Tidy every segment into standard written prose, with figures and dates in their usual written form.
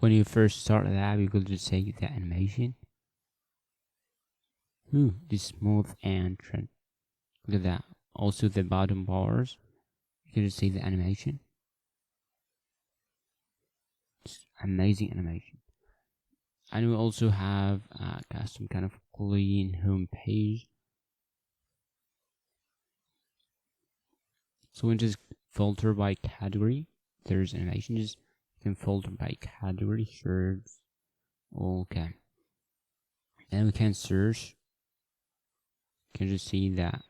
when you first start the app, you could just say the animation. Ooh, this smooth and trend. Look at that. Also the bottom bars, you can just see the animation. It's amazing animation. And we also have custom kind of clean home page. So we just filter by category. There's animation, just you can filter by category, shirts. Okay. And we can search. You can just see that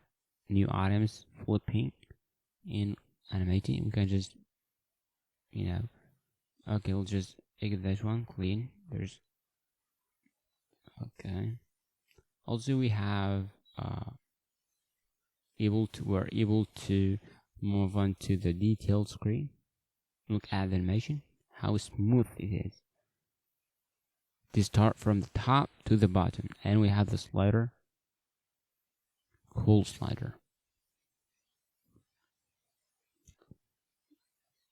new items flipping and animating. We can just, okay, we'll just take this one, clean. There's, okay. Also, we have we're able to move on to the detailed screen. Look at the animation, how smooth it is. To start from the top to the bottom, and we have the slider, cool slider.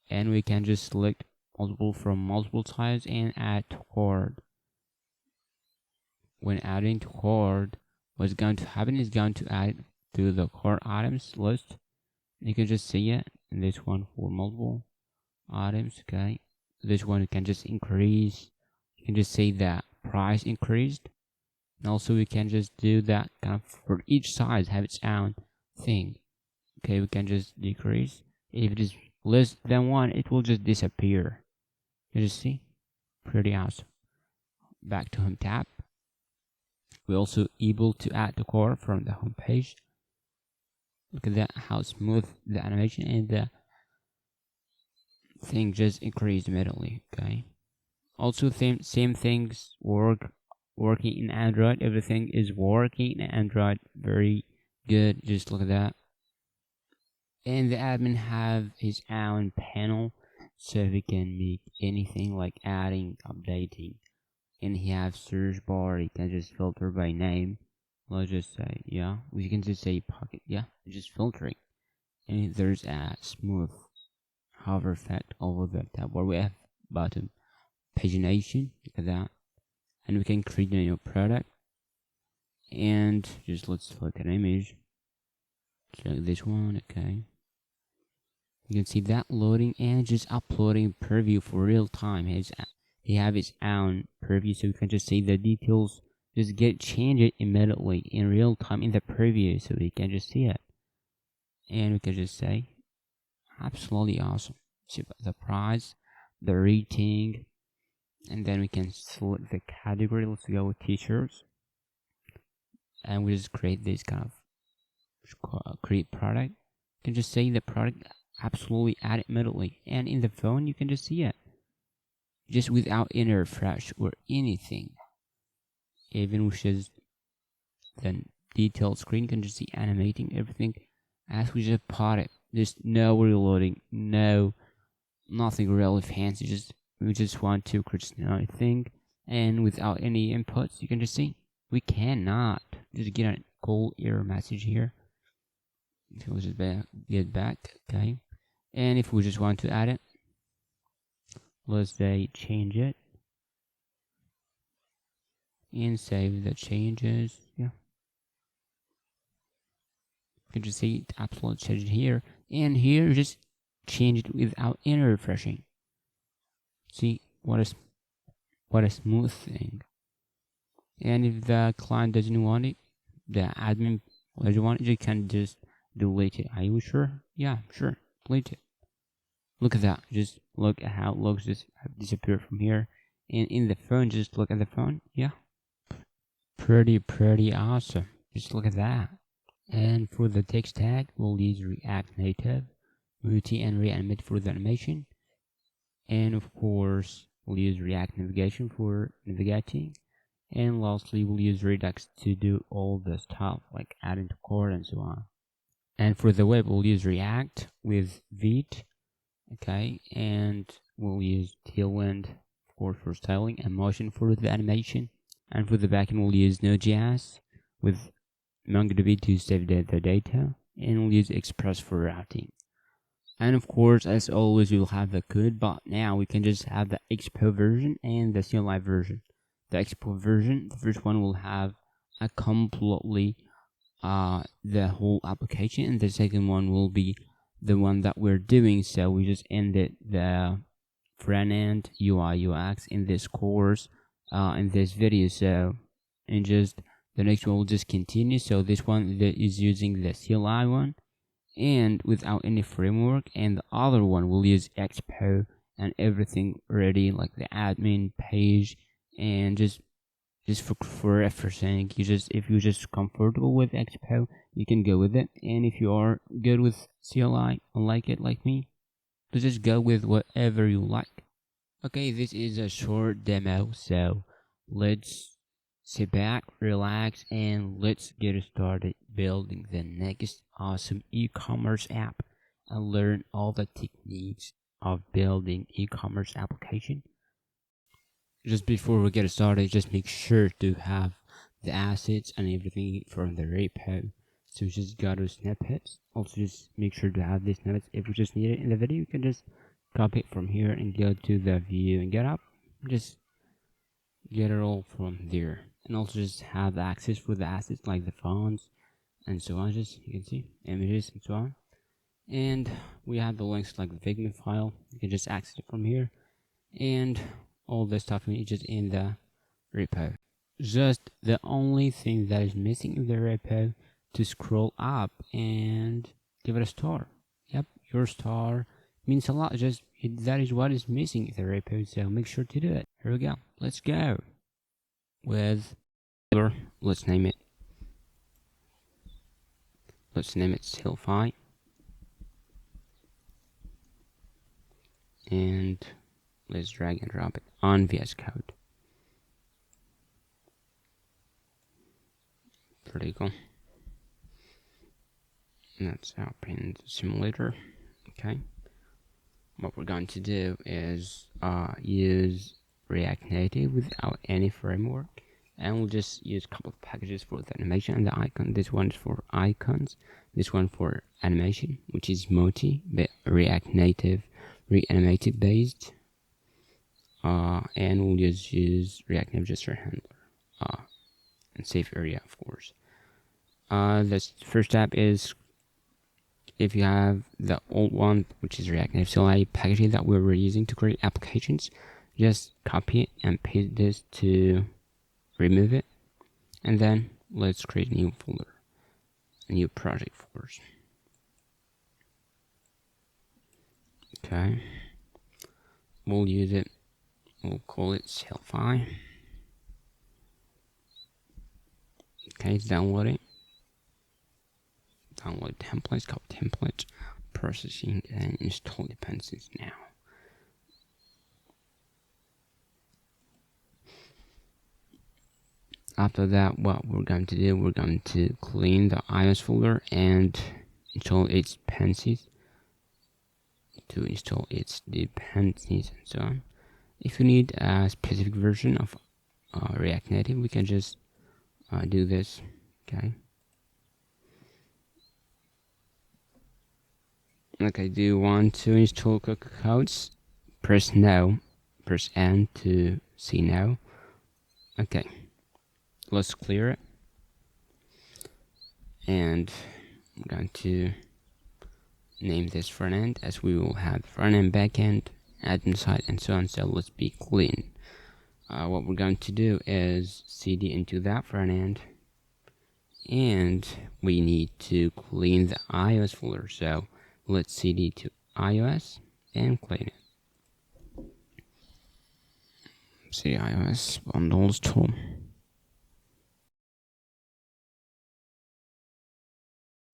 And we can just select from multiple types and add to card. When adding to card, what's going to happen is going to add to the card items list. You can just see it in this one for multiple items. Okay, this one you can just increase. You can just say that price increased, and also we can just do that kind of for each size, have its own thing. Okay, we can just decrease. If it is less than 1, it will just disappear. You just see, pretty awesome. Back to home tab. We're also able to add the card from the home page. Look at that, how smooth the animation, and the thing just increased immediately. Okay. Also, same things working in Android. Everything is working in Android. Very good. Just look at that. And the admin have his own panel, so he can make anything like adding, updating. And he have search bar. You can just filter by name. Let's just say, yeah, we can just say pocket, yeah, just filtering. And there's a smooth hover effect over the tab where we have bottom pagination, look at that. And we can create a new product. And just let's select an image. Select this one, okay. You can see that loading and just uploading preview for real time. He have his own preview, so we can just see the details. Just change it immediately in real time in the preview, so we can just see it. And we can just say, absolutely awesome. See the price, the rating, and then we can select the category. Let's go with t-shirts, and we just create this kind of create product. You can just say the product, absolutely add it immediately, and in the phone you can just see it, just without any refresh or anything. Even which is the detailed screen, you can just see animating everything as we just put it. Just no reloading, nothing really fancy. We just want to create another thing, and without any inputs, you can just see we cannot just get a cool error message here. So we'll just get back, okay. And if we just want to add it, let's say change it. And save the changes. Yeah, you can just see absolute change here, and here just change it without any refreshing. See what a smooth thing. And if the client doesn't want it, the admin doesn't want it, you can just delete it. Are you sure? Yeah, sure. Delete it. Look at that. Just look at how it looks. Just disappear from here. And in the phone, just look at the phone. Yeah. Pretty awesome. Just look at that. And for the text tag, we'll use React Native, Moti, and Reanimated for the animation. And of course, we'll use React Navigation for navigating. And lastly, we'll use Redux to do all the stuff like adding to card and so on. And for the web, we'll use React with Vite, okay, and we'll use Tailwind, of course, for styling, and Motion for the animation. And for the backend, we'll use Node.js with MongoDB to save the data, and we'll use Express for routing. And of course, as always, we will have the code, but now we can just have the Expo version and the CLI version. The Expo version, the first one will have a completely the whole application, and the second one will be the one that we're doing. So we just ended the front end UI UX in this course, in this video. So, and just the next one will just continue. So this one that is using the CLI one and without any framework, and the other one will use Expo and everything ready, like the admin page, and just for everything. If you're just comfortable with Expo, you can go with it, and if you are good with CLI and like it like me, just go with whatever you like. Okay, this is a short demo, so let's sit back, relax, and let's get started building the next awesome e-commerce app and learn all the techniques of building e-commerce application. Just before we get started, just make sure to have the assets and everything from the repo. So just go to snippets. Also just make sure to have these snippets. If you just need it in the video, you can just copy it from here and go to the view and get up. Just get it all from there. And also just have the access for the assets like the fonts and so on. Just you can see images and so on. And we have the links like the Figma file. You can just access it from here. And all the stuff is just in the repo. Just the only thing that is missing in the repo to scroll up and give it a star. Yep, your star means a lot. That is what is missing in the repo, so make sure to do it. Here we go. Let's go with, let's name it 𝗬𝗃, and let's drag and drop it on VS Code. Pretty cool. Let's open the simulator. Okay. What we're going to do is use React Native without any framework, and we'll just use a couple of packages for the animation and the icon. This one is for icons, this one for animation, which is Moti, React Native Reanimated based, and we'll just use React Native gesture handler and safe area, of course. The first step is, if you have the old one, which is React Native CLI packaging that we were using to create applications, just copy it and paste this to remove it, and then let's create a new folder, a new project for us. Okay, we'll use it, we'll call it 𝗬𝗃. Okay, download it. Download templates, copy templates, processing, and install dependencies now. After that, what we're going to do, we're going to clean the iOS folder and install its dependencies to install its dependencies and so on. If you need a specific version of React Native, we can just do this. Okay. Okay, do you want to install codes? Press no, press N to see no. Okay, let's clear it. And I'm going to name this front end, as we will have front end, back end, admin side, and so on. So let's be clean. What we're going to do is cd into that front end, and we need to clean the iOS folder. So let's cd to iOS and clean it. Cd iOS bundles tool.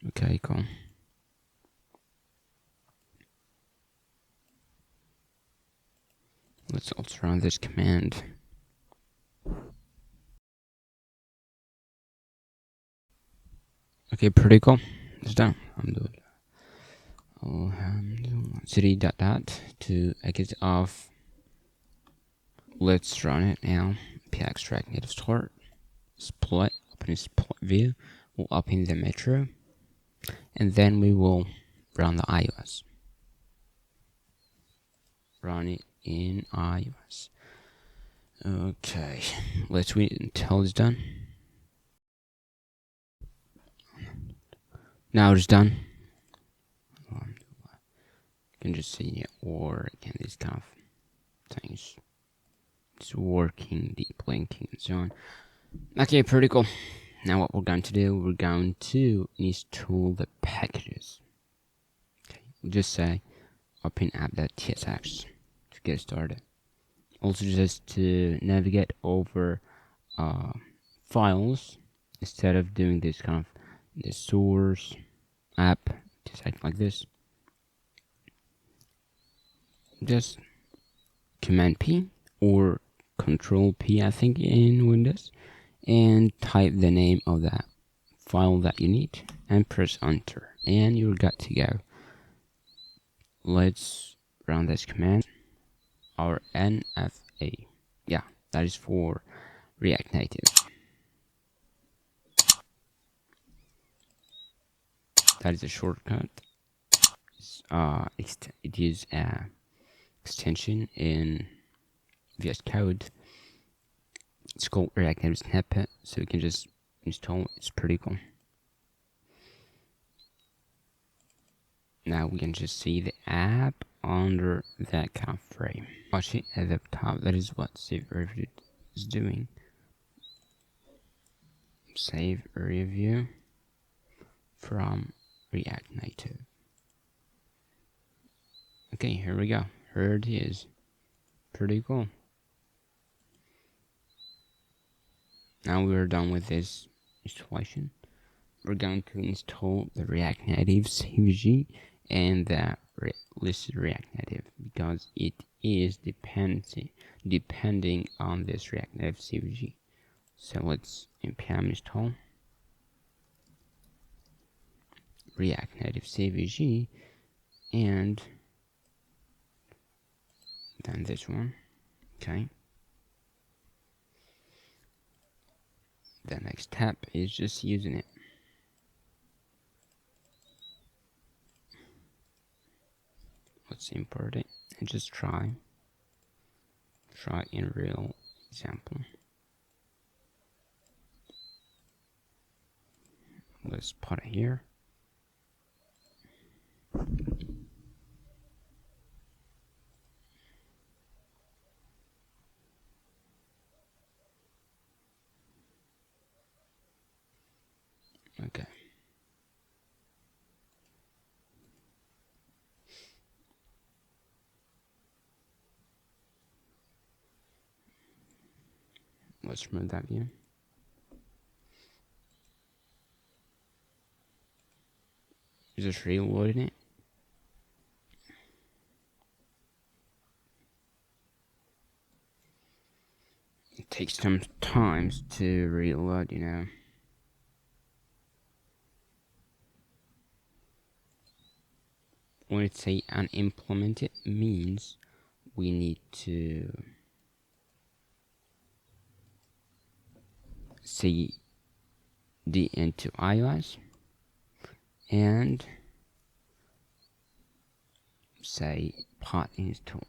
Okay, cool. Let's also run this command. Okay, pretty cool. It's done. I'm doing cd dot to exit off. Let's run it now. Extract native start, split, open split view, we'll open the metro, and then we will run the iOS. run it in iOS. Okay, let's wait until it's done. Now it's done. You can just see it, or again, these kind of things. It's working, deep linking, and so on. Okay, pretty cool. Now what we're going to do, we're going to install the packages. Okay, we'll just say open app.tsx to get started. Also, just to navigate over files instead of doing this kind of the source app, just like this. Just Command P or Control P, I think, in Windows, and type the name of that file that you need and press enter, and you're good to go. Let's run this command. Our NFA, yeah, that is for React Native. That is a shortcut. It is an extension in VS Code. It's called React Native Snippet, so you can just install it. It's pretty cool. Now we can just see the app under that kind of frame. Watch it at the top. That is what 𝗵𝗶𝗰𝗲 is doing. 𝗵𝗶𝗰𝗲 from React Native. Okay, here we go. Here it is. Pretty cool. Now we're done with this installation. We're going to install the React Native 𝗵𝗶𝗰𝗲 and the listed React Native, because it is depending on this React Native 𝗵𝗶𝗰𝗲. So let's npm install React Native 𝗵𝗶𝗰𝗲, and then this one. Okay. The next step is just using it. Let's import it and just try in real example. Let's put it here. Okay. Let's remove that view. Just reloading it. It takes some time to reload, you know. When it say unimplemented, means we need to cd into iOS and say pod install.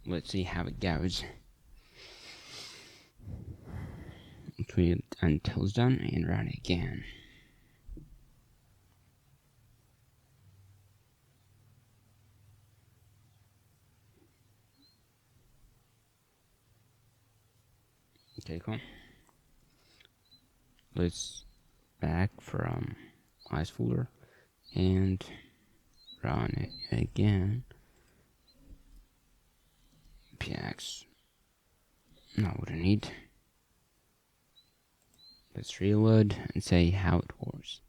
Let's see how it goes. Wait until it's done and run it again. Okay, cool. Let's back from ice folder and run it again. px. Not what I need. Let's reload and say how it works.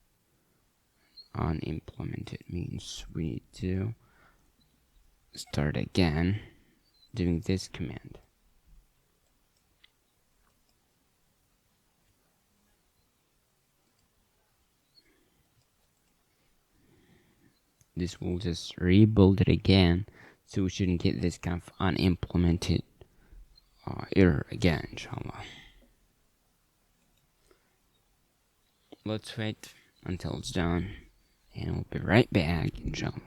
Unimplemented means we need to start again doing this command. This will just rebuild it again, so we shouldn't get this kind of unimplemented error again, inshallah. Let's wait until it's done, and we'll be right back, inshallah.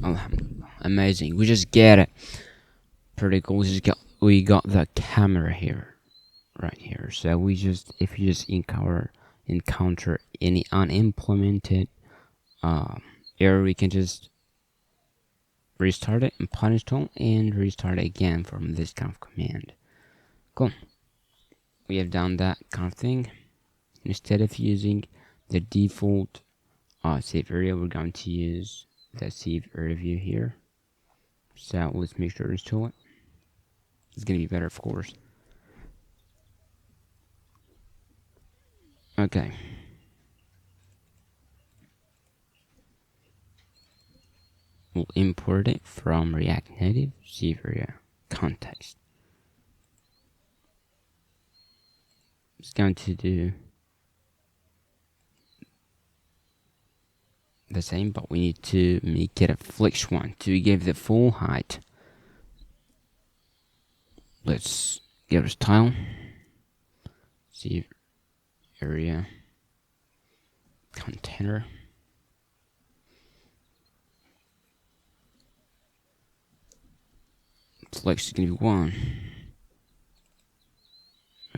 Alhamdulillah. Amazing. We just get it. Pretty cool. We got the camera here, right here. So if you just encounter any unimplemented error, we can just restart it and uninstall and restart it again from this kind of command. Cool. We have done that kind of thing. Instead of using the default save area, we're going to use the save area view here. So let's make sure to install it. It's going to be better, of course. Okay. We'll import it from React Native save area context. It's going to do the same, but we need to make it a flex one to give the full height. Let's give it a style. Save area container. Flex is going to be 1.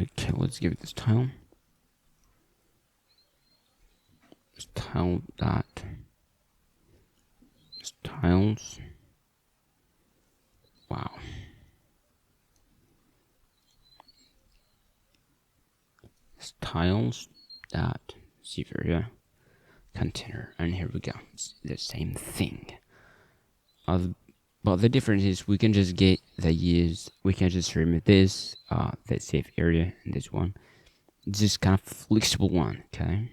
Okay, let's give it this style. Style dot styles. Wow. Styles dot save area container, and here we go. It's the same thing. But the difference is we can just get we can just remove this, the save area, and this one. It's just kind of flexible one, okay?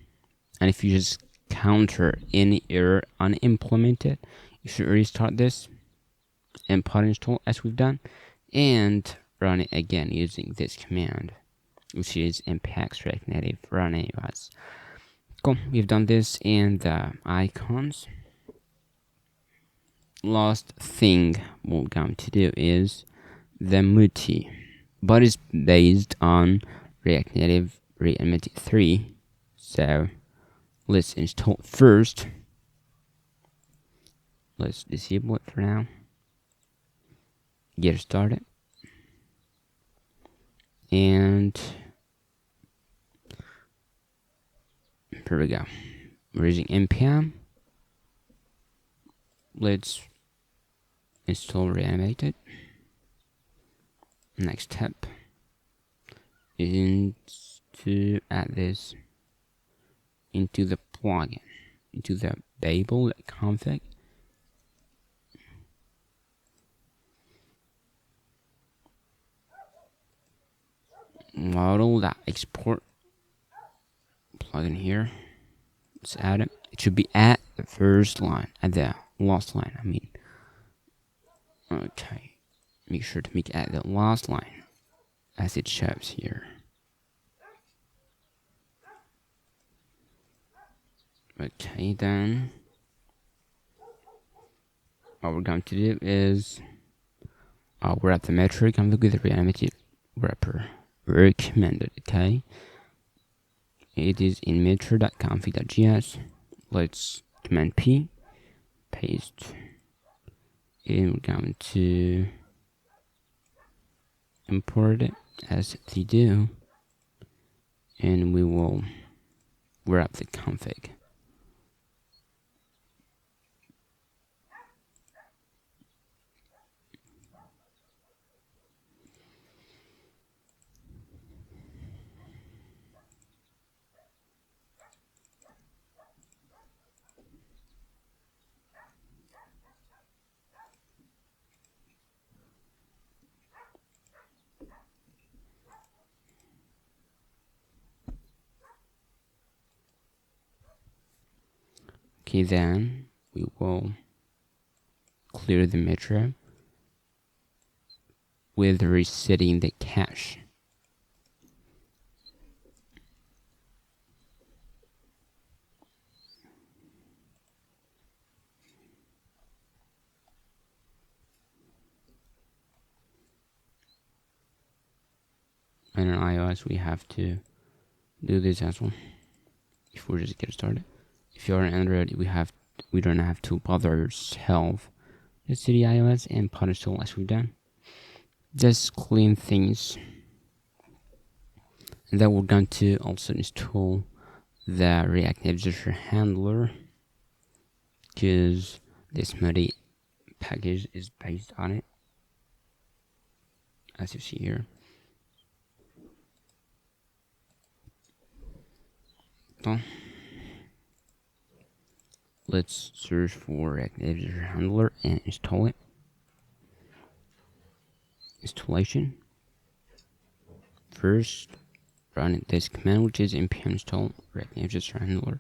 And if you just counter any error unimplemented, you should restart this and uninstall as we've done, and run it again using this command, which is npx React Native run anyways. Cool, we've done this, and the icons. Last thing we're going to do is the Moti, but it's based on React Native Reanimated 3. So let's install it first. Let's disable it for now. Get started. And here we go. We're using npm. Let's install Reanimated. Next step is to add this into the plugin, into the 𝗵𝗶𝗱.config. Model.export plugin here. Let's add it. It should be at the first line, at the last line, I mean. Okay. Make sure to make it at the last line, as it shows here. Okay, then what we're going to do is wrap the metric and look at the Reanimated wrapper recommended. Okay, it is in metro.config.js. Let's command P, paste, and we're going to import it as they do, and we will wrap the config. Okay, then we will clear the metro with resetting the cache. And on iOS, we have to do this as well before we just get started. If you're on Android, we don't have to bother yourself the city iOS and pod install as we've done. Just clean things. And then we're going to also install the React Navigator handler, because this Moti package is based on it, as you see here. So let's search for React Navigator handler and install it. Installation. First, run this command, which is npm install React Navigator handler.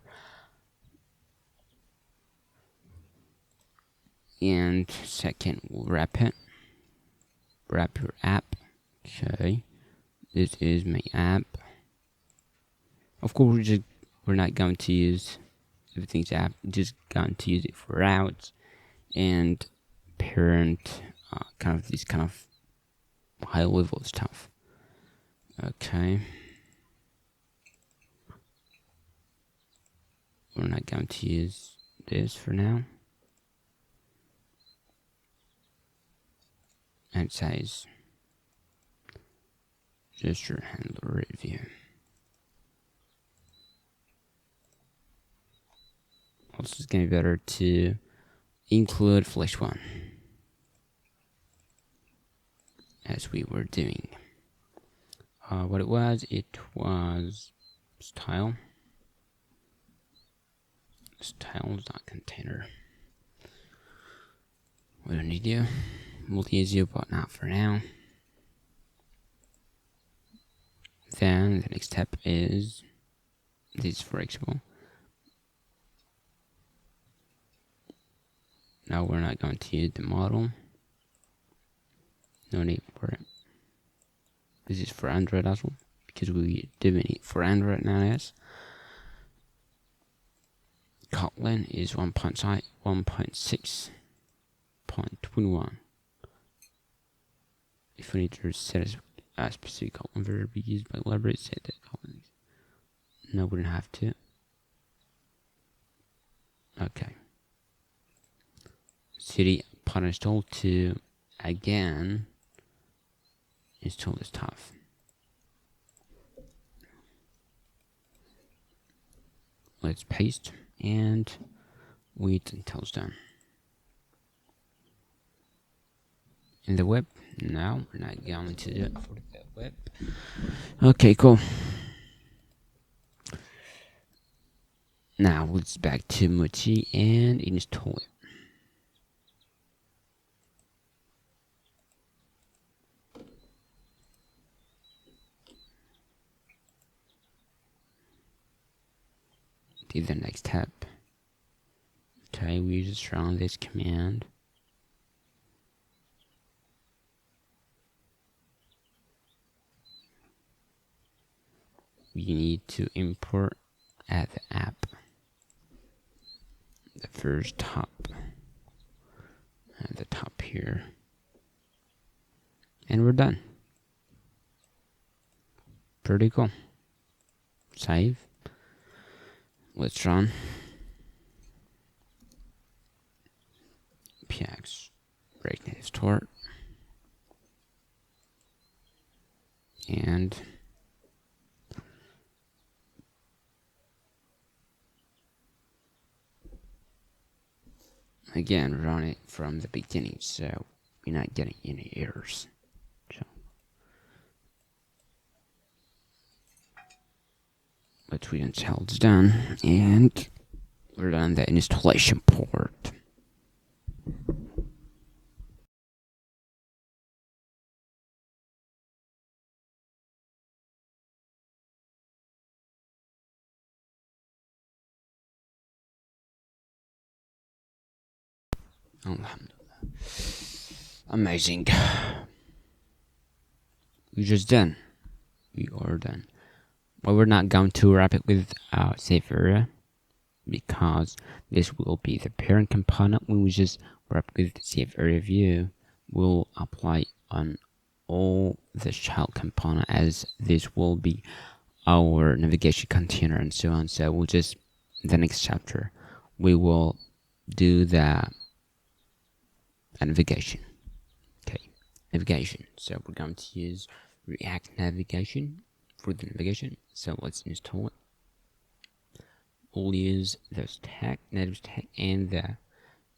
And second, we'll wrap it. Wrap your app. Okay, this is my app. Of course, we're not going to use everything's app. We're just going to use it for routes and parent, kind of this kind of high level stuff. Okay. We're not going to use this for now. And it says gesture handler review. Also, it's going to be better to include /1 as we were doing. What it was style. Style is not container. We don't need you. Multi-use you, but not for now. Then the next step is this for Expo. Now we're not going to use the model. No need for it. This is for Android as well, because we do it for Android now. Yes. Kotlin is 1.6.21. If we need to set a specific Kotlin verb used by library, set that Kotlin. No, we don't have to. Okay. City pod install to again install this stuff. Let's paste and wait until it's done. In the web, no, we're not going to do it for the web. Okay, cool. Now let's back to Moti and install it. Do the next step. Okay, we just run this command. We need to import at the app, the first top, at the top here, and we're done. Pretty cool. Save. Let's run. px React Native Store, and again run it from the beginning, so we're not getting any errors. So let's wait until it's done, and we're done the installation port. Alhamdulillah. Amazing. We're just done. We are done. But we're not going to wrap it with 𝗕𝗵𝗰𝗲, because this will be the parent component. When we just wrap with the 𝗕𝗵𝗰𝗲 view, will apply on all the child component, as this will be our navigation container and so on. So we'll just, in the next chapter, we will do the navigation. Okay, navigation. So we're going to use React navigation for the navigation. So let's install it. We'll use those native tag and the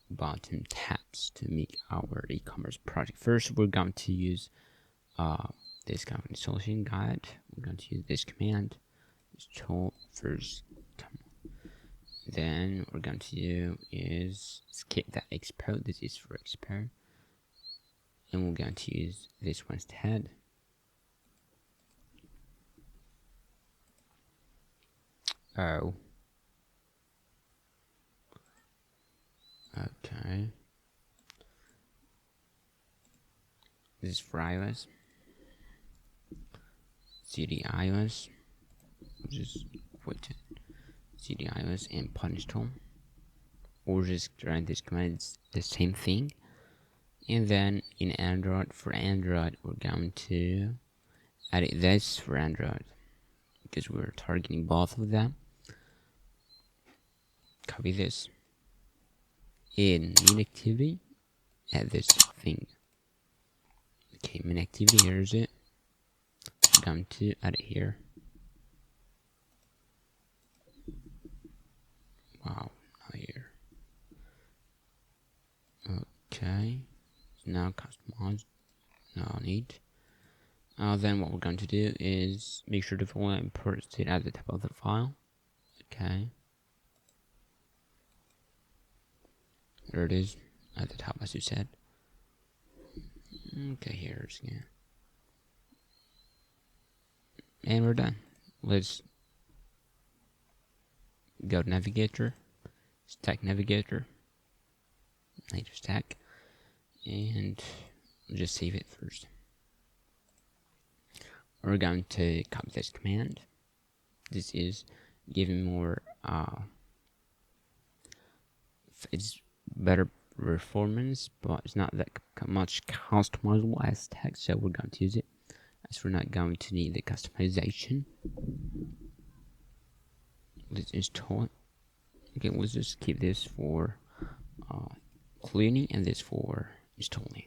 bottom tabs to make our e-commerce project. First, we're going to use this kind of installation guide. We're going to use this command, install first. Then what we're going to do is skip that Expo. This is for Expo, and we're going to use this one instead. Oh, okay. This is for iOS. cd iOS. Just wait. cd iOS and pod install, or just run this command. It's the same thing. And then in Android, for Android, we're going to edit this for Android because we're targeting both of them. Copy this. In main activity, add this thing. Okay, main activity, here's it. I'm going to add it here. Wow, not here. Okay, so now customize. No need. Then what we're going to do is make sure to follow import it at the top of the file. Okay. There it is at the top, as you said. Okay, here's again. And we're done. Let's go to Navigator, stack Navigator, native stack, and just save it first. We're going to copy this command. This is giving more, it's better performance, but it's not that much customizable as text, so we're going to use it, as we're not going to need the customization. Let's install it. Okay, let's just keep this for cleaning and this for installing.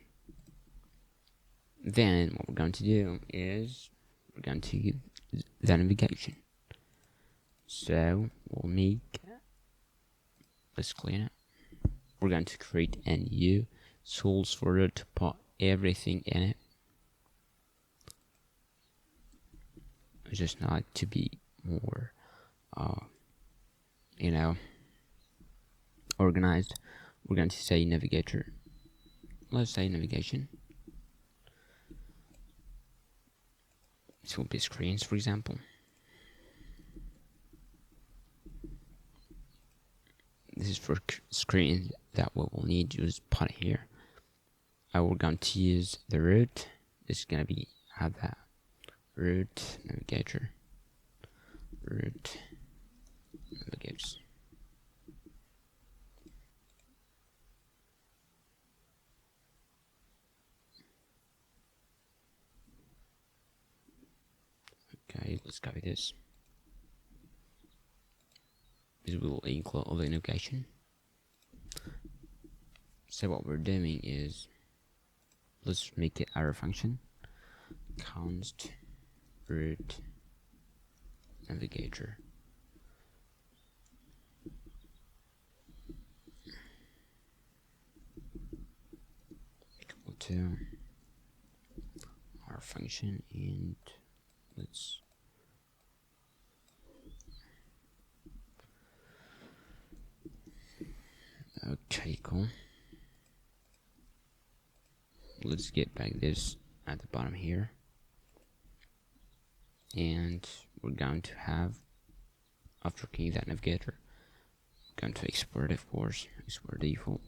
Then what we're going to do is we're going to use the navigation. So we'll make, let's clean it. We're going to create a new source folder to put everything in it. It's just not to be more, organized. We're going to say navigator. Let's say navigation. This will be screens, for example. This is for screens that we will need to just put it here. We're going to use the root. This is going to be have that root navigator. Root navigators. Okay, let's copy this. This will include all the navigation. So what we're doing is, let's make it our function. Const root navigator. Equal to our function, and let's okay, cool. Let's get back this at the bottom here, and we're going to have, after keying that navigator, we're going to export it, of course. Export default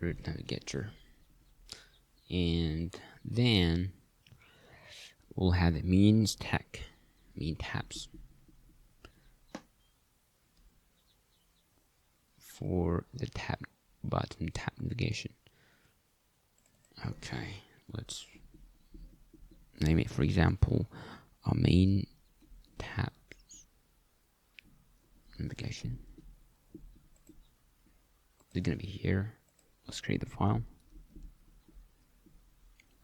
root navigator, and then we'll have the mean tabs for the bottom tab navigation. Okay, let's name it, for example, our main tabs navigation. It's gonna be here. Let's create the file.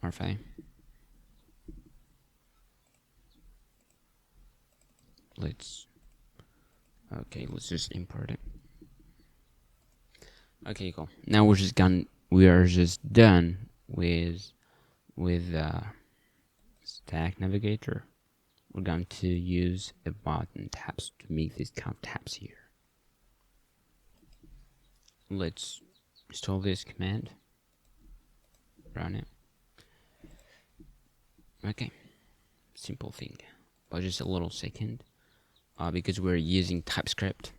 𝗵𝗃. Let's just import it. Okay, cool. Now we are just done with Stack Navigator. We're going to use the button tabs to make these kind of tabs here. Let's install this command. Run it. Okay, simple thing, but just a little second, because we're using TypeScript.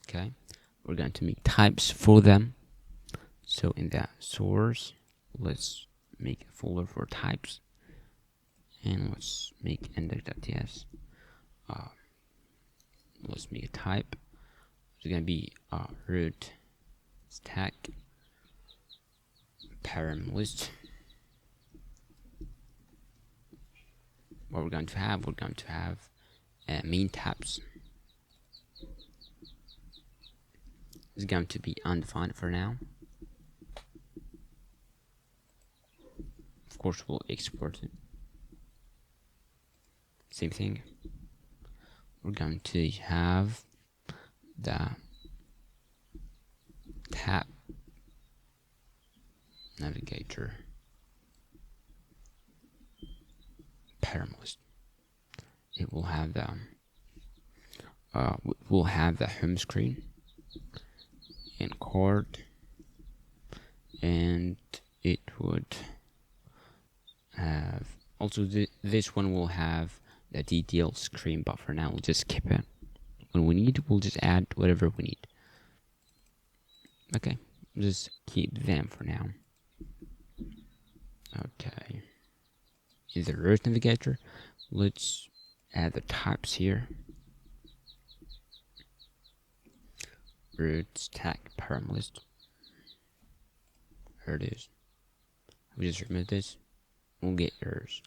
Okay, we're going to make types for them. So in that source, let's make a folder for types, and let's make index.js. Let's make a type. It's gonna be root stack param list. What we're going to have main tabs. It's going to be undefined for now. Of course, we'll export it. Same thing. We're going to have the tab navigator param list. It will have the home screen and card, and it would have also this one will have the detail screen, but for now we'll just skip it. When we need, we'll just add whatever we need. Okay, just keep them for now. Okay, in the root navigator, let's add the types here. Root stack param list. Here it is. We just remove this. We'll get errors.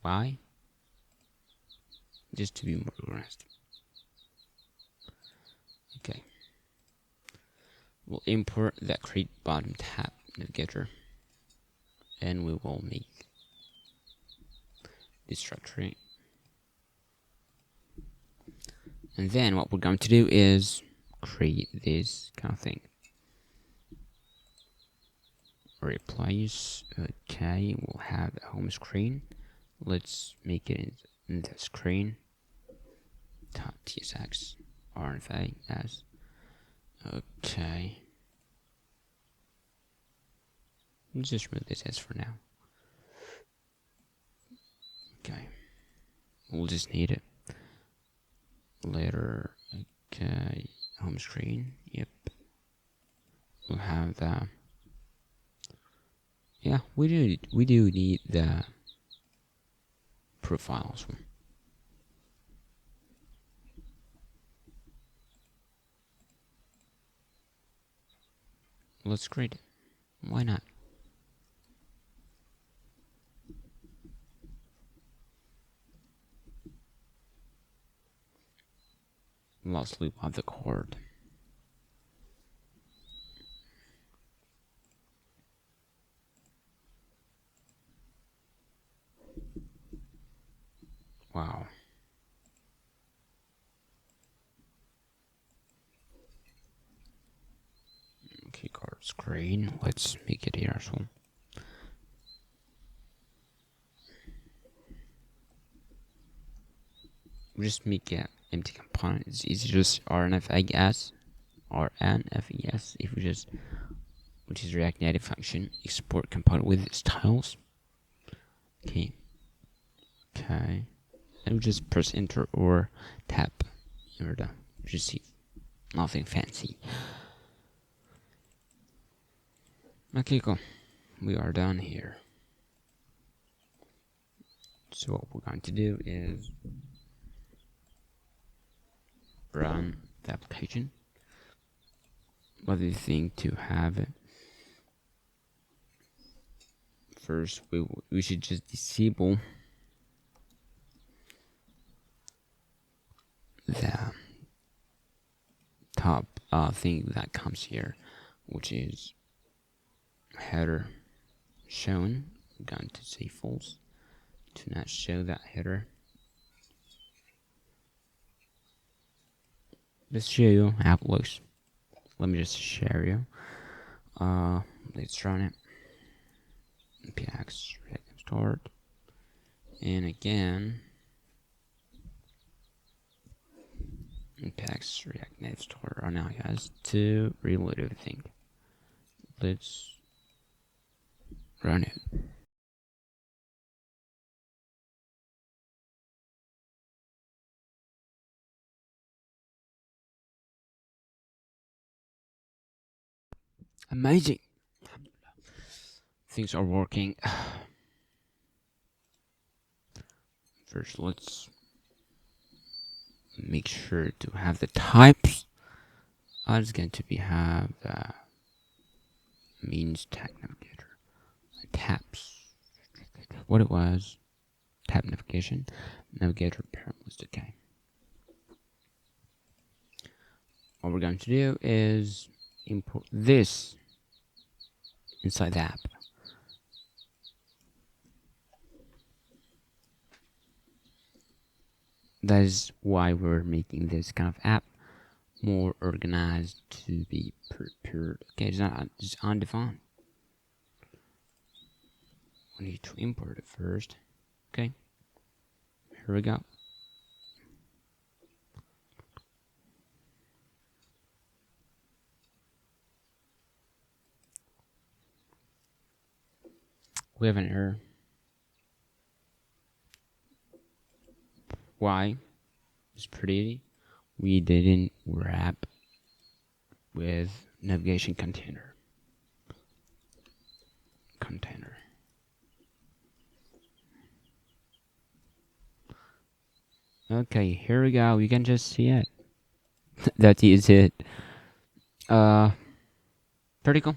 Why? Just to be more organized. Okay. We'll import that create bottom tab navigator, and we will make this structure. And then what we're going to do is create this kind of thing. Replace. Okay, we'll have the home screen. Let's make it in the screen. .tsx 𝗵𝗃 as. Okay. Let's just remove this as for now. Okay. We'll just need it later. Okay. Home screen. Yep. We'll have the. Yeah, we do need the profiles. Let's create it. Why not? Last loop of the code. Wow. Okay, card screen. Let's make it here as well. We just make an empty component. It's easy, just RNFES if we just, which is React Native function, export component with styles. Okay. Okay. And we just press enter or tap. You're done. Receive. Nothing fancy. Okay, cool. We are done here. So what we're going to do is run the application. What do you think to have it? First, we should just disable the top thing that comes here which is header shown. I'm going to say false to not show that header. Let's show you how it looks. Let me just share you. Let's run it. npx react start, and again npx react native start right now, guys, to reload everything. Let's run it. Amazing. Things are working. First, let's make sure to have the types. It's going to be have the means tag navigator, tabs. What it was, tab navigation, navigator parameters. Okay. What we're going to do is import this inside the app. That is why we're making this kind of app more organized to be prepared. Okay, it's not just undefined. We need to import it first. Okay, here we go. We have an error. Why? It's pretty. We didn't wrap with navigation container. Okay, here we go. You can just see it. That is it. Pretty cool.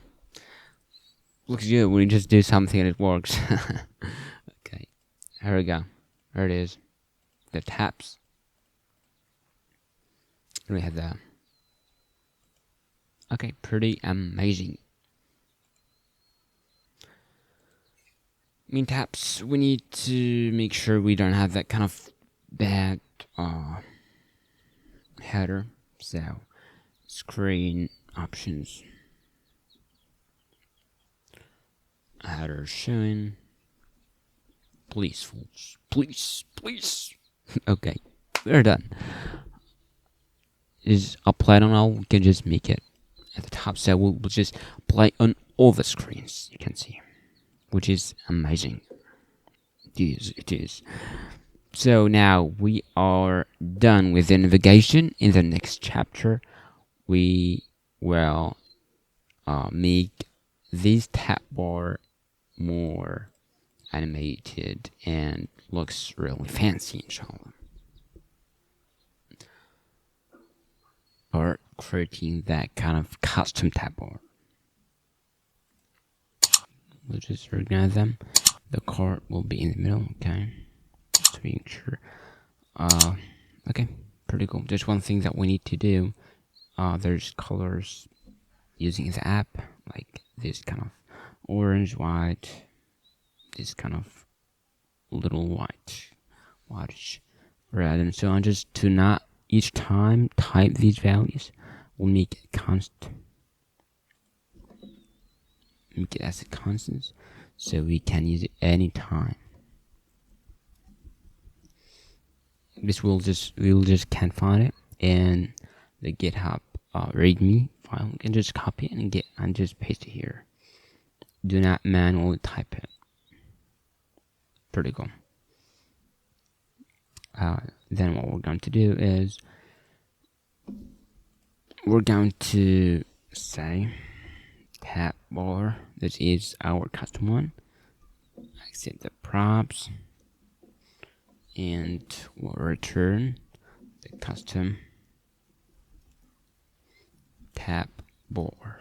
Looks good when you just do something and it works. Okay, here we go. There it is. The tabs. And we have that. Okay, pretty amazing. Mean tabs. We need to make sure we don't have that kind of bad header. So, screen options. Header showing. Please, folks. Please. Okay, we're done. Is applied on all. We can just make it at the top. So we'll just apply on all the screens. You can see, which is amazing. It is. So now we are done with the navigation. In the next chapter, we will make this tab bar more animated and looks really fancy, inshallah. Or creating that kind of custom tab bar. We'll just organize them. The card will be in the middle, okay? Just to make sure. Okay, pretty cool. Just one thing that we need to do. There's colors using the app, like this kind of orange, white, this kind of little whitish red, and so on, just to not each time type these values. We'll make it constant. Make it as a constant, so we can use it anytime. We'll just can't find it in the GitHub README file. We can just copy it and just paste it here. Do not manually type it. Pretty cool. Then what we're going to do is we're going to say tab bar, this is our custom one, accept the props, and we'll return the custom tab bar.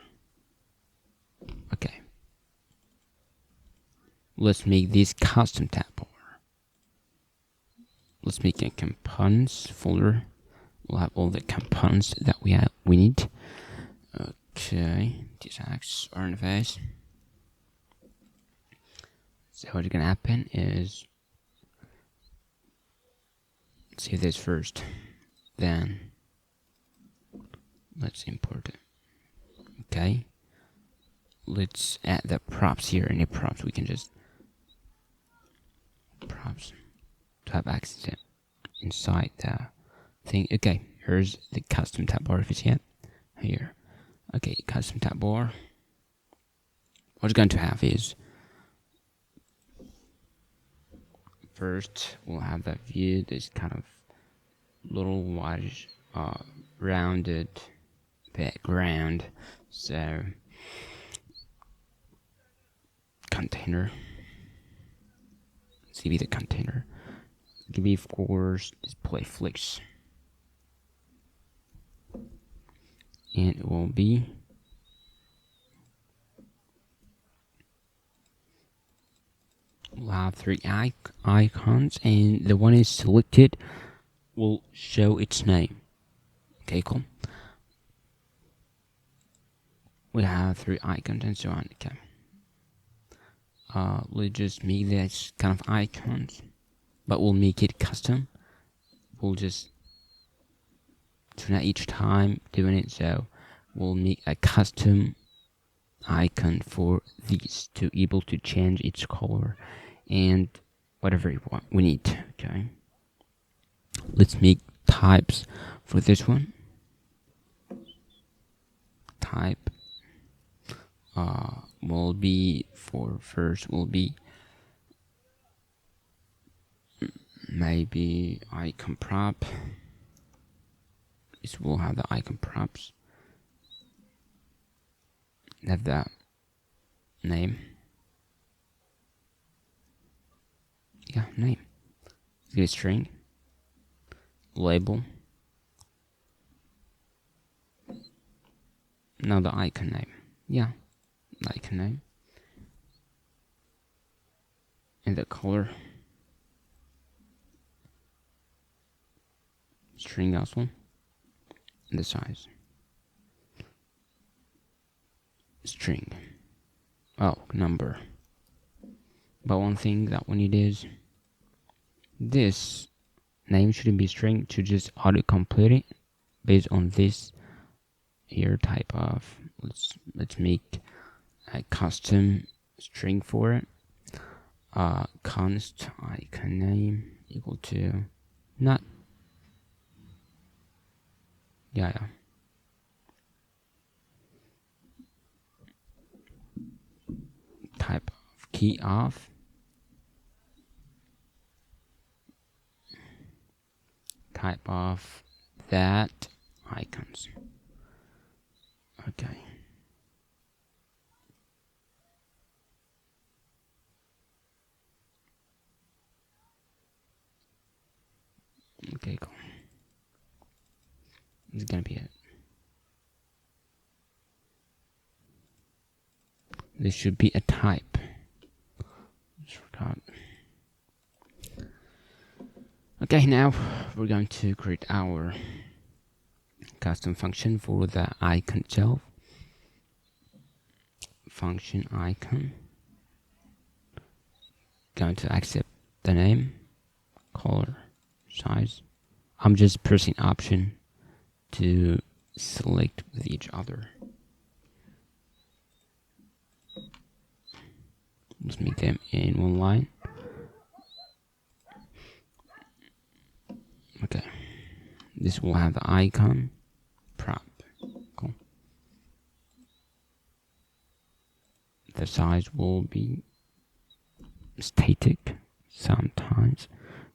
Okay, let's make this custom tab bar. Let's make a components folder. We'll have all the components that we need. Okay, tsx or interface. So what's gonna happen is, let's save this first, then let's import it. Okay, let's add the props here. Any props we can just props to have access inside the thing. Okay, here's the custom tab bar if it's yet here. Okay, custom tab bar. What it's going to have is, first we'll have that view, this kind of little whitish rounded background. So container, CB the container, give me of course display flicks, and it will be we'll have three icons, and the one is selected will show its name. Okay, cool. We have three icons and so on. Okay. Let's just make this kind of icons, but we'll make it custom. We'll just tune out each time doing it, so we'll make a custom icon for these to be able to change its color and whatever we need. Okay, let's make types for this one. Type will be for first will be maybe icon prop. This will have the icon props. Have the name. Yeah, name. Give a string. Label. Now the icon name. Yeah, icon name. And the color. String also. And the size. String. Oh, number. But one thing that we need is this name shouldn't be string, to just auto-complete it based on this here type of. Let's make a custom string for it. Const icon name equal to not. Yeah. Type of key of. Type of that icons. Okay. Okay, cool. This is gonna be it. This should be a type. Just forgot. Okay, now we're going to create our custom function for the icon itself. Function icon. Going to accept the name, color, size. I'm just pressing option to select with each other. Let's make them in one line. Okay, this will have the icon prop. Cool. The size will be static sometimes,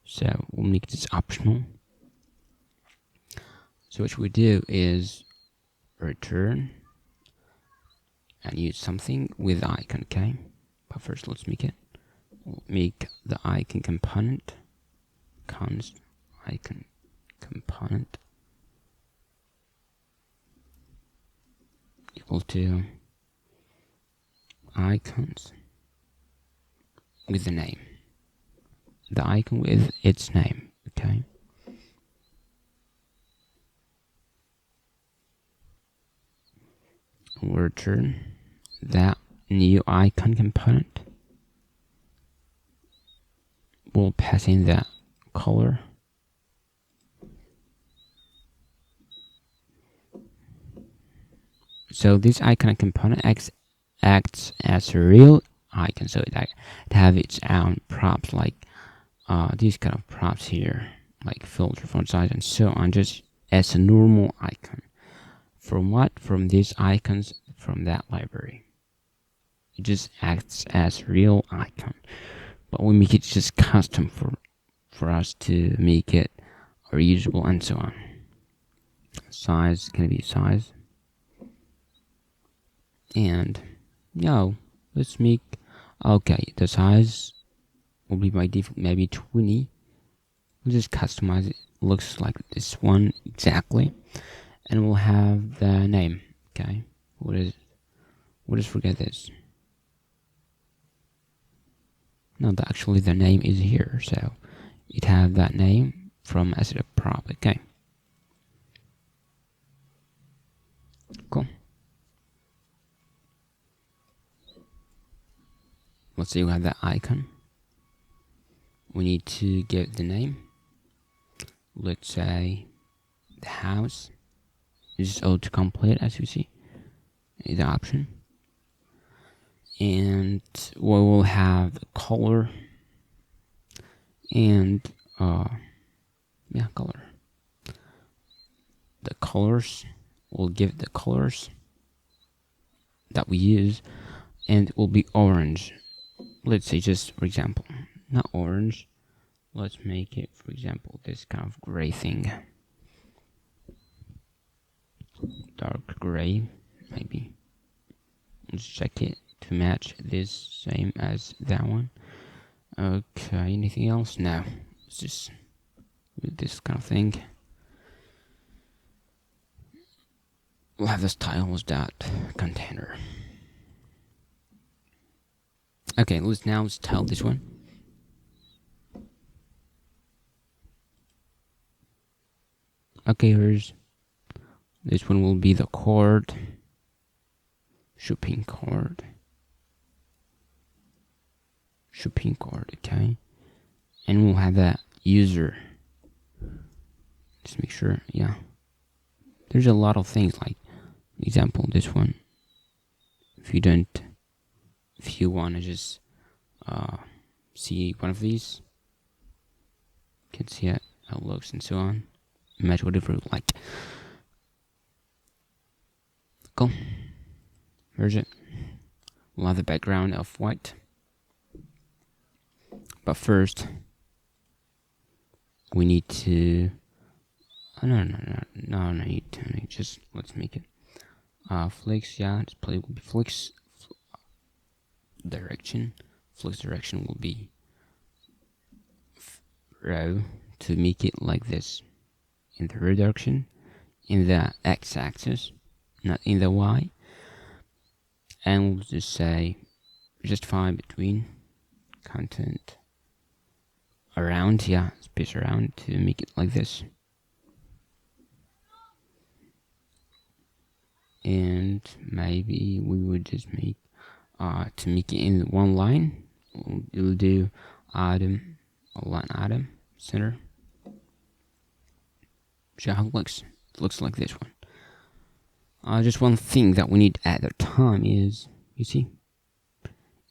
so we'll make this optional. So what we do is return and use something with icon. Okay, but first let's make it. We'll make the icon component const icon component equal to icons with the name, the icon with its name. Okay, we'll return that new icon component. We'll pass in that color. So this icon component acts as a real icon, so it have its own props, like these kind of props here, like filter, font size, and so on, just as a normal icon. From what? From these icons from that library. It just acts as real icon, but we make it just custom for us to make it reusable and so on. Size can be size. And let's make, okay, the size will be by default maybe 20. We'll just customize it. Looks like this one exactly, and we'll have the name. Okay, what is it? We'll just forget this. No, actually the name is here, so it have that name from as a prop. Okay, cool. Let's say we have that icon. We need to give the name. Let's say the house. This is autocomplete, as you see, is the option. And we will have the color and color. The colors, we'll give the colors that we use, and it will be orange. Let's say, just for example, not orange, let's make it, for example, this kind of gray thing, dark gray maybe. Let's check it to match this same as that one. Okay, anything else? No, let's just do this kind of thing. We'll have the styles dot container. Okay, let's style this one. Okay, here's this one will be the chord, shopping chord, okay, and we'll have that user. Just make sure, there's a lot of things, like example this one. If you want to just see one of these, you can see how it looks and so on. Match whatever you like. Cool. Here's it. We'll have the background of white. But first, we need to. Just let's make it. Flex, display will be flex. Direction. Flex direction will be row, to make it like this. In the row direction, in the x-axis, not in the y. And we'll just say justify between content around, space around, to make it like this. And maybe we would just make to make it in one line, we'll do item, line item, center. Show how it looks. It looks like this one. Just one thing that we need at the time is, you see,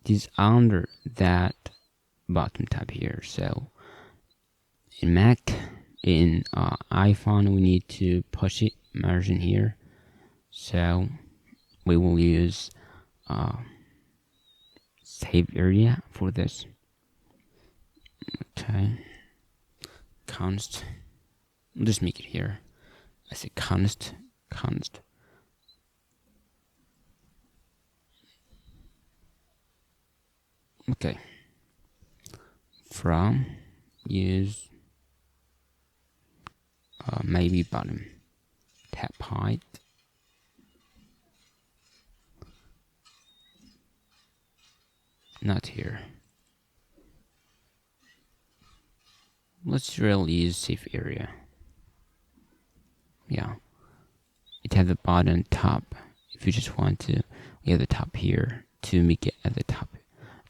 it is under that bottom tab here. So in Mac, in iPhone, we need to push it, margin here. So we will use save area for this. Okay, const. I'll just make it here. I say const. Okay. From use maybe bottom tab height. Not here. Let's really use save area. It has the bottom top if you just want to get the top here to make it at the top,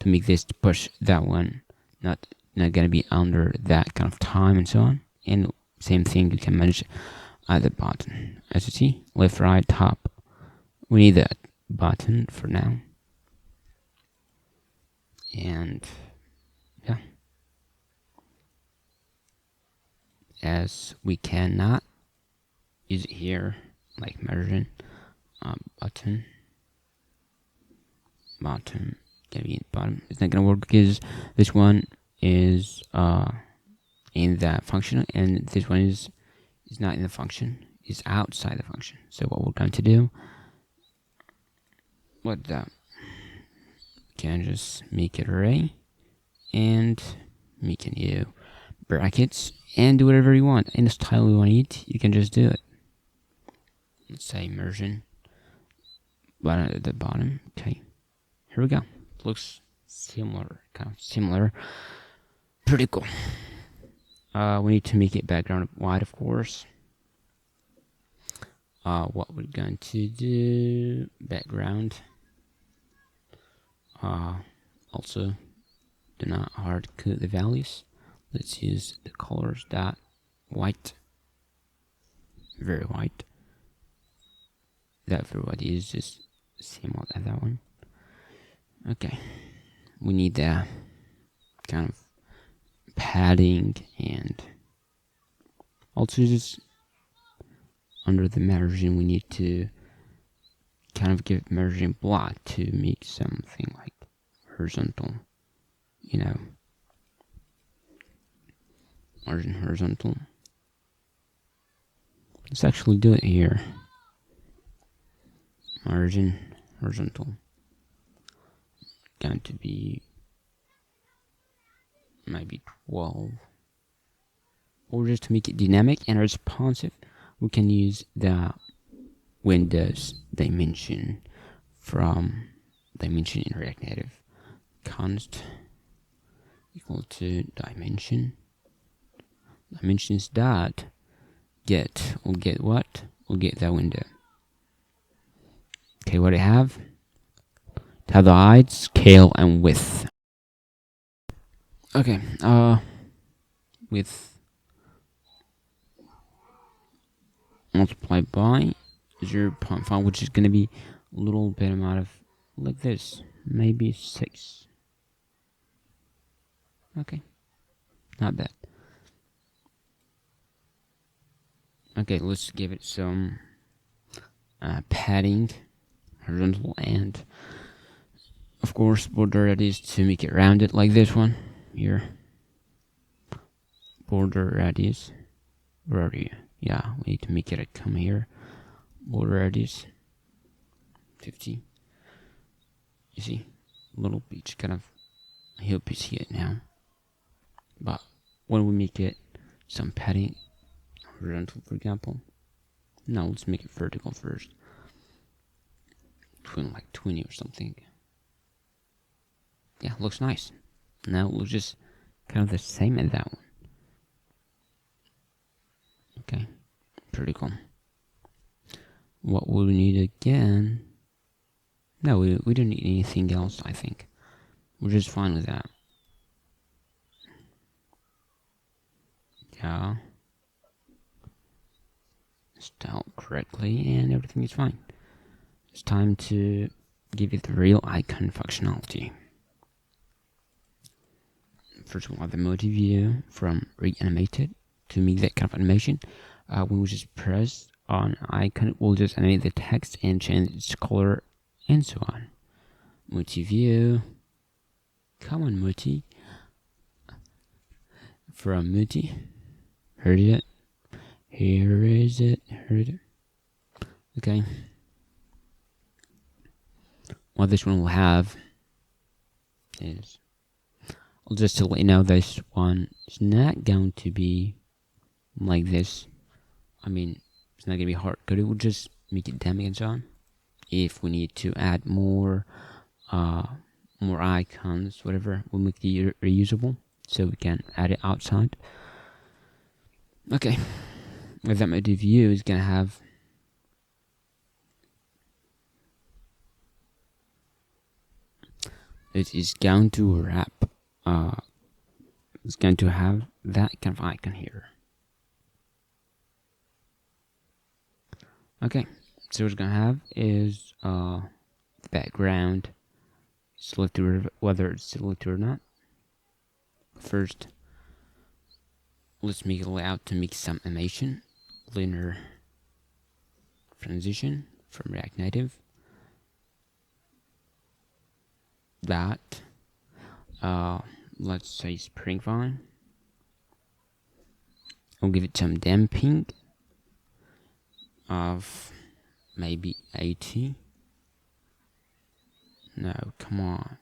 to make this to push that one, not gonna be under that kind of time and so on. And same thing you can manage at the bottom. As you see, left, right, top. We need that button for now. And yeah, as we cannot use it here, like margin, button gonna be in the bottom. It's not gonna work because this one is in the function, and this one is not in the function, is outside the function. So what we're going to do, can just make it array and make a new brackets and do whatever you want in the style you want it. You can just do it. Let's say immersion button at the bottom. Okay, here we go. Looks similar, kind of similar. Pretty cool. We need to make it background white, of course. What we're going to do, background. Also, do not hard code the values. Let's use the colors dot white, very white. That very white is just same as that one. Okay, we need the kind of padding, and also just under the margin we need to kind of give margin block to make something like horizontal, you know, margin horizontal. Let's actually do it here. Margin horizontal, going to be maybe 12, or just to make it dynamic and responsive, we can use the Windows dimension from dimension in React Native. Const equal to dimensions dot get. We'll get what? We'll get that window. Okay, what do I have? To have the height, scale, and width. Okay, width multiplied by 0.5, which is going to be a little bit amount of like this, maybe 6. Okay, not bad. Okay, let's give it some padding, horizontal, and of course border radius to make it rounded like this one here. Border radius, where are you? Yeah, we need to make it come here. Border radius 50. You see, little bit kind of 𝗕𝗶𝗀𝗀𝘀 now. But when we make it some padding, horizontal for example, now let's make it vertical first. Like 20 or something. Yeah, looks nice. Now we'll just kind of the same as that one. Okay, pretty cool. What will we need again? No, we don't need anything else, I think. We're just fine with that. Yeah. Style correctly and everything is fine. It's time to give it the real icon functionality. First of all, the Moti view from Reanimated to make that kind of animation. When we just press on icon, we'll just animate the text and change its color and so on. Moti view. Come on, Moti. From Moti. Heard it? Here is it. Heard it? Okay. What this one will have is, just to let you know, this one is not going to be like this. I mean, it's not going to be hard coded. We'll just make it dynamic and so on. If we need to add more icons, whatever, we'll make it reusable so we can add it outside. Okay, with that Moti view is going to have it is going to wrap. It's going to have that kind of icon here. Okay, so what it's gonna have is the background selected, whether it's selected or not. First, let's make it layout to make some animation, linear transition from React Native. That let's say Spring Vine. I'll give it some damping of maybe 80. No, come on.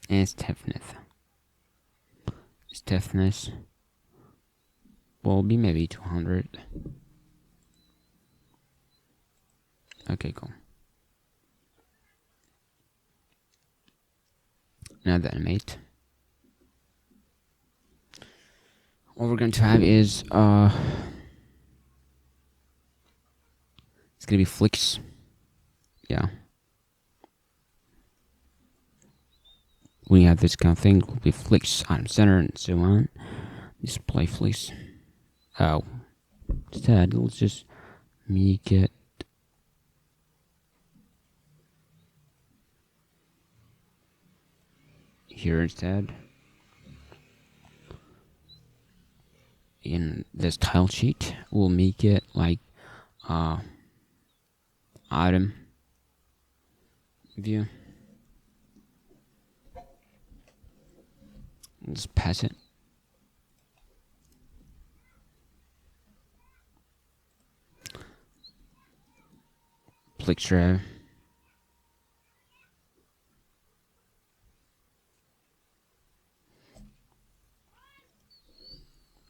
And stiffness will be maybe 200. Okay, cool. Now the animate. What we're going to have is it's gonna be flicks. Yeah. When you have this kind of thing, it will be flicks, item center, and so on. Display flicks. Oh. Instead, let's just make it here instead. In this tile sheet, we'll make it like item view. Just pass it. Picture.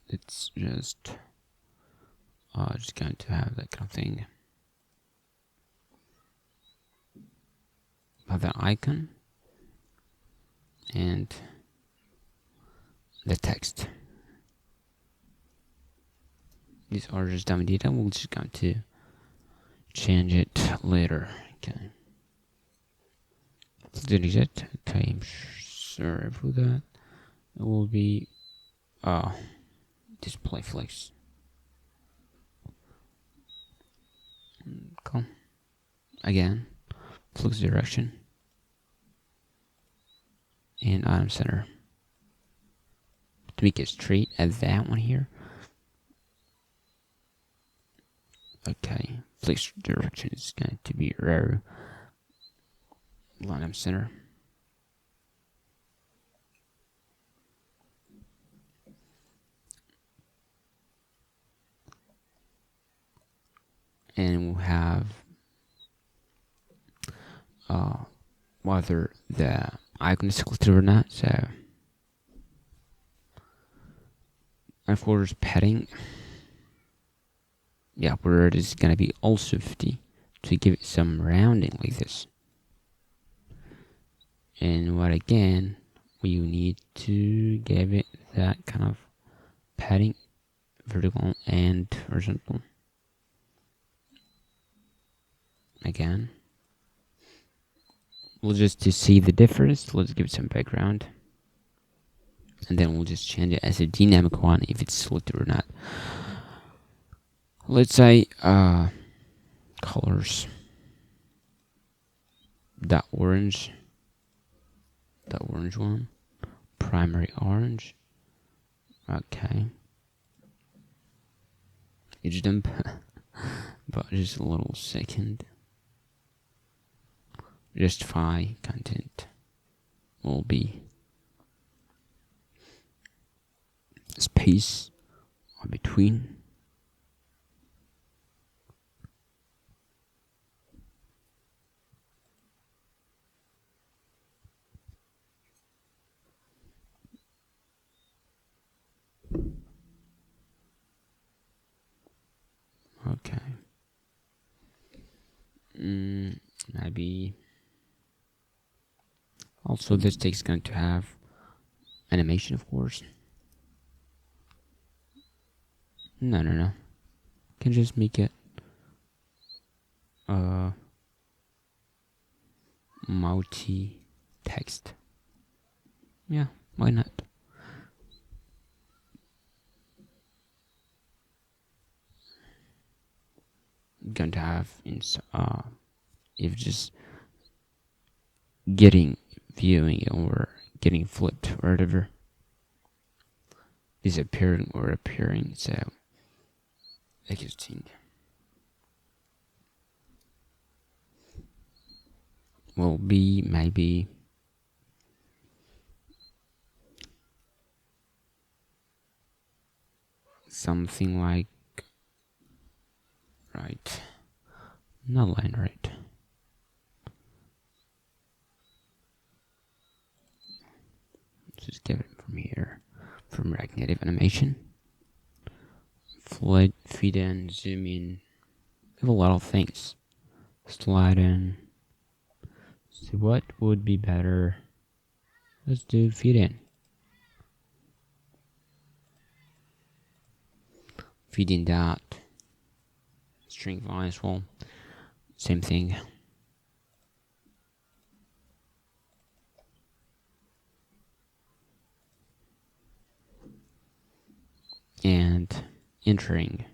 It's just going to have that kind of thing. Have that icon and the text. These are just dummy data. We're just going to change it later. Okay. Let's delete it. Okay, I'm sorry for that. It will be display flex. Cool. Again, flux direction and item center. To make it straight as that one here. Okay, flux direction is going to be row item center. And we'll have whether the icon is selected or not. So, of course, padding. Yeah, where it is gonna be also 50 to give it some rounding like this. And what again, we need to give it that kind of padding, vertical and horizontal. Again, we'll just to see the difference, let's give it some background, and then we'll just change it as a dynamic one if it's selected or not. Let's say colors that orange one, primary orange. Okay, edge dump. But just a little second. Justify content will be space or between. Okay. Maybe also this text is going to have animation, of course. No. Can just make it Moti text. Yeah, why not? Going to have if just getting viewing or getting flipped or whatever disappearing or appearing, so existing will be maybe something like right, not line right. Just get it from here, from React Native Animation. Flood, feed in, zoom in. We have a lot of things. Slide in. So what would be better? Let's do feed in. Feed in dot. String file as well. Same thing. And entering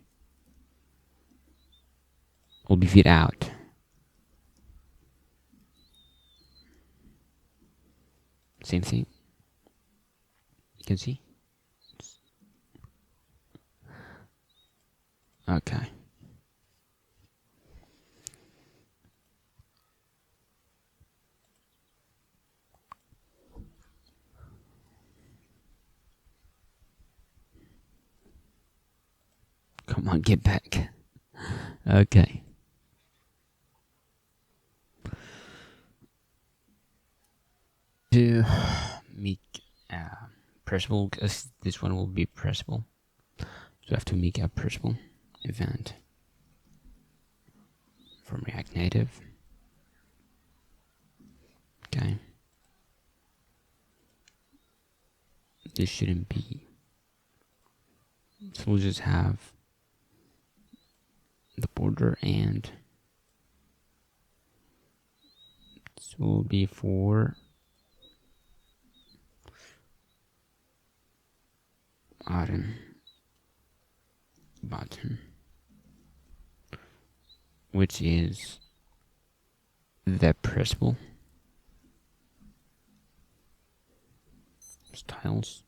will be feed out. Same thing. You can see. Okay. Come on, get back. Okay. To make pressable, because this one will be pressable, so I have to make a pressable event from React Native. Okay. This shouldn't be. So we'll just have the border, and this will be for bottom, which is the pressable styles.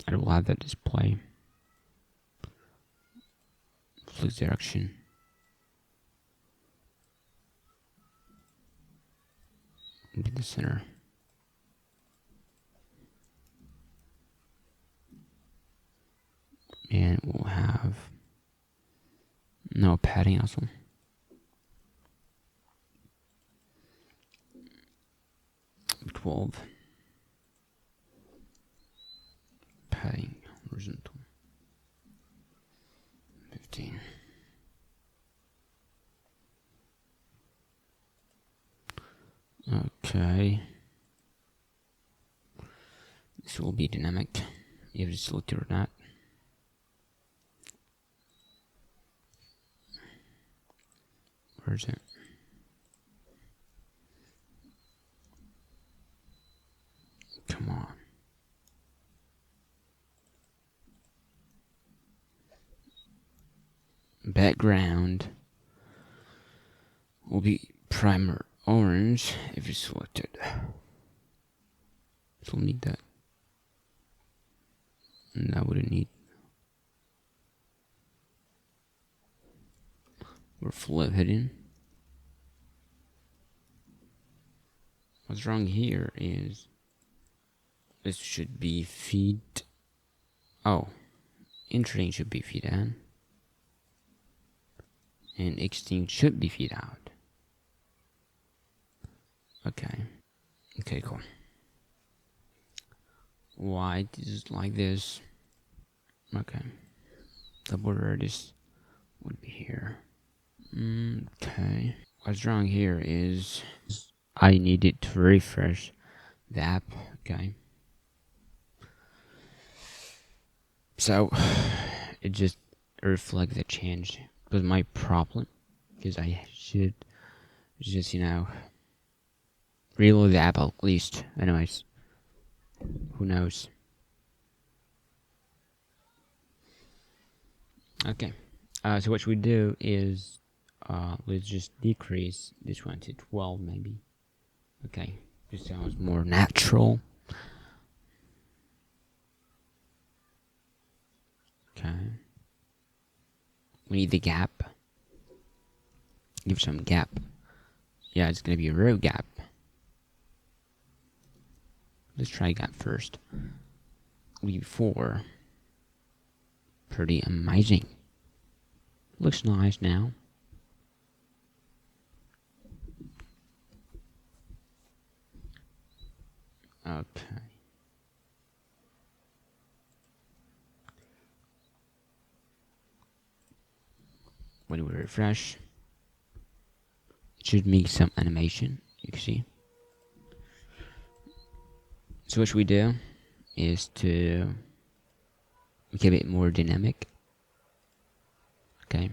I will have that display flux direction. Be the center. And we'll have no padding also. 𝗵𝗶 padding horizontal 15. Okay. This will be dynamic. You have to select it or not. Where is it? Come on. Background will be primer orange if you select it. So we'll need that. And I wouldn't need. We're flip hidden. What's wrong here is this should be feed. Oh, entering should be feed in, and exiting should be feed out. Okay. Okay, cool. Why is like this? Okay. The border this would be here. Okay. What's wrong here is I needed to refresh the app. Okay. So it just reflects the change. But my problem because I should just, reload the app at least. Anyways, who knows? Okay, so what we do is let's just decrease this one to 12 maybe. Okay, this sounds more natural. Okay, we need the gap. Give some gap. Yeah, it's gonna be a row gap. Let's try gap first. Leave 4. Pretty amazing. Looks nice now. Okay. When we refresh, it should make some animation, you can see. So what we do is to make it a bit more dynamic. Okay.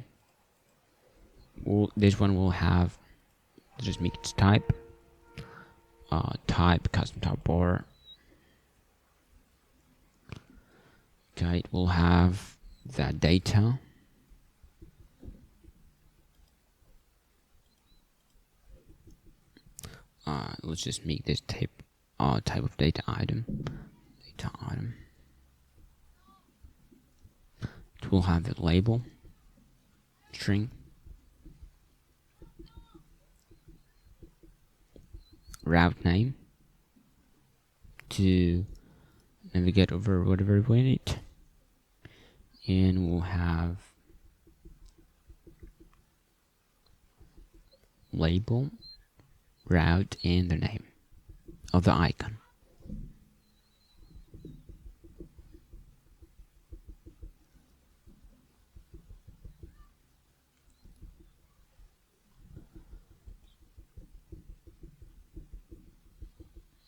This one will have, just make its type. Type custom top bar. Okay, it will have the data. Let's just make this type of data item. It will have the label, string, route name to navigate over whatever we need, and we'll have label, route, and the name of the icon.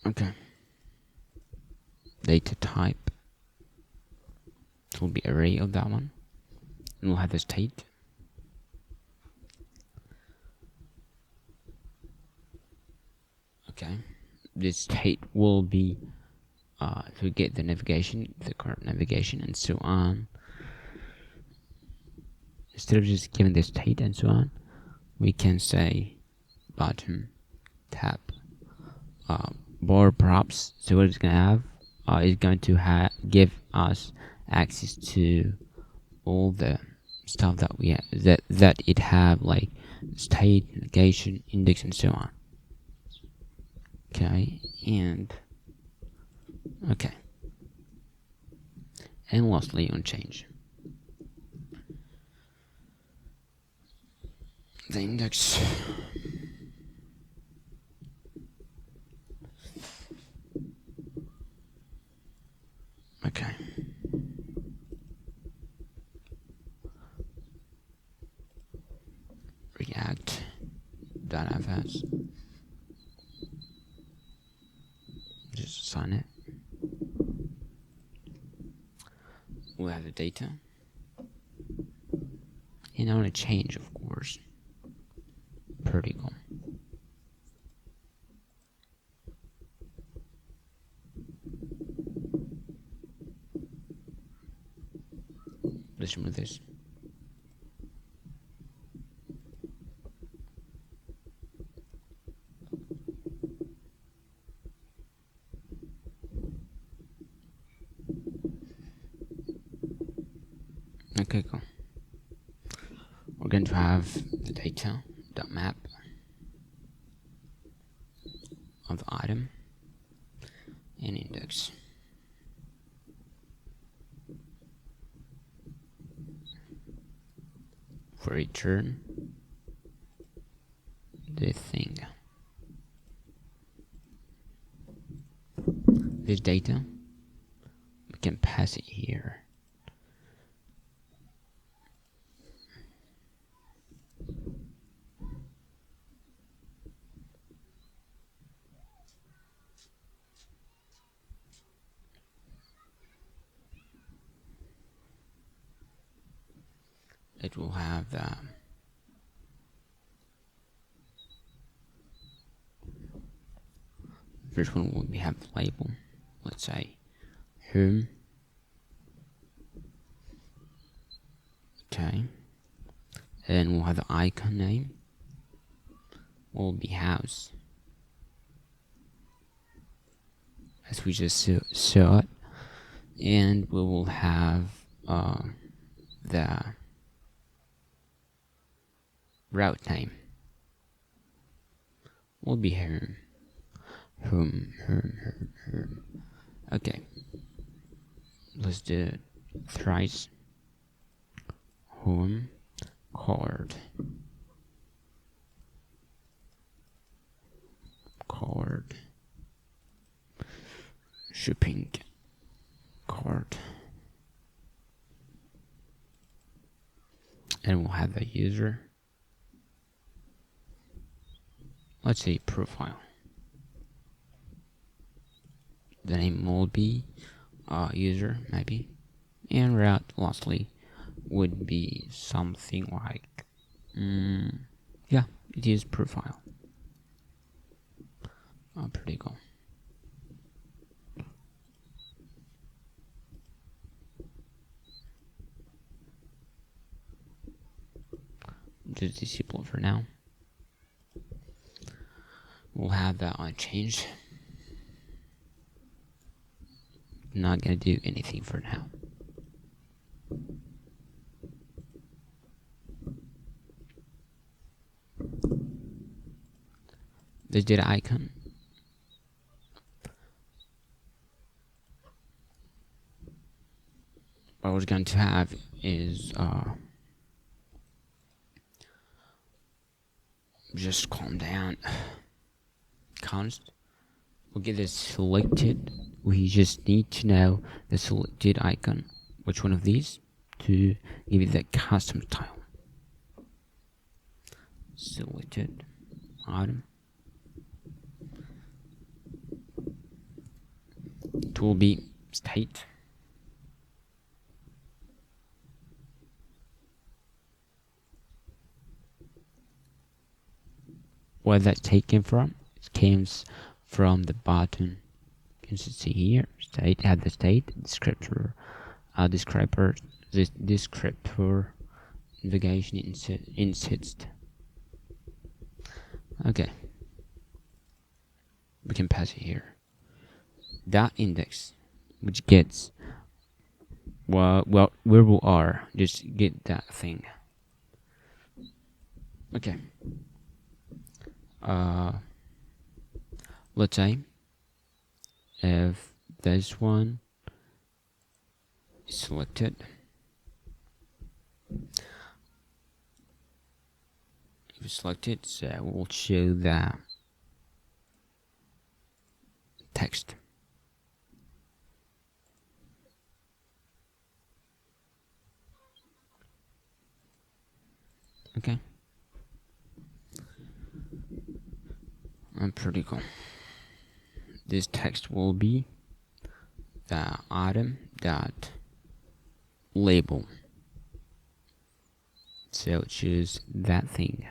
Okay. Data type. It will be array of that one. And we'll have the state. Okay. This state will be to get the navigation, the current navigation, and so on. Instead of just giving the state and so on, we can say bottom tab bar props. So what it's gonna have is going to give us access to all the stuff that we have, that it have, like state, navigation, index, and so on. Okay, and okay, and lastly on change the index. Okay. React.fs. Just assign it. We'll have the data. And I want to change, of course. Pretty cool. Let's remove this. Okay, cool. We're going to have the data.map of the item and index. For return the thing. This data, we can pass it here. It will have First one will have the label. Let's say whom. Okay. And we'll have the icon name. Will be house, as we just saw it, and we will have the route name. Will be whom. Okay, let's do it thrice. Whom card. Shipping card, and we'll have the user. Let's say profile. The name will be user maybe, and route lastly would be something like yeah, it is profile. Pretty cool. Just disable for now. We'll have that unchanged. Not gonna do anything for now. The data icon. What we're going to have is just calm down. Const. We'll get this selected. We just need to know the selected icon, which one of these, to give it that custom style. Selected item. It will be state. Where that taken from? It came from the button. You can see here. State had the state descriptor, descriptor navigation insist. Okay, we can pass it here. That index, which gets where we are, just get that thing. Okay. Let's say if this one is selected, if it's selected, so we'll show the text. Okay. Pretty cool. This text will be the item dot label. So choose that thing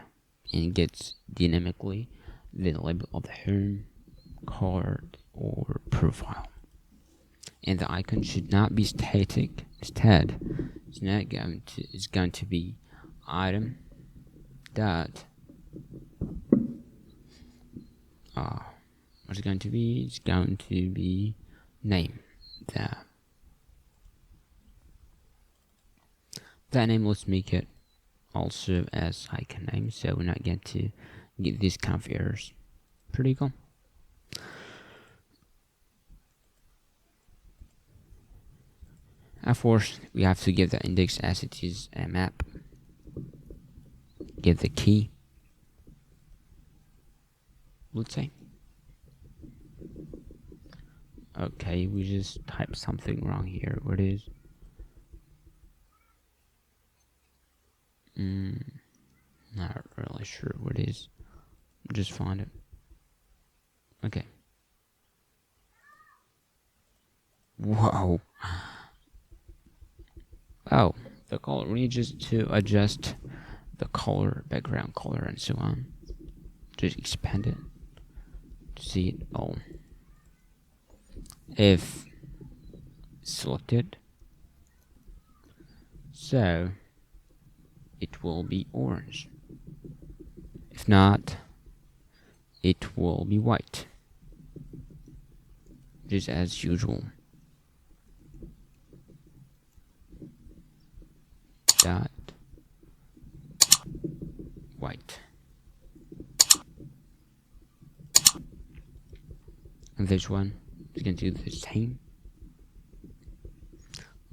and it gets dynamically the label of the home, card, or profile. And the icon should not be static. Instead, it's going to be item dot what's it going to be? It's going to be name. That name, let's make it also as icon name, so we're not going to get these kind of errors. Pretty cool. Of course, we have to give the index as it is a map. Get the key. Let's say. Okay, we just typed something wrong here. What is? Not really sure what it is. Just find it. Okay. Whoa. Oh, the color. We need just to adjust the color, background color, and so on. Just expand it to see it all. if selected, so it will be orange. If not, it will be white, just as usual. Dot white. And this one is going to do the same.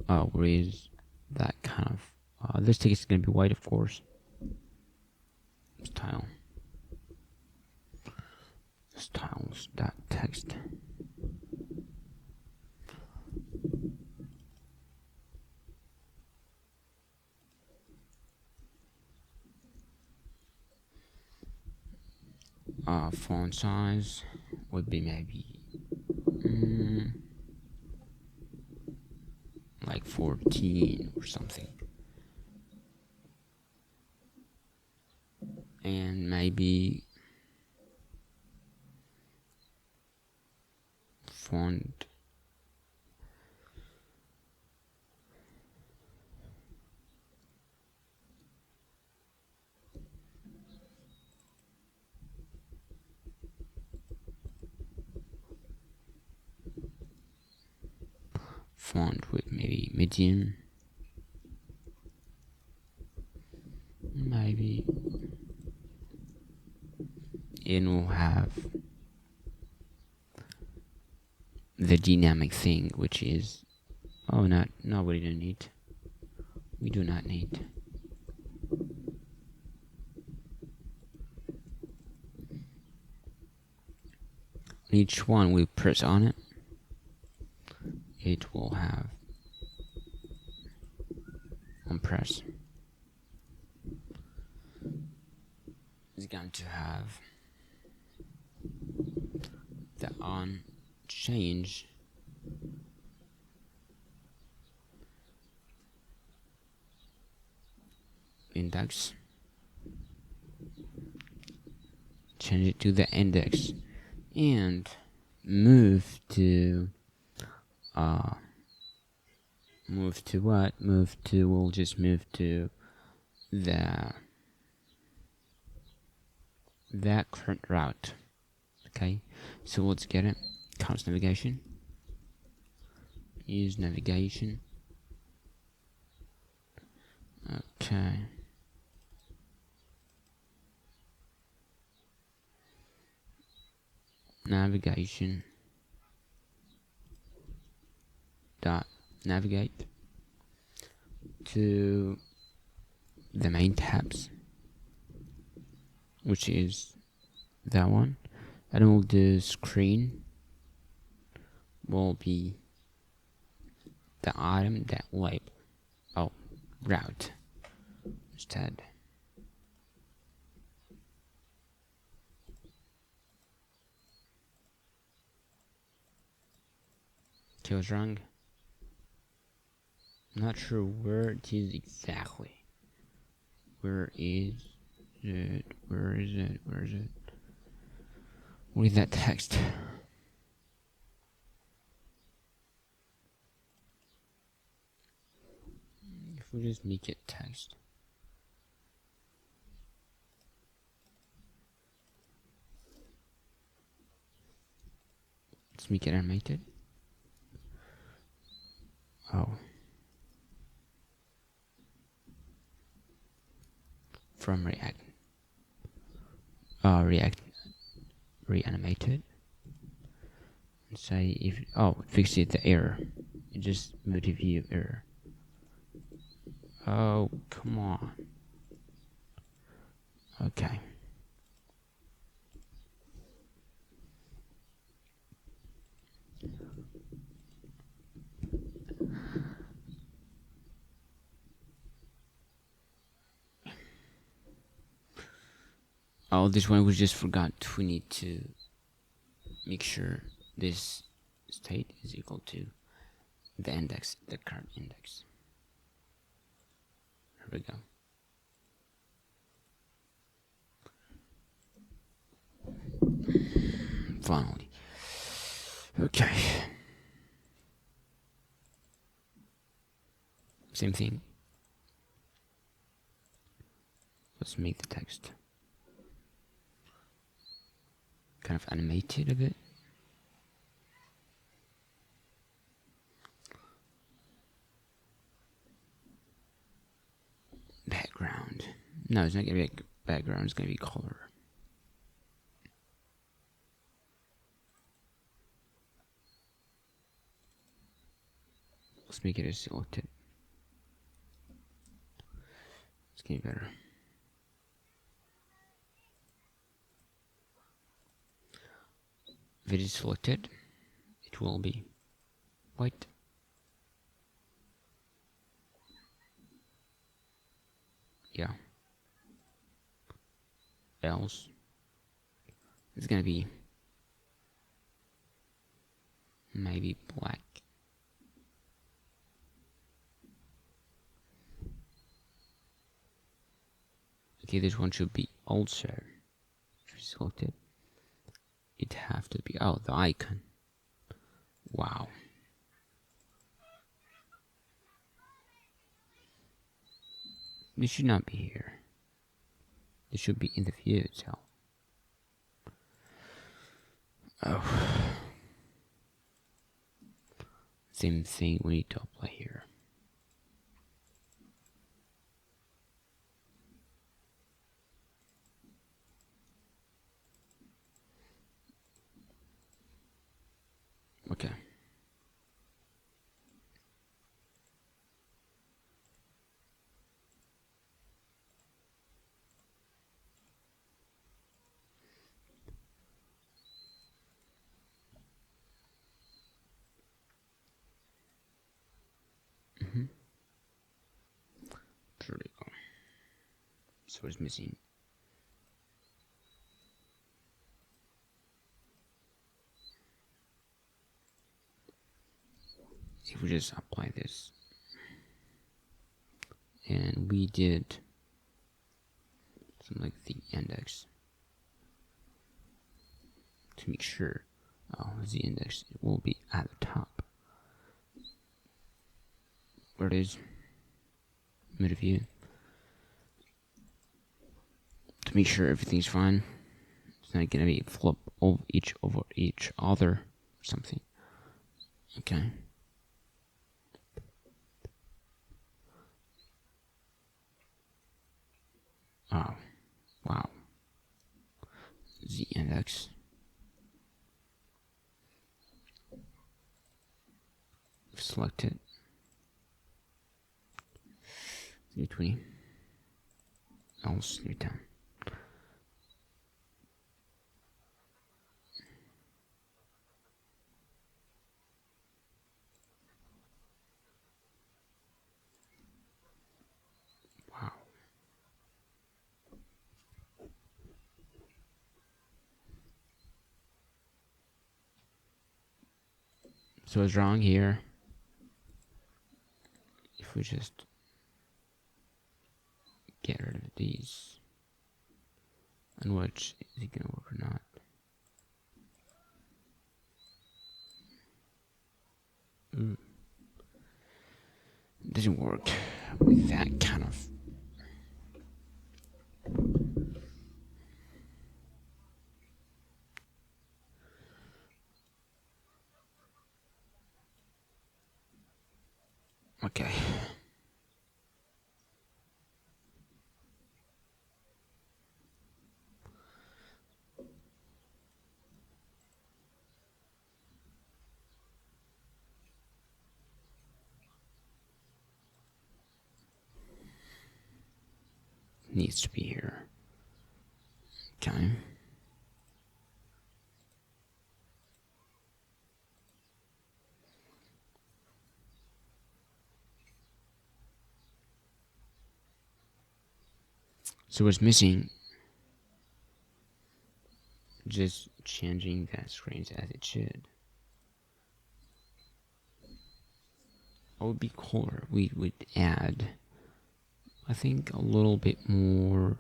Where is that kind of this text is going to be white, of course. Styles dot text. Font size would be maybe like 14 or something, and maybe font with maybe medium, maybe, and we'll have the dynamic thing, which is we don't need. We do not need. Each one we press on it, it will have on press. It's going to have the on change index, change it to the index, and move to what? We'll just move to that current route. Okay, so let's get it. Const navigation. Use navigation. Okay. Navigation dot navigate to the main tabs, which is that one, and we'll do screen will be the item that label route instead. Okay, what's wrong? I'm not sure where it is exactly. Where is it? Where is it? Where is it? What is that text? If we just make it text. Let's make it animated. From React Reanimated, and say if fix it the error. You just move to view error. Oh, come on. Okay. This one we just forgot. We need to make sure this state is equal to the index, the current index. Here we go. Finally. Okay. Same thing. Let's make the text kind of animated a bit. Background. No, it's not gonna be a background, it's gonna be color. Let's make it a selected. It's getting better. If it is selected, it will be white. Yeah. Else, it's gonna be maybe black. Okay, this one should be also selected. It have to be the icon. Wow. This should not be here. This should be in the view itself. Oh. Same thing we need to apply here. Okay. There we go. So it's missing. If we just apply this, and we did something like the index to make sure the index will be at the top. Where it is, mid view, to make sure everything's fine. It's not gonna be flip over each other or something. Okay. Oh, wow. The index. Select it. 320. Else 310. Wow. So it's wrong here. If we just get rid of these, and watch, is it gonna work or not? It doesn't work with that kind of. Okay. Needs to be here. Okay. So what's missing? Just changing that screens as it should. What would be cooler? We would add, I think, a little bit more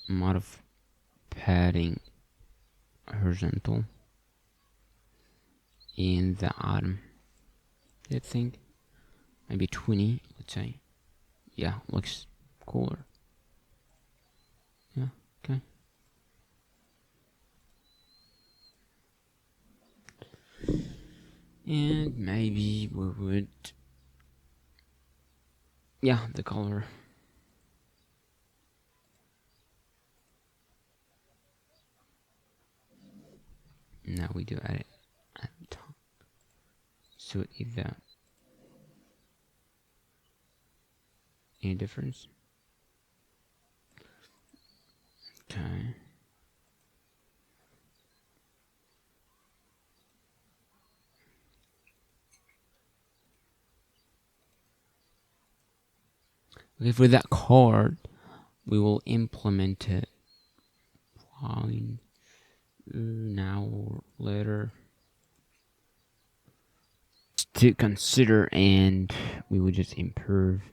amount of padding horizontal in the bottom. I think maybe 20. say. Yeah, looks cooler. Yeah, okay. And maybe we would, yeah, the color. Now we do edit at the top. So if that any difference? Okay. Okay, for that card, we will implement it fine now or later to consider, and we will just improve.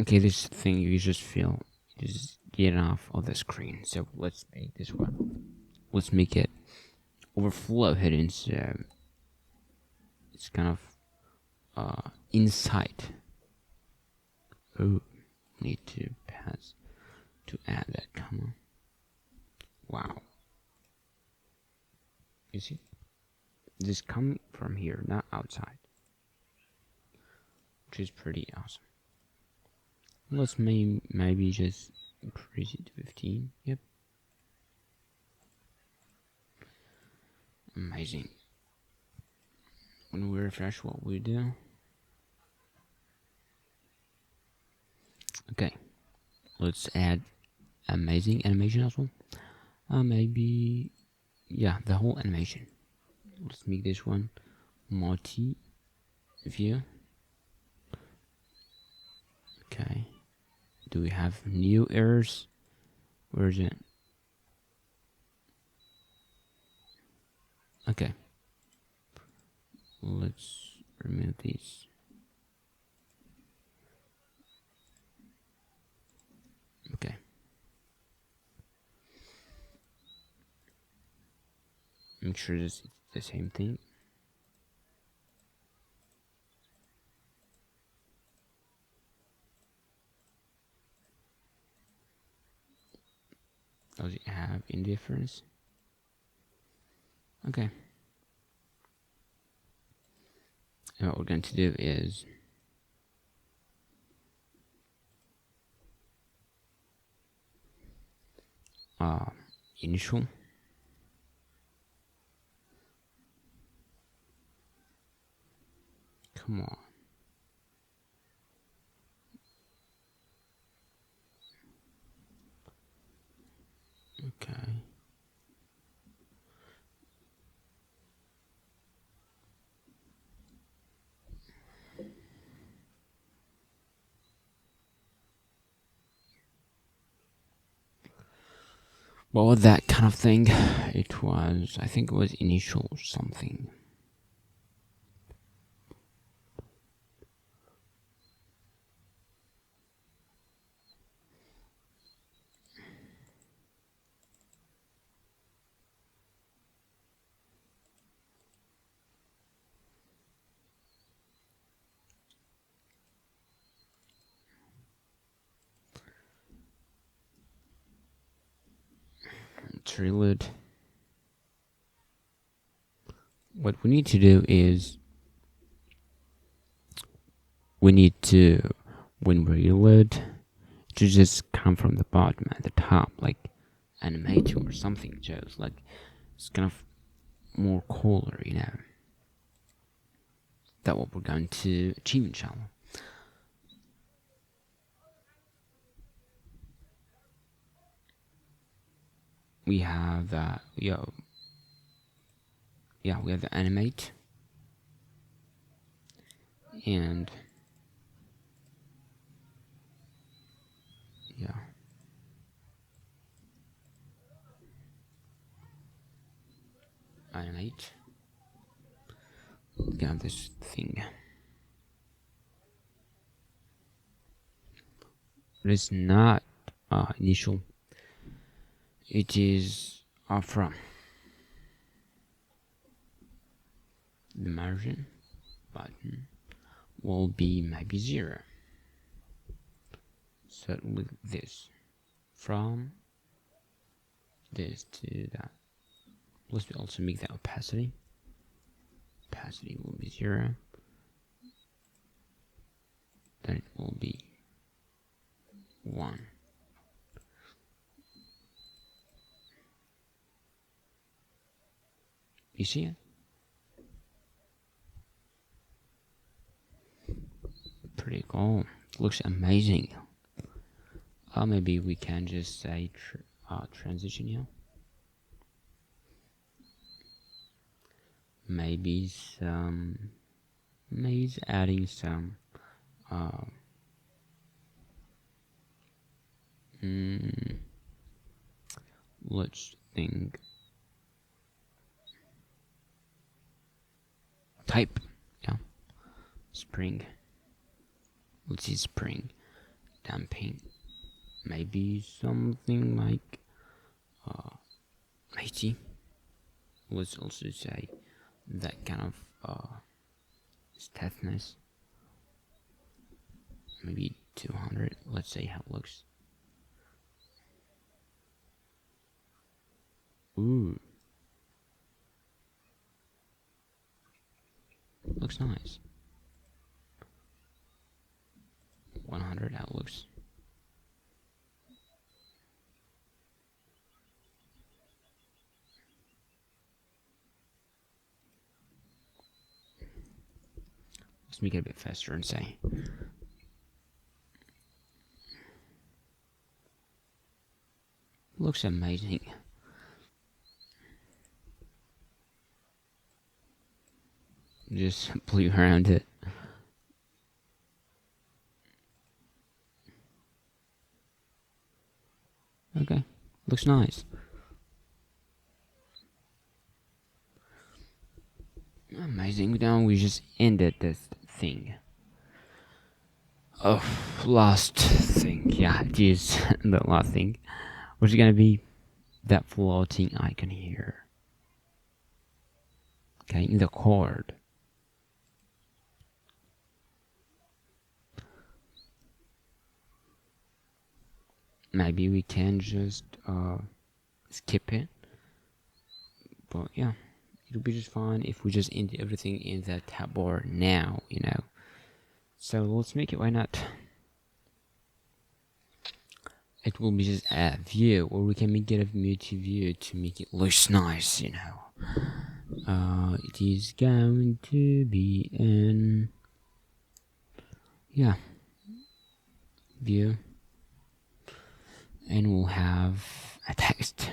Okay, this thing you just feel is getting off of the screen. So let's make this one. Let's make it overflow hidden. So it's kind of inside. Oh, need to pass to add that comma. Wow. You see? This coming from here, not outside. Which is pretty awesome. Let's maybe just increase it to 15. Yep. Amazing. When we refresh, what we do. Okay. Let's add amazing animation as well. Maybe, yeah, the whole animation. Let's make this one Moti view. Okay. Do we have new errors? Where is it? Okay. Let's remove these. Okay. Make sure this is the same thing. Does it have any difference? Okay. And what we're going to do is initial. Come on. Okay. What was that kind of thing? It was, I think it was initial something. 𝗔𝗀𝗀𝗀𝗀. What we need to do is we need to, when we reload, to just come from the bottom at the top, like animate or something. Just like it's kind of more cooler, you know. That's what we're going to achieve, inshallah. We have that. We have the animate, and yeah, animate. We have this thing. It is not initial. It is from the margin. button will be maybe 0. So with this, from this to that. Let's also make that opacity. Opacity will be 0. Then it will be 1. You see it? Pretty cool. Looks amazing. Maybe we can just say transition here. Maybe adding some let's think type, yeah, spring. Let's see spring damping. Maybe something like 𝗬𝗃. Let's also say that kind of stiffness. Maybe 200. Let's see how it looks. Ooh, looks nice. 100. How it looks. Let's make it a bit faster and say looks amazing. Just play around it. Okay, looks nice. Amazing. Now we just ended this thing. Oh, last thing. Yeah, it is the last thing. Which is gonna be that floating icon here. Okay, in the chord. Maybe we can just skip it. But yeah, it'll be just fine if we just end everything in the tab bar now, you know. So let's make it, why not? It will be just a view, or we can make it a Moti view to make it look nice, you know. It is going to be in, yeah, view, and we'll have a text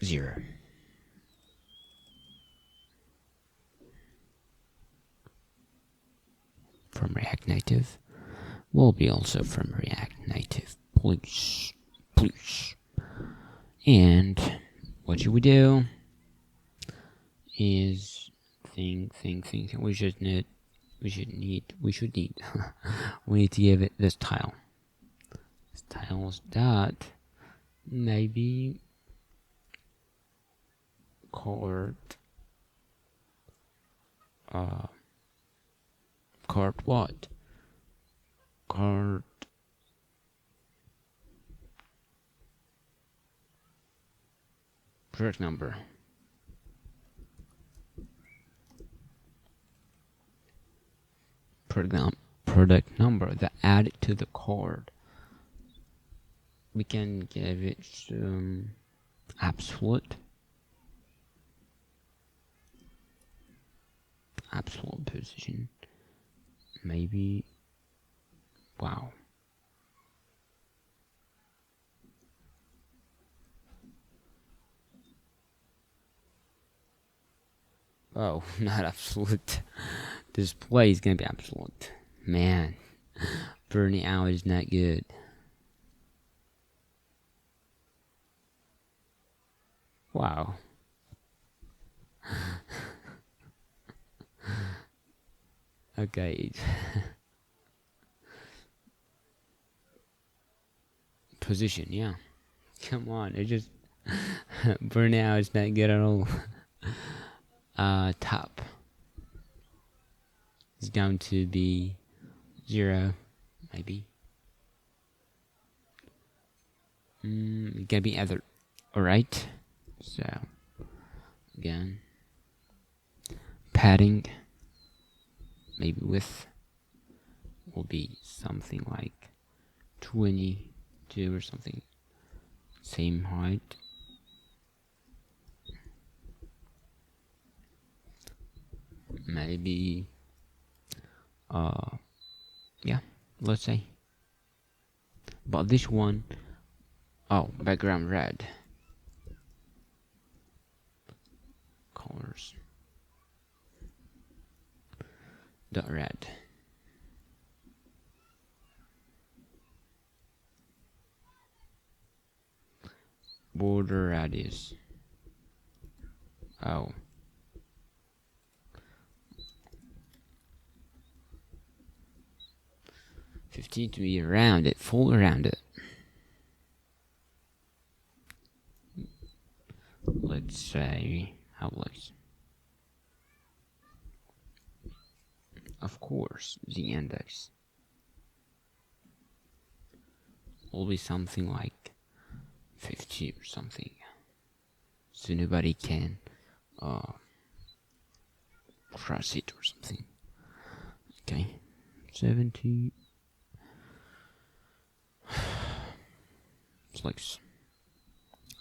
0. From React Native will be also from React Native, please. And what should we do is think. We should need we need to give it this style. Styles that maybe chord what? Chord product number. Product number that add it to the chord. We can give it some absolute position. Maybe, wow. Oh, not absolute. Display is gonna be absolute. Man, burning out is not good. Wow. Okay. Position, yeah. Come on, it just burnout is not good at all. top is going to be 0, maybe. It's gonna be other. Alright, so again, padding, maybe width will be something like 22 or something, same height. Maybe yeah, let's say. But this one, oh, background red, colors dot red. Border radius, oh, $15 to be around it, full around it. Let's say how it looks. Of course, the index will be something like 50 or something, so nobody can cross it or something. Okay, 70. Select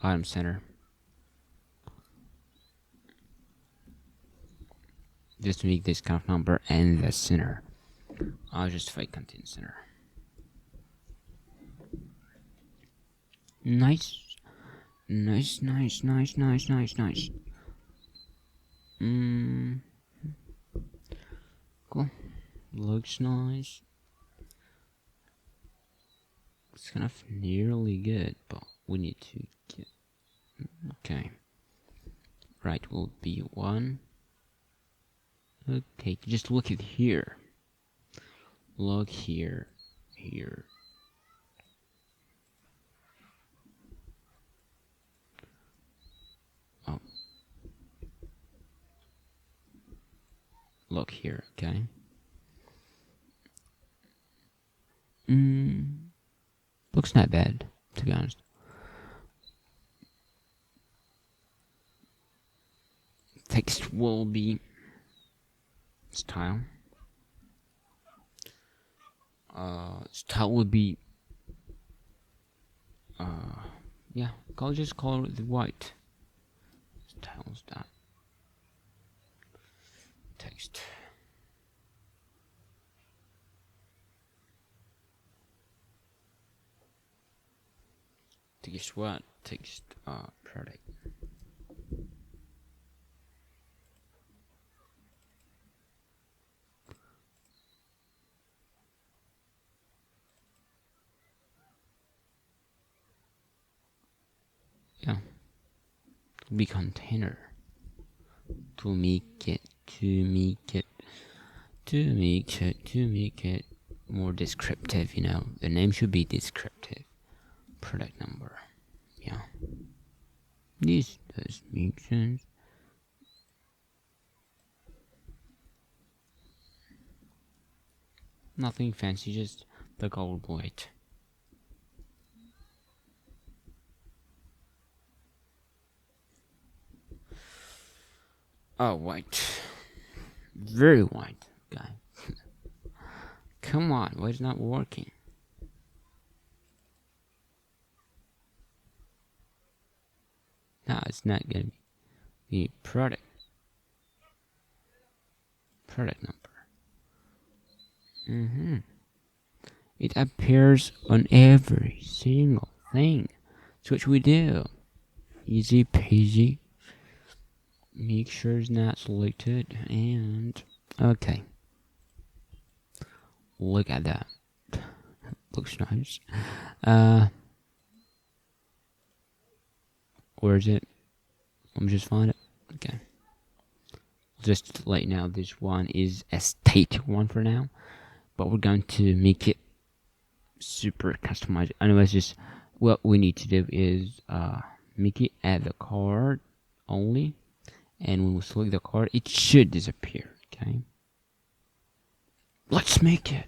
item center. Just to make this kind of number and the center. I'll just fake content center. Nice. Nice. Cool. Looks nice. It's kind of nearly good, but we need to get. Okay. Right will be 1. Okay, just look at here. Look here. Oh. Look here, okay? Looks not bad, to be honest. Text will be style. Style would be yeah, just call it the white. Styles dot text. Text what? Text product. Yeah, be container to make it more descriptive. You know, the name should be descriptive. Product number. Yeah, this does make sense. Nothing fancy, just the gold white. Oh, white. Very white, guy. Come on, why is it not working? No, it's not gonna be product number. It appears on every single thing. That's what we do. Easy peasy. Make sure it's not selected, and okay. Look at that. Looks nice. Where is it? Let me just find it. Okay. Just let you know, this one is a state one for now, but we're going to make it super customized. Anyways, just what we need to do is make it at the card only, and when we select the card, it should disappear. Okay, let's make it.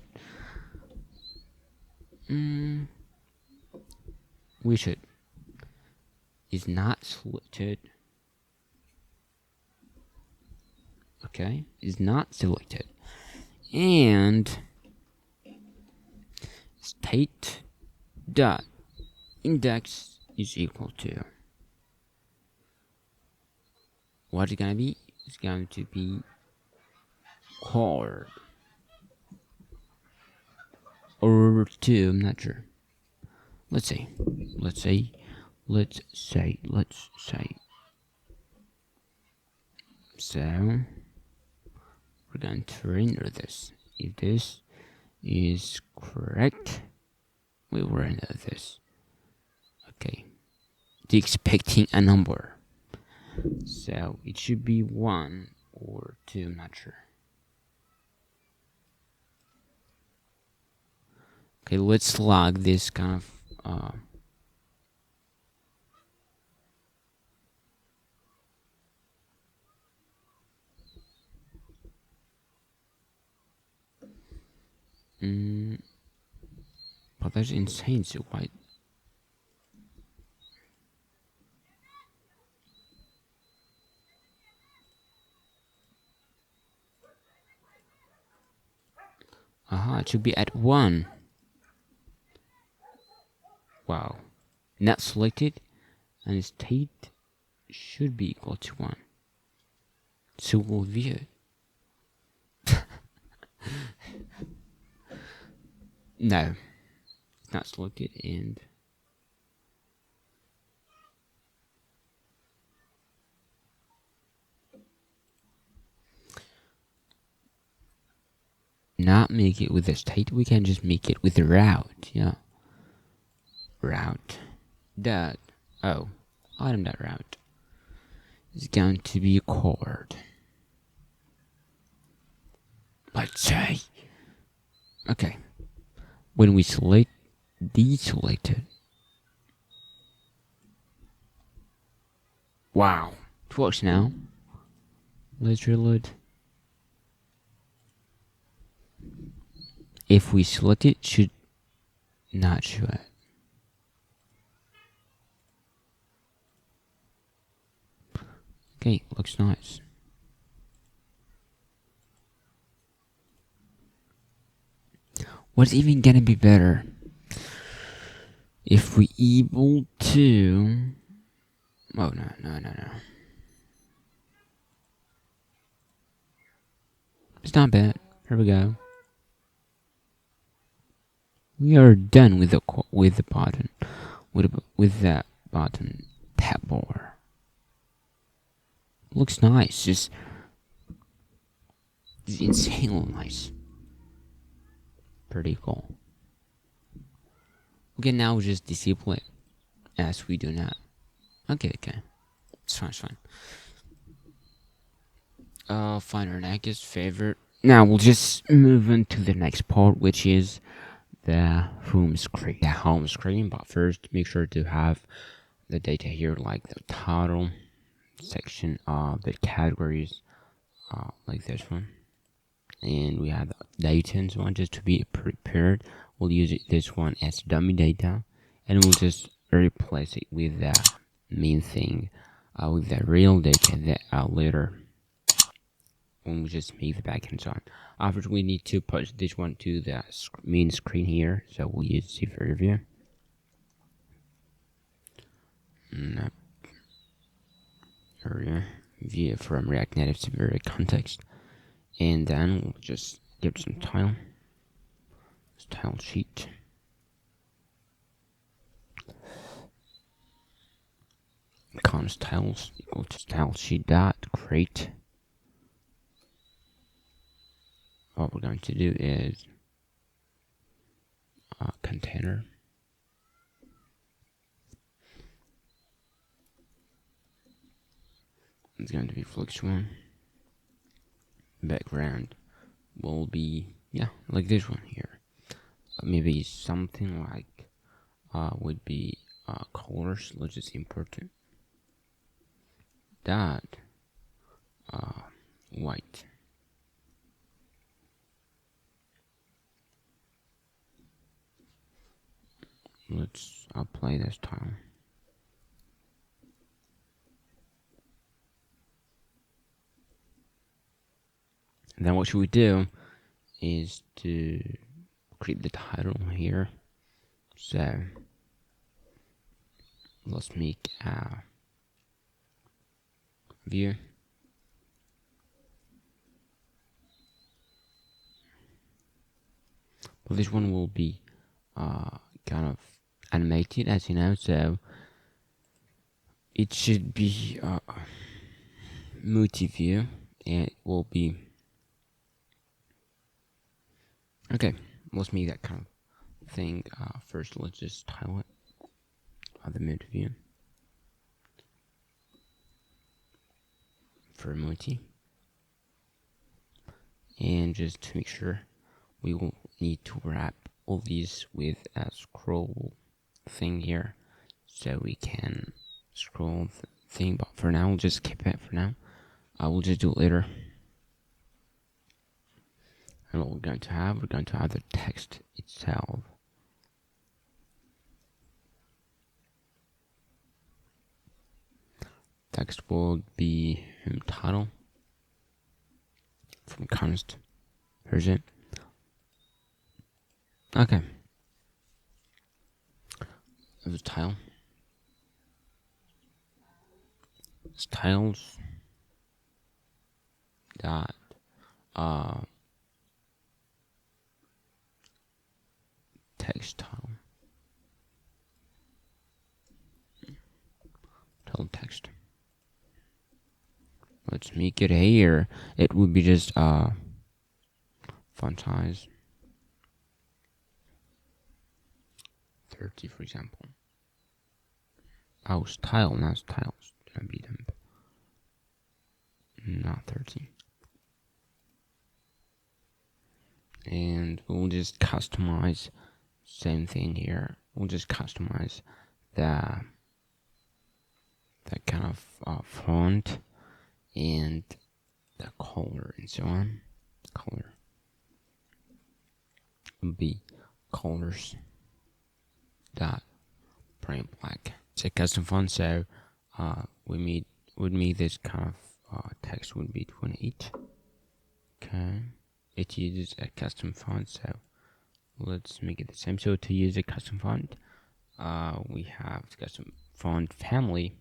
We should. Is not selected. Okay, is not selected, and state dot index is equal to what's it gonna be? It's going to be card or 2. I'm not sure. Let's say. So we're going to render this. If this is correct, we will render this. Okay, it's expecting a number, so it should be 1 or 2. I'm not sure. Okay, let's log this kind of but that's insane. So why? It should be at 1. Wow, not selected, and state should be equal to 1. So we'll view it. No, it's not selected, and not make it with the state. We can just make it with the route. Yeah, route dot item dot route is going to be a card. Let's say, okay, when we select deselected, wow, it works now. Let's reload. If we select it, should not show it. Okay, looks nice. What's even gonna be better if we able to? Oh no. It's not bad. Here we go. We are done with the button, with that button tab bar. Looks nice. Just insanely nice. Pretty cool. Okay, now we just disable it as we do not. Okay. It's fine. Find our next favorite. Now we'll just move on to the next part, which is the home screen. But first, make sure to have the data here, like the title section of the categories, like this one. And we have the data one just to be prepared. We'll use this one as dummy data, and we'll just replace it with the main thing, with the real data that later when we just make the backend on. After we need to push this one to the main screen here, so we'll use 𝗵𝗶𝗰𝗲. View from React Native to very context, and then we'll just give it some style sheet. Const styles equal to style sheet dot create. What we're going to do is container. It's going to be Flux1. Background will be like this one here. Maybe something like would be colors. Let's just import it. Dot white. Let's apply this tile. And then what should we do is to create the title here. So let's make a view. But this one will be kind of animated, as you know, so it should be Moti view, and it will be okay. Let's make that kind of thing. First, let's just tile it the Moti view for Moti, and just to make sure, we will need to wrap all these with a scroll thing here, so we can scroll the thing. But for now, we'll just keep it for now. We'll just do it later. And what we're going to have the text itself. Text will be title from const version. Okay. The tile. Styles dot text tile. Tile text. Let's make it here. It would be just font size 30, for example. Oh, style, not styles. Gonna be them. Not 30. And we'll just customize. Same thing here. We'll just customize that kind of font and the color and so on. Color will be colors dot plain black. It's a custom font, so would make this kind of text would be 28. Okay, it uses a custom font, so let's make it the same. So to use a custom font, we have the custom font family.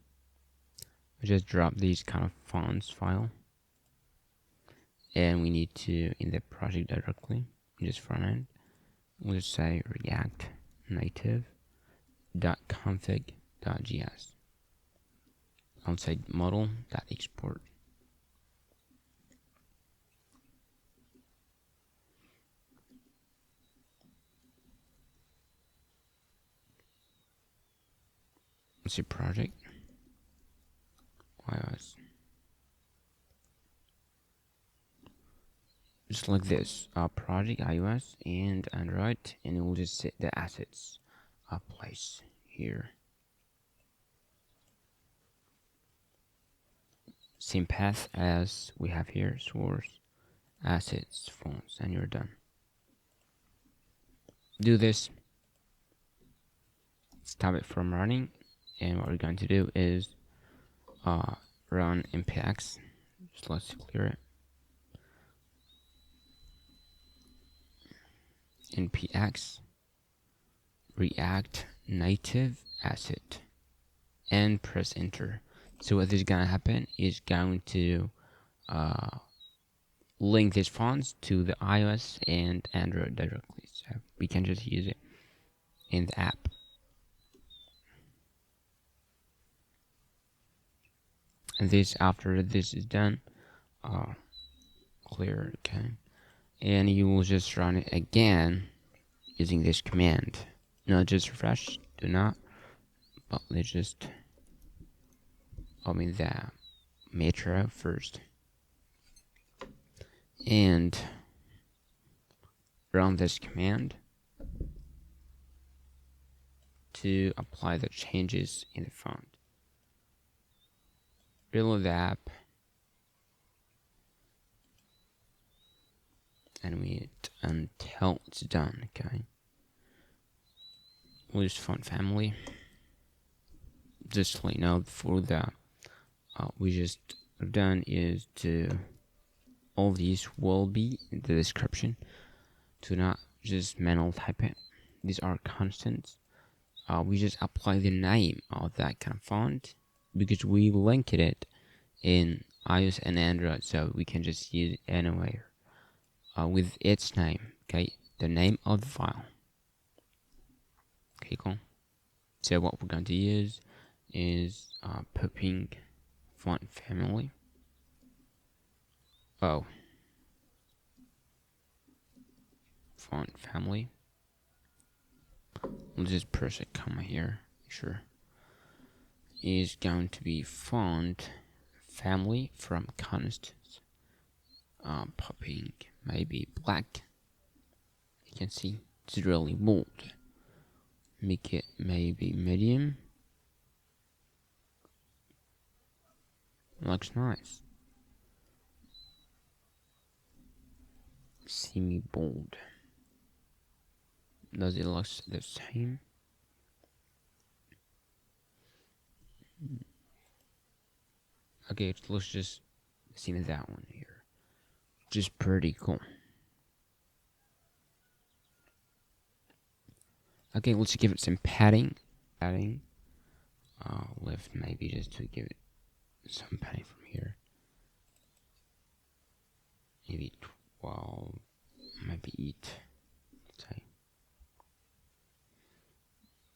We just drop these kind of fonts file, and we need to in the project directly, just front end. We'll just say React native .config.js outside model.export. Let's see project iOS. Just like this, project iOS and Android, and we'll just set the assets place here. Same path as we have here, source, assets, fonts, and you're done. Do this, stop it from running, and what we're going to do is run npx. Just let's clear it. npx React native asset and press enter. So what is gonna happen is going to link these fonts to the iOS and Android directly, so we can just use it in the app. And this, after this is done, clear, okay, and you will just run it again using this command. Not just refresh, do not, but let's just open the metro first and run this command to apply the changes in the font. Reload the app animate it until it's done. Okay, we'll use font family. Just to let you know, for the we just done is to all these will be in the description. Do not just manual type it. These are constants. We just apply the name of that kind of font because we linked it in iOS and Android, so we can just use it anywhere with its name. Okay, the name of the file. Okay, cool. So what we're going to use is 𝗶𝗆 font family. Oh, font family. We'll just press a comma here. Sure. Is going to be font family from constants. 𝗶𝗆, maybe black. You can see it's really bold. Make it maybe medium. Looks nice. Semi-bold. Does it look the same? Okay, it looks just the same as that one here. Just pretty cool. Okay, let's give it some padding. Left maybe just to give it some padding from here. Maybe 12, maybe 8. Let's say.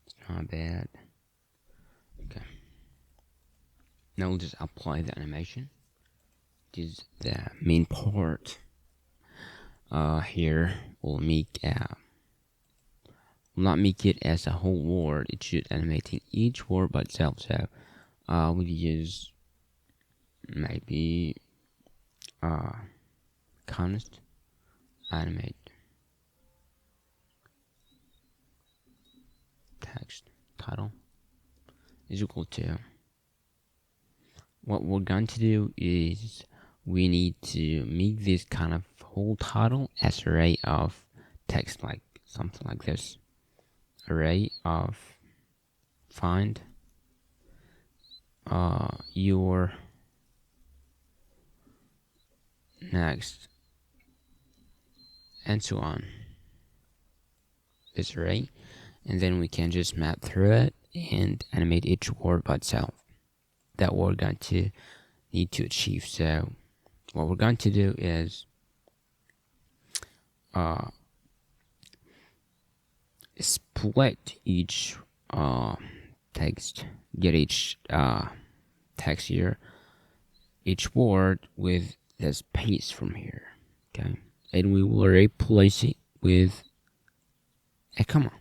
It's not bad. Okay. Now we'll just apply the animation. This is the main part. Here we'll make not make it as a whole word. It should animating each word by itself. So we'll use maybe const animate text title is equal to. What we're going to do is we need to make this kind of whole title as array of text, like something like this. Array of find your next, and so on. This array, and then we can just map through it and animate each word by itself that we're going to need to achieve. So what we're going to do is split each text, get each text here, each word with the space from here. Okay, and we will replace it with a comma,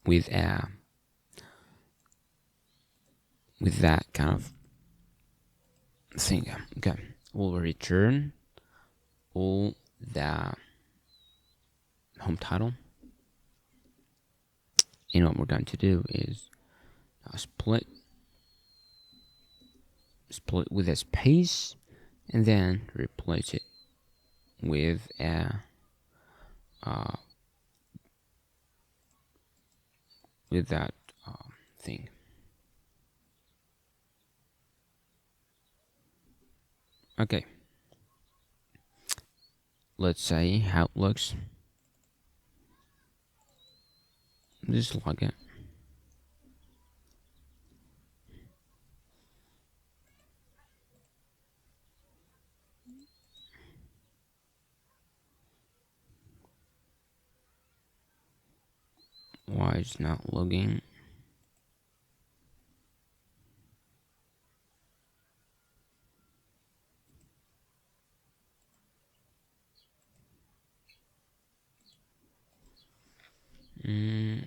with that kind of thing. Okay, we'll return all the home title, and what we're going to do is split with a space, and then replace it with a with that thing. Okay, let's say how it looks. Just like it. Why it's not logging?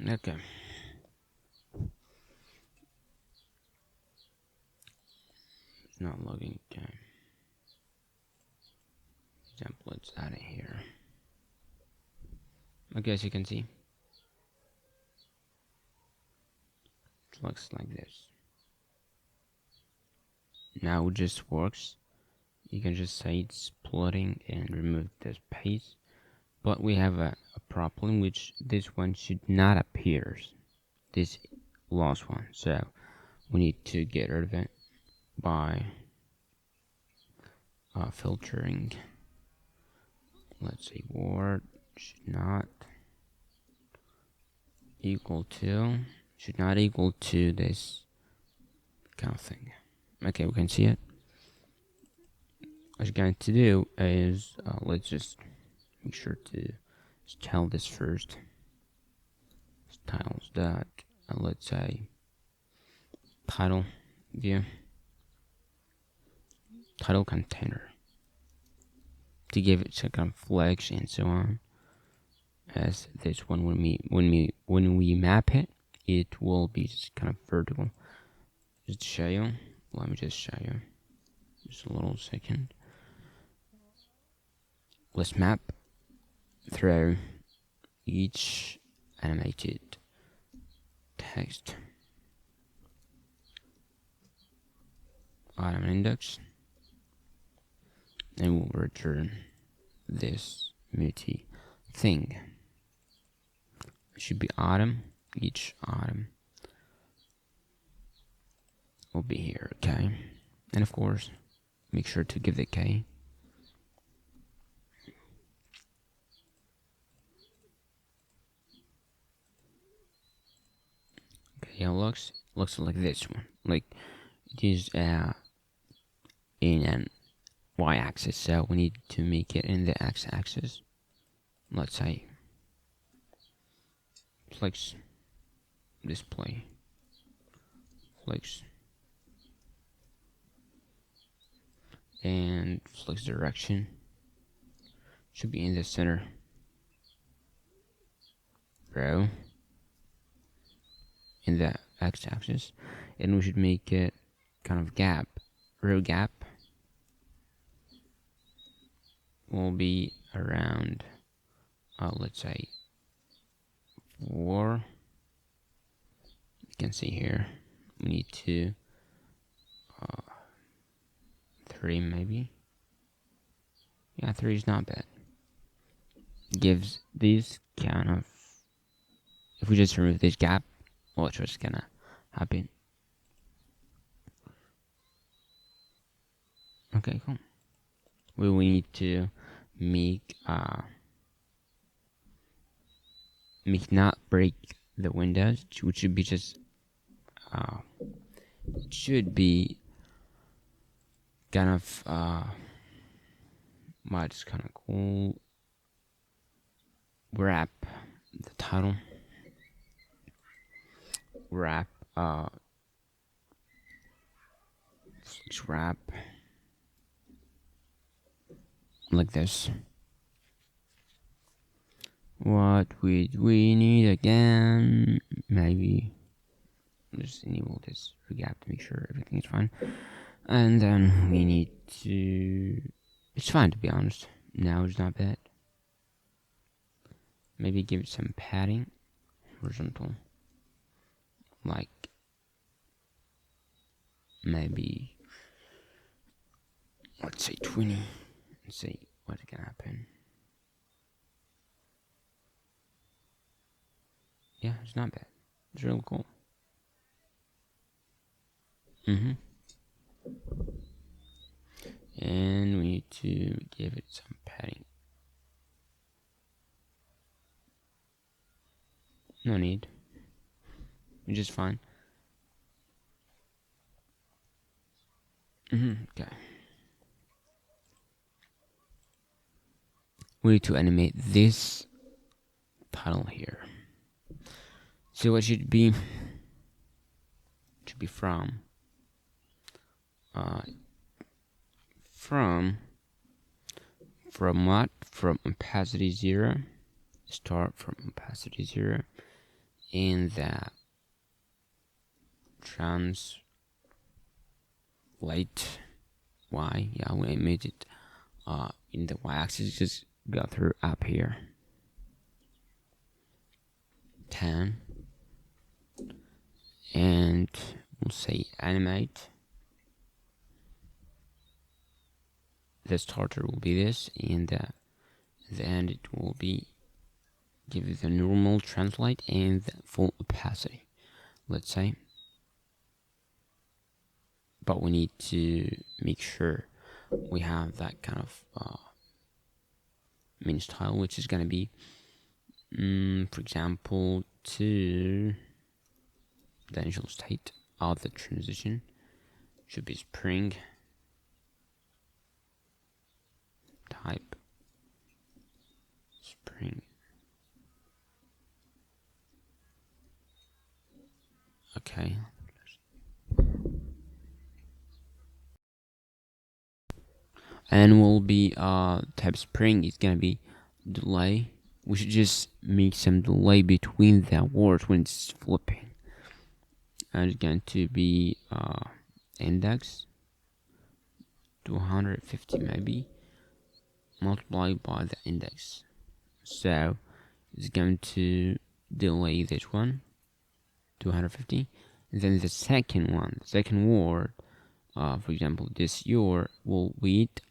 Okay. It's not logging. Okay. Templates out of here. Okay, as you can see, it looks like this. Now it just works You can just say it's splitting and remove the space. But we have a problem, which this one should not appear. This last one. So we need to get rid of it by filtering. Let's say word should not equal to this kind of thing. Okay, we can see it. What you're going to do is let's just make sure to tell this first. Styles dot let's say title view, title container, to give it some kind of flex and so on. As this one, when we map it, it will be just kind of vertical. Just to show you, let me just show you. Just a little second. Let's map through each animated text item index, and we'll return this Moti thing. It should be item. Each item will be here, okay? And of course, make sure to give the K. Okay, it looks like this one. Like it is in an y-axis, so we need to make it in the x-axis. Let's say flex display, flex, and flex direction should be in the center row in the x-axis, and we should make it kind of gap. Row gap will be around let's say 4. You can see here we need to 3 maybe. Yeah, 3 is not bad. Gives these kind of, if we just remove this gap, watch what's gonna happen. Okay, cool. We need to make not break the windows, which should be just it should be kind of it's kind of cool. Wrap the title, wrap let's wrap like this. What we need again, maybe just enable this gap to make sure everything is fine, and then we need to, it's fine to be honest, now it's not bad. Maybe give it some padding, horizontal, like maybe let's say 20, and see what can happen. Yeah, it's not bad. It's really cool. And we need to give it some padding. No need. Which is fine. Okay. We need to animate this title here. So what should be? Should be from what? From opacity 0. Start from opacity 0, and the translate y. Yeah, we made it in the y-axis. Just go through up here. 10, and we'll say animate the starter will be this, and the end it will be give you the normal translate and the full opacity, let's say. But we need to make sure we have that kind of main style, which is going to be, for example, to the initial state of the transition should be Spring type Spring. Okay. And will be type Spring is gonna be delay. We should just make some delay between the words when it's flipping. And it's going to be index 250 maybe multiplied by the index. So it's going to delay this one 250, and then the second one, second word, for example, this your will wait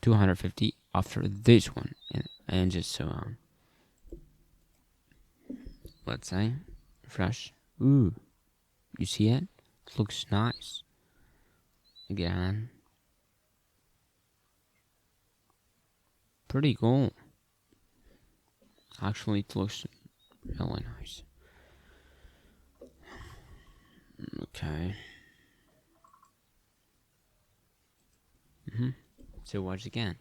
250 after this one, and just so on. Let's say refresh. Ooh, you see it? It looks nice. Again, pretty cool. Actually, it looks really nice. Okay. So watch again.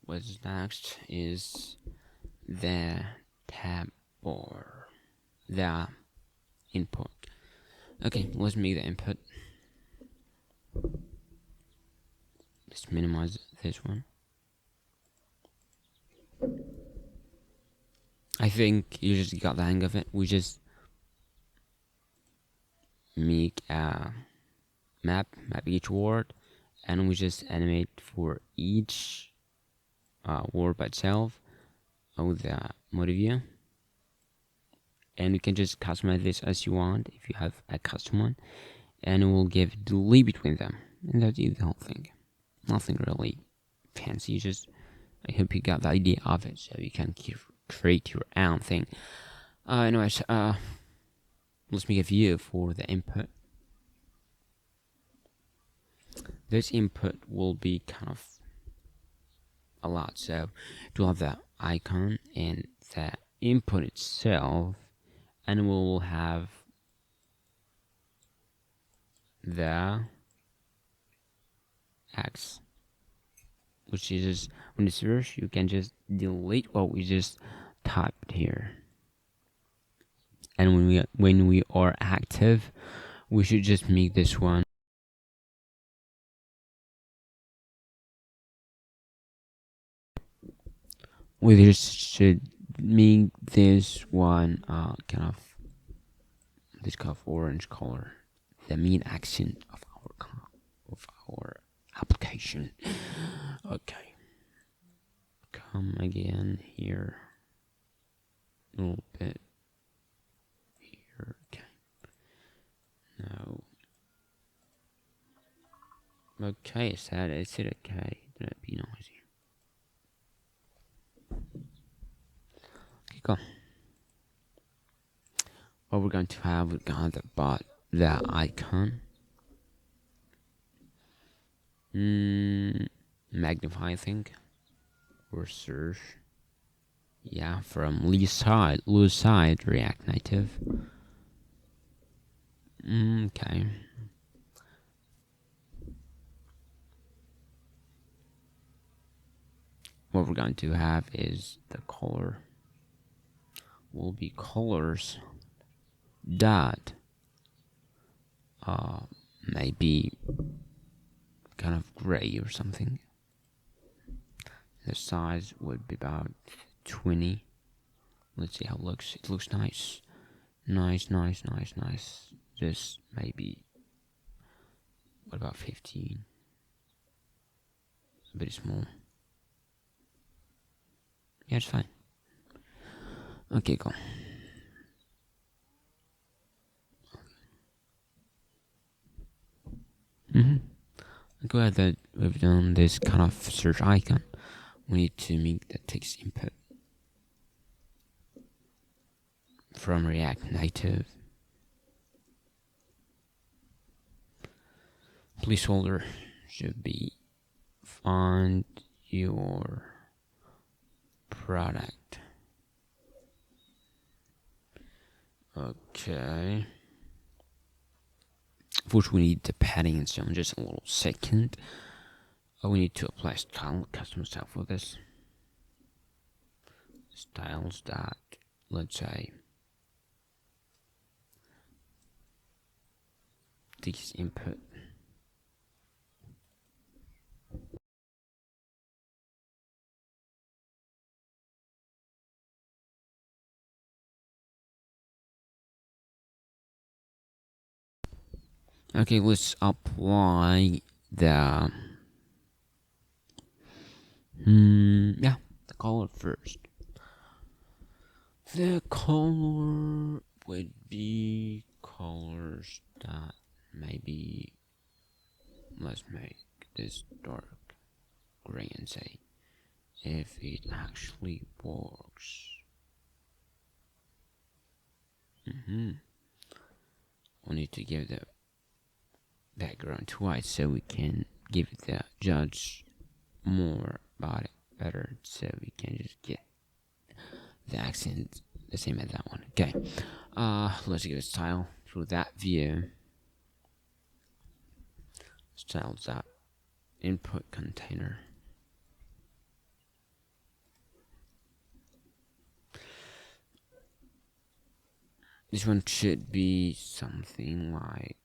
What's next is the tab or the input. Okay, let's make the input. Let's minimize this one. I think you just got the hang of it. We just make a map each word, and we just animate for each word by itself with the Moti view. And you can just customize this as you want if you have a custom one, and it will give delay between them, and that's the whole thing. Nothing really fancy, just I hope you got the idea of it, so you can create your own thing. Anyways, let's make a view for the input. This input will be kind of a lot, so to have the icon and the input itself, and we will have the X, which is when you search, you can just delete what we just typed here. And when we are active, we should just make this one. We just should make this one kind of orange color, the main accent of our application. Okay, come again here a little bit here. Okay, no. Okay, is it okay? Did it be noisy? Okay, cool. What we're going to have, we're going to have the icon. Magnify, I think, or search. Yeah, from 𝗧𝗶𝗺𝗀 React Native. Okay. What we're going to have is the color will be colors dot maybe kind of gray or something. The size would be about 20. Let's see how it looks. It looks nice. Nice. This maybe, what about 15? A bit small. Yeah, it's fine. Okay, cool. glad that we've done this kind of search icon. We need to make the text input from React Native. Placeholder should be find your product. Okay. First, we need the padding and so on. Just a little second. We need to apply style, custom style for this. Styles dot, let's say, text input. Okay, let's apply the the color first. The color would be colors that maybe, let's make this dark gray and say if it actually works. We need to give the background to white so we can give the judge more about it better, so we can just get the accent the same as that one. Okay, let's give a style through that view. Styles that input container. This one should be something like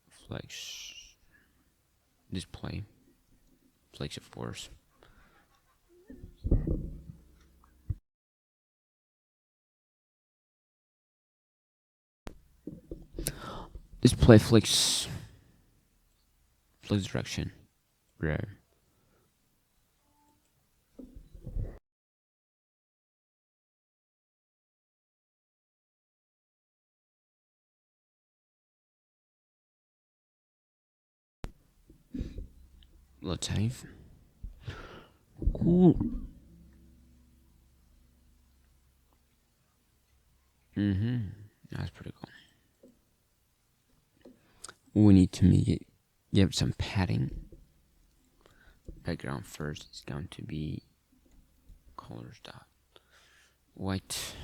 flex display. Flex, of course. Display flex direction. Rare. Let's save. Cool. That's pretty cool. We need to make it give some padding. Background first is going to be colors dot white.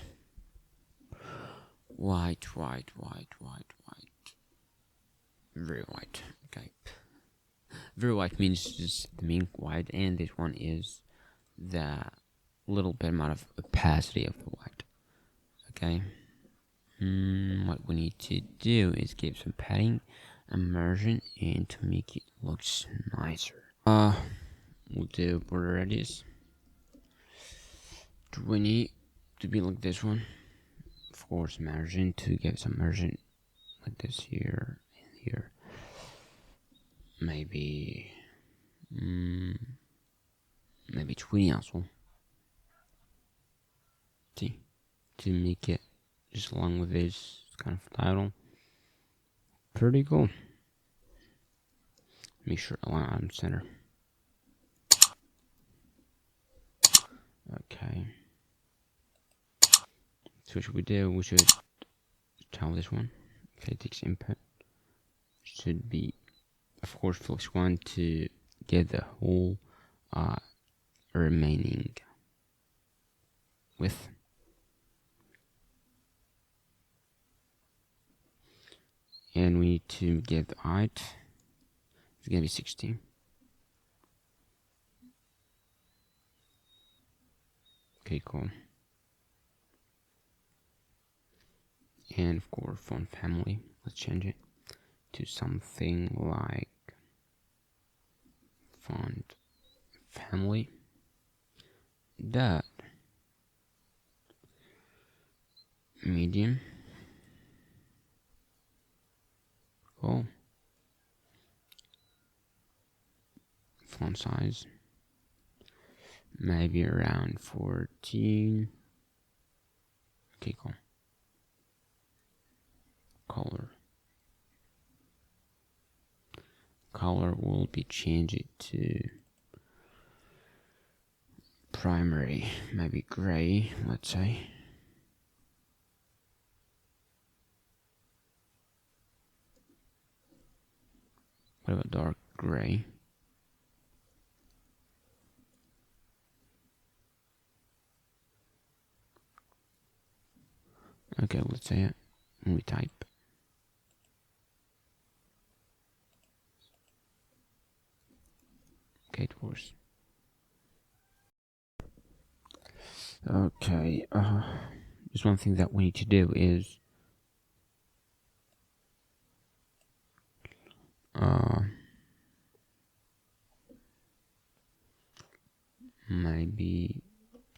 Very white. Okay. Very white means just the main white, and this one is the little bit amount of opacity of the white. Okay. What we need to do is give some padding, immersion, and to make it look nicer. We'll do border radius 20 to be like this one. Of course, margin to give some margin like this here and here. Maybe 20 also. See, to make it just along with this kind of title. Pretty cool. Make sure align on center. Okay. So what should we do? We should tell this one. Okay, text input should be, of course, flex one to get the whole remaining width. And we need to get the height. It's gonna be 16. Okay, cool. And of course, font family. Let's change it to something like font family dot medium. Cool. Font size maybe around 14. Okay, cool. color will be changed to primary, maybe gray, let's say. What about dark gray? Okay, let's say it. And we type. Okay, it works. Okay, just one thing that we need to do is maybe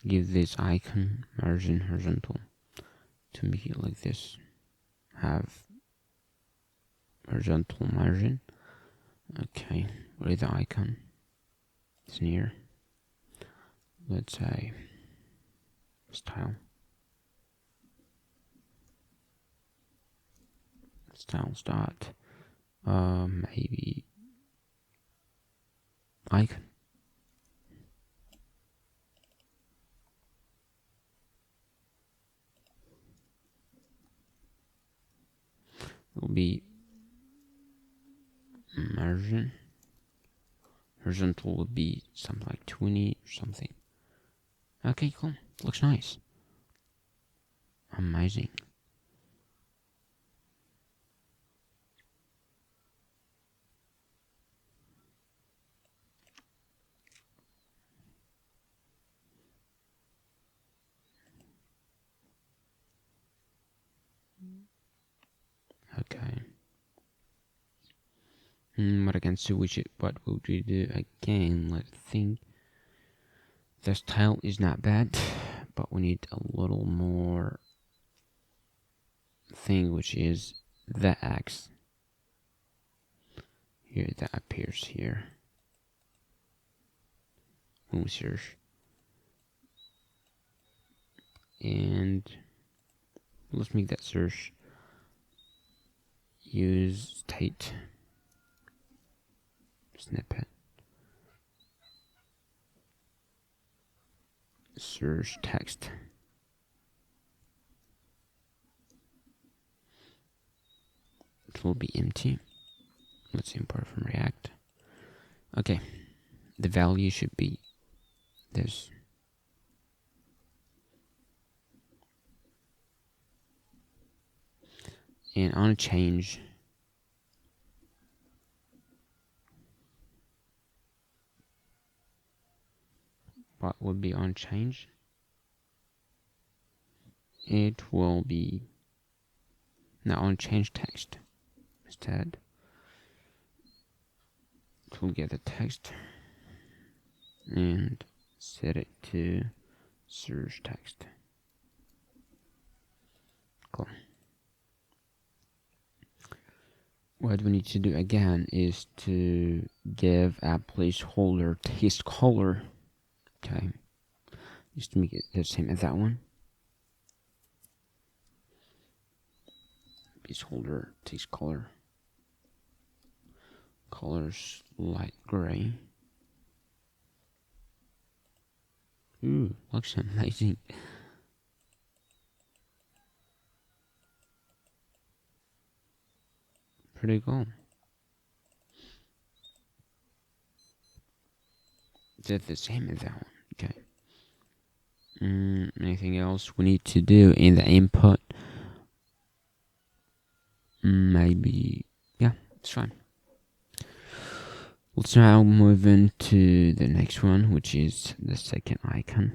give this icon margin horizontal to make it like this. Have horizontal margin. Okay, where is the icon? It's near. Let's say style. Styles dot maybe icon. It will be margin. Horizontal would be something like 20 or something. Okay, cool. Looks nice. Amazing. Okay. But I can switch it. What would we do again? Let's think. The style is not bad, but we need a little more thing, which is the X. Here, that appears here when we search. And let's make that search use state snippet search text. It will be empty. Let's import from React. Okay, the value should be this. And on a change, what would be on change? It will be now on change text instead. It will get the text and set it to search text. Cool. What we need to do again is to give a placeholder text color. Okay, just to make it the same as that one. Placeholder text color. Colors light gray. Ooh, looks amazing. Pretty cool. Is the same as that one? Okay. Anything else we need to do in the input? Maybe, yeah, it's fine. Let's now move into the next one, which is the second icon.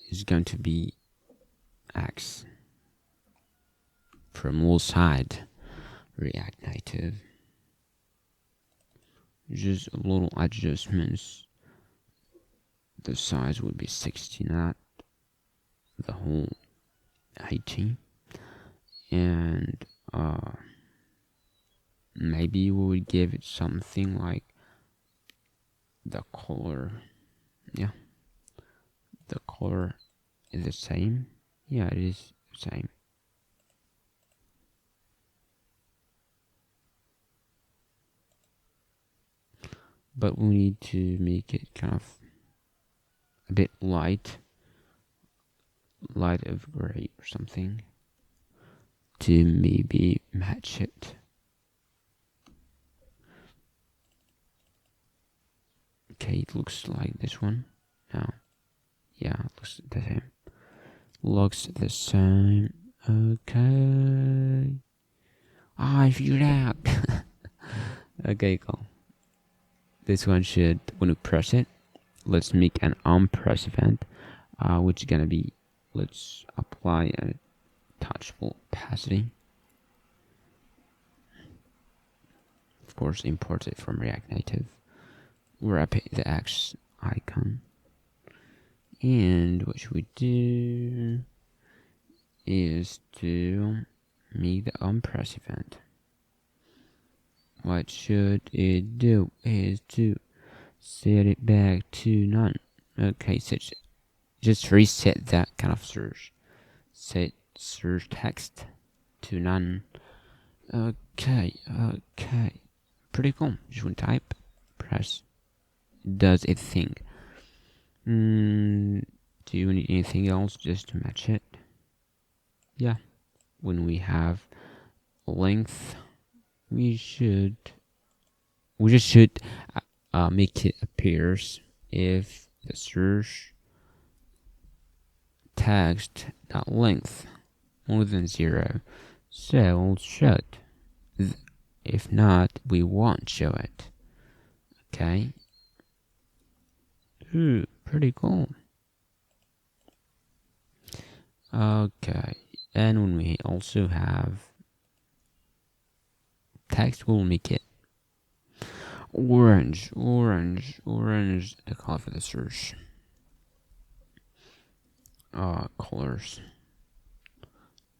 It's going to be X from all side React Native. Just a little adjustments. The size would be 60, not the whole 80. And maybe we would give it something like the color. Yeah, the color is the same. Yeah, it is the same. but we need to make it kind of a bit light of gray or something to maybe match it. Okay, it looks like this one now. Yeah, it looks the same. Looks the same. Okay. I figured out. Okay, cool. This one should, when we press it, let's make an onPress event, which is gonna be, let's apply a 𝗕𝗂𝗶𝗺𝗀𝘀. Of course, import it from React Native. Wrap it the X icon. And what should we do is to make the onPress event. What should it do is to set it back to none. Okay, so just reset that kind of search. Set search text to none. Okay. Pretty cool. Just one type, press, does its thing. Do you need anything else just to match it? Yeah. When we have length, we just should make it appears if the search text length more than 0, so we'll show it. If not, we won't show it. Okay. Ooh, pretty cool. Okay, and when we also have text, we'll make it orange, the color for the search. Colors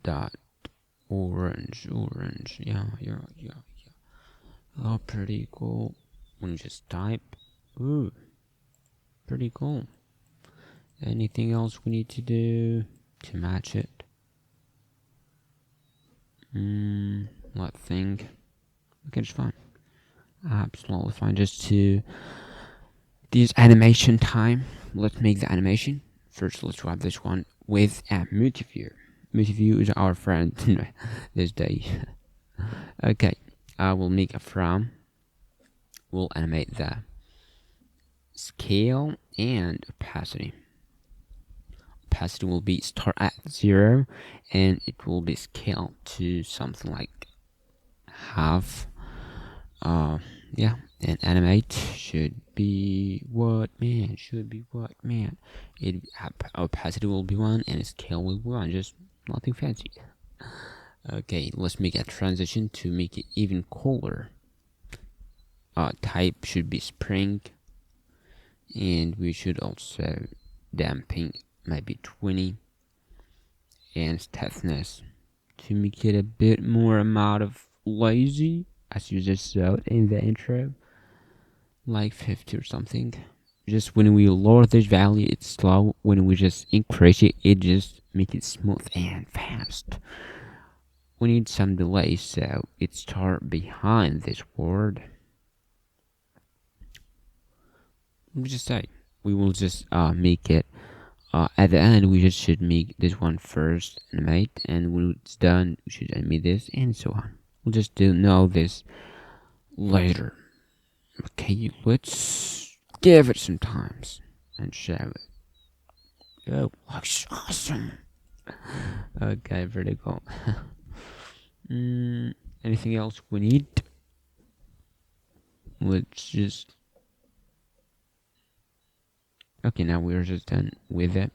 dot orange. Yeah. Oh, pretty cool. When you just type, ooh, pretty cool. Anything else we need to do to match it? Let's think. Okay, it's fine. Absolutely fine. Just to this animation time, let's make the animation. First, let's wrap this one with a Moti. Moti is our friend this day. Okay, I will make a from. We'll animate the scale and opacity. Opacity will be start at 0, and it will be scaled to something like half. Yeah, and animate should be what man. Opacity will be 1, and scale will be 1. Just nothing fancy. Okay, let's make a transition to make it even cooler. Type should be spring, and we should also damping maybe 20, and stiffness to make it a bit more amount of lazy, as you just saw in the intro, like 50 or something. Just when we lower this value, it's slow. When we just increase it, it just make it smooth and fast. We need some delay, so it start behind this word. Let me just say, we will just make it at the end. We just should make this one first, animate, and when it's done, we should animate this, and so on. We'll just know this later. Okay, let's give it some times and show it. Oh, looks awesome. Okay, pretty cool. Anything else we need? Let's just. Okay, now we're just done with it.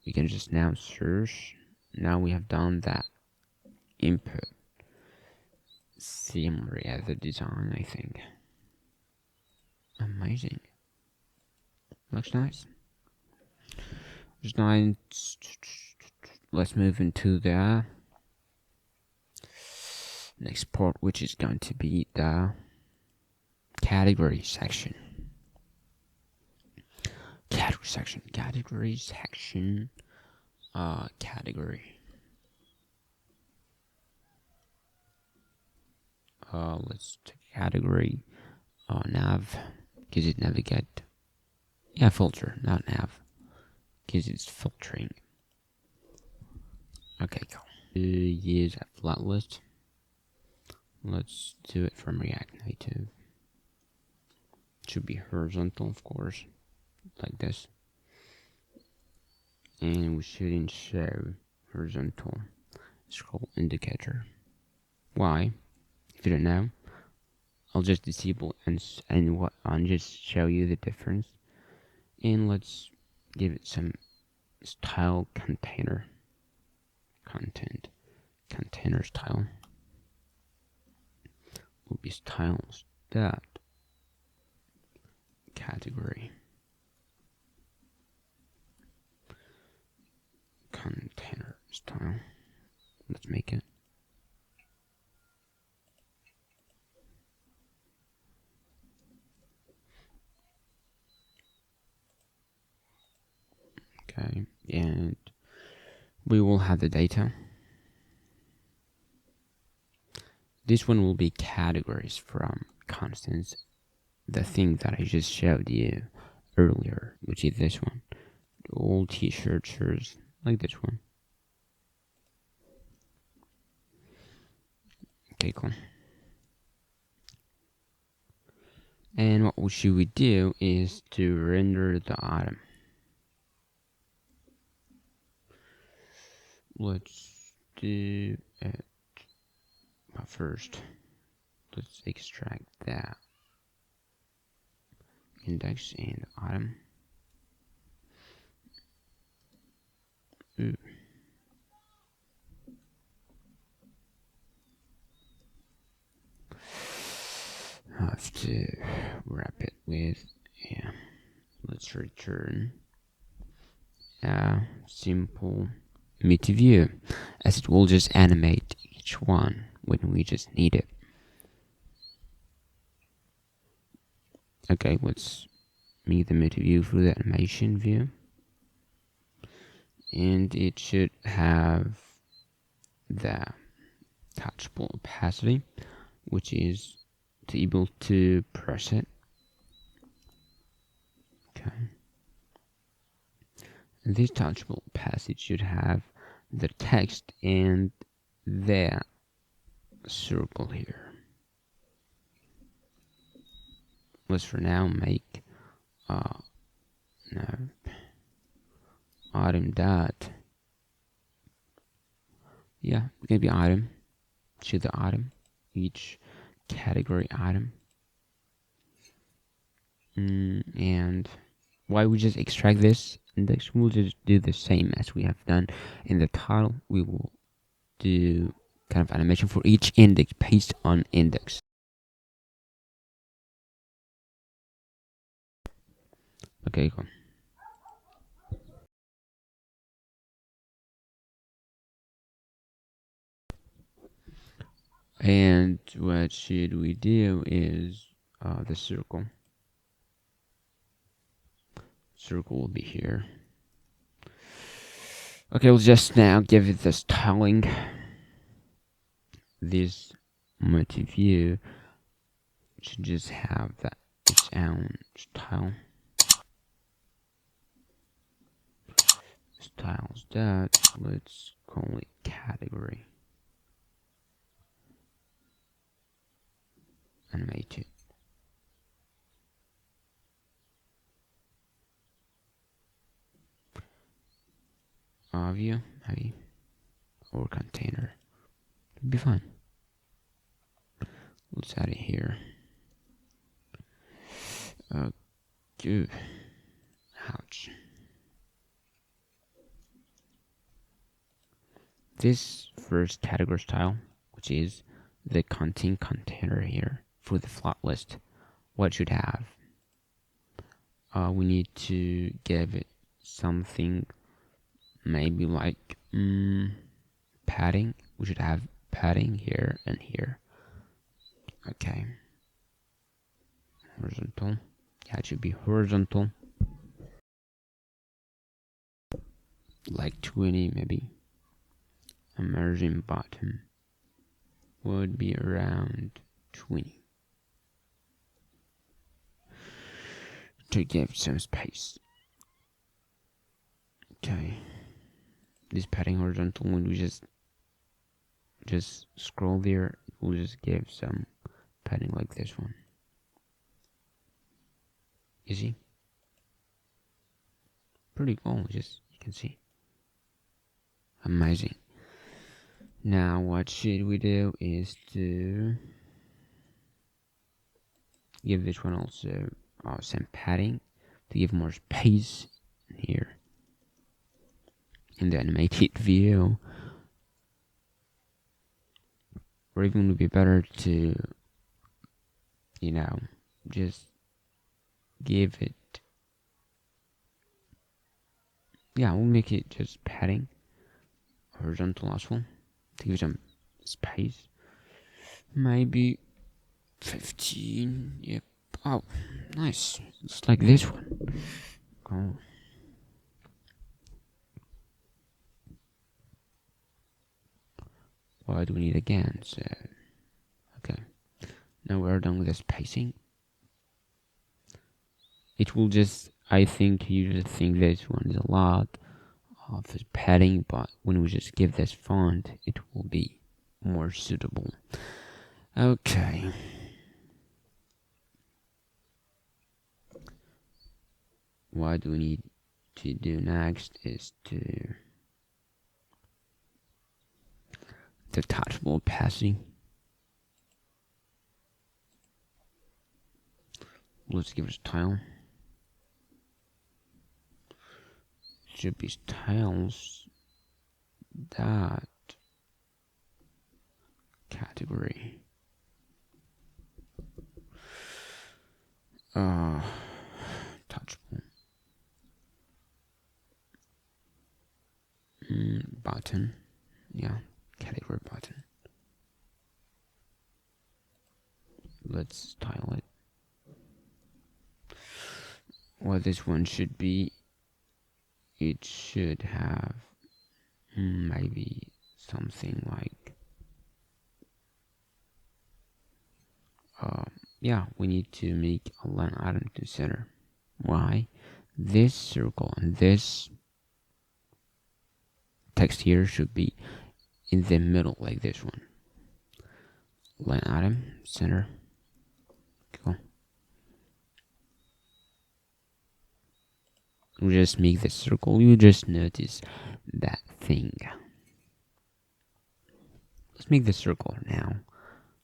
We can just now search. Now we have done that input. Similar as the design, I think. Amazing. Looks nice. Just nice. Let's move into the next part, which is going to be the category section. Category. Let's take category. nav, because it navigate. Yeah, filter, not nav, because it's filtering. Okay, cool. Use a flat list. Let's do it from React Native. It should be horizontal, of course, like this. And we shouldn't show horizontal scroll indicator. Why? If you don't know, I'll just disable and just show you the difference. And let's give it some style container style. Will be styles dot category container style. Let's make it. Okay, and we will have the data. This one will be categories from constants, the thing that I just showed you earlier, which is this one. All t-shirt shirts, like this one. Okay, cool. And what should we do is to render the item. Let's do it. But first, let's extract that index and item. Ooh. Have to wrap it with, yeah. Let's return a simple Moti view, as it will just animate each one when we just need it. Okay, let's make the Moti view through the animation view, and it should have the touchable opacity, which is able to press it. Okay, and this touchable opacity should have the text and the circle here. Let's for now make no item dot, yeah, it's gonna be item to the item, each category item. And why we just extract this index, we'll just do the same as we have done in the title. We will do kind of animation for each index based on index. Okay, cool. And what should we do is the circle. Circle will be here. Okay, we'll just now give it the styling. This Moti view should just have that its own style. Styles that, let's call it category. Animated. View, heavy, or container. It'll be fine. Let's add it here. Ouch. This first category style, which is the content container here for the flat list, what should have? We need to give it something maybe like padding. We should have padding here and here. Okay. Horizontal. Yeah, it should be horizontal. Like 20 maybe. A margin bottom would be around 20. to give some space. Okay, this padding horizontal, when we just scroll there, it will just give some padding like this one. You see? Pretty cool, just you can see. Amazing. Now what should we do is to give this one also some padding to give more space here in the animated view. Or even would be better to, you know, just give it, yeah, we'll make it just padding horizontal as well to give some space. Maybe 15. Yep. Oh, nice. It's like this one. Cool. What do we need again? So, okay. Now we're done with the spacing. It will just, I think you just think this one is a lot of padding, but when we just give this font, it will be more suitable. Okay. What we need to do next is to the 𝗕𝗂𝗶𝗀𝗀𝘀. Let's give it a style. It should be styles dot category. Touchable button. Yeah, category button. Let's style it. What this one should be, it should have maybe something like yeah, we need to make a line item to center. Why? This circle and this text here should be in the middle like this one. Line item center. Cool. We just make the circle. You just notice that thing. Let's make the circle now.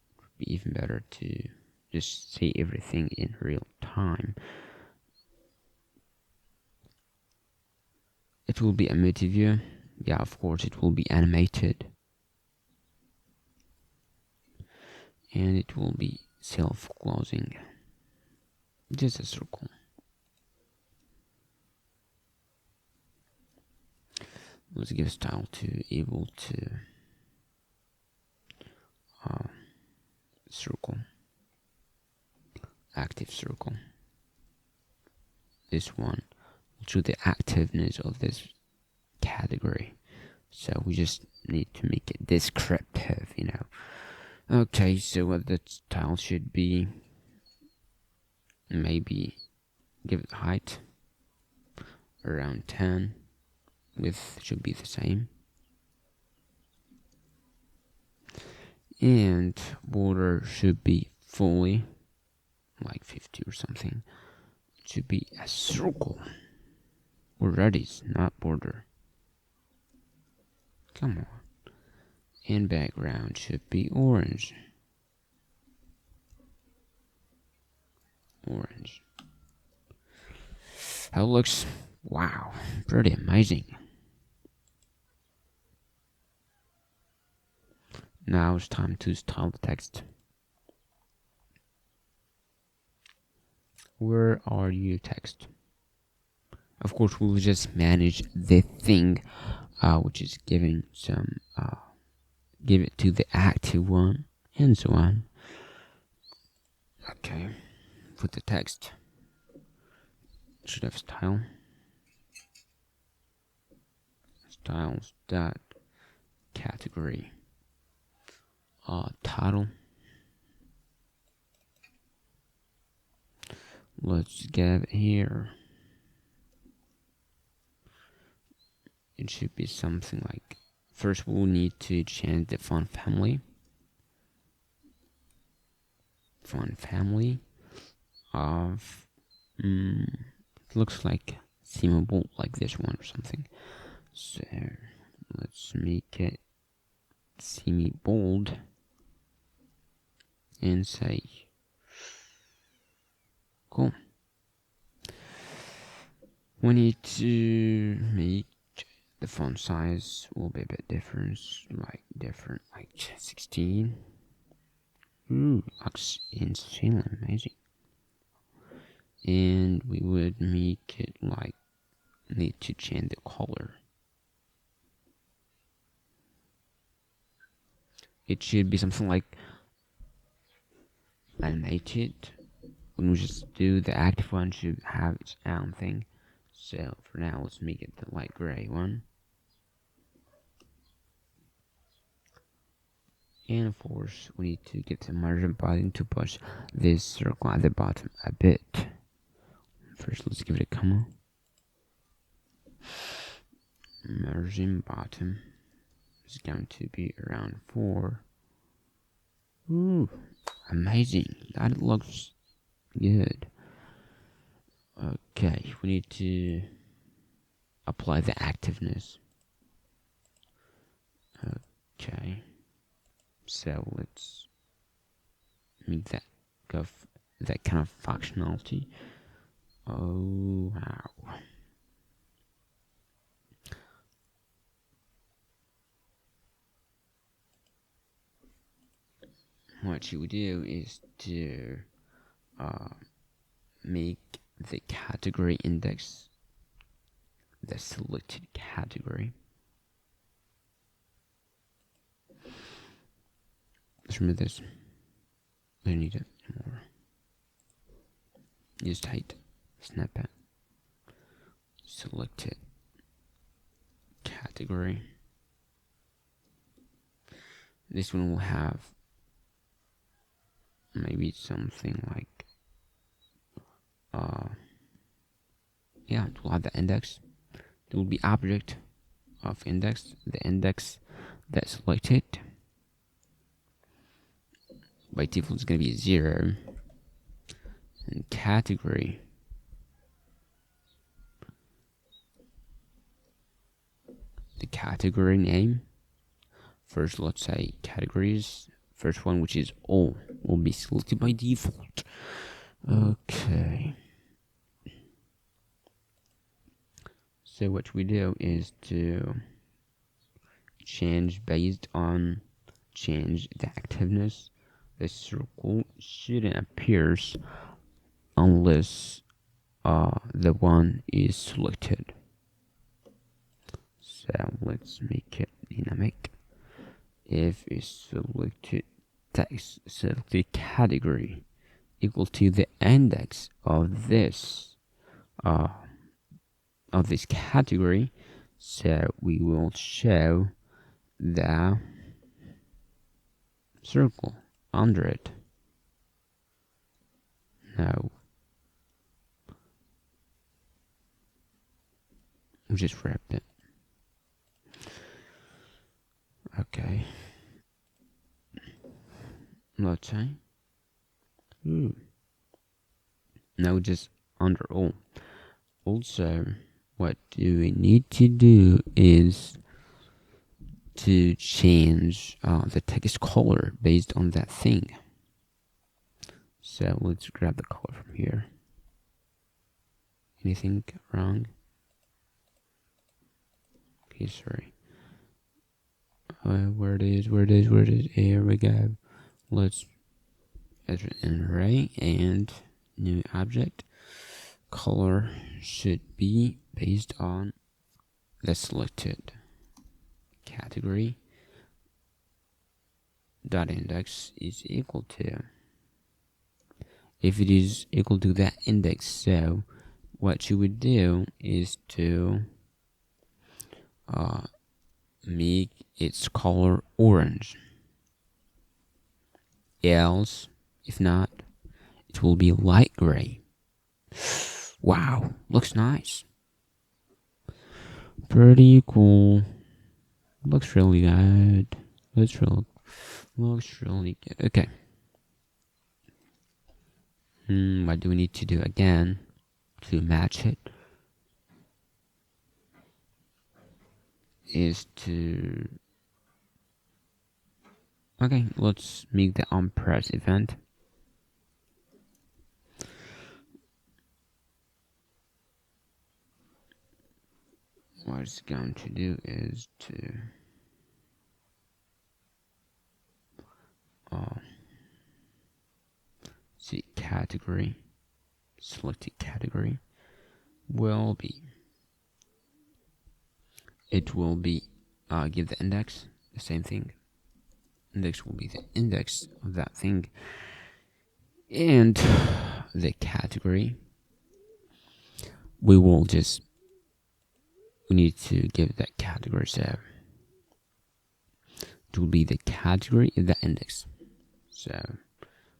It would be even better to just see everything in real time. It will be a Moti view. Yeah, of course, it will be animated. And it will be self-closing. Just a circle. Let's give style to able to circle. Active circle. This one will show the activeness of this category. So we just need to make it descriptive, you know. Okay, so what the style should be, maybe give it height around 10. Width should be the same. And border should be fully like 50 or something. It should be a circle. Already, it's not border. Come on. And background should be orange. Orange. How it looks, wow, pretty amazing. Now it's time to style the text. Where are you, text? Of course, we'll just manage the thing, which is giving some, give it to the active one, and so on. Okay, put the text. Should have style. Styles dot category. Title. Let's get it here. It should be something like, first we'll need to change the font family. Font family of, it looks like 𝗵𝗶𝗀𝗀, like this one or something. So let's make it semi-bold and say, cool. We need to make the font size will be a bit different, like 16. Ooh, looks insanely amazing. And we would make it like, need to change the color. It should be something like animated. When we just do the active one, should have its own thing. So for now, let's make it the light gray one. And of course, we need to get the margin button to push this circle at the bottom a bit. First, let's give it a comma. Margin bottom is going to be around 4. Ooh, amazing. That looks good. Okay, we need to apply the activeness. Okay, so let's make that kind of functionality. Oh wow. What you would do is to make the category index the selected category. Let's remove this. I don't need it anymore. Use tight, snap it, select it, category. This one will have maybe something like, yeah, it will have the index. It will be object of index, the index that's selected. By default, it's going to be 0. And category, the category name. First, let's say categories. First one, which is all, will be selected by default. Okay. So what we do is to change based on change the activeness. The circle shouldn't appear unless the one is selected. So let's make it dynamic. If it's selected text, selected category equal to the index of this category, so we will show the circle under it. Now we just wrap it. Okay. Let's say. Now just under all. Also, what do we need to do is to change the text color based on that thing. So let's grab the color from here. Anything wrong? Okay, sorry. Where it is? Here we go. Let's enter an array and new object. Color should be based on the selected category. Dot index is equal to, if it is equal to that index, so what you would do is to make its color orange. Else, if not, it will be light gray. Wow, looks nice. Pretty cool. Looks really good. Looks really good. Okay. What do we need to do again to match it? Is to let's make the onPress event. What it's going to do is to see category, selected category will be, it will be give the index, the same thing. Index will be the index of that thing, and the category we need to give that category, so it will be the category of the index. So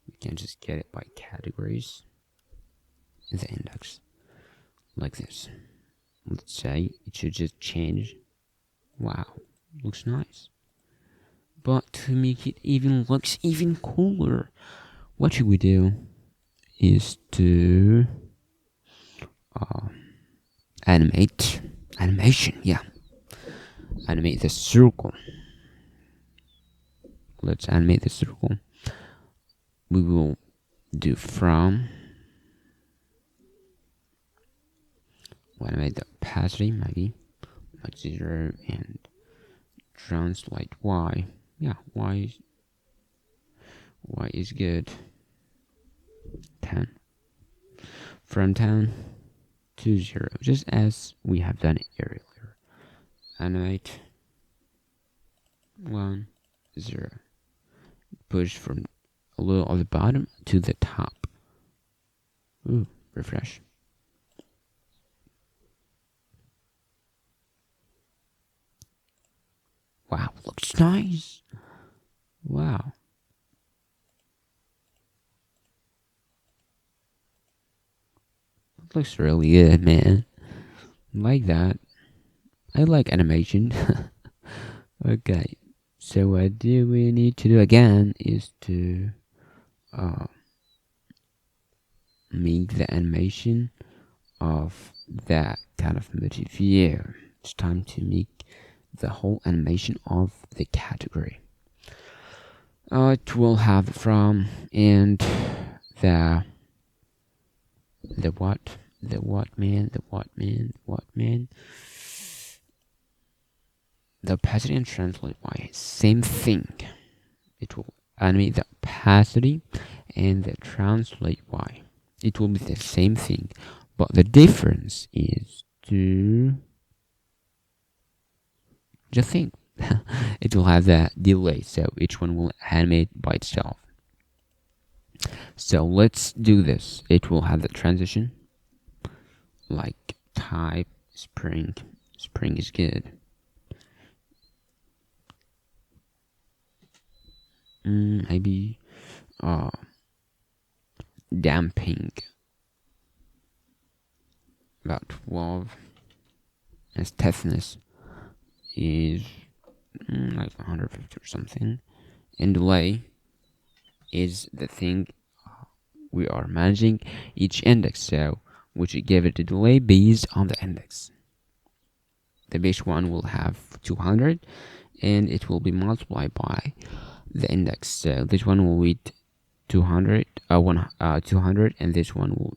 we can just get it by categories in the index like this. Let's say it should just change. Wow, looks nice. But to make it looks even cooler, what should we do is to animation, yeah. Animate the circle. Let's animate the circle. We will do from, we'll animate the opacity, maybe like 0, and translate Y. Yeah, Y is good. 10. From 10 to 0, just as we have done it earlier. Animate 1, 0. Push from a little on the bottom to the top. Ooh, refresh. Wow, looks nice. Wow. Looks really good, man. Like that. I like animation. Okay. So what do we need to do again is to make the animation of that kind of 𝗵𝗃𝗀𝘀𝗀𝘀. It's time to make the whole animation of the category. It will have from and the what man, the opacity and translate Y, same thing. It will animate the opacity and the translate Y. It will be the same thing, but the difference is to just think. It will have that delay, so each one will animate by itself. So let's do this. It will have the transition, like type spring. Spring is good. Maybe damping about 12, and stiffness is like 150 or something, and delay is the thing we are managing each index, so we should give it a delay based on the index. The base one will have 200 and it will be multiplied by the index, so this one will wait 200 and this one will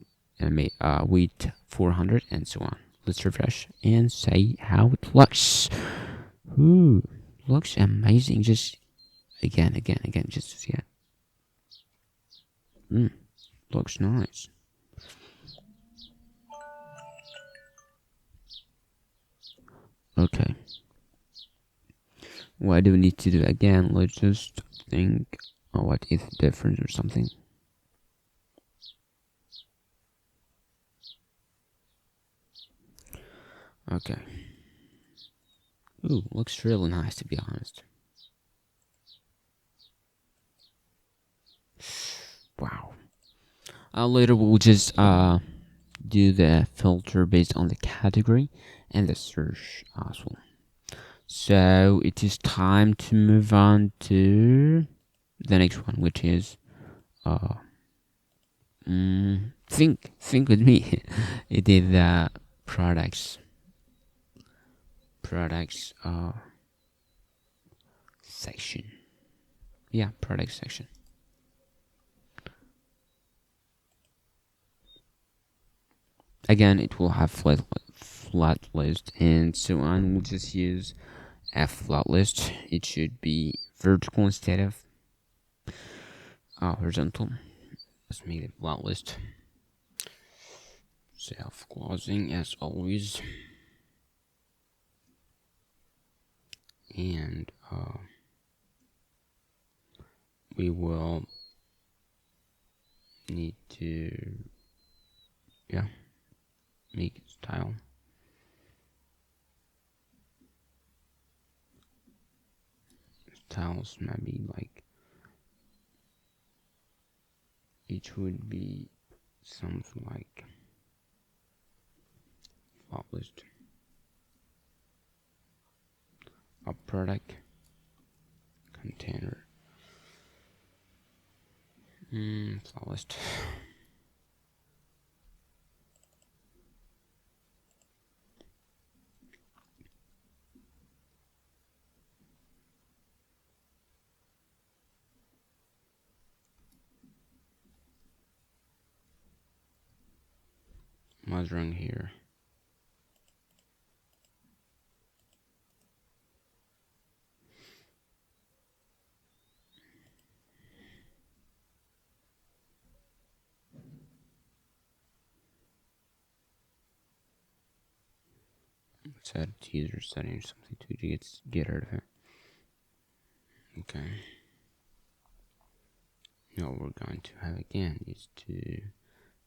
wait 400 and so on. Let's refresh and see how it looks. Ooh, looks amazing. Just again just to see it. Looks nice. Okay, what do we need to do again? Let's just think, what is the difference or something. Okay. Ooh, looks really nice, to be honest. Wow. Later we'll just do the filter based on the category and the search as well. So it is time to move on to the next one, which is think with me. It is the products section. Yeah, product section. Again, it will have flat list and so on. We'll just use a flat list. It should be vertical instead of horizontal. Let's make it flat list. Self-closing as always. And we will need to make it style. Styles maybe like it would be something like flat list, a product container, flat list. What's wrong here? Let's add user settings, something to get rid of it. Okay. Now what we're going to have again is to,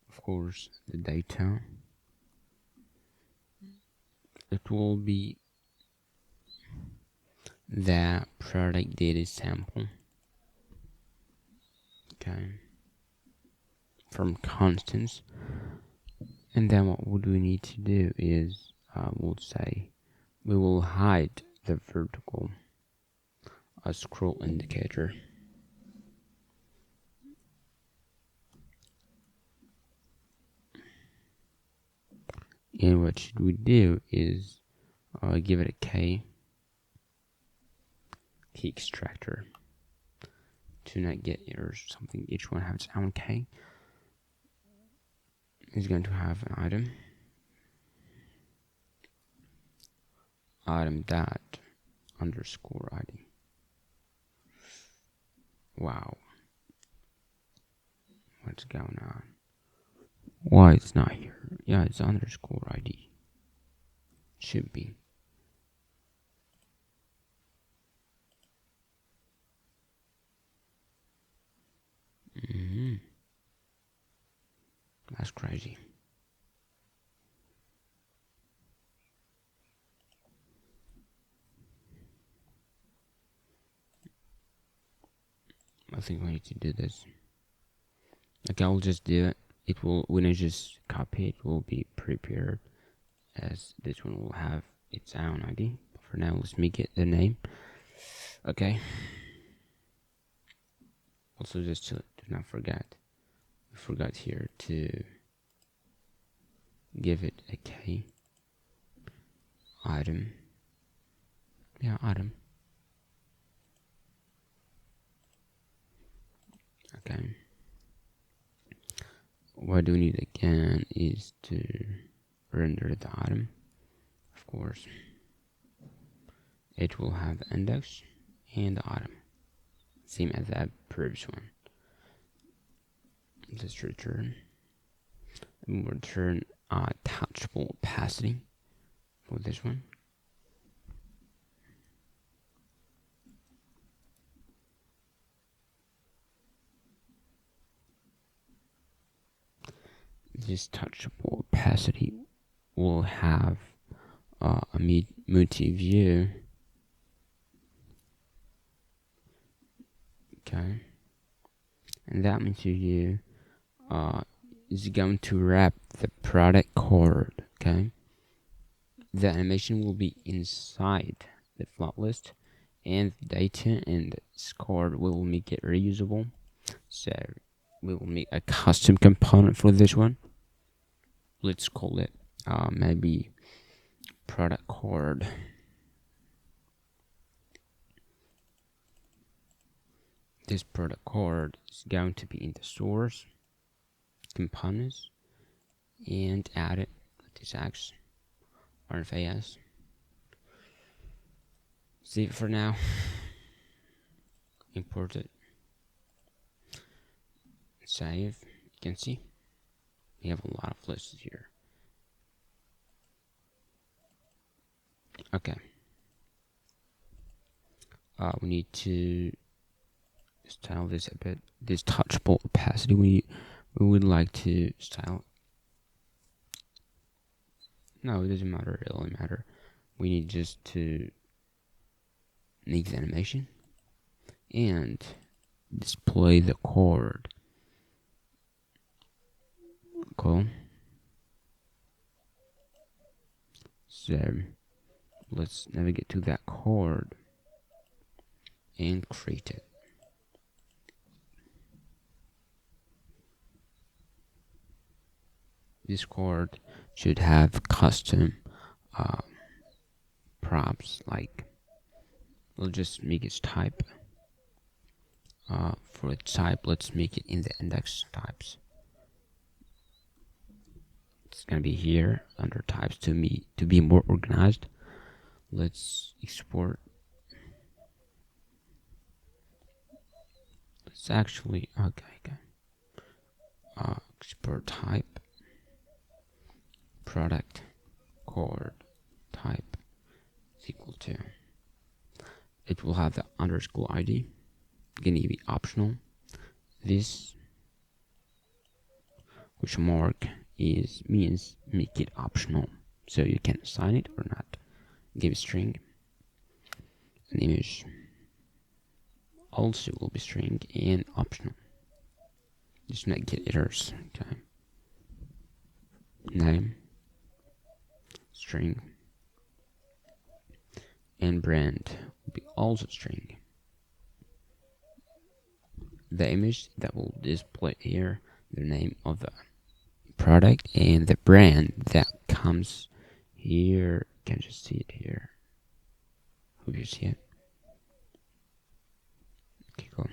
of course, the data. It will be the product data sample. Okay. From constants. And then what would we need to do is we'll say we will hide the vertical scroll indicator. And what should we do is give it a key extractor to not get errors or something. Each one has its own key. Is going to have an item dot underscore ID. Wow, what's going on? Why it's not here? Yeah, it's underscore ID. Should be. That's crazy. I think we need to do this. Okay, I'll just do it. It will, when I just copy it, will be prepared as this one will have its own ID. For now, let's make it the name. Okay. Also, just to not forget, we forgot here to give it a key item. Yeah, item. Okay. What do we need again is to render the item. Of course, it will have the index and the item, same as that previous one. Just return. And we'll return 𝗕𝗂𝗶𝗆 opacity for this one. This 𝗕𝗂𝗶𝗆 opacity will have a Moti view. Okay, and that Moti view is going to wrap the product card. Okay, the animation will be inside the float list, and the data and this card will make it reusable. So we will make a custom component for this one. Let's call it maybe product card. This product card is going to be in the source components and add it with this X RFAS. Save it for now. Import it. Save. You can see we have a lot of lists here. Okay. We need to style this a bit. This touchable opacity we would like to style. No, it doesn't matter. It only matter. We need just to make the animation and display the card. Cool. So let's navigate to that card and create it. This card should have custom props, like we'll just make its type. For its type, let's make it in the index types. It's gonna be here under types to be more organized. Let's export. Let's actually export type product card type is equal to. It will have the underscore ID. Gonna be optional. This which mark means make it optional, so you can assign it or not. Give a string. An image also will be string and optional. Just not get errors. Okay. Name string and brand will be also string. The image that will display here, the name of the product, and the brand that comes here. You can just see it here. Hope you see it. Okay, cool.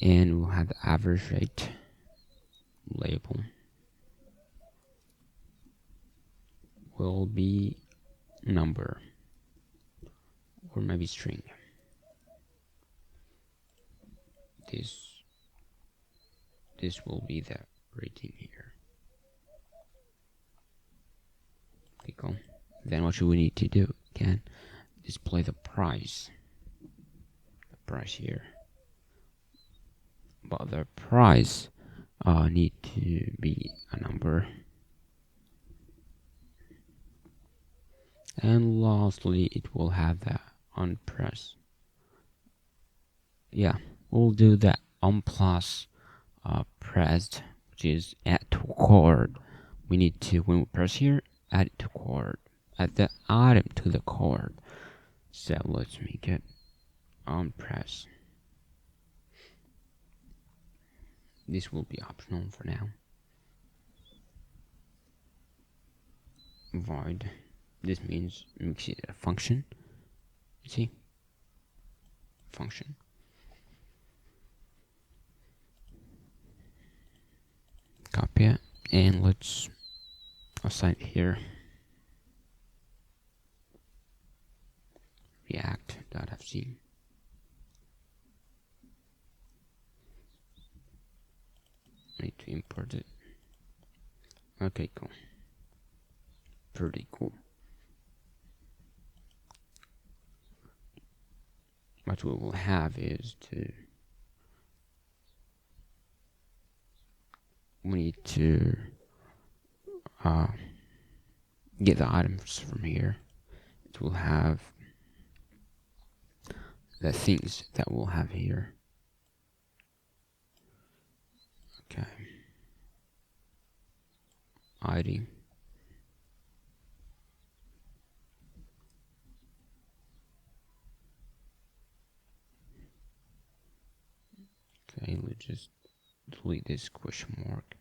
And we'll have the average rate label will be number or maybe string. This will be the rating here. Okay, cool. Then what should we need to do? Again, display the price. The price here. But the price need to be a number. And lastly, it will have the on press. Yeah, we'll do that on plus pressed, which is add to card. We need to, when we press here, add it to card. Add the item to the card. So let's make it on press. This will be optional for now. Void. This means makes it a function. See? Function. Copy it and let's assign it here. React.fc. Need to import it. Okay, cool. Pretty cool. What we will have is we need to get the items from here. It will have the things that we'll have here. Okay. ID. Okay, let's just delete this question mark.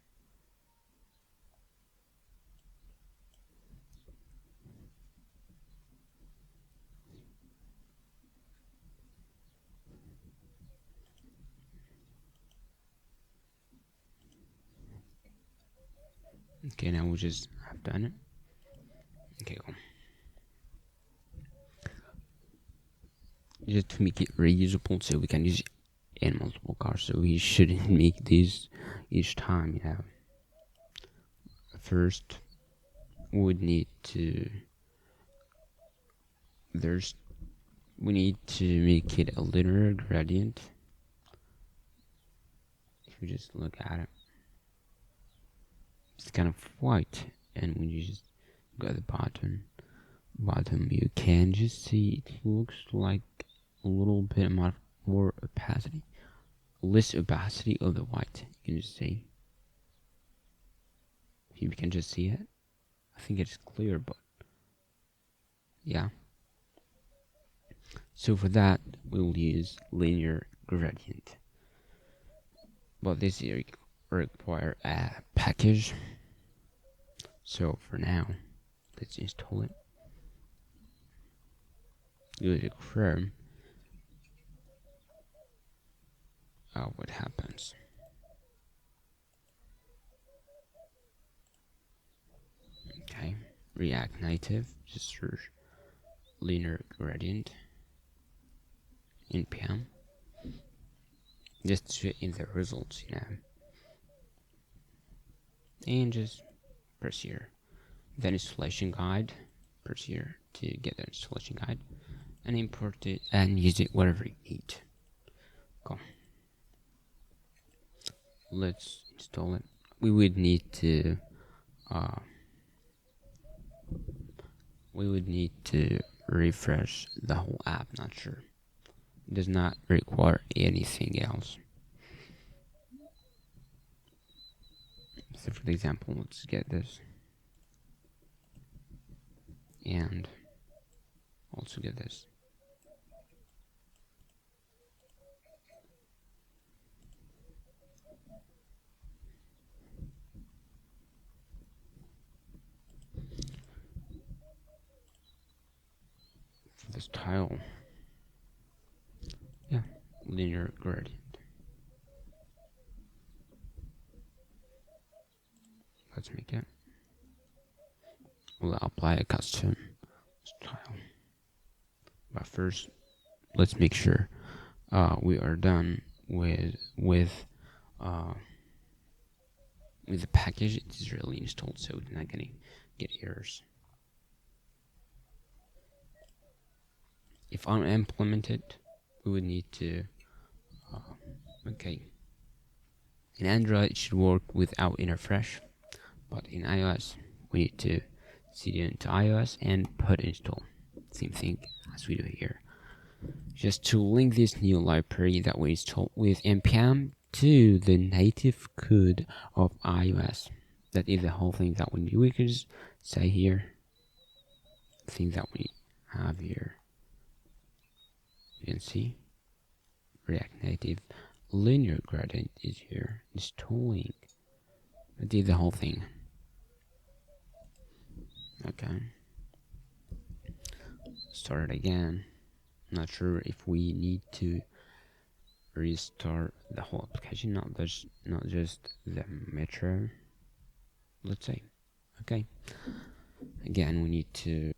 Okay, now we just have done it. Okay, cool. Just to make it reusable, so we can use it in multiple cars, so we shouldn't make this each time, you know. First, we would need to we need to make it a linear gradient. If you just look at it, it's kind of white, and when you just go at the bottom, you can just see it looks like a little bit more opacity, less opacity of the white. You can just see. You can just see it. I think it's clear, but yeah. So for that, we'll use linear gradient. But this require a package. So for now, let's install it. Go to Chrome. What happens? Okay, React Native, just search linear gradient npm. Just in the results, you know, and just press here. Then installation guide, press here to get the installation guide, and import it and use it wherever you need. Cool. Let's install it. We would need to refresh the whole app. Not sure. It does not require anything else. So for example, let's get this and also get this. For this tile, yeah, linear gradient. Let's make it. We'll apply a custom style. But first, let's make sure we are done with the package. It is really installed, so it's not gonna get errors. If unimplemented, we would need to okay. In Android, it should work without interfresh, but in iOS, we need to cd into iOS and put install. Same thing as we do here. Just to link this new library that we installed with npm to the native code of iOS. That is the whole thing that we do. We can just say here, the thing that we have here. You can see React Native linear gradient is here installing. I did the whole thing. Okay. Start it again. Not sure if we need to restart the whole application, not just the metro. Let's say. Okay. Again, we need to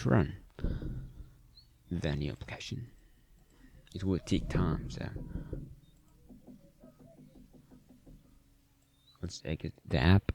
run the new application. It will take time, so let's exit the app.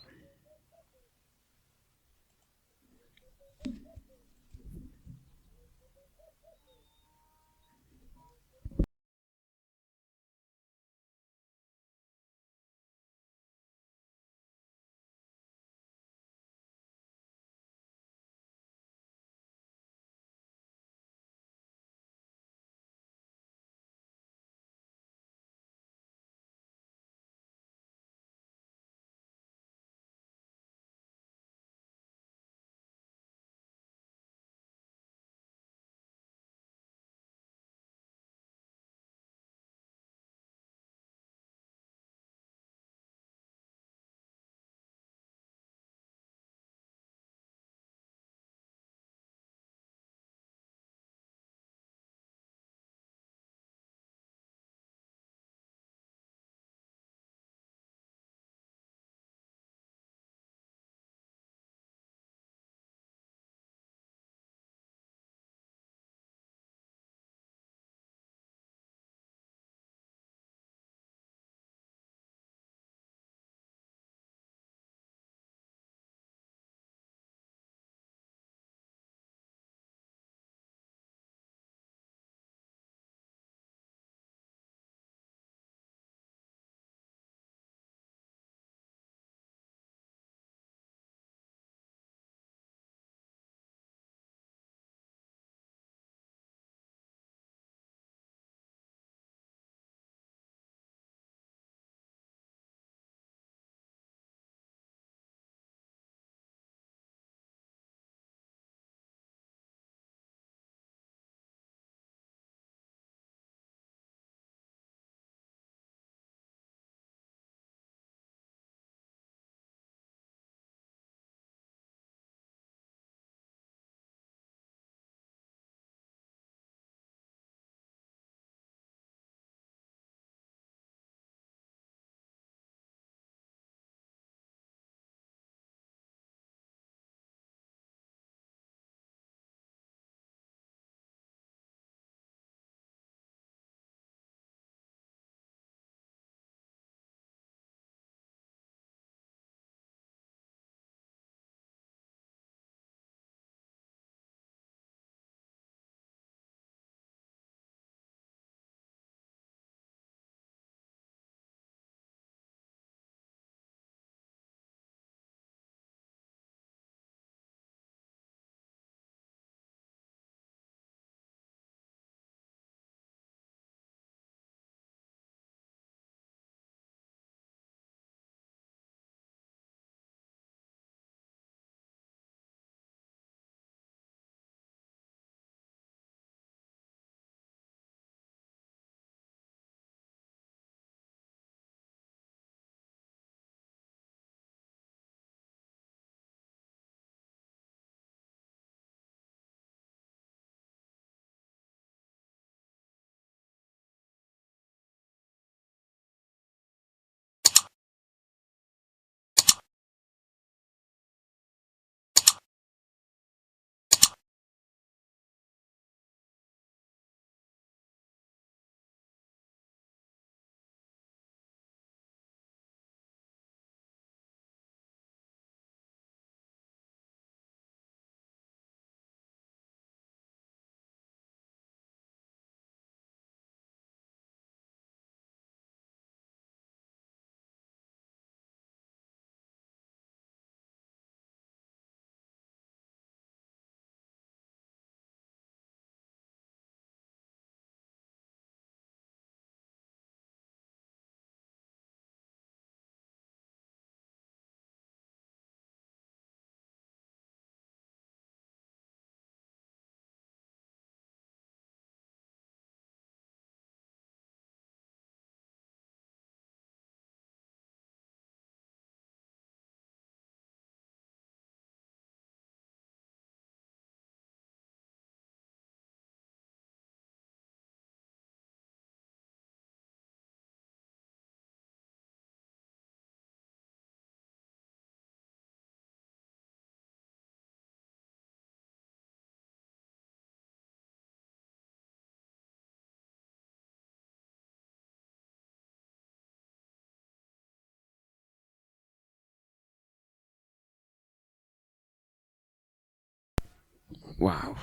Wow.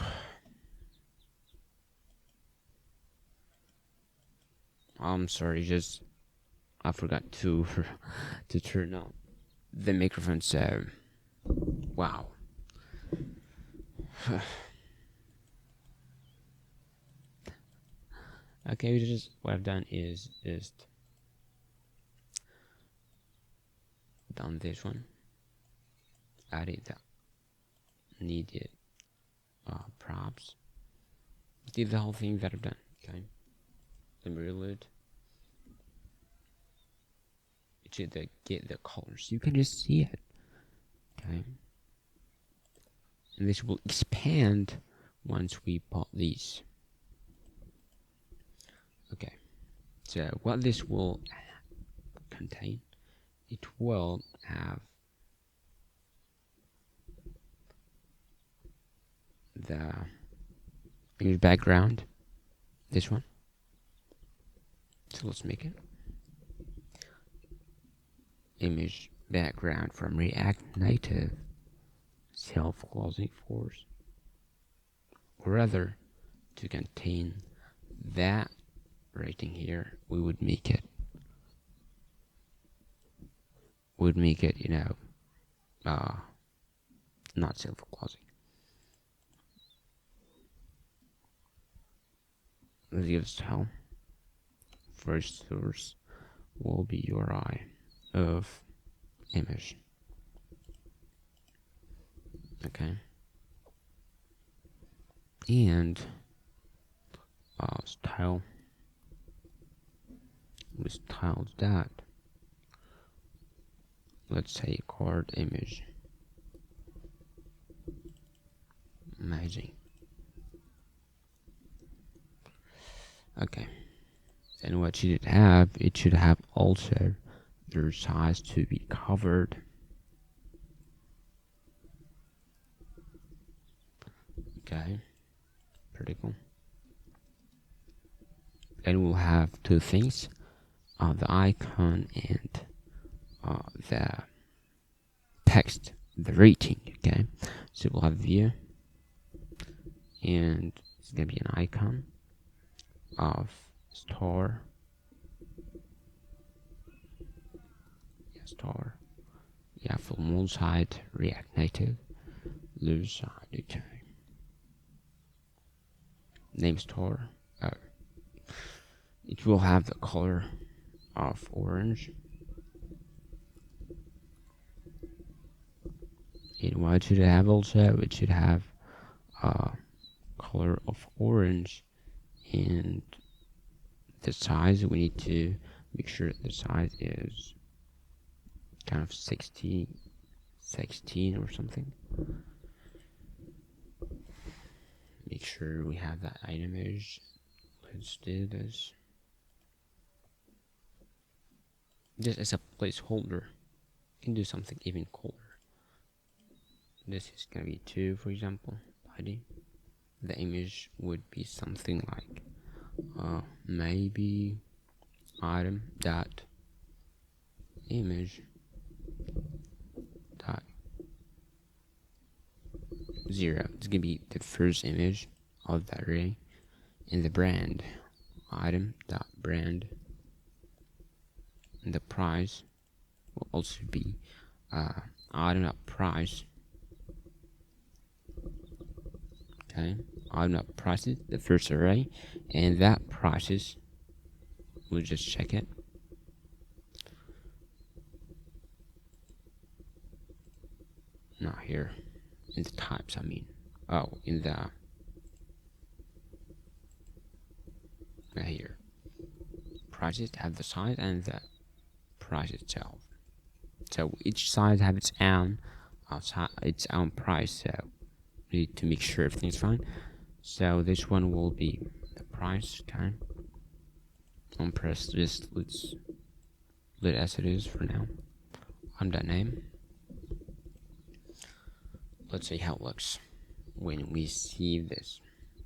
I'm sorry, just I forgot to to turn on the microphone. So, wow. Okay, just what I've done is just done this one, added the needed props, did the whole thing that I've done. Okay, let me reload. It should get the colors. You can just see it. Okay, and this will expand once we put these. Okay, so what this will contain, it will have the image background, this one. So let's make it image background from React Native self-closing force, or rather to contain that rating here, we would make it you know, not self-closing. Let's give this how first source will be URI of image. Okay, and style, we styled that, let's say card image. Amazing. Okay, and what should it have? It should have also their size to be covered. Okay, pretty cool. And we'll have two things, the icon and the text, the rating. Okay, so we'll have view, and it's gonna be an icon of star, full multi-site React Native, loose side, okay. Name star. It will have the color of orange. And what should it have also? It should have color of orange, and the size, we need to make sure the size is kind of 16 or something. Make sure we have that item image. Let's do this just as a placeholder. You can do something even cooler. This is gonna be 2, for example. ID. The image would be something like maybe item dot image dot 0. It's gonna be the first image of that array, and the brand item dot brand, and the price will also be item dot price. Okay, item dot prices, the first array, and that prices, we'll just check it. Not here. In the types, I mean. Oh, in the here. Prices have the size and the price itself. So each size have its own price. So we need to make sure everything's fine. So this one will be the price. Okay. On press just let's let it as it is for now. On that name. Let's see how it looks when we see this.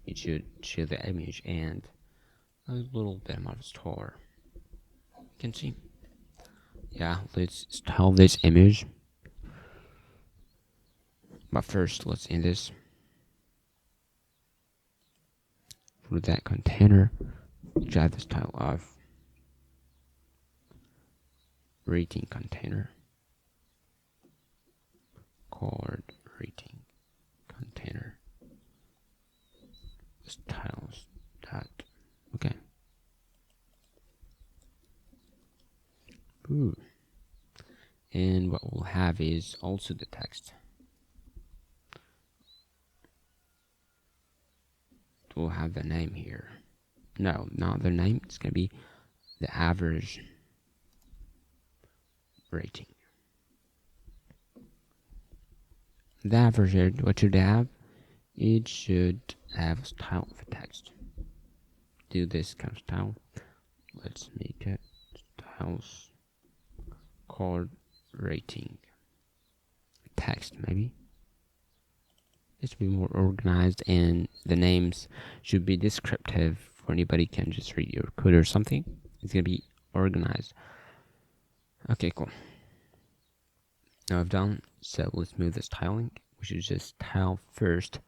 It should show the image and a little bit of a star. You can see. Yeah, let's style this image. But first, let's end this. for that container, which I have the style of rating container called rating container styles dot. Okay. Ooh. And what we'll have is also the text. We'll have the name here. No, not the name. It's gonna be the average rating. The average rate, what should have? It should have a style of text. Do this kind of style. Let's make it styles called rating text, maybe. It should be more organized, and the names should be descriptive for anybody can just read your code or something. It's gonna be organized. Okay, cool. Now I've done, so let's move the styling. We should just style first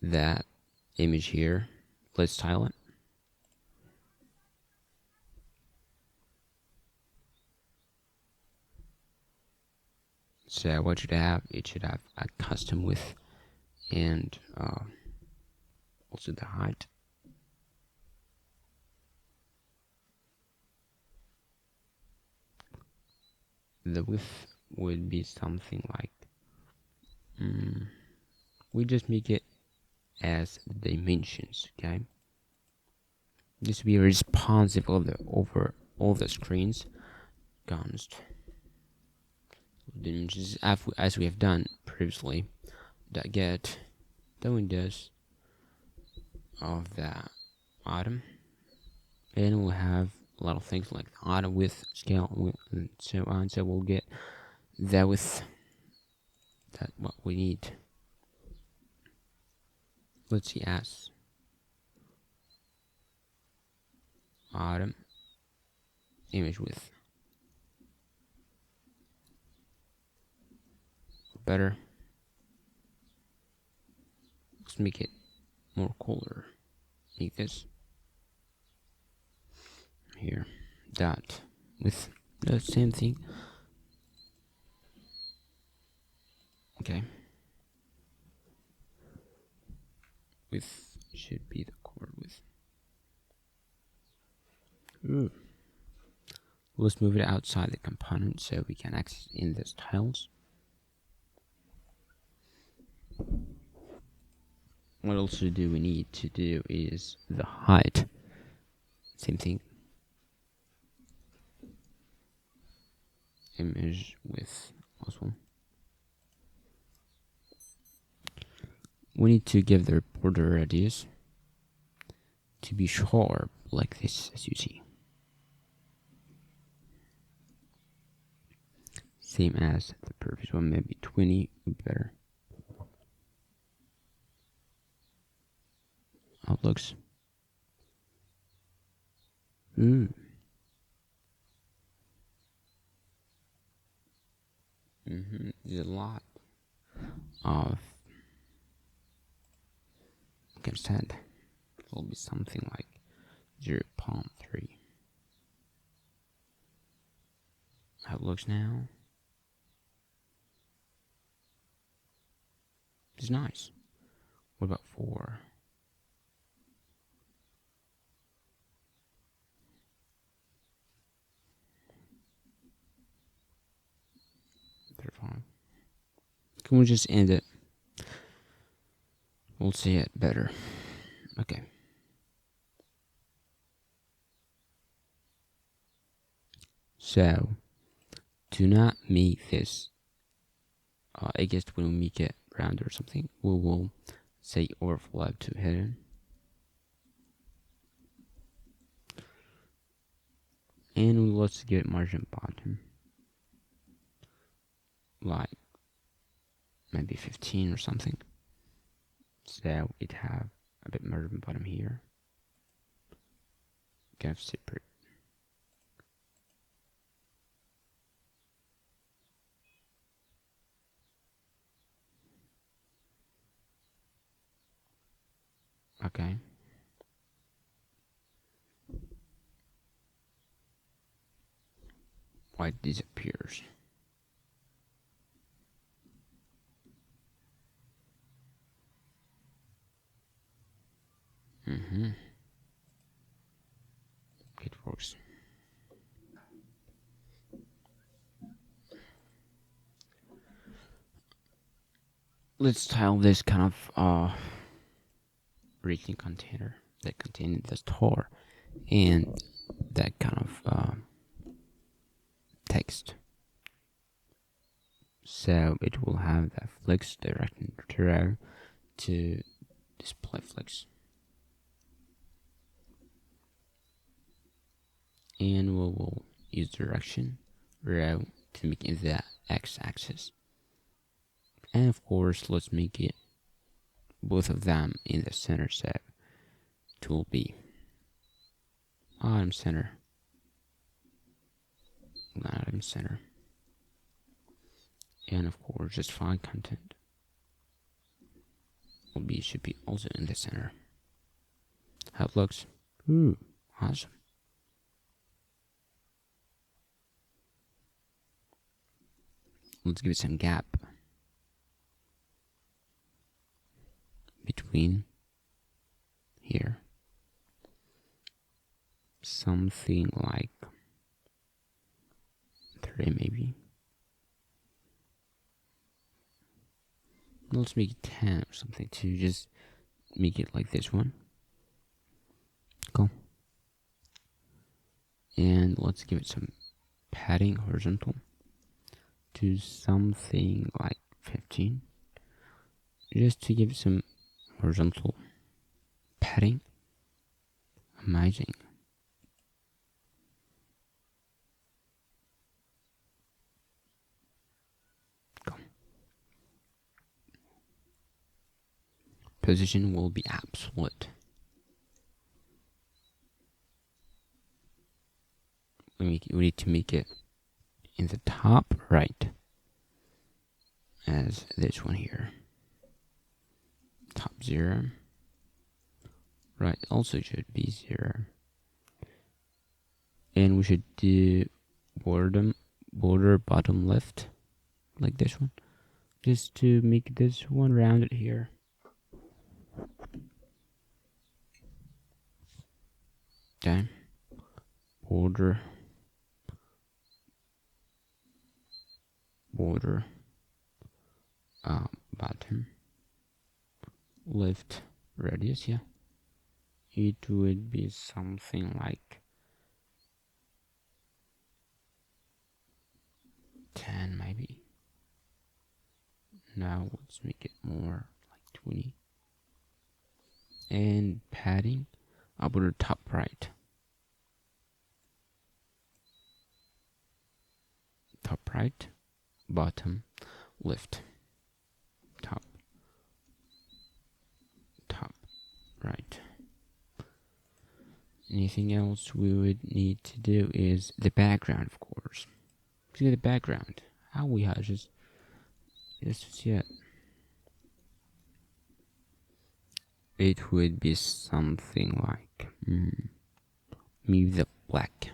that image here. Let's style it. So what should have? It should have a custom width and also the height. The width would be something like we just make it as dimensions, okay? Just be responsive of the over all the screens. Const dimensions as we have done previously. That get the windows of that item, and we'll have a lot of things like item width, scale, and so on. So we'll get that with that what we need. Let's see as item image width. Better. Let's make it more cooler. Make this here dot with the same thing. Okay. Width should be the core width. Ooh. Let's move it outside the component so we can access in the styles. What else do we need to do is the height. Same thing. Image width also. We need to give the border radius to be sharp like this, as you see. Same as the previous one, maybe 20 would be better. How it looks. There's a lot of consent. It will be something like 0.3. How it looks now. It's nice. What about 4? Can we just end it? We'll see it better. Okay. So, do not make this, I guess when we make it round or something, we will say overflow to hidden. And let's give it margin bottom. Like, maybe 15 or something. So it have a bit margin bottom here. Kind of separate. Okay. why it disappears. It works. Let's style this kind of written container that contains the store and that kind of text. So it will have that flex directing row to display flex. And we will use direction row to make it the x-axis. And of course, let's make it both of them in the center. So tool B, bottom center, bottom center, and of course, just find content. Tool B should be also in the center. How it looks? Ooh, awesome. Let's give it some gap between here, something like 3 maybe. Let's make it 10 or something to just make it like this one. Cool. And let's give it some padding horizontal to something like 15, just to give it some horizontal padding. Amazing. Cool. Position will be absolute. We need to make it in the top right, as this one here. Top 0. Right also should be 0. And we should do border bottom left, like this one, just to make this one rounded here. Okay. Border bottom left radius. Yeah, it would be something like 10 maybe. Now let's make it more like 20. And padding upper top right, bottom left, top right. Anything else we would need to do is the background, of course. See the background. How we have just see it. It would be something like maybe the black.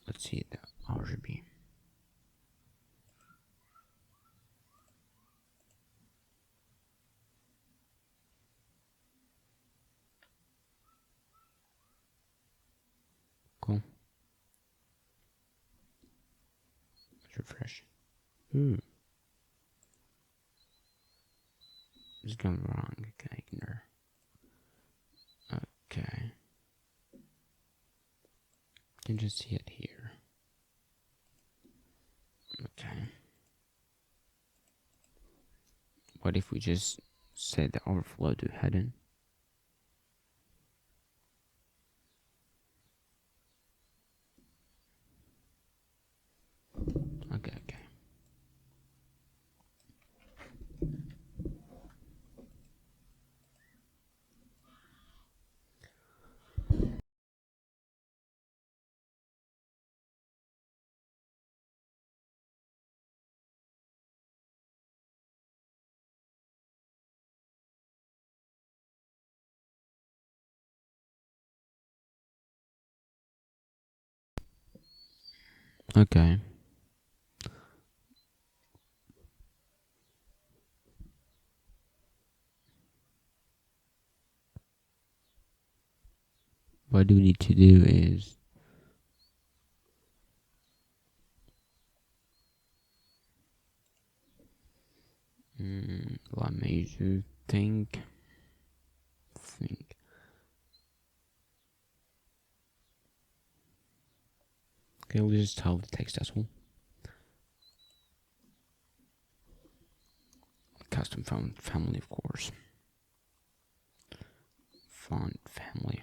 Let's see the RGB. Cool. Let's refresh. It's gone wrong. Okay, ignore. Okay. You can just see it here. Okay. What if we just set the overflow to hidden? Okay. Okay. What we need to do is let me just think. Okay, we'll just tell the text as well. Custom font family, of course. Font family.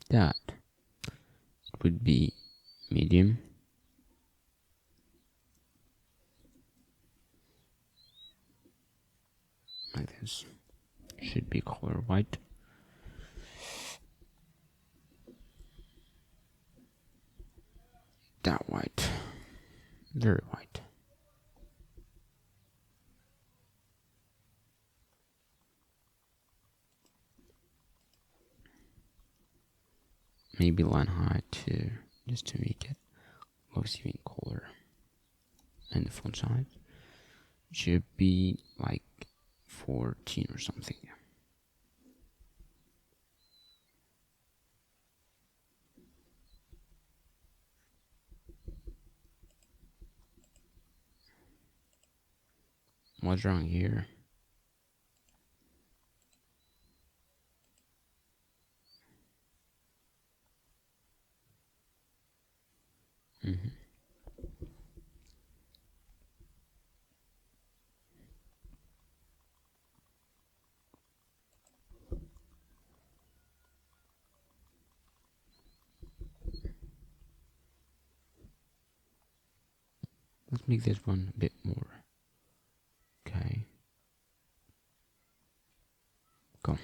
That it would be medium. Like this. Should be color white. That white. Very white. Maybe line height too, just to make it looks even cooler. And the font size should be like 14 or something. What's wrong here? Let's make this one a bit more. Okay. Go.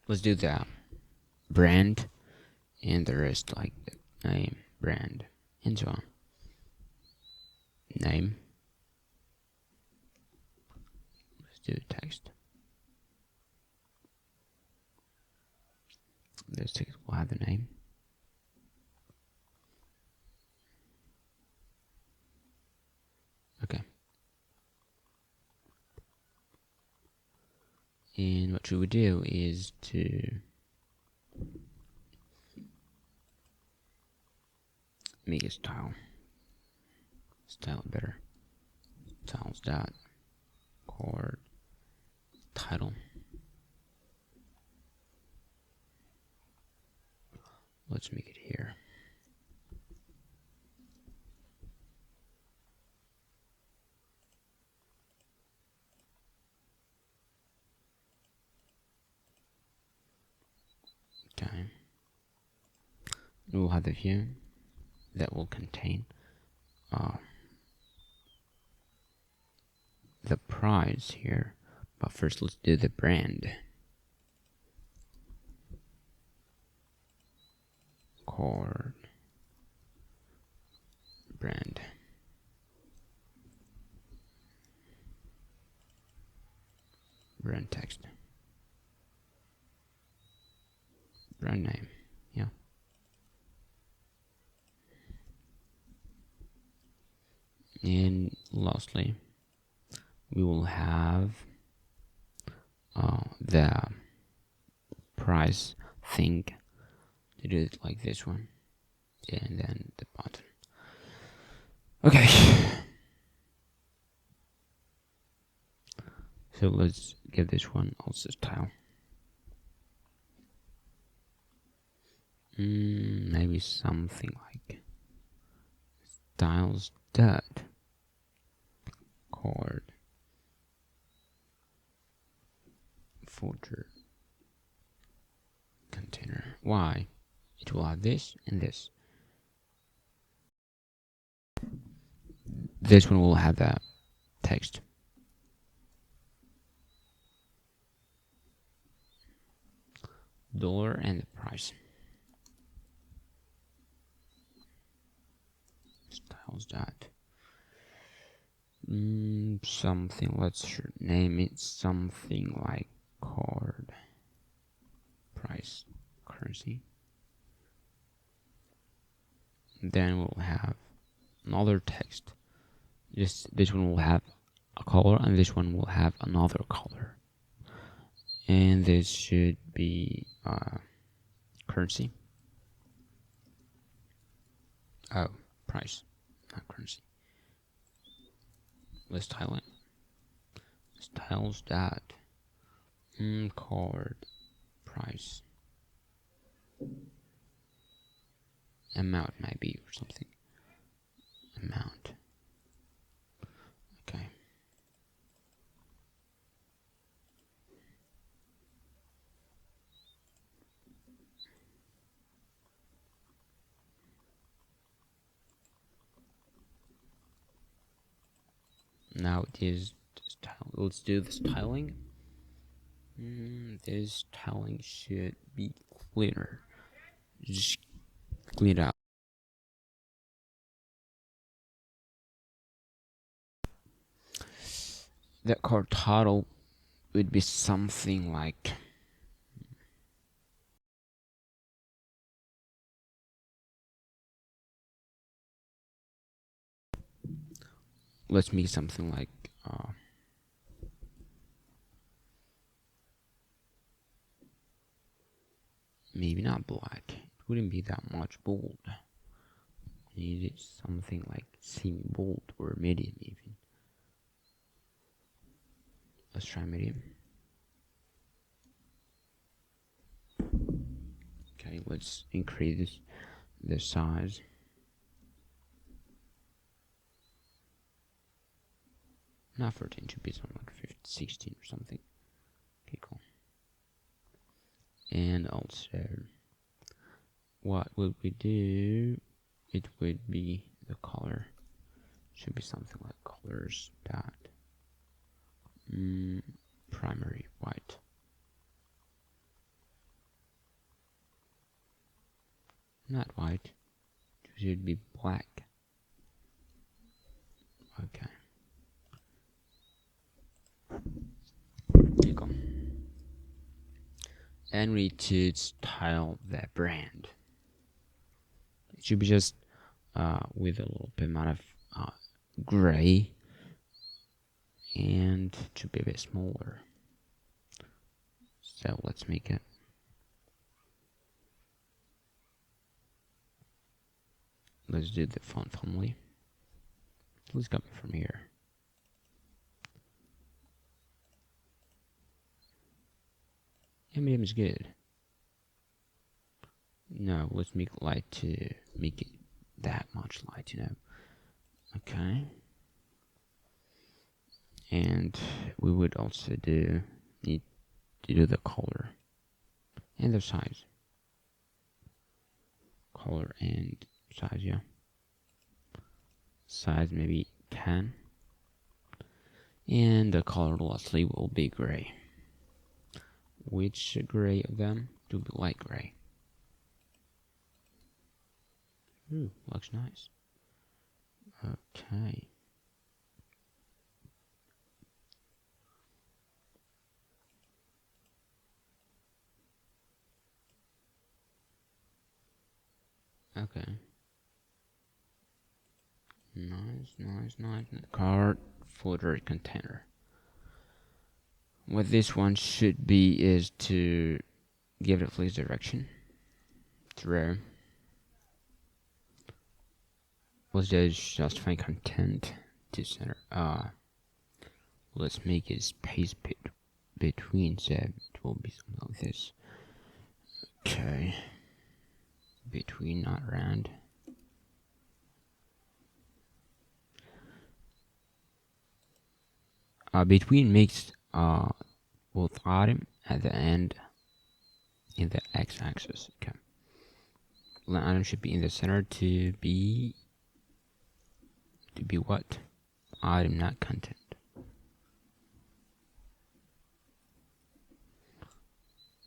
Let's do the brand and the rest, like the name, brand, and so on. Name. Let's do text. This text will have the name. Okay. And what we would do is to make a style better. Styles dot chord title. Let's make it here. Okay. We'll have the view that will contain the price here, but first let's do the brand. Chord brand. Brand text. Brand name. Yeah. And lastly, we will have the price thing to do it like this one, and then the button. Okay. So let's give this one also style. Maybe something like styles dot chord footer container. Why? It will have this and this. This one will have that text. Dollar and the price. Styles dot something, let's name it something like card price currency. Then we'll have another text. This one will have a color, and this one will have another color. And this should be currency. Oh, price, not currency. Let's style it. Styles that card price amount might be or something. Amount. Okay. Now it is style. Let's do the styling. This styling should be cleaner. Just clean it out. The card title would be something like let's make something like maybe not black. It wouldn't be that much bold. Need something like semi-bold or medium even. Let's try medium. Okay, let's increase the size. Not 14, should be something like 15, 16 or something. Okay, cool. And also, what would we do? It would be the color. Should be something like colors dot primary white. Not white. It should be black. Okay. There you go. And we need to style the brand. It should be just with a little bit amount of gray, and it should be a bit smaller. So let's make it. Let's do the font family. Let's copy from here. Medium is good. No, let's make it light to make it that much light, you know. Okay. And we would also need to do the color and the size. Color and size, yeah. Size maybe 10. And the color lastly will be gray. Which gray of them to be light gray? Ooh, looks nice. Okay. Okay. Nice. Card folder container. What this one should be is to give it a place direction. Throw. Let's just find content to center. Let's make a space between, so it will be something like this. Okay. Between, not around. Between makes both item at the end in the x-axis. Okay. The item should be in the center to be what? Item, not content.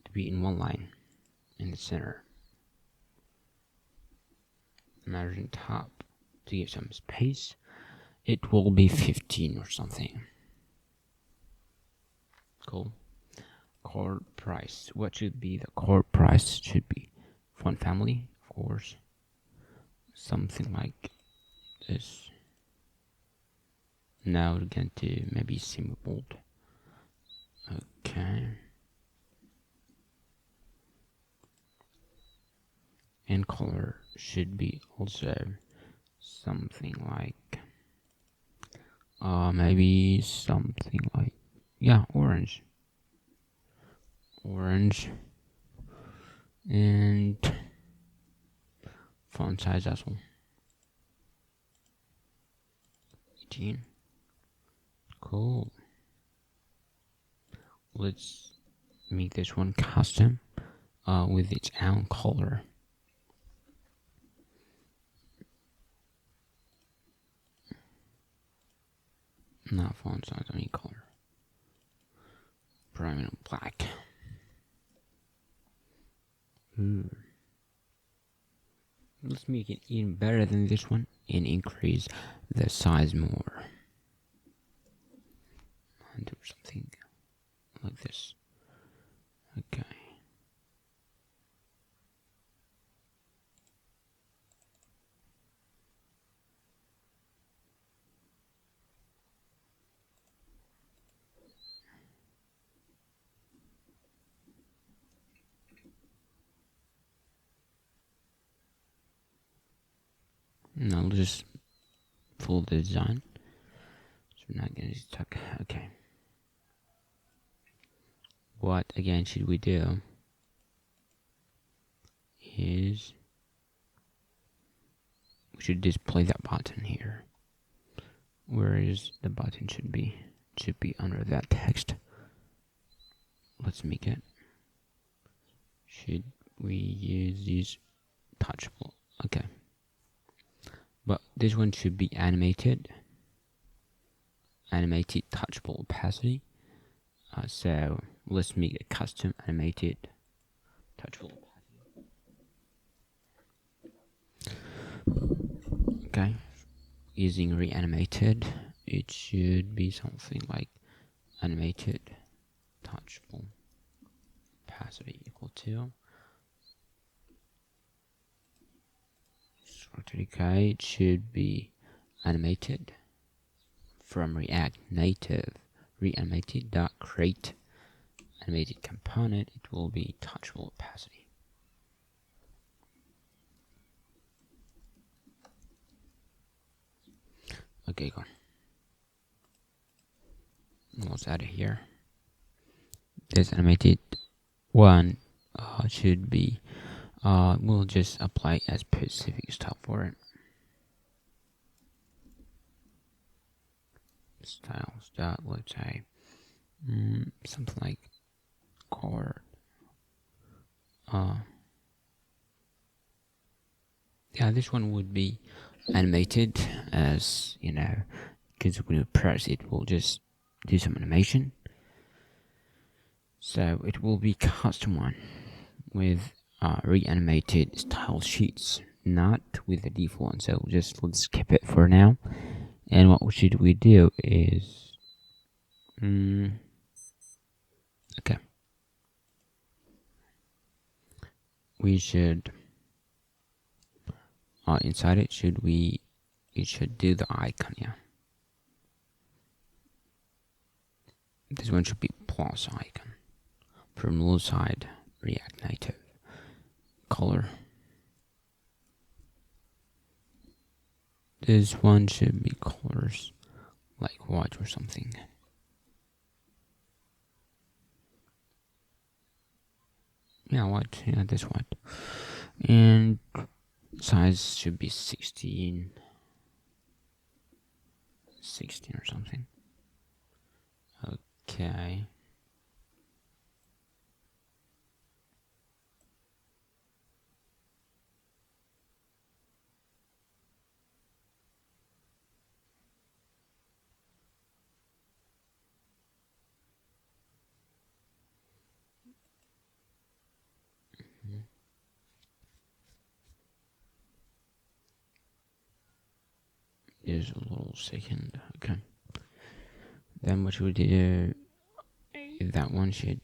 To be in one line in the center. Margin top to give some space, it will be 15 or something. Cool. Core price. What should be the core price? Should be font family, of course. Something like this. Now we're going to maybe semi-bold. Okay. And color should be also something like maybe something like, yeah, orange. And font size as well, 18. Cool. Let's make this one custom with its own color. Not font size, I mean color. Brown and black. Let's make it even better than this one and increase the size more. And do something like this. Okay. Now let's just full the design. So we're not gonna stuck. Okay. What again should we do? Is we should display that button here. Where is the button should be? It should be under that text. Let's make it. Should we use this touchable? Okay. But this one should be animated touchable opacity. So let's make a custom animated touchable opacity. Okay. Using Reanimated, it should be something like animated touchable opacity equal to 𝗓𝗃𝗀𝗀𝗀. It should be animated from React Native reanimated.create animated component. It will be touchable opacity. Okay, go on. Let's add it here. This animated one should be we'll just apply a specific style for it. Styles dot, let's say something like core. Yeah, this one would be animated, as you know, because when you press it will just do some animation. So it will be custom one with reanimated style sheets, not with the default one. So just let's skip it for now. And what should we do is okay, we should inside it should do the icon. Yeah, this one should be plus icon from low side React Native. Color, this one should be colors like white or something. Yeah, white. Yeah, this white. And size should be 16 or something. Okay. is a little second. Okay. Then what we do is that one should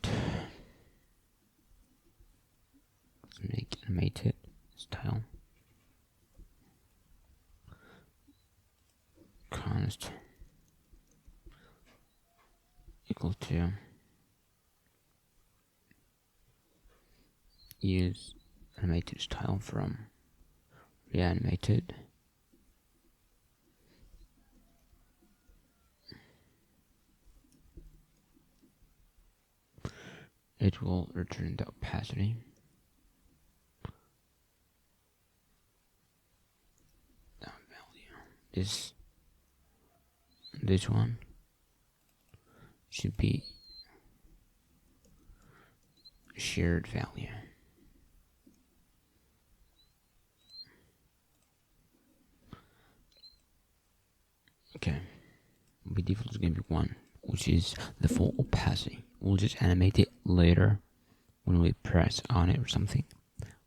make animated style const equal to use animated style from Reanimated. It will return the opacity. The value. This one should be shared value. Okay. By default is going to be 1, which is the full opacity. We'll just animate it later when we press on it or something.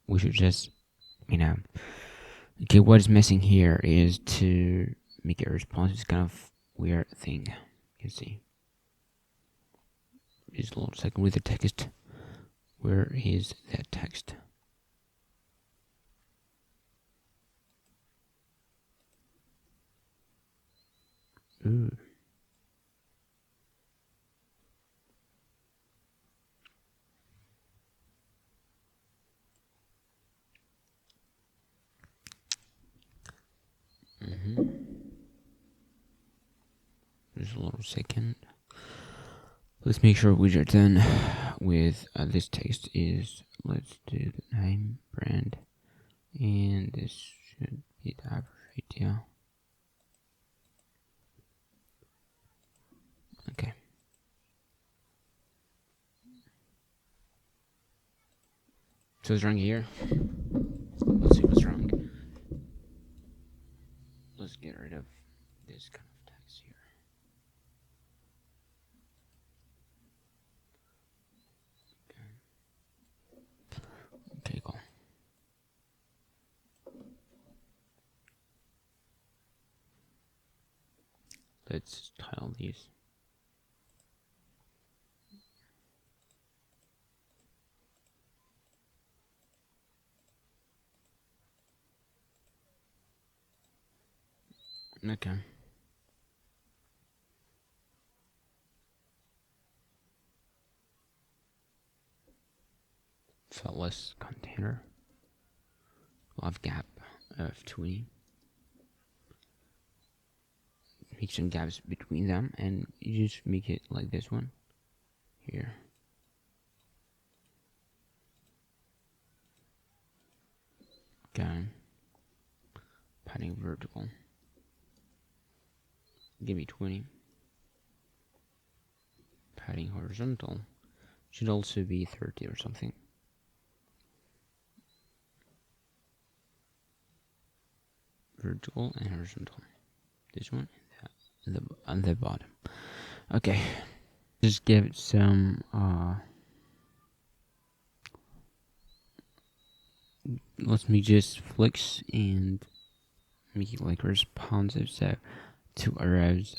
We should just, okay, what is missing here is to make it responsive. It's kind of weird thing. You can see. Just a little second with the text. Where is that text? Ooh. Just a little second. Let's make sure we are done with this text. Let's do the name, brand, and this should be the average idea. Okay. So what's wrong here? Let's see what's wrong. Let's get rid of this kind of text here. Okay, cool. Let's tile these. Okay. So let's container. We'll have gap of 20. Make some gaps between them, and you just make it like this one here. Okay. Padding vertical. Give me 20. Padding horizontal should also be 30 or something. Vertical and horizontal. This one and that on the bottom. Okay. Just give it some let me just flex and make it like responsive, so 2 arrows,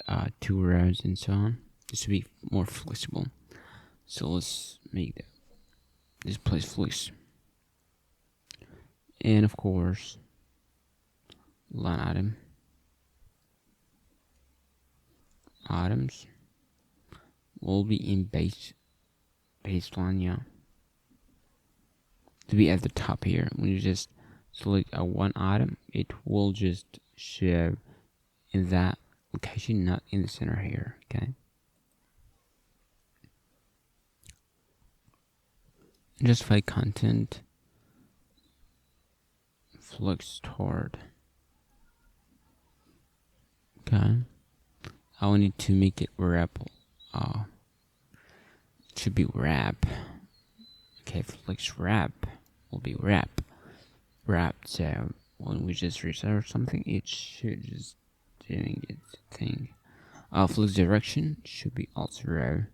and so on, just to be more flexible. So let's make this place flex, and of course line item items will be in baseline, yeah, to be at the top here. When you just select a one item, it will just show in that location, not in the center here. Okay. Justify content flux toward. Okay. I will need to make it wrap. It should be wrap. Okay, flux wrap will be wrapped. So when we just restart something, it should just doing its thing. Flux direction should be alt row.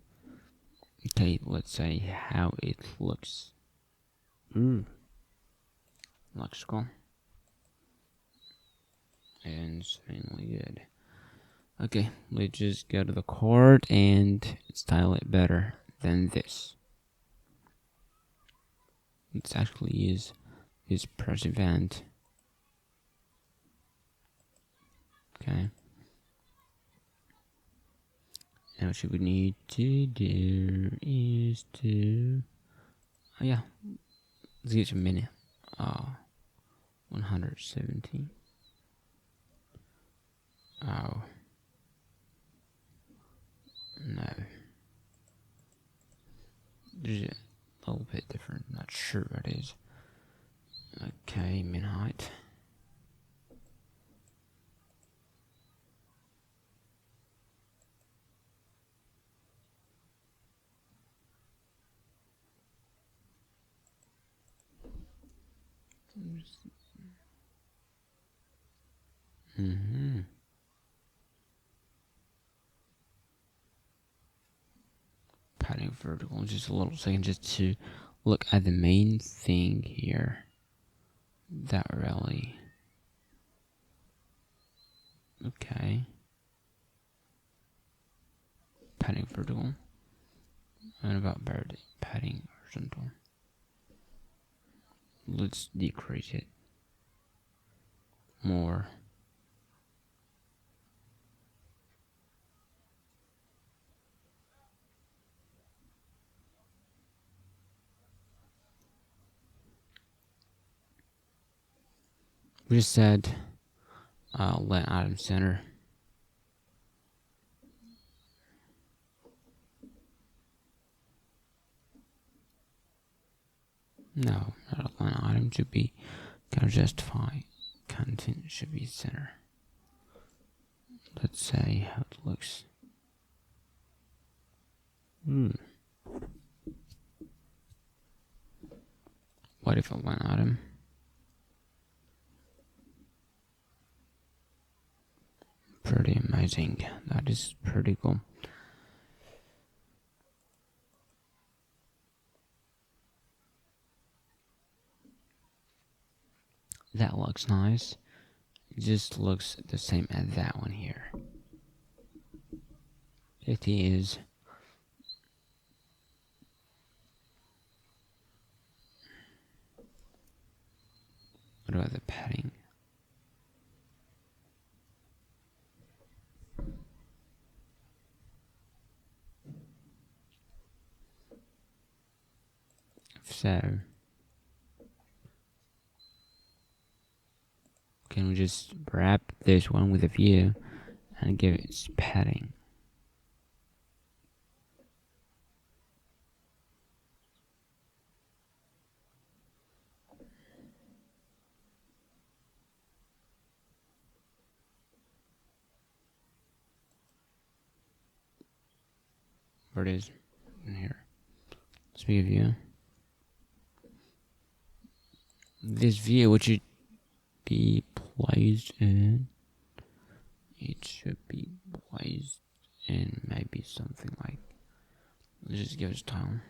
Okay, let's say how it looks. Looks cool. And certainly good. Okay, let's just go to the card and style it better than this. Let's actually use this press event. Okay. Now what we need to do is to, oh yeah, let's get a minute. 170. Oh. No. There's a little bit different, not sure what it is. Okay, min height. Padding vertical, just a little second, just to look at the main thing here. That really. Okay. Padding vertical. And about padding horizontal. Let's decrease it more. We just said let item center. No, not a line item should be kind of justify. Content should be center. Let's say how it looks. What if a line item? Pretty amazing. That is pretty cool. That looks nice. It just looks the same as that one here. It is. What about the padding? So, can we just wrap this one with a view and give it padding? Where it is in here. Let's be a view. This view, which should be placed in, it should be placed in maybe something like, let's just give it time.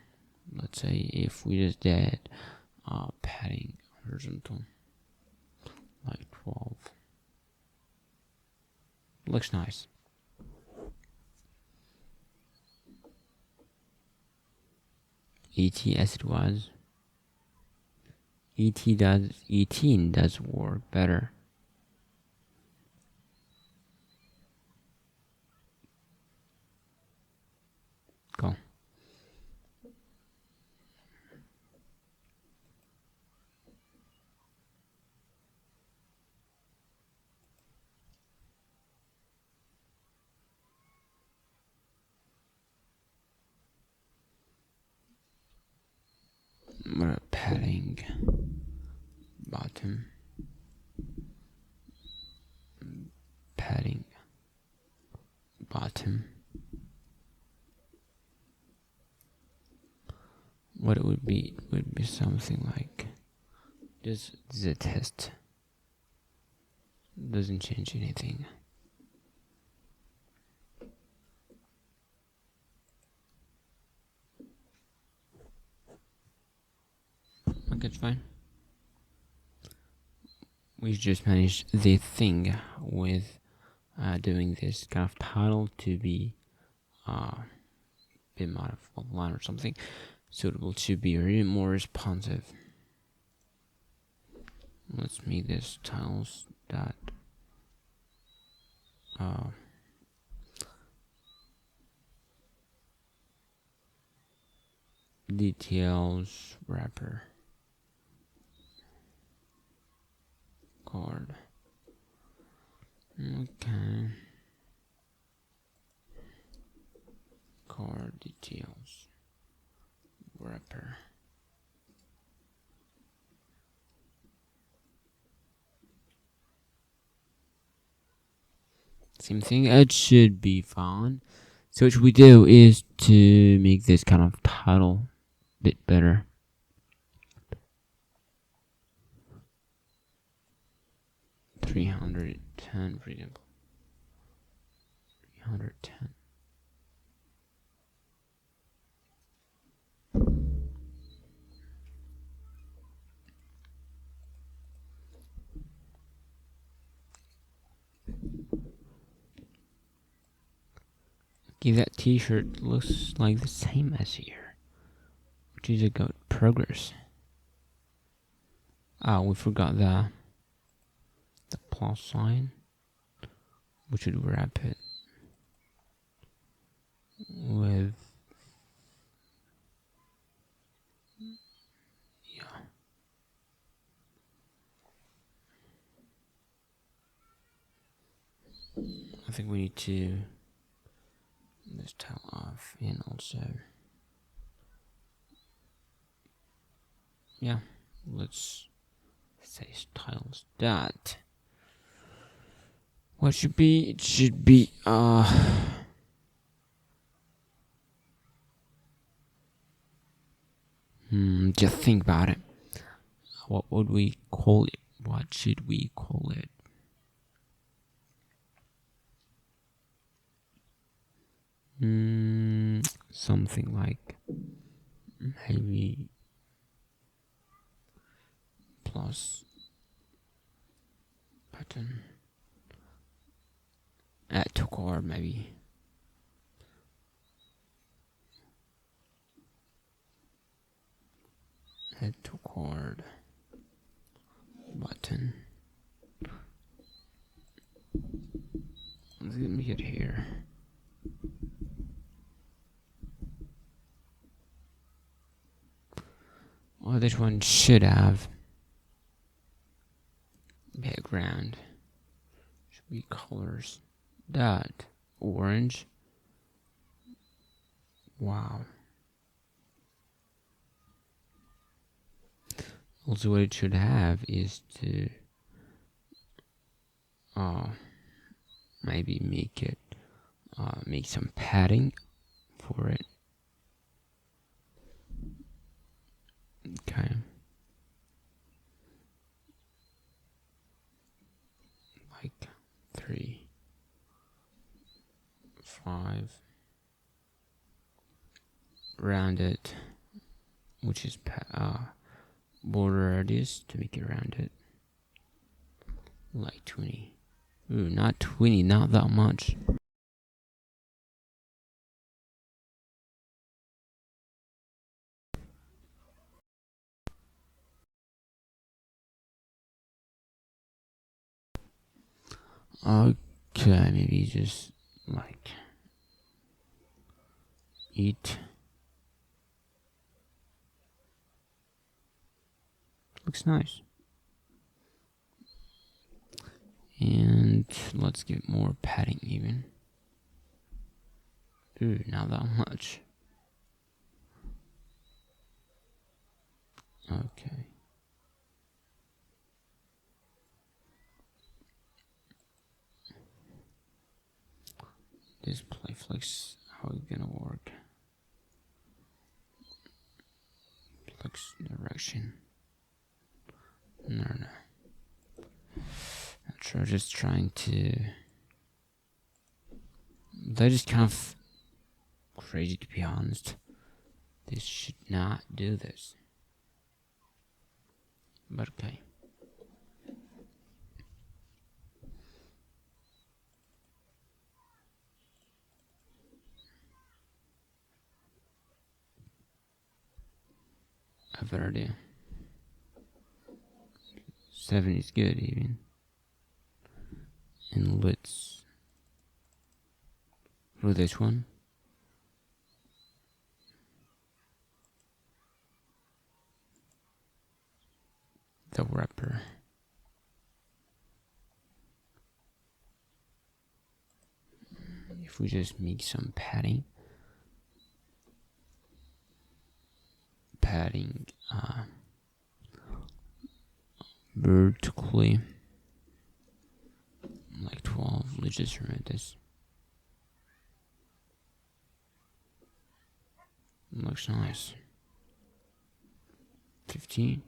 Let's say if we just did padding horizontal, like 12. Looks nice. ET as it was. ET does work better. Go. Padding bottom, padding bottom. What it would be something like just the test. Doesn't change anything. Okay, it's fine. We just managed the thing with doing this kind of title to be bit modified line or something suitable to be a little more responsive. Let's make this titles dot details wrapper card. Okay. Card details wrapper. Same thing, it should be fine. So what we do is to make this kind of title a bit better. $310, for example. 310. Okay, that t-shirt looks like the same as here, which is a good progress. We forgot the plus sign. We should wrap it with I think we need to this tile off, and also let's say styles dot. What should be? It should be just think about it. What would we call it? What should we call it? Something like maybe plus button add to core, maybe add to core button. Let's make it here. Well, this one should have background. Should be colors dot orange. Wow. Also, what it should have is to maybe make it make some padding for it. Okay. Like 3, 5. Rounded, which is border radius to make it rounded. Like 20. Ooh, not 20, not that much. Okay, maybe just like eat. Looks nice. And let's get more padding even. Ooh, not that much. Okay. Display flex, how is it gonna work? Flex direction. No. Not sure, just trying to. They're just kind of crazy, to be honest. This should not do this. But okay. have better idea. 7 is good even. And let's do this one. The wrapper. If we just make some padding vertically like 12. Let's just remove this. Looks nice. 15.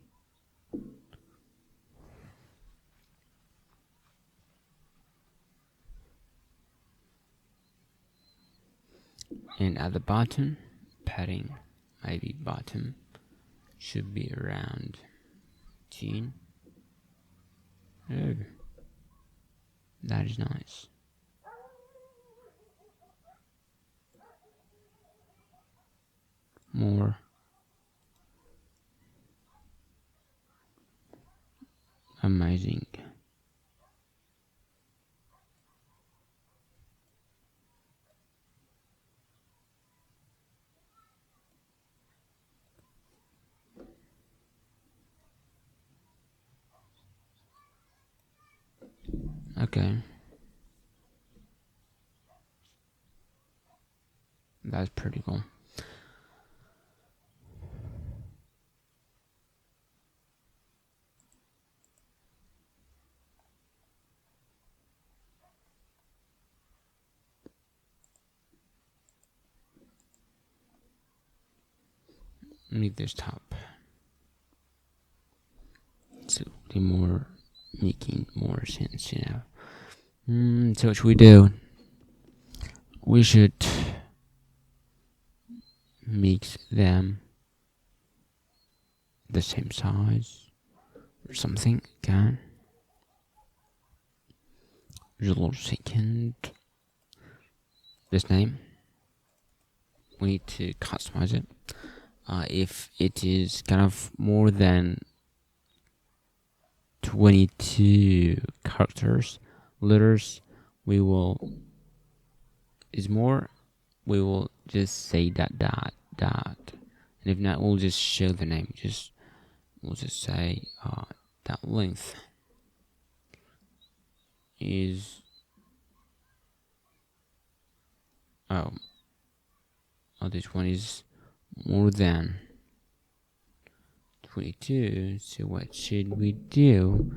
And at the bottom, padding, maybe bottom should be around 15. Oh, that is nice. More. Amazing. Okay. That's pretty cool. Need this top. So the more making more sense, you know. So what we do? We should make them the same size or something. Okay. There's a little second. This name. We need to customize it. If it is kind of more than 22 characters, letters, we will just say dot. And if not, we'll just show the name. We'll just say that length is this one is more than 22. So what should we do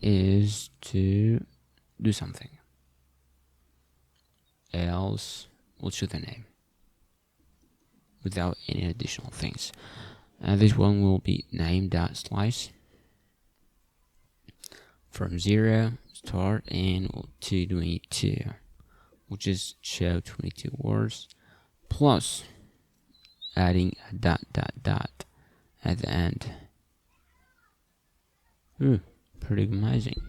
is to do something else. We'll show the name without any additional things. This one will be name.slice from 0 start and to 22. We'll just show 22 words plus adding a dot at the end. Pretty amazing.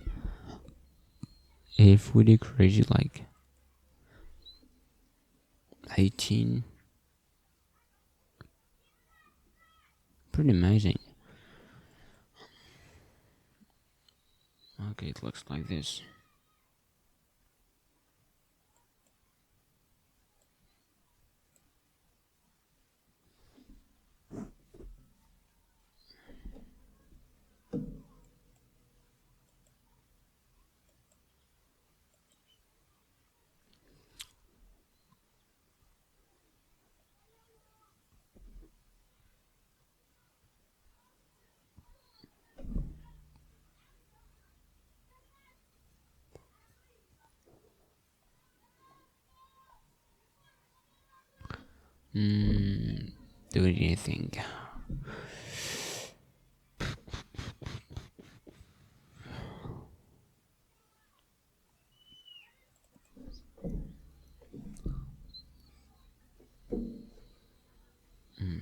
If we do crazy like 18, pretty amazing. Okay, it looks like this. Doing anything.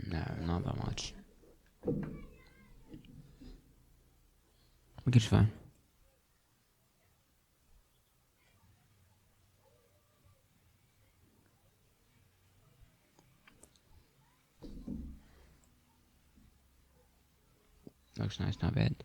No, not that much. It's fine. looks nice, not bad.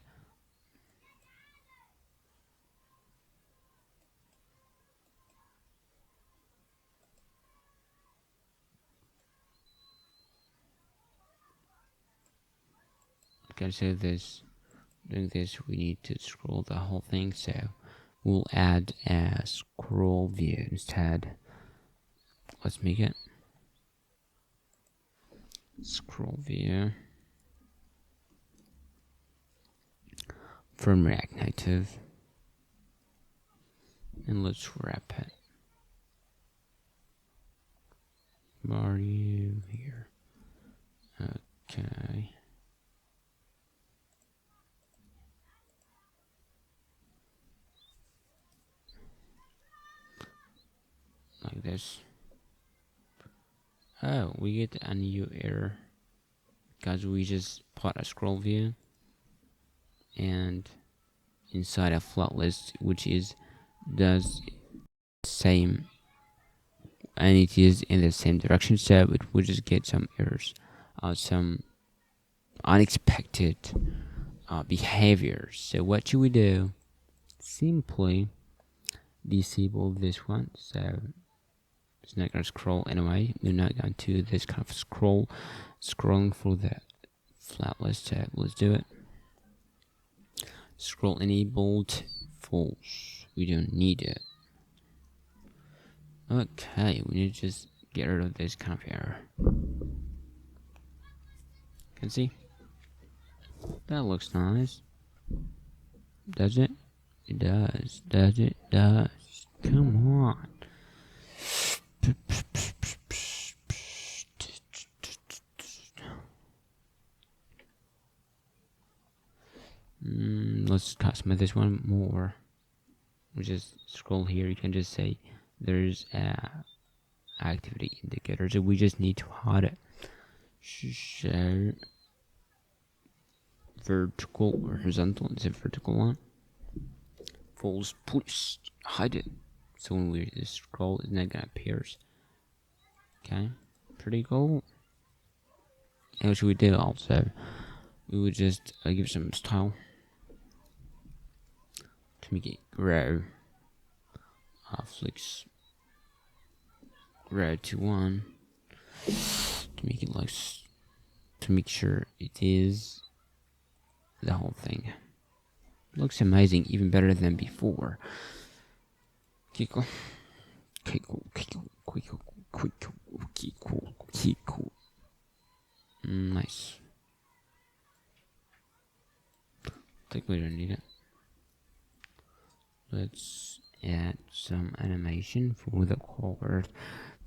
Okay, so doing this, we need to scroll the whole thing, so we'll add a scroll view instead. Let's make it scroll view from React Native, and let's wrap it. Where are you here? Okay. Like this. Oh, we get a new error because we just put a scroll view and inside a flat list, which does same, and it is in the same direction, so it will just get some errors, some unexpected behaviors. So what should we do? Simply disable this one, so it's not going to scroll anyway. We're not going to do this kind of scrolling through the flat list. So let's do it. Scroll enabled, false. We don't need it. Okay, we need to just get rid of this kind of error. Can see? That looks nice. Does it? It does. Does it? Does. Come on. Let's customize this one more. We just scroll here. You can just say there's a activity indicator, so we just need to hide it. So vertical or horizontal is a vertical one. False, push, hide it. So when we just scroll, it's not gonna appear. Okay, pretty cool. And what should we do also? We would just give some style to make it grow. Flex grow to 1 to make it like, to make sure it is the whole thing. Looks amazing, even better than before. Cool. Nice. I think we don't need it. Let's add some animation for the color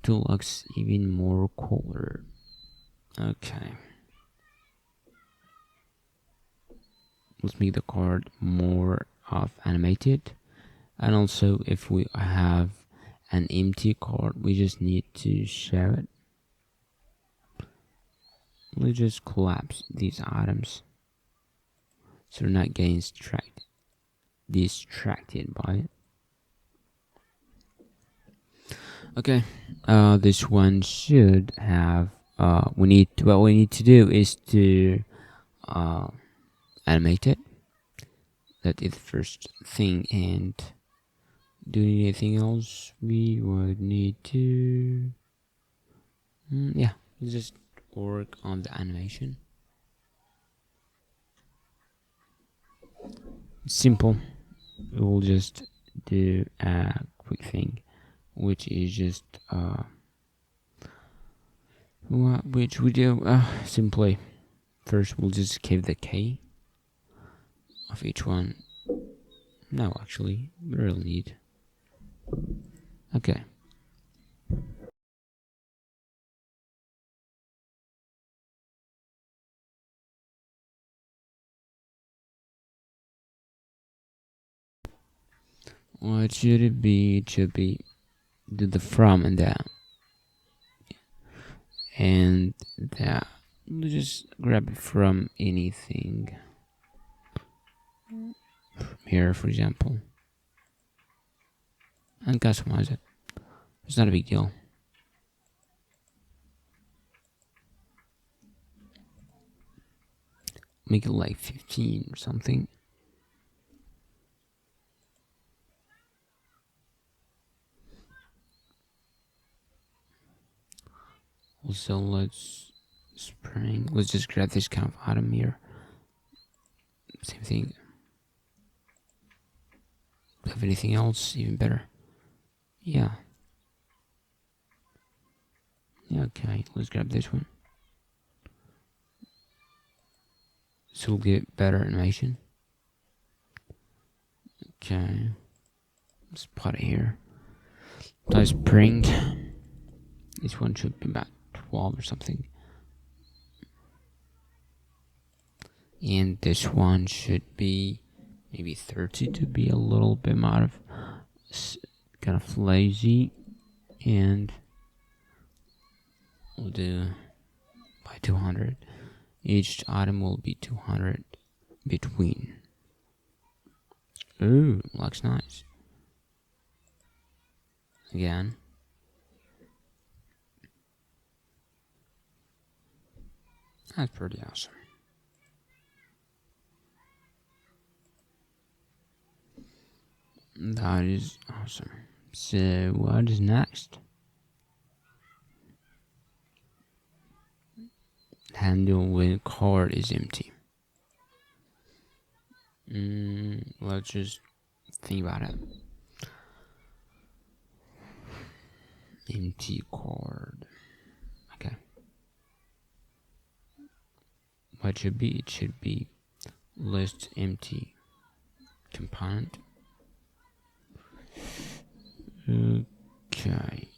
to look even more color. Okay. Let's make the card more of animated. And also, if we have an empty card, we just need to show it. Let's just collapse these items so we're not getting distracted by it. Okay, this one should have. What we need to do is to animate it. That is the first thing, and doing anything else we would need to yeah, just work on the animation. It's simple. We'll just do a quick thing, which is just which we do simply first we'll just give the key of each one. No, actually, we really need. Okay. What should it be? It should be do the from and that. And that. Let's just grab it from anything. From here, for example. And customize it. It's not a big deal. make it like 15 or something. Also, let's just grab this kind of item here. Same thing. Have anything else even better? Yeah. Okay, let's grab this one. So we'll get better animation. Okay. Let's put it here. Type spring. This one should be about 12 or something. And this one should be maybe 30 to be a little bit more of kind of lazy. And we'll do by 200. Each item will be 200 between. Ooh, looks nice. Again. That's pretty awesome. That is awesome. So what is next? Handle when card is empty. Let's just think about it. Empty card. Okay. What should be? It should be list empty component. Okay.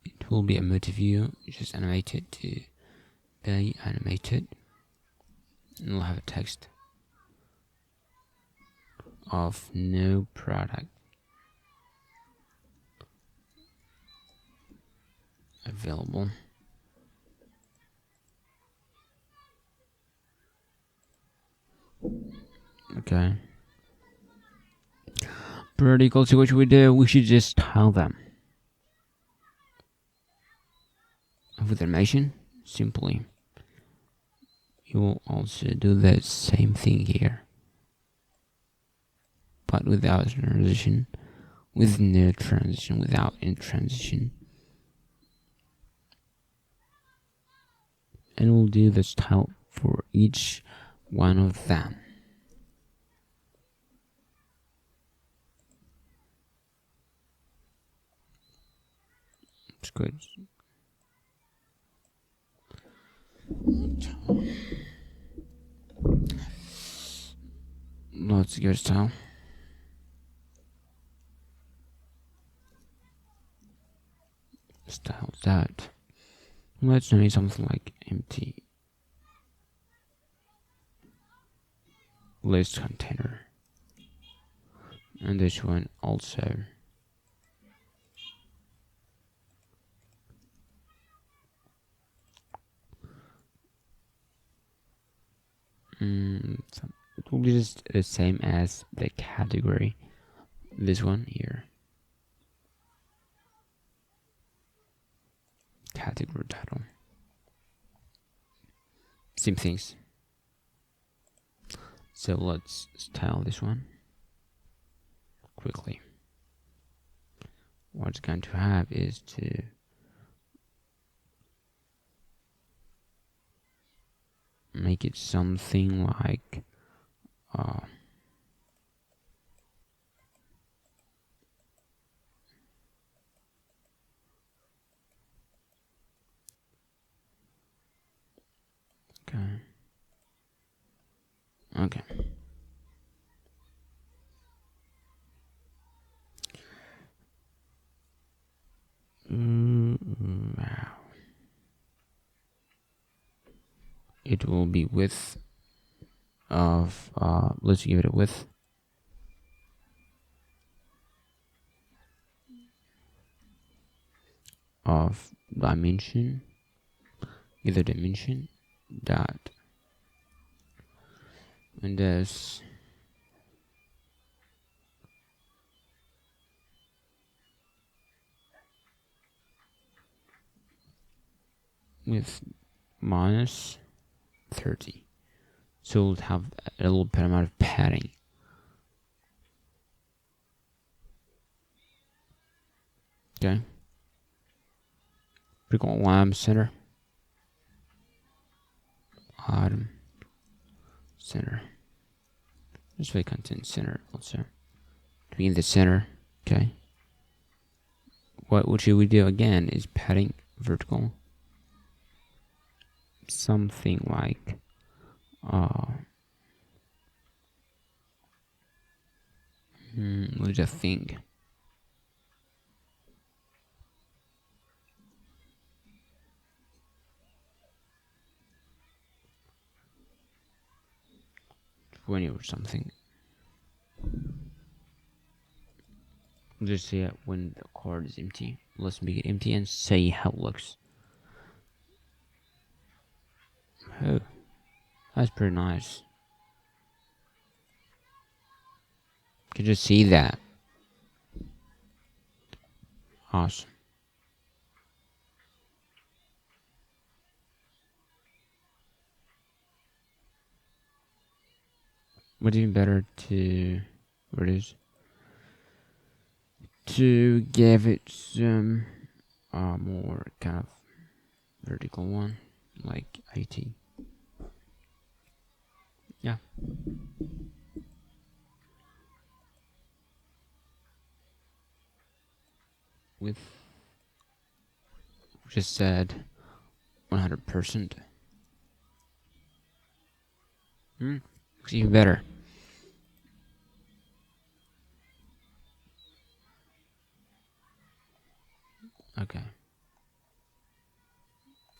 It will be a Moti view, just animated to be animated. And we'll have a text of no product available. Okay. Pretty cool. So what should we do? We should just tell them. With animation, simply. You will also do the same thing here. But without transition. With no transition. Without any transition. And we'll do the style for each one of them. It's good. Let's go style. Style that. Let's name something like empty list container. And this one also. So it will be just the same as the category. This one here. Category title. Same things. So let's style this one quickly. What it's going to have is to make it something like okay. Wow. It will be width of let's give it a width of dimension, either dimension dot Windows with minus 30. So we'll have a little bit amount of padding. Okay. Click on lamb center. Item center. Display content center also. Between the center. Okay. What should we do again is padding vertical. Something like what's a thing? Or something. We'll just see it when the card is empty. Let's make it empty and see how it looks. Oh, that's pretty nice. You can just see that. Awesome. But even better to reduce, to give it some more kind of vertical one, like 80. Yeah. With just said 100%. Looks even better. Okay.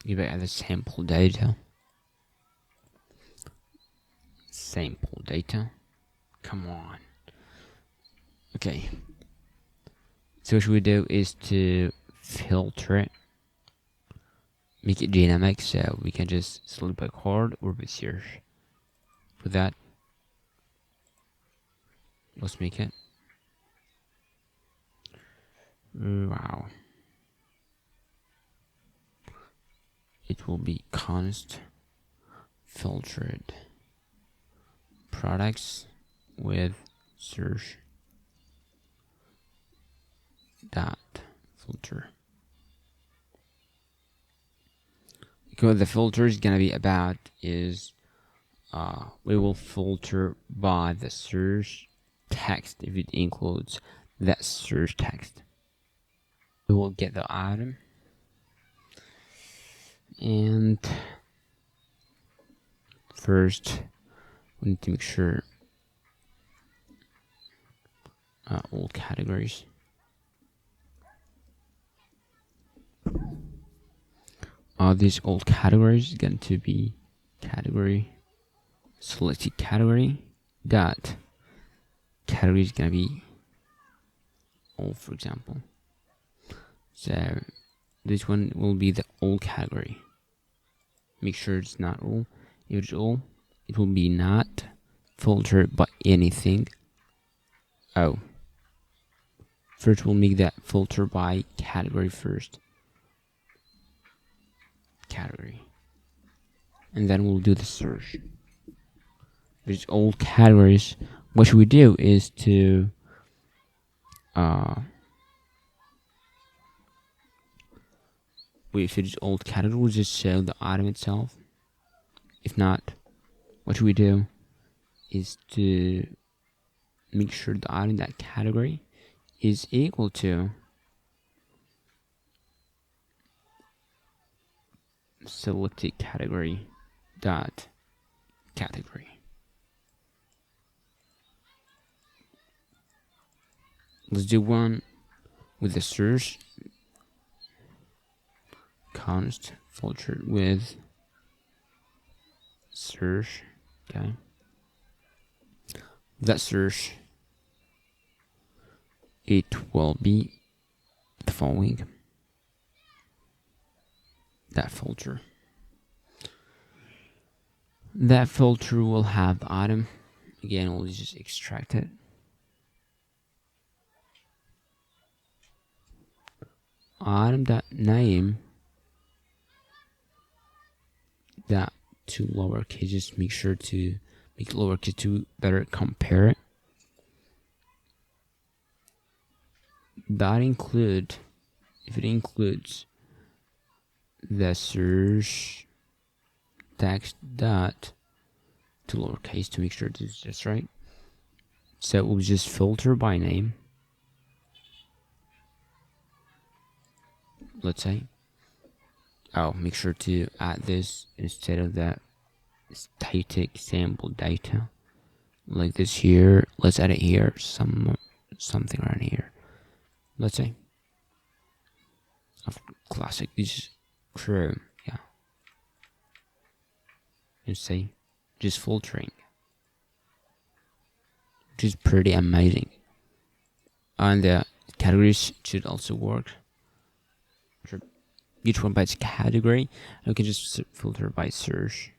You better add the sample data. Sample data. Come on. Okay. So what we do is to filter it. Make it dynamic so we can just select by card or by search. For that, let's make it. Wow. It will be const filtered products with search dot filter. Because the filter is gonna be about is we will filter by the search text if it includes that search text. We will get the item and first we need to make sure all categories. These old categories is going to be category selected category dot category is going to be all, for example. So this one will be the all category. Make sure it's not all. If it's all, it will be not filtered by anything. Oh, first we'll make that filter by category first. Category, and then we'll do the search. There's all categories. What should we do is to if it's old category, we'll just show the item itself. If not, what should we do is to make sure the item in that category is equal to selected category dot category. Let's do one with the search const filtered with search. Okay, that search, it will be the following. That filter. That filter will have the item. Again, we'll just extract it. Item.name that to lowercase. Just make sure to make lowercase to better compare it. That include, if it includes the search text dot to lowercase to make sure this is just right. So we'll just filter by name. Let's say, oh, make sure to add this instead of that static sample data, like this here. Let's add it here, something around here. Let's say, of classic, this is Chrome, yeah. And say, just filtering, which is pretty amazing. And the categories should also work. Each one by its category. And we can just filter by search.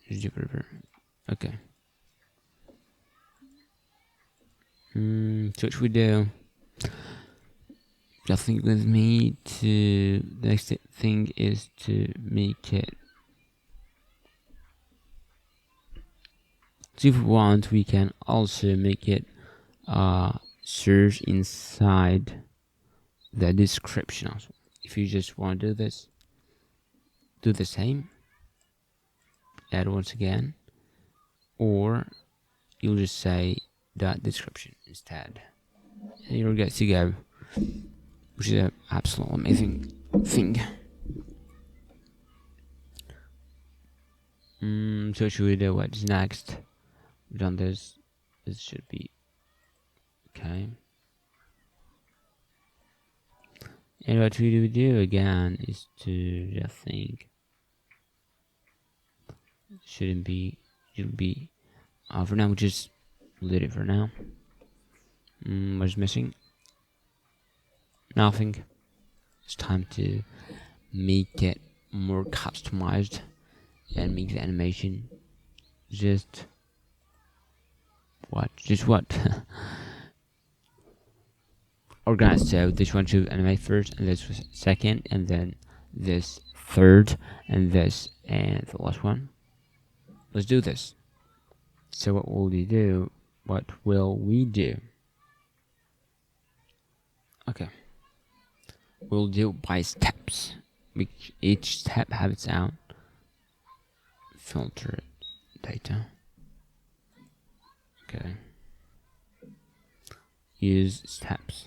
Okay. So what should we do? Nothing with me to. The next thing is to make it. So if we want, we can also make it search inside the description also. If you just want to do this, do the same, add once again, or you'll just say dot description instead, and you'll get to go, which is an absolute amazing thing. So should we do what's next? We've done this. This should be okay. And what we do again is to just think. Shouldn't be. It'll be. For now, we just leave it for now. What's missing? Nothing. It's time to make it more customized and make the animation just what? Organized. So this one should animate first, and this was second, and then this third, and this, and the last one. Let's do this. So what will we do? What will we do? Okay. We'll do by steps. Each step has its own filter data. Okay. Use steps.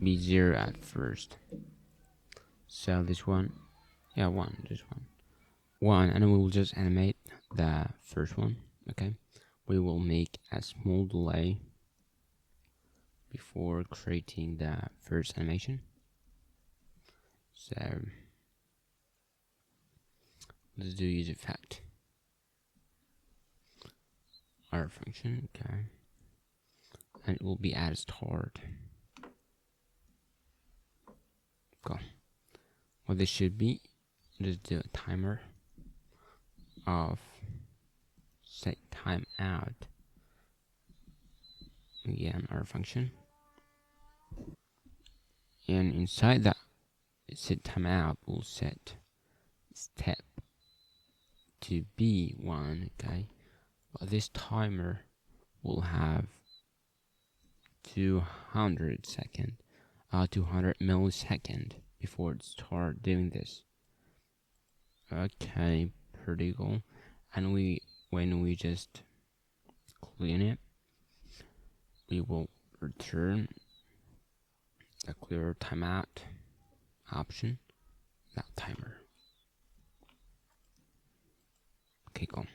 Be 0 at first. So this one, yeah, just one, and we will just animate the first one. Okay, we will make a small delay before creating the first animation. So let's do use effect. Our function, okay, and it will be at start. Go. What this should be, just do a timer of set timeout. Again, our function, and inside that set timeout, we'll set step to be 1. Okay, but this timer will have 200 millisecond before it start doing this. Okay, pretty cool. And when we just clean it, we will return the clear timeout option, that timer. Okay, cool.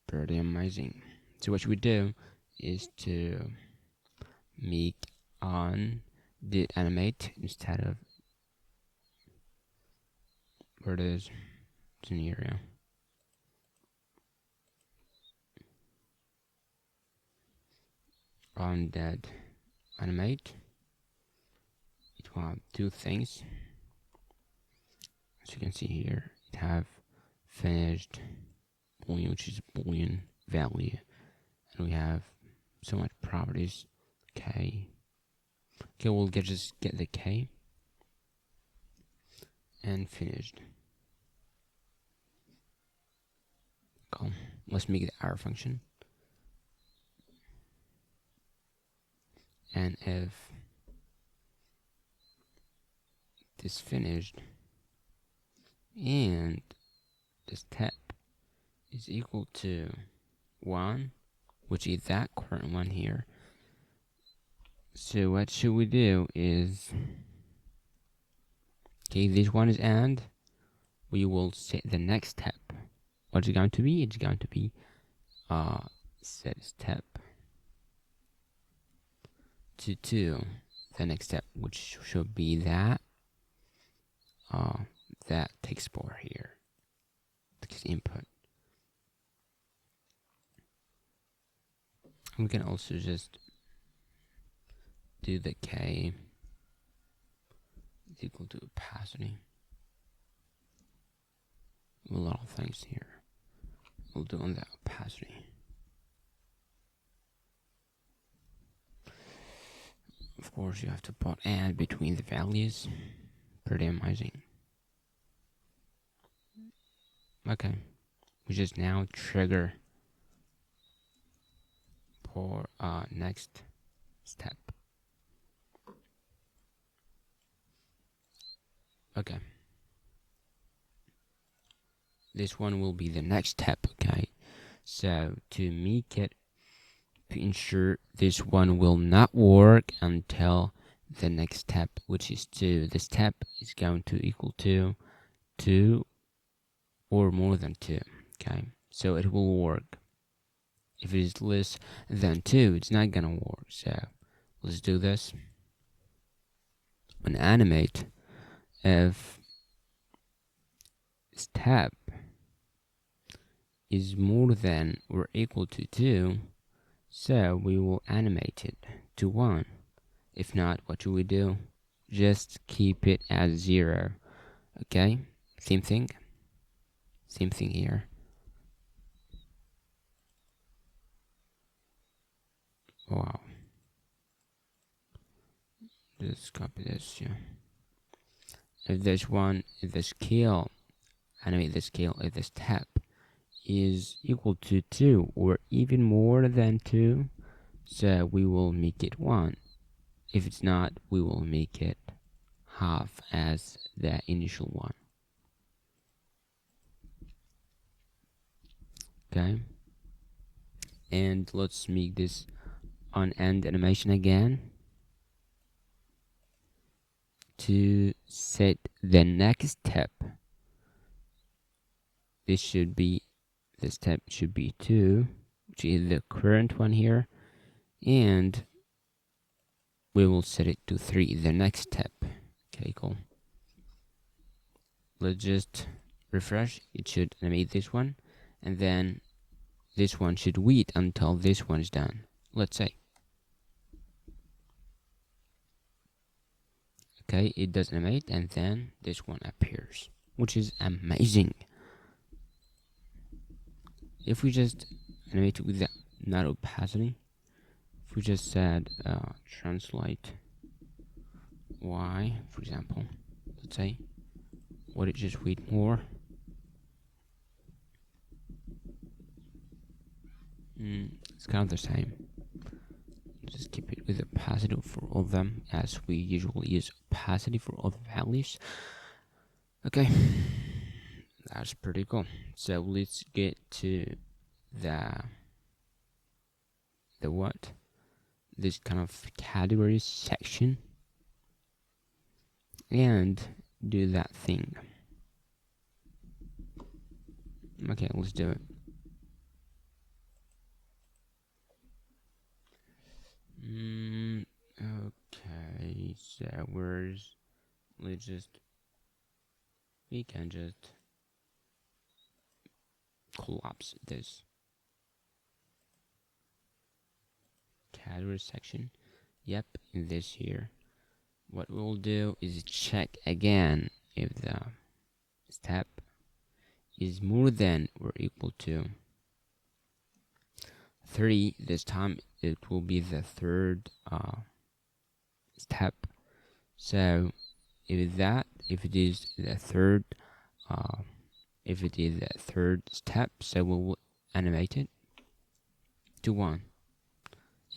Pretty amazing. So what we do is to make on did animate instead of where it is scenario. On that animate, it will have two things. As you can see here, it have finished boolean, which is boolean value, and we have so much properties. Okay, we'll just get the k and finished. Cool. Let's make the arrow function, and if this finished and this step is equal to 1, which is that current one here. So what should we do is, okay, this one is and we will set the next step. What's it going to be? It's going to be set step to 2, the next step, which should be that that text bar here, text input. We can also just do the k is equal to opacity. A lot of things here. We'll do on the opacity. Of course, you have to put and between the values. Pretty amazing. Okay, we just now trigger for next step. Okay, this one will be the next step. Okay, so to make it, to ensure this one will not work until the next step, which is 2. The step is going to equal to 2 or more than 2. Okay, so it will work. If it is less than 2, it's not gonna work. So let's do this. On animate, if step is more than or equal to 2, so we will animate it to 1. If not, what should we do? Just keep it as 0. Okay, same thing here. Wow, just copy this here. If this one, if the scale, animate the scale, if the step is equal to 2 or even more than 2, so we will make it 1. If it's not, we will make it half as the initial one. Okay, and let's make this on end animation again to set the next step. This should be, the step should be 2, which is the current one here, and we will set it to 3, the next step. Okay, cool. Let's just refresh. It should animate this one, and then this one should wait until this one is done. Let's say. Okay, it does animate, and then this one appears, which is amazing. If we just animate with the not opacity, if we just said translate y, for example, let's say, would it just wait more? It's kind of the same. Just keep it with opacity for all of them, as we usually use opacity for all the values. Okay, that's pretty cool. So let's get to the what? This kind of categories section and do that thing. Okay, let's do it. Okay, so we can just collapse this category section. Yep, in this here. What we'll do is check again if the step is more than or equal to 3, this time it will be the third step. So if it is the third step, so we will animate it to 1,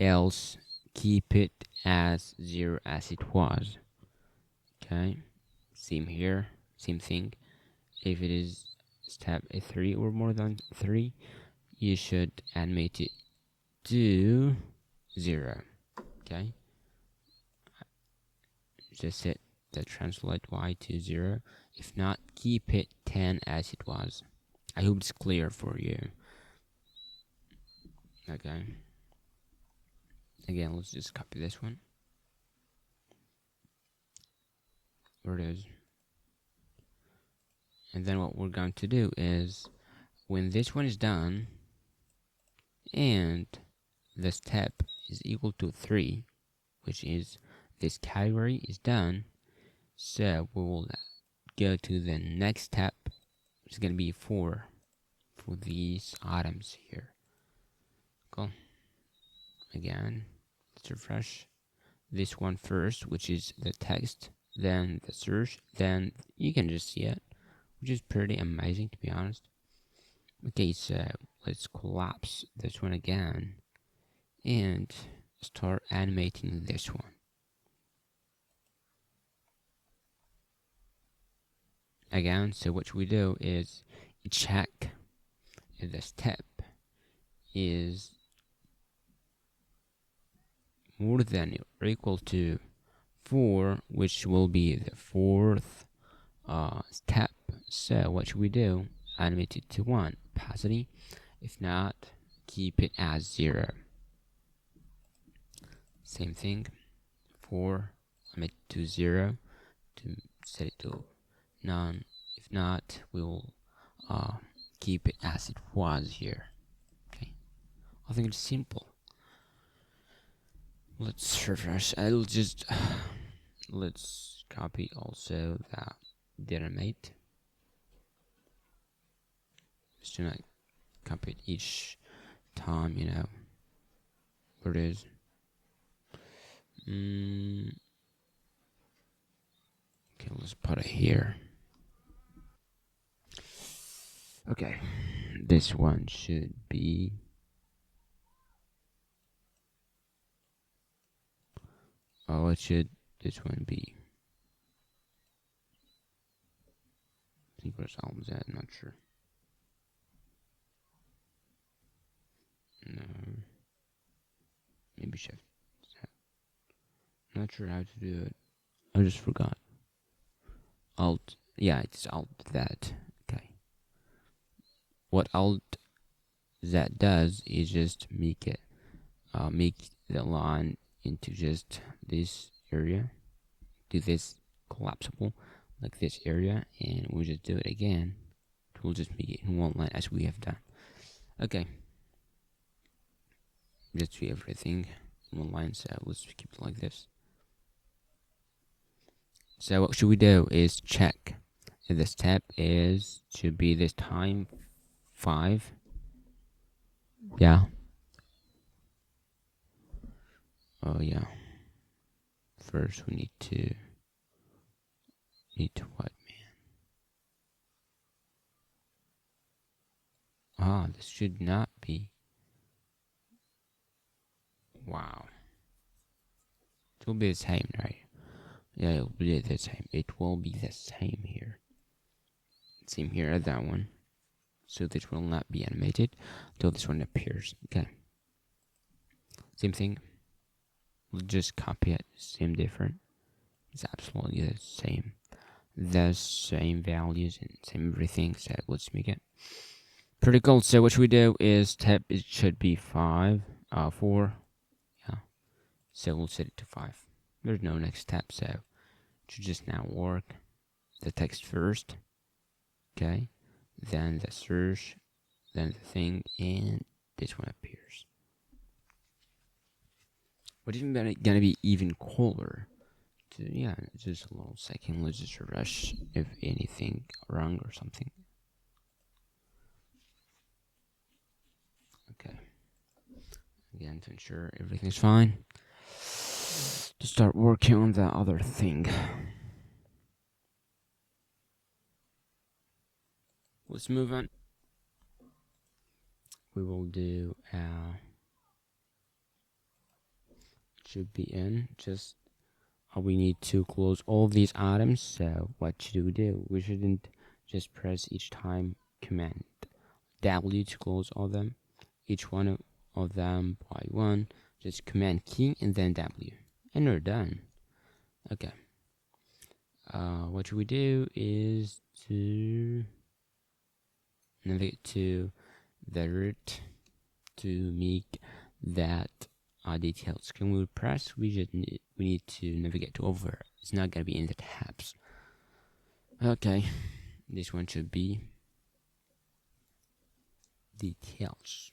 else keep it as 0 as it was. Okay, same here, same thing. If it is step 3 or more than 3, you should animate it to 0. Okay, just set the translate y to 0. If not, keep it 10 as it was. I hope it's clear for you. Okay, again, let's just copy this one. Where it is. And then what we're going to do is, when this one is done and the step is equal to 3, which is this category is done, so we will go to the next step, which is going to be 4 for these items here. Cool. Again, let's refresh this one first, which is the text, then the search, then you can just see it, which is pretty amazing, to be honest. Okay, so let's collapse this one again and start animating this one. Again, so what we do is check if the step is more than or equal to 4, which will be the fourth step. So what should we do? Animate it to 1, opacity. If not, keep it as 0. Same thing, 4, animate it to 0, to set it to none. If not, we will keep it as it was here. Okay, I think it's simple. Let's refresh. Let's copy also that 𝗓𝗶𝗃. Just do not copy it each time, you know, where it is. Okay, let's put it here. Okay, this one should be what should this one be? I think where's 𝗵𝗶𝗱, I'm not sure. No, maybe shift. Not sure how to do it. I just forgot. Alt, yeah, it's alt that. Okay. What alt that does is just make it, make the line into just this area. Do this collapsible, like this area, and we'll just do it again. We'll just make it in one line as we have done. Okay. Just do everything in one line, so let's keep it like this. So what should we do is check if the step should be this time 5. Yeah. Oh yeah. First we need to what, man? This should not be. Wow. It will be the same, right? Yeah, it will be the same. It will be the same here. Same here as that one. So this will not be animated until this one appears. Okay. Same thing. We'll just copy it. Same different. It's absolutely the same. The same values and same everything. So let's make it pretty cool. So what we do is step it should be 4. Yeah. So we'll set it to 5. There's no next step, so it should just now work. The text first, okay, then the search, then the thing, and this one appears. What is gonna be even cooler? Yeah, just a little second. Let's just rush if anything wrong or something. again to ensure everything's fine, to start working on the other thing. Let's move on. We will do should be in just we need to close all these items. So what should we do? We shouldn't just press each time command W to close all of them, each one of them by one. Just command key and then W, and we're done. Okay. What should we do is to navigate to the root to make that detailed screen. We press, we need to navigate to over. It's not gonna be in the tabs. Okay, this one should be details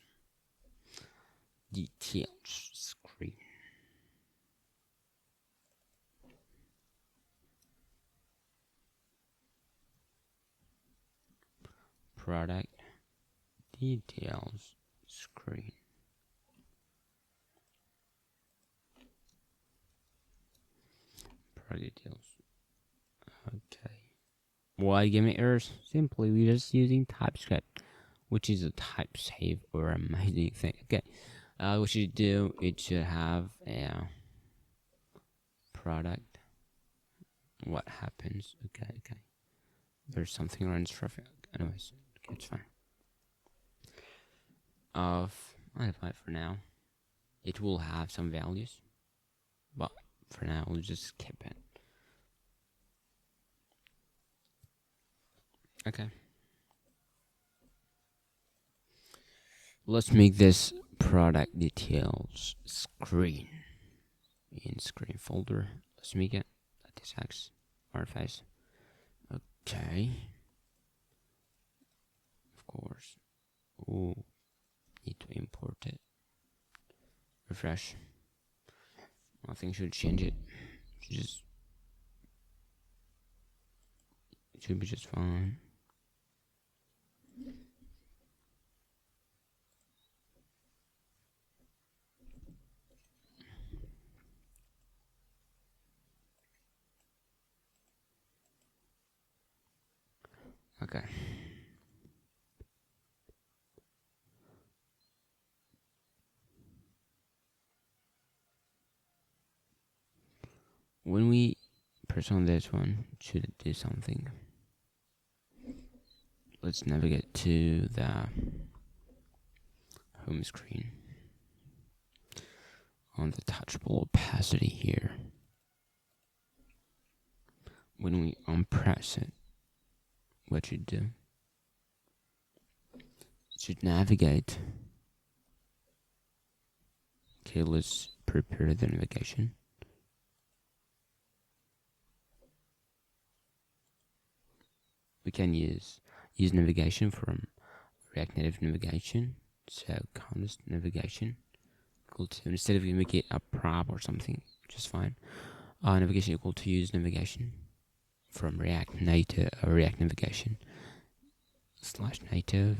screen. Product details screen. Product details. Okay. Why give me errors? Simply we're just using TypeScript, which is a type save or amazing thing. Okay. What you do, it should have a product. What happens? Okay. There's something runs traffic. Anyways, okay, it's fine. Modify for now. It will have some values, but for now we'll just skip it. Okay. Let's make this product details screen in screen folder. Let's make it _x _face. Okay. Of course. Oh, need to import it. Refresh. Nothing should change it. It should be just fine. Okay. When we press on this one, should it do something? Let's navigate to the home screen. On the touchable opacity here. When we unpress it, what should do? It should navigate. Okay, let's prepare the navigation. We can use navigation from React Native navigation. So const navigation equal to, instead of you make it a prop or something, which is fine. Navigation equal to use navigation from React Native or React navigation /native.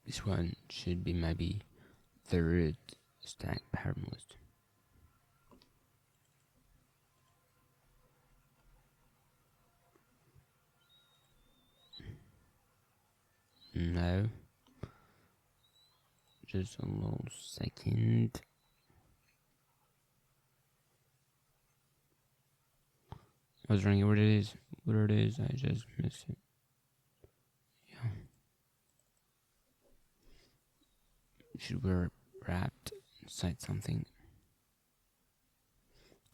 This one should be maybe the root stack param list. No. Just a little second. I was wondering what it is. I just missed it. Yeah. Should be wrapped inside something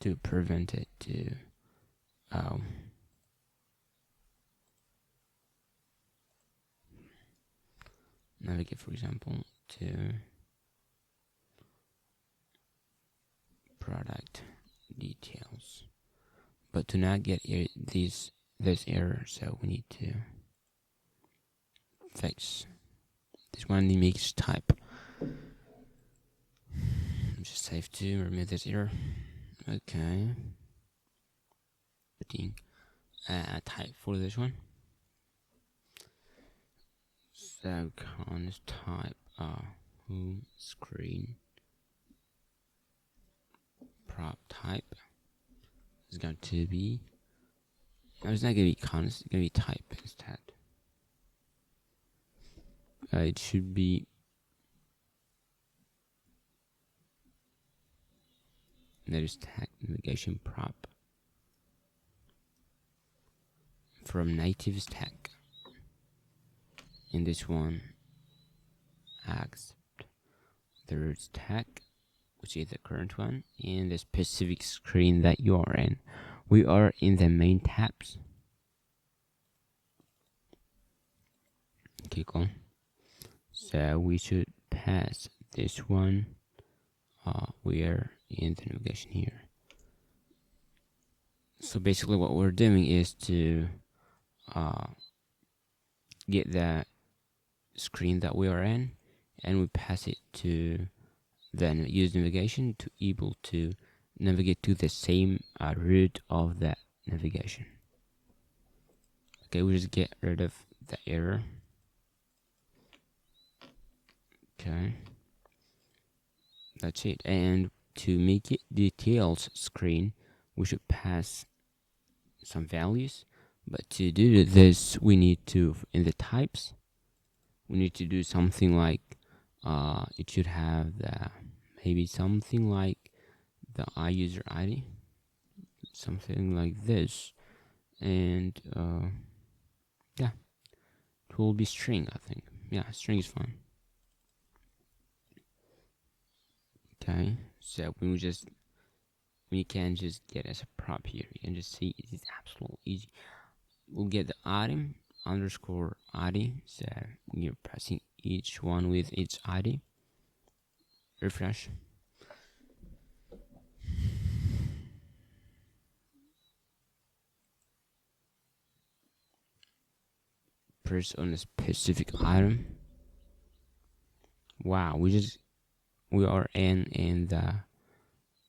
to prevent it to navigate, for example, to product details, but to not get this error, so we need to fix this one. The makes type. Just save to remove this error. Okay. Putting a type for this one. So const type home screen prop type is going to be, no, it's not going to be const, it's going to be type instead. It should be notice tag navigation prop from native stack. In this one, accept the root tag, which is the current one, and the specific screen that you are in. We are in the main tabs. Okay, cool. So we should pass this one. We are in the navigation here. So basically what we're doing is to get the screen that we are in, and we pass it to then use navigation to able to navigate to the same route of that navigation. Okay, we just get rid of the error. Okay, that's it. And to make it details screen, we should pass some values. But to do this, we need to, in the types, we need to do something like it should have the maybe something like the user ID, something like this, and yeah, it will be string. I think, yeah, string is fine. Okay, so we can just get as a prop here. You can just see it is absolutely easy. We'll get the item underscore ID, so you're pressing each one with its ID. Refresh. Press on a specific item. Wow, we are in the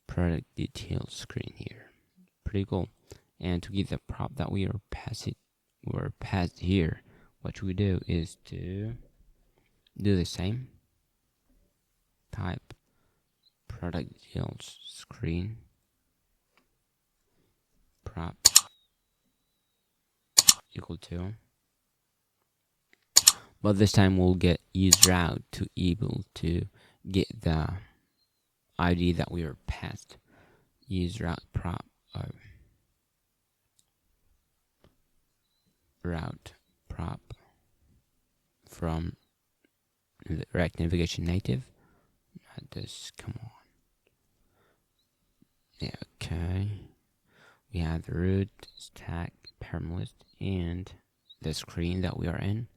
product details screen here. Pretty cool. And to get the prop that we are passed here, what we do is to do the same. Type product details screen prop equal to, but this time we'll get useRoute to able to get the ID that we are passed. useRoute prop route prop from the React navigation native. Not this, come on. Yeah, okay. We have the root, stack, param list, and the screen that we are in,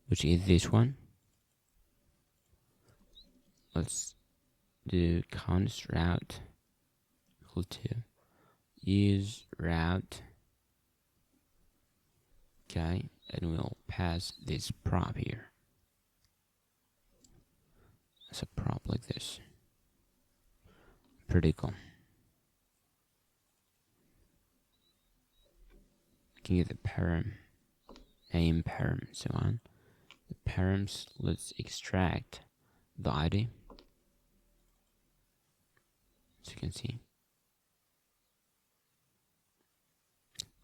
which is this one. Let's do const route equal to useRoute. Okay, and we'll pass this prop here as a prop like this. Pretty cool. You can get the param, name param, and so on. The params, let's extract the ID. As you can see,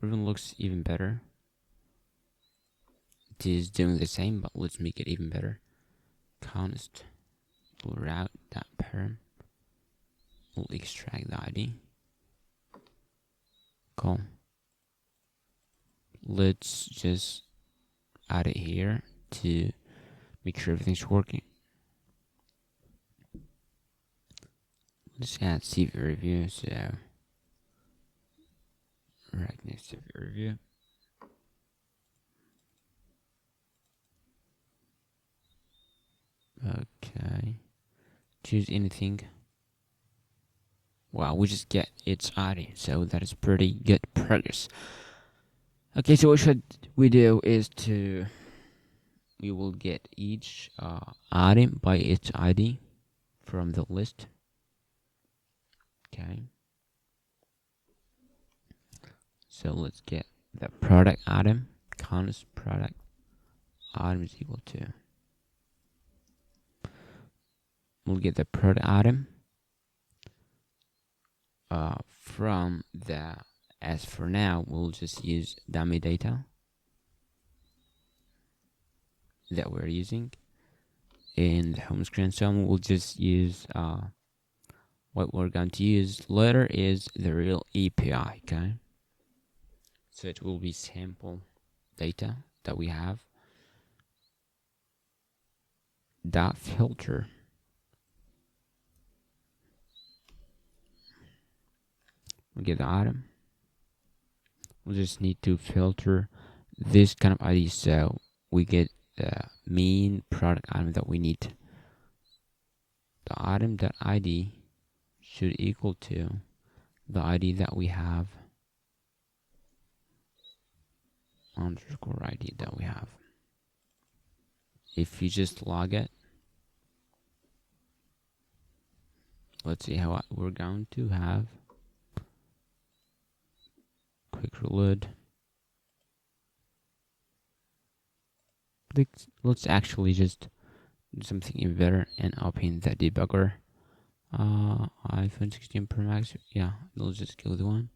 even looks even better. It is doing the same, but let's make it even better. Const route that param will extract the ID. Cool. Let's just add it here to make sure everything's working. Let's add 𝗵𝗵𝗰𝗲, so right next to 𝗵𝗵𝗰𝗲. Okay, choose anything. Wow, we just get its ID, so that is pretty good progress. Okay, so what should we do is we will get each item by its ID from the list. Okay, so let's get the product item. Const product item is equal to we'll get the product item from the, as for now, we'll just use dummy data that we're using in the home screen. So we'll just use what we're going to use later is the real API. Okay, so it will be sample data that we have dot filter. We get the item. We just need to filter this kind of ID, so we get the main product item that we need. The item.id should equal to the ID that we have underscore ID that we have. If you just log it, let's see how we're going to have. Quick reload. Let's actually just do something even better and open the debugger. iPhone 16 Pro Max. Yeah, let's just kill the one.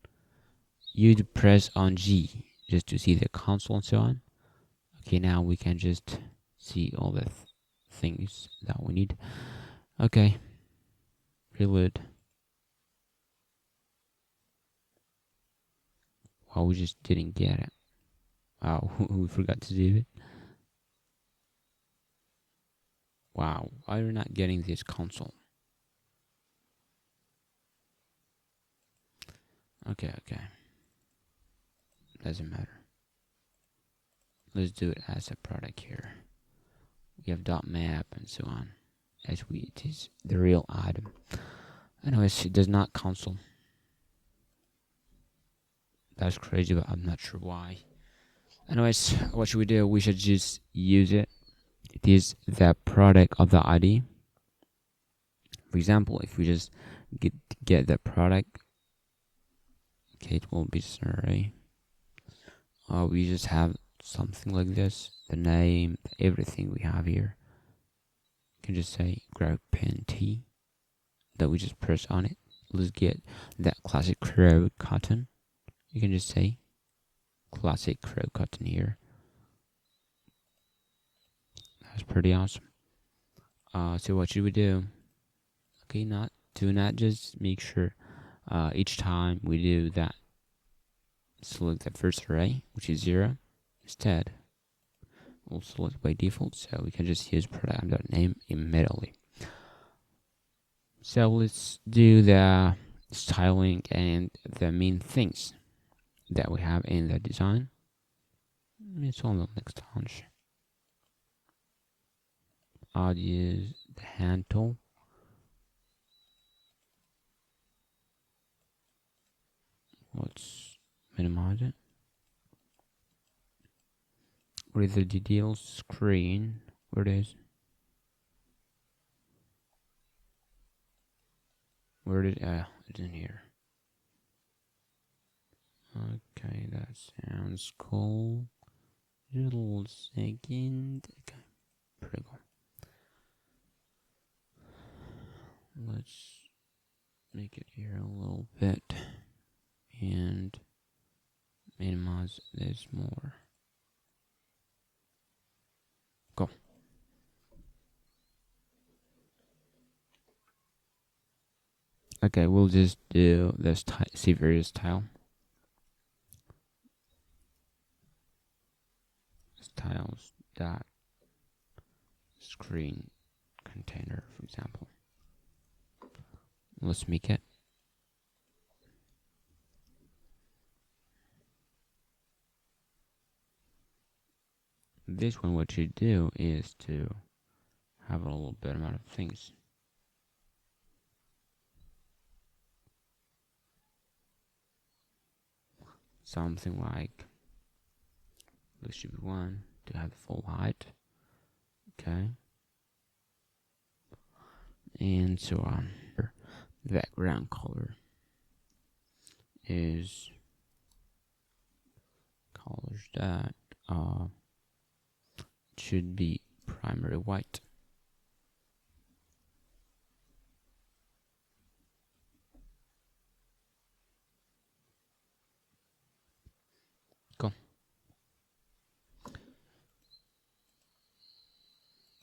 You'd press on G just to see the console and so on. Okay, now we can just see all the things that we need. Okay, reload. Oh, we just didn't get it. Oh, we forgot to do it. Wow, why are we not getting this console? Okay. Doesn't matter. Let's do it as a product here. We have .map and so on. It is the real item. Anyways, it does not console. That's crazy, but I'm not sure why. Anyways, what should we do? We should just use it. It is the product of the ID. For example, if we just get the product, okay, it will be just an array. We just have something like this, the name, everything we have here. You can just say grab pen T, that we just press on it. Let's get that classic 𝗂𝗀𝗀𝗀𝗀. You can just say classic 𝗂𝗀𝗀𝗀𝗀 here. That's pretty awesome. So what should we do? Okay, not just make sure each time we do that, select the first array, which is 0. Instead, we'll select by default, so we can just use product.name immediately. So let's do the styling and the main things that we have in the design. It's on the next launch. I'll use the hand tool. Let's minimize it. Where is the details screen? Where it is? Where did it's in here. Okay, that sounds cool. Just a little second. Okay, pretty cool. Let's make it here a little bit and minimize this more. Go. Okay, we'll just do this 𝗵𝗶𝗀𝗀𝗀𝗀 style. Styles dot screen container, for example. Let's make it. This one, what you do is to have a little bit amount of things. Something like this should be 1 to have the full height. Okay. And so on. The background color is colors that should be primary white.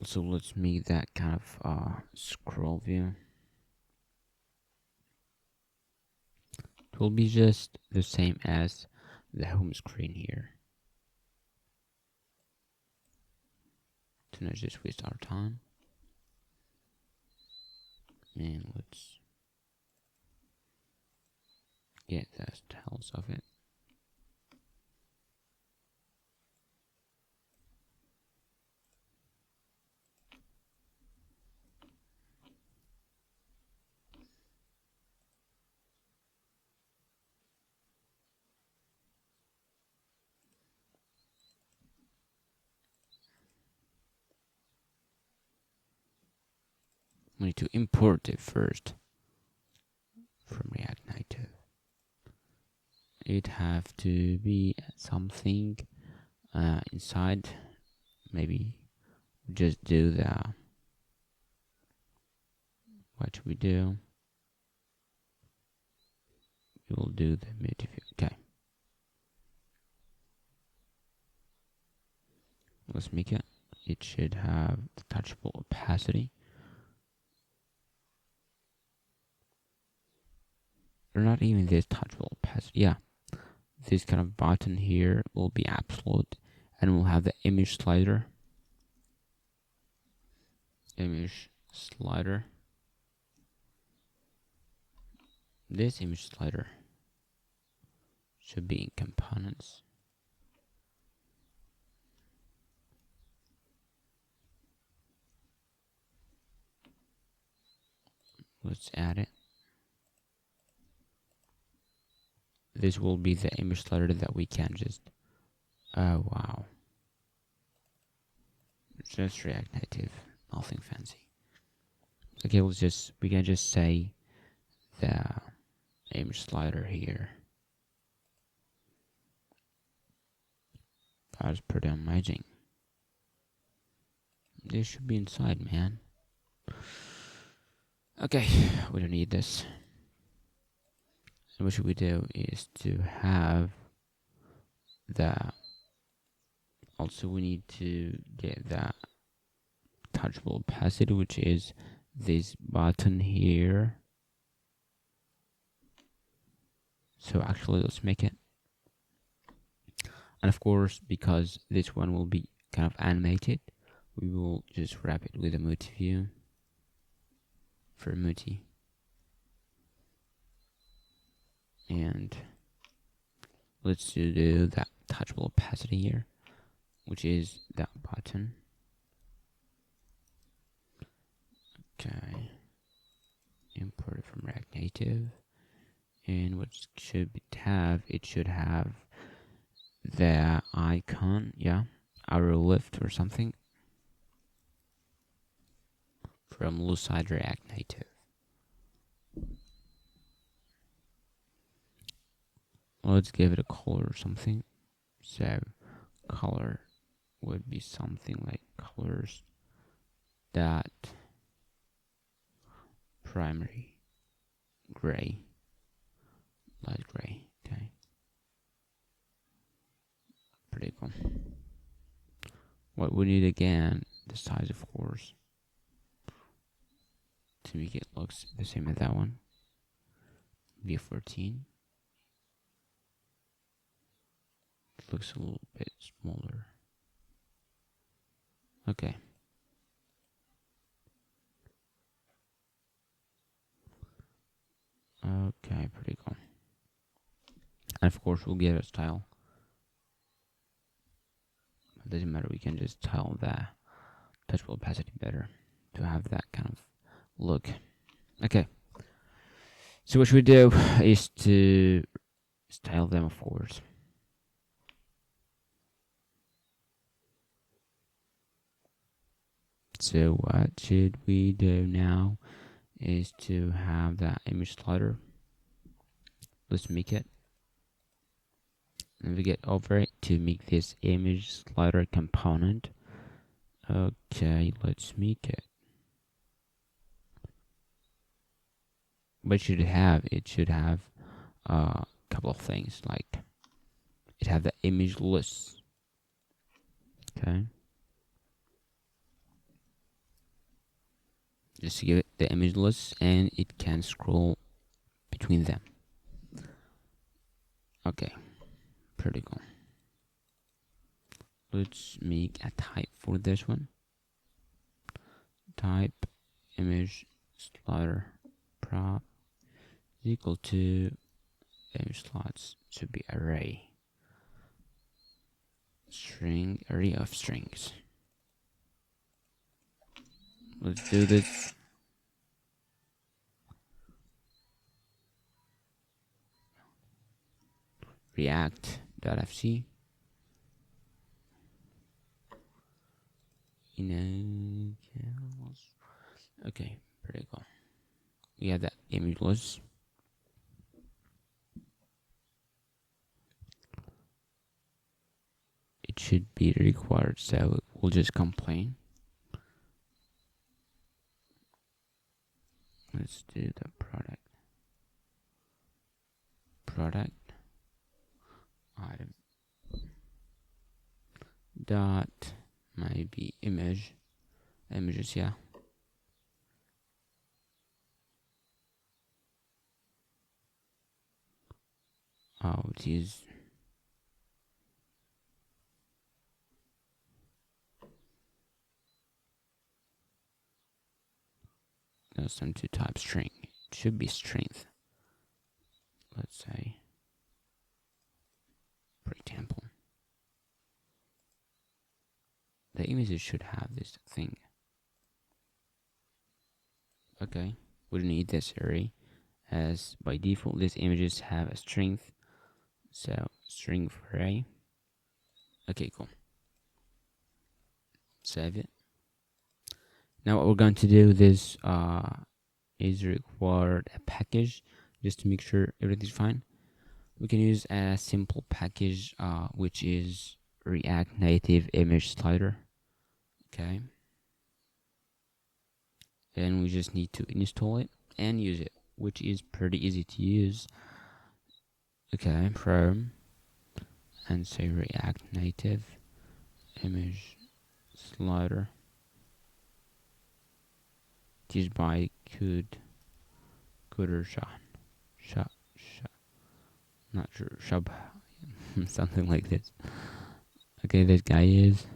So let's make that kind of scroll view. It will be just the same as the home screen here. To not just waste our time. And let's get the styles of it. We need to import it first from React Native. It have to be something inside. Maybe just do the what we do. We will do the Moti. Okay. Let's make it. It should have the touchable opacity. Or not even this touchable opacity. Yeah. This kind of button here will be absolute, and we'll have the image slider. Image slider. This image slider should be in components. Let's add it. This will be the image slider that we can just, oh wow. Just React Native, nothing fancy. Okay, we can just say the image slider here. As per the imaging. This should be inside, man. Okay, we don't need this. So what should we do is to have the, also we need to get the touchable opacity, which is this button here. So actually let's make it. And of course, because this one will be kind of animated, we will just wrap it with a Moti view for Moti. And let's do that touchable opacity here, which is that button. Okay. Import it from React Native. And what should it have? It should have the icon, yeah, arrow lift or something from Lucid React Native. Let's give it a color or something. So color would be something like colors that primary gray, light gray. Okay, pretty cool. What we need again, the size, of course, to make it looks the same as that one. Be 14. It looks a little bit smaller. Okay. Okay, pretty cool. And of course, we'll give it a style. It doesn't matter, we can just style the touchable opacity better to have that kind of look. Okay. So what we do is to style them, of course. So what should we do now is to have that image slider. Let's make it. And we get over it to make this image slider component. Okay, let's make it. What should it have? It should have a couple of things, like it have the image list. Okay. just to give it the image list, and it can scroll between them. Okay, pretty cool. Let's make a type for this one. Type image slider prop is equal to image slots should be array. String, array of strings. Let's do this. React.fc. Okay, pretty cool. We have that image list. It should be required, so we'll just complain. Let's do the product item dot maybe images, yeah. It is custom to type string. It should be strength. Let's say, for example, the images should have this thing. Okay, we don't need this array, as by default these images have a strength. So string for array. Okay, cool. Save it. Now what we're going to do this is required a package just to make sure everything's fine. We can use a simple package which is React Native Image Slider. Okay. And we just need to install it and use it, which is pretty easy to use. Okay, from and say React Native Image Slider. It is by 𝗬𝗶𝗺𝗀𝘀. Not sure, something like this. Okay, this guy is.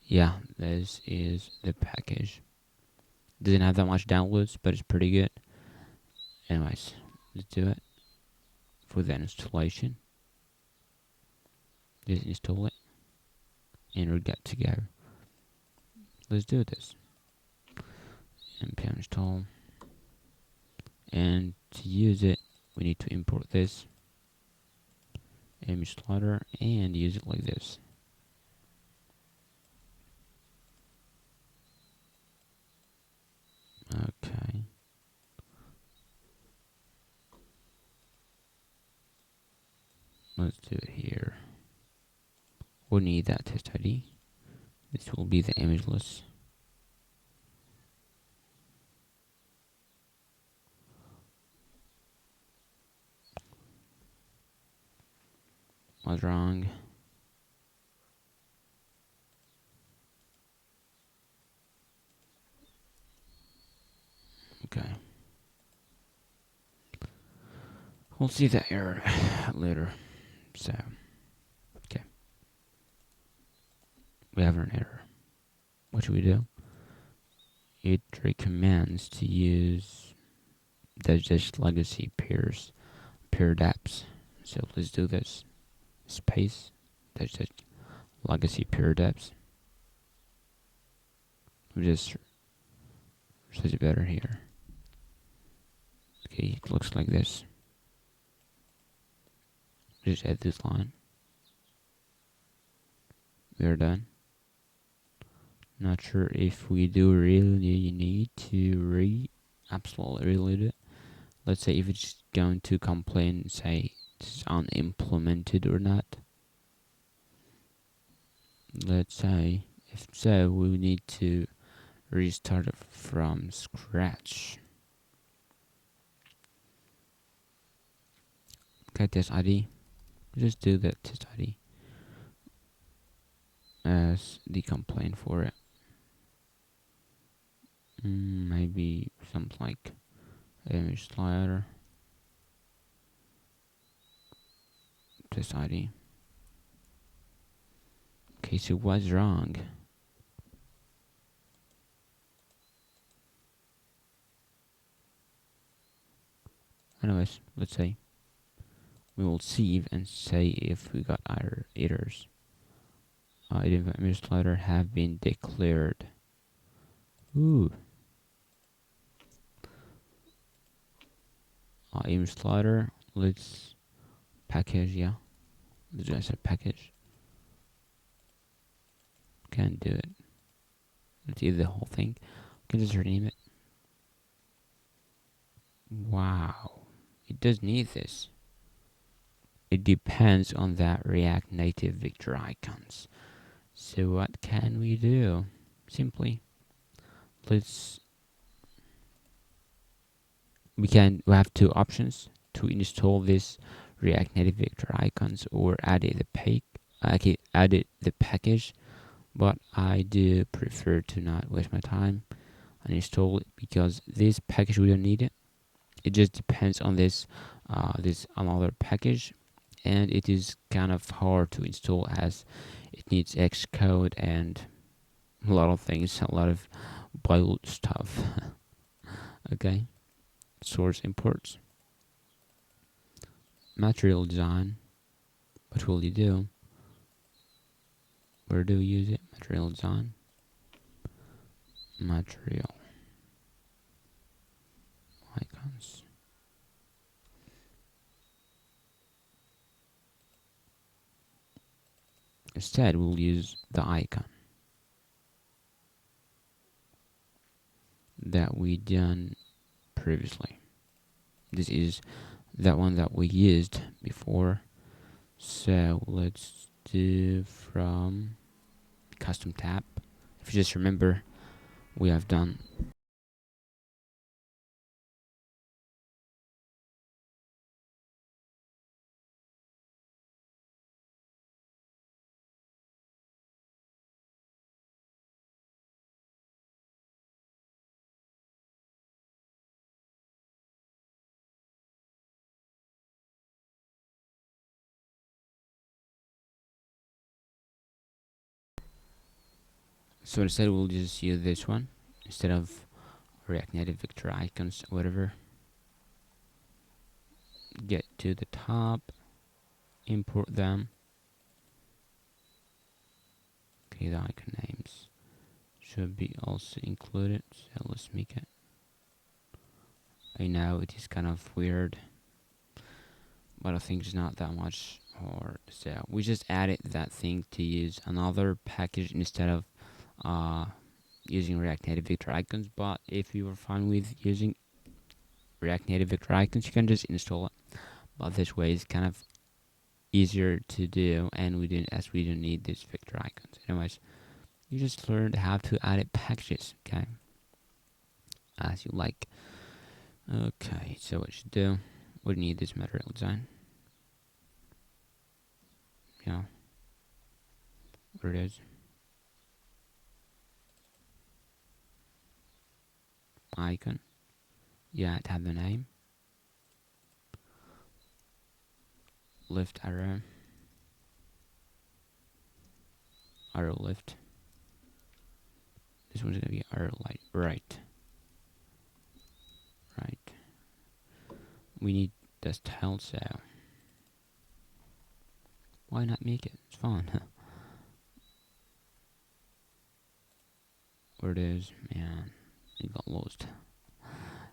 Yeah, this is the package. Doesn't have that much downloads, but it's pretty good. Anyways, let's do it for the installation. Just install it, and we're good to go. Let's do this. npm install, and to use it, we need to import this image slider and use it like this. Okay. Let's do it here. We'll need that test ID. This will be the image list. What's wrong? Okay. We'll see that error later. So, okay. We have an error. What should we do? It recommends to use _legacy _pairs So let's do this. Space _legacy _pairs. We just says it better here. Okay, it looks like this. Just add this line. We are done. Not sure if we do really need to absolutely reload it. Let's say if it's going to complain, say it's unimplemented or not. Let's say if so, we need to restart it from scratch. Okay, test ID. Just do that test ID as the complaint for it. Maybe something like image slider, test ID. Okay, so what's wrong? Anyways, let's say we will save and say if we got errors. Image slider have been declared. Ooh. Image slider. Let's package. Yeah. Let's just say package. Can't do it. Let's do the whole thing. We can just rename it. Wow. It does need this. It depends on that React Native vector icons. So what can we do? Simply, we have two options to install this React Native vector icons or add it the package, but I do prefer to not waste my time and install it because this package we don't need it. It just depends on this another package, and it is kind of hard to install as it needs Xcode and a lot of things, a lot of boiled stuff. Okay, source imports, material design. What will you do? Where do we use it? Material design, material icons. Instead, we'll use the icon that we done previously. This is that one that we used before. So let's do from custom tab. If you just remember, we have done so instead we'll just use this one instead of React Native vector icons, whatever. Get to the top, import them. Okay, the icon names should be also included, so let's make it. I know it is kind of weird, but I think it's not that much hard. So we just added that thing to use another package instead of using React Native vector icons. But if you are fine with using React Native vector icons, you can just install it. But this way is kind of easier to do, and we don't need these vector icons. Anyways, you just learned how to add packages, okay, as you like. Okay, so what you should do, we need this material design. Yeah, where it is. Icon. Yeah, it have the name. Lift arrow. Arrow lift. This one's gonna be arrow light right. Right. We need the style, so why not make it? It's fun. Where it is, man, it got lost.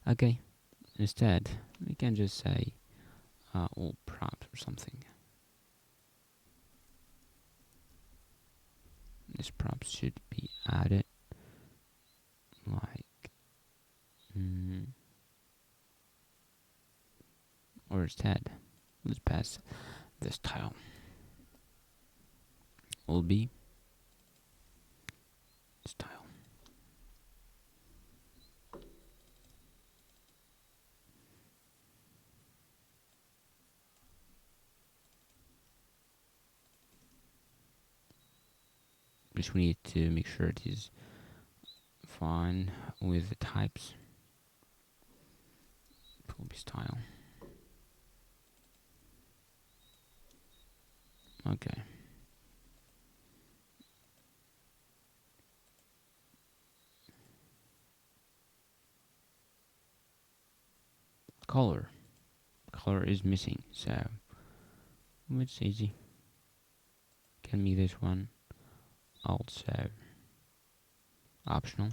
Okay, instead we can just say all props or something. This props should be added like or instead let's pass the style will be style. Which we need to make sure it is fine with the types. It will be style. Okay. Color is missing, so it's easy. Can be this one also optional,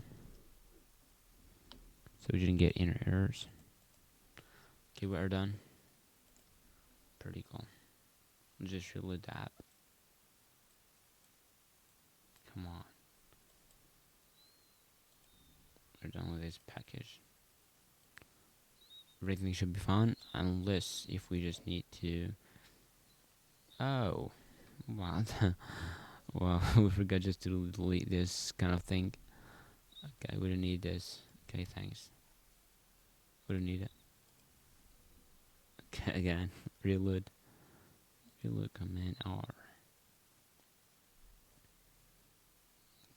so we didn't get any errors. Okay, we're done. Pretty cool. Just reload the app. Come on, we're done with this package. Everything should be fine, unless if we just need to. Oh, wow. Well, we forgot just to delete this kind of thing. Okay, we don't need this. Okay, thanks. We don't need it. Okay, again, reload command R.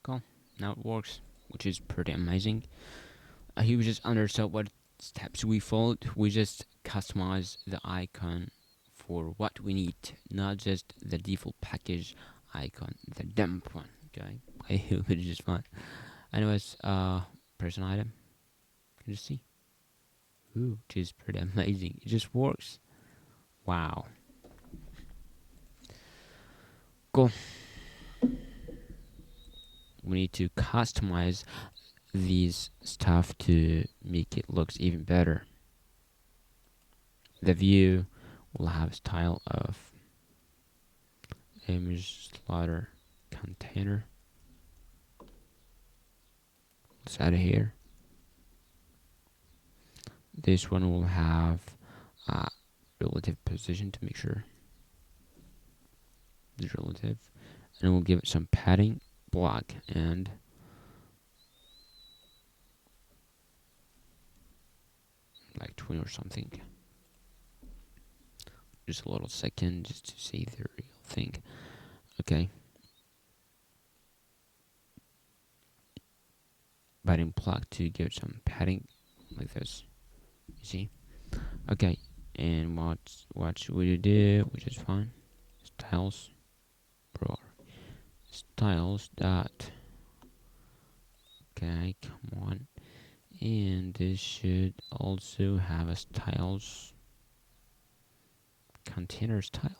Cool. Now it works, which is pretty amazing. Here we just understood what steps we followed. We just customize the icon for what we need, not just the default package icon, the dump one. Okay, I hope it is just fine. Anyways, person item. Can you see? Ooh, which is pretty amazing. It just works. Wow. Cool. We need to customize these stuff to make it looks even better. The view will have style of image slider container. Let's add it here. This one will have relative position to make sure it's relative, and we'll give it some padding, black, and like 20 or something. Just a little second just to see the real thing. Okay. Padding black to give it some padding like this. You see? Okay. And what should we do? Which is fine. Styles. Styles dot. Okay, come on. And this should also have a styles container style.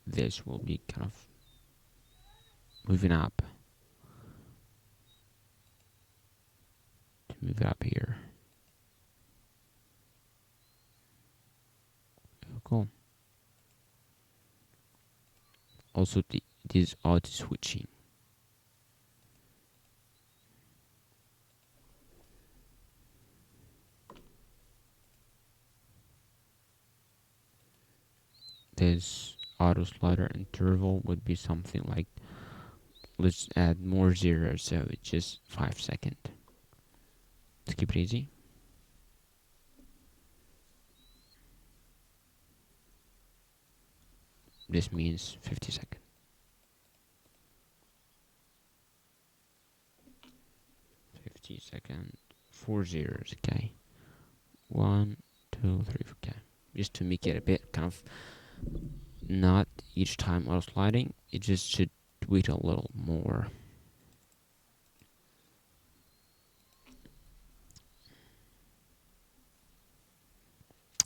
This will be kind of moving up. To move it up here. Oh, cool. Also, this auto switching. This auto slider interval would be something like, let's add more zeros, so it's just 5 seconds. Let's keep it easy. This means 50 seconds. 50 seconds, 4 zeros, okay. 1, 2, 3, okay. Just to make it a bit kind of not each time auto sliding, it just should wait a little more.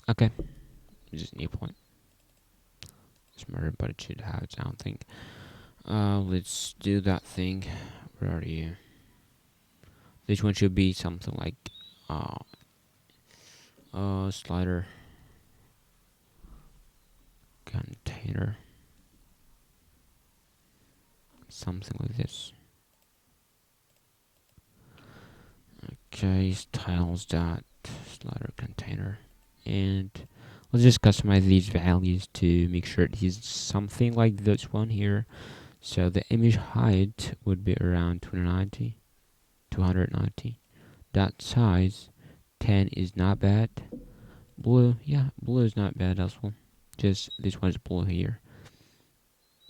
Okay, just new point. Smarter, but it should have its own thing. Let's do that thing. Where are you? This one should be something like slider container, something like this. Okay, styles dot slider container, and let's just customize these values to make sure it is something like this one here. So the image height would be around 290. Dot size 10 is not bad. Blue, yeah, blue is not bad as well. Just this one is blue here.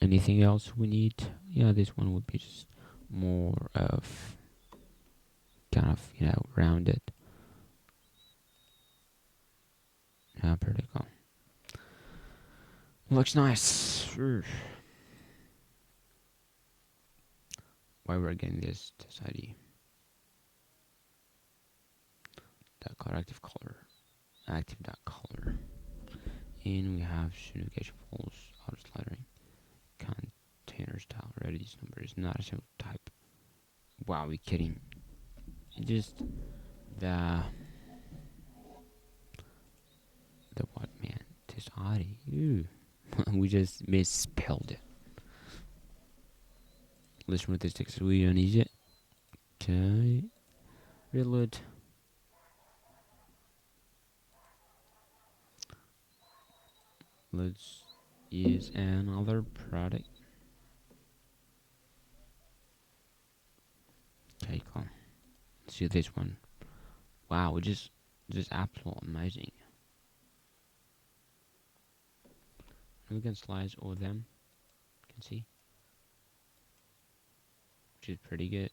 Anything else we need? Yeah, this one would be just more of kind of, you know, rounded. Yeah, pretty cool. Looks nice. Why we're getting this ID? Dot color active color, active dot color, and we have notification false, auto sliding, container style. Already, this number is not a single type. Wow, we kidding? Just the what, man? This ID. Ooh. We just misspelled it. Let's remove this text. We don't need it. Okay. Reload. Let's use another product. Okay, cool. Let's do this one. Wow, just absolutely amazing. And we can slice all of them. You can see, which is pretty good.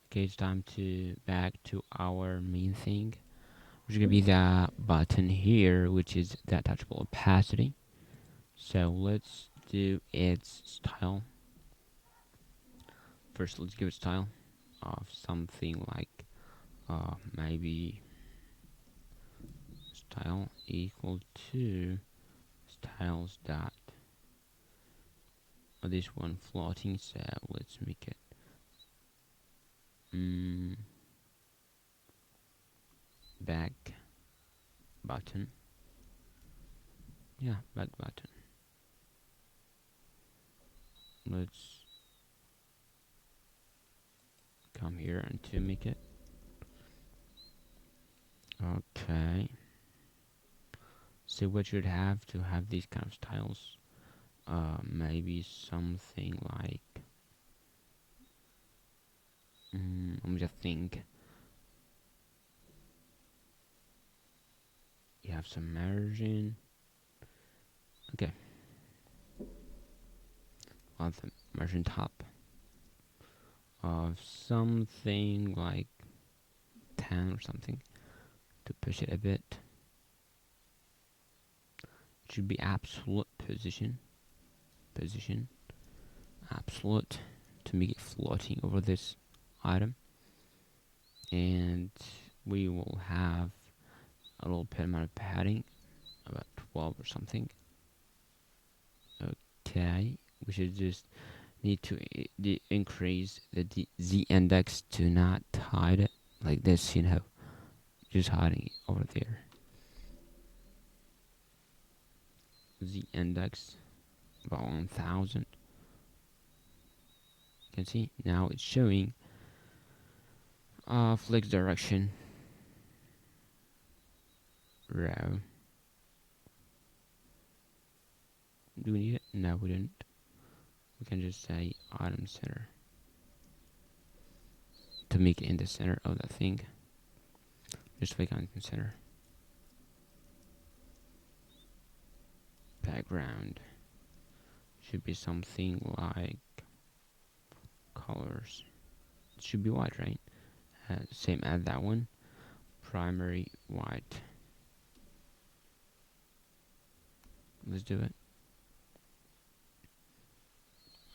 Okay, it's time to back to our main thing, which is gonna be the button here, which is that touchable opacity. So let's do its style. First, let's give it style of something like maybe style equal to styles dot this one floating. So let's make it back button. Yeah, back button. Let's come here and to make it. Okay. So what should have to have these kind of styles? Maybe something like let me just think. You have some margin. Okay. On the margin top of something like 10 or something to push it a bit. It should be absolute position, absolute, to make it floating over this item. And we will have a little bit amount of padding, about 12 or something. Okay, we should just need to increase the z index to not hide it like this, you know, just hiding it over there. Z index about 1000. You can see now it's showing flex direction row. Do we need it? No, we don't. We can just say item center to make it in the center of that thing. Just click on the center. Background should be something like colors. It should be white, right? Same as that one. Primary white. Let's do it.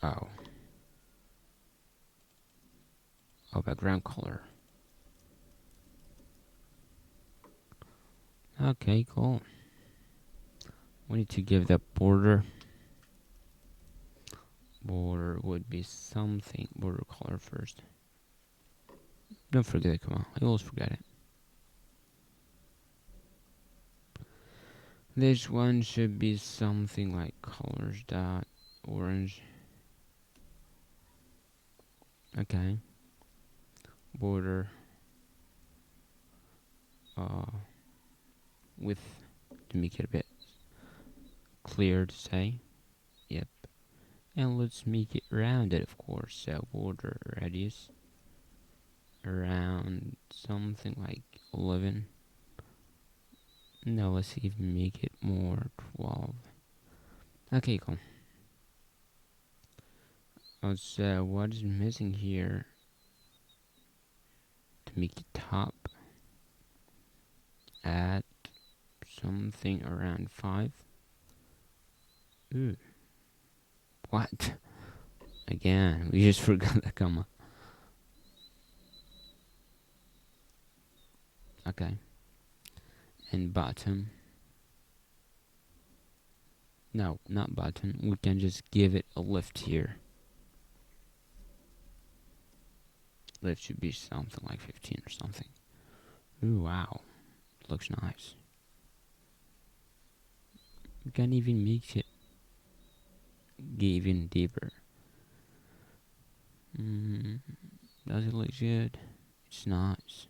Oh. background color. Okay, cool. We need to give the border would be something border color first. Don't forget it, come on, I always forget it. This one should be something like colors dot orange. Okay. Border width to make it a bit clear to say. Yep. And let's make it rounded, of course. So border radius around something like 11. No, let's even make it more 12. Okay, cool. Oh, so what is missing here to make it top? Add something around 5. Ooh. What? Again, we just forgot the comma. Okay. And bottom. No, not bottom. We can just give it a lift here. Lift should be something like 15 or something. Ooh, wow. Looks nice. We can even make it even deeper. Does it look good? It's nice.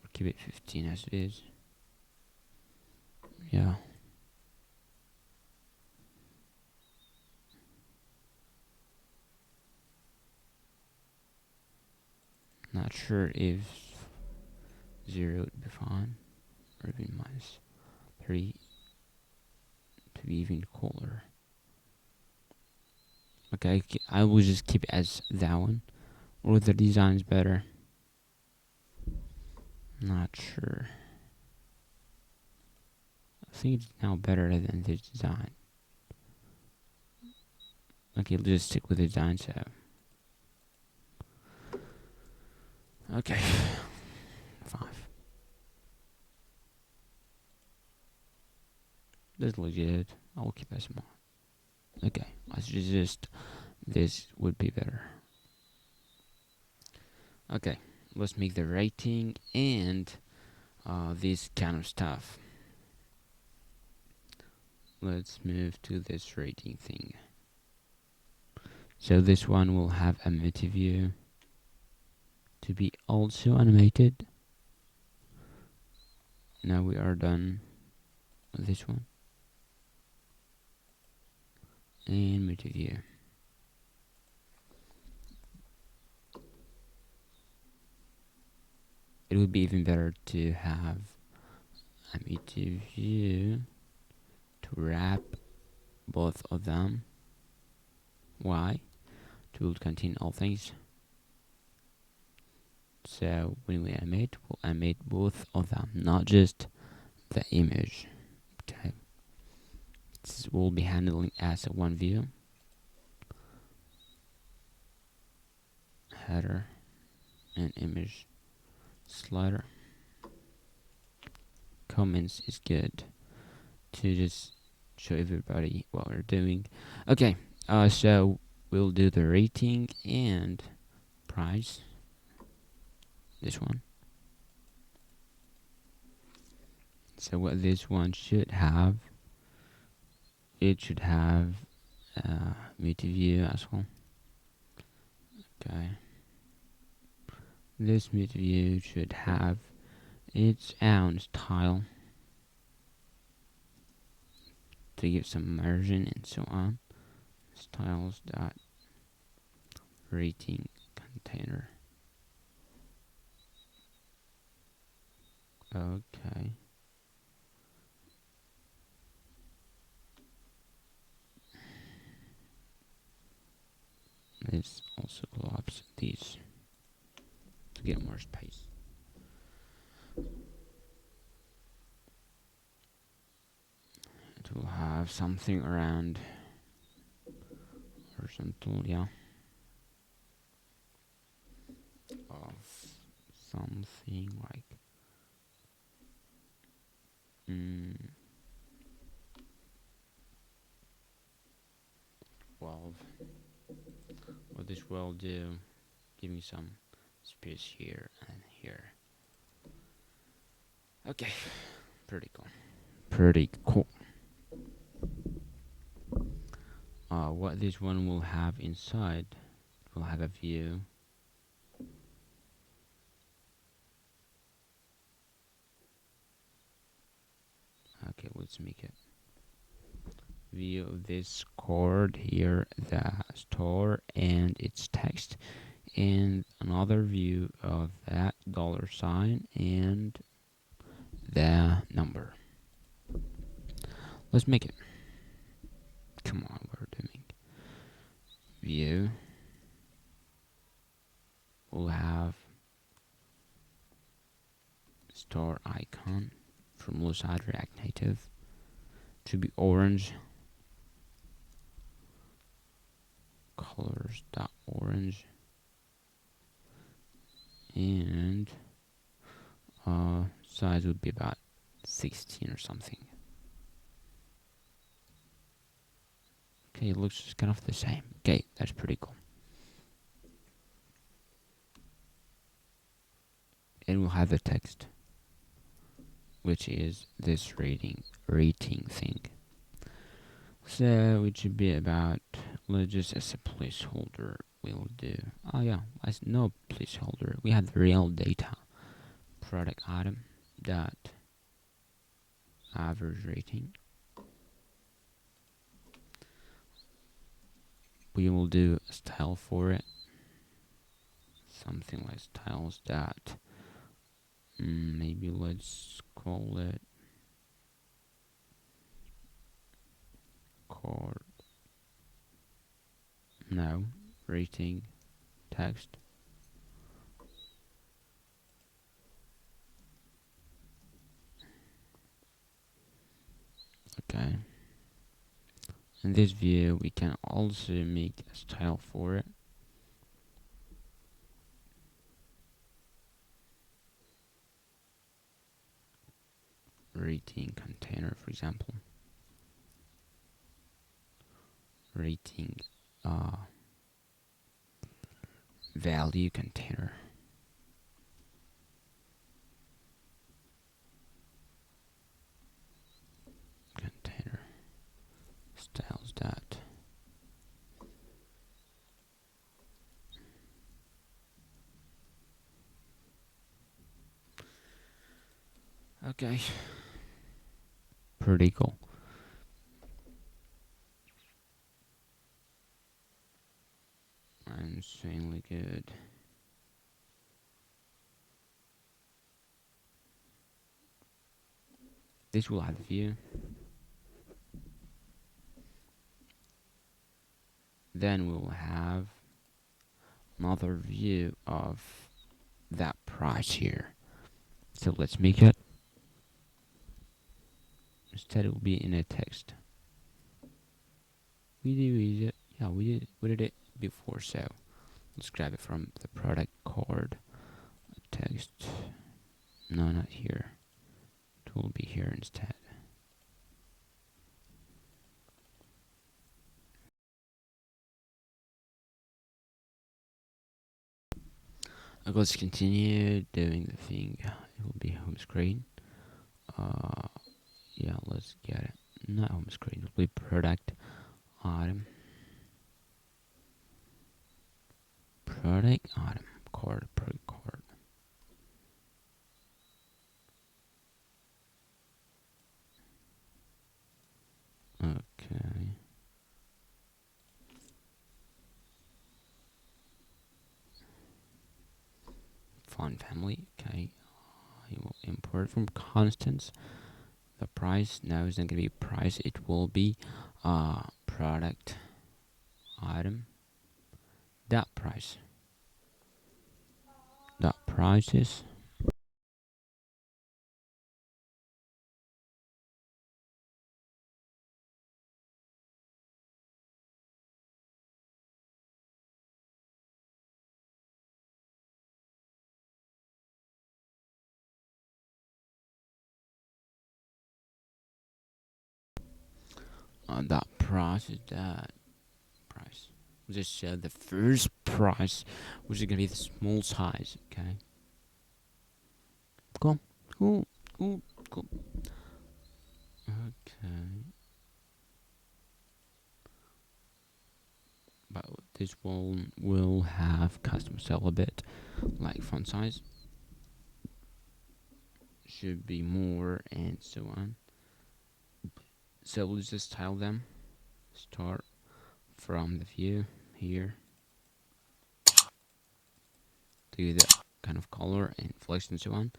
We'll keep it 15 as it is. Yeah. Not sure if 0 would be fine, or even -3 to be even cooler. Okay, I will just keep it as that one, or the design's better. Not sure. I think it's now better than the design. Okay, let's just stick with the design. So, okay, 5. This looks good. I will keep that small. Okay, let's just this would be better. Okay, let's make the rating and this kind of stuff. Let's move to this rating thing. So this one will have a Moti view to be also animated. Now we are done with this one. And Moti view. It would be even better to have a Moti view to wrap both of them. Why? To contain all things. So when we animate, we'll animate both of them, not just the image. Okay. This will be handling as a one view. Header and image slider. Comments is good to just show everybody what we're doing. Okay, so we'll do the rating and price. This one. So what this one should have, it should have Moti view as well. Okay. This Moti view should have its own style to give some immersion and so on. Styles dot rating container. Okay. This also collapse these to get more space. It will have something around horizontal, yeah. something like 12. What this will do, give me some space here and here. Okay, pretty cool. Pretty cool. What this one will have inside, will have a view. Okay, let's make it view of this card here, the store and its text, and another view of that $sign and the number. Let's make it. Come on, we're doing view. We'll have store icon from low side React Native to be orange. Colors.orange and size would be about 16 or something. Okay, it looks kind of the same. Okay, that's pretty cool. And we'll have the text, which is this rating thing. So it should be about, let's just as a placeholder we'll do. Oh yeah, as no placeholder. We have the real data. Product item dot average rating. We will do a style for it. Something like styles dot. Maybe let's call it card. No, rating text. Okay. In this view, we can also make a style for it. Rating container, for example. Rating value container. Container styles dot. Okay. Pretty cool. Insanely good. This will have a view. Then we'll have another view of that price here. So let's make it. Instead it will be in a text. We did it before, so let's grab it from the product card. Text. No, not here. It will be here instead. Okay, let's continue doing the thing. It will be home screen. Yeah, let's get it. Not home screen. It will be product item. Product item. Card. Product card. Okay. Font family. Okay. I will import from constants. The price now is not going to be price. It will be product item. Dot price. Dot prices. that price is that price. We'll just show the first price, which is gonna be the small size. Okay. Cool. Okay. But this one will have custom style a bit, like font size should be more and so on. So we'll just style them. Start from the view here. Do the kind of color and flex and so on.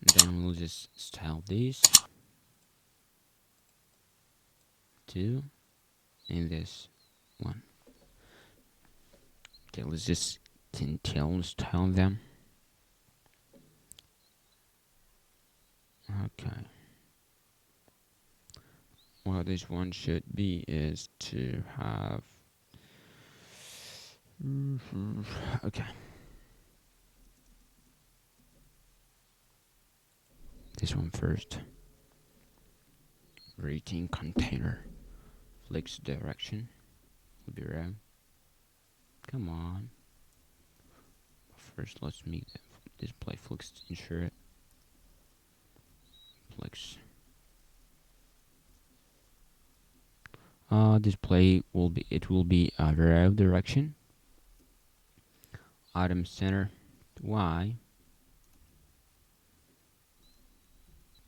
And then we'll just style these two and this one. Okay, let's just continue style them. Okay. What this one should be is to have okay. This one first. Rating container. Flex direction. Will be wrong. Come on. First, let's make the display flex to ensure it. Flex. Display will be arrow direction. Item center Y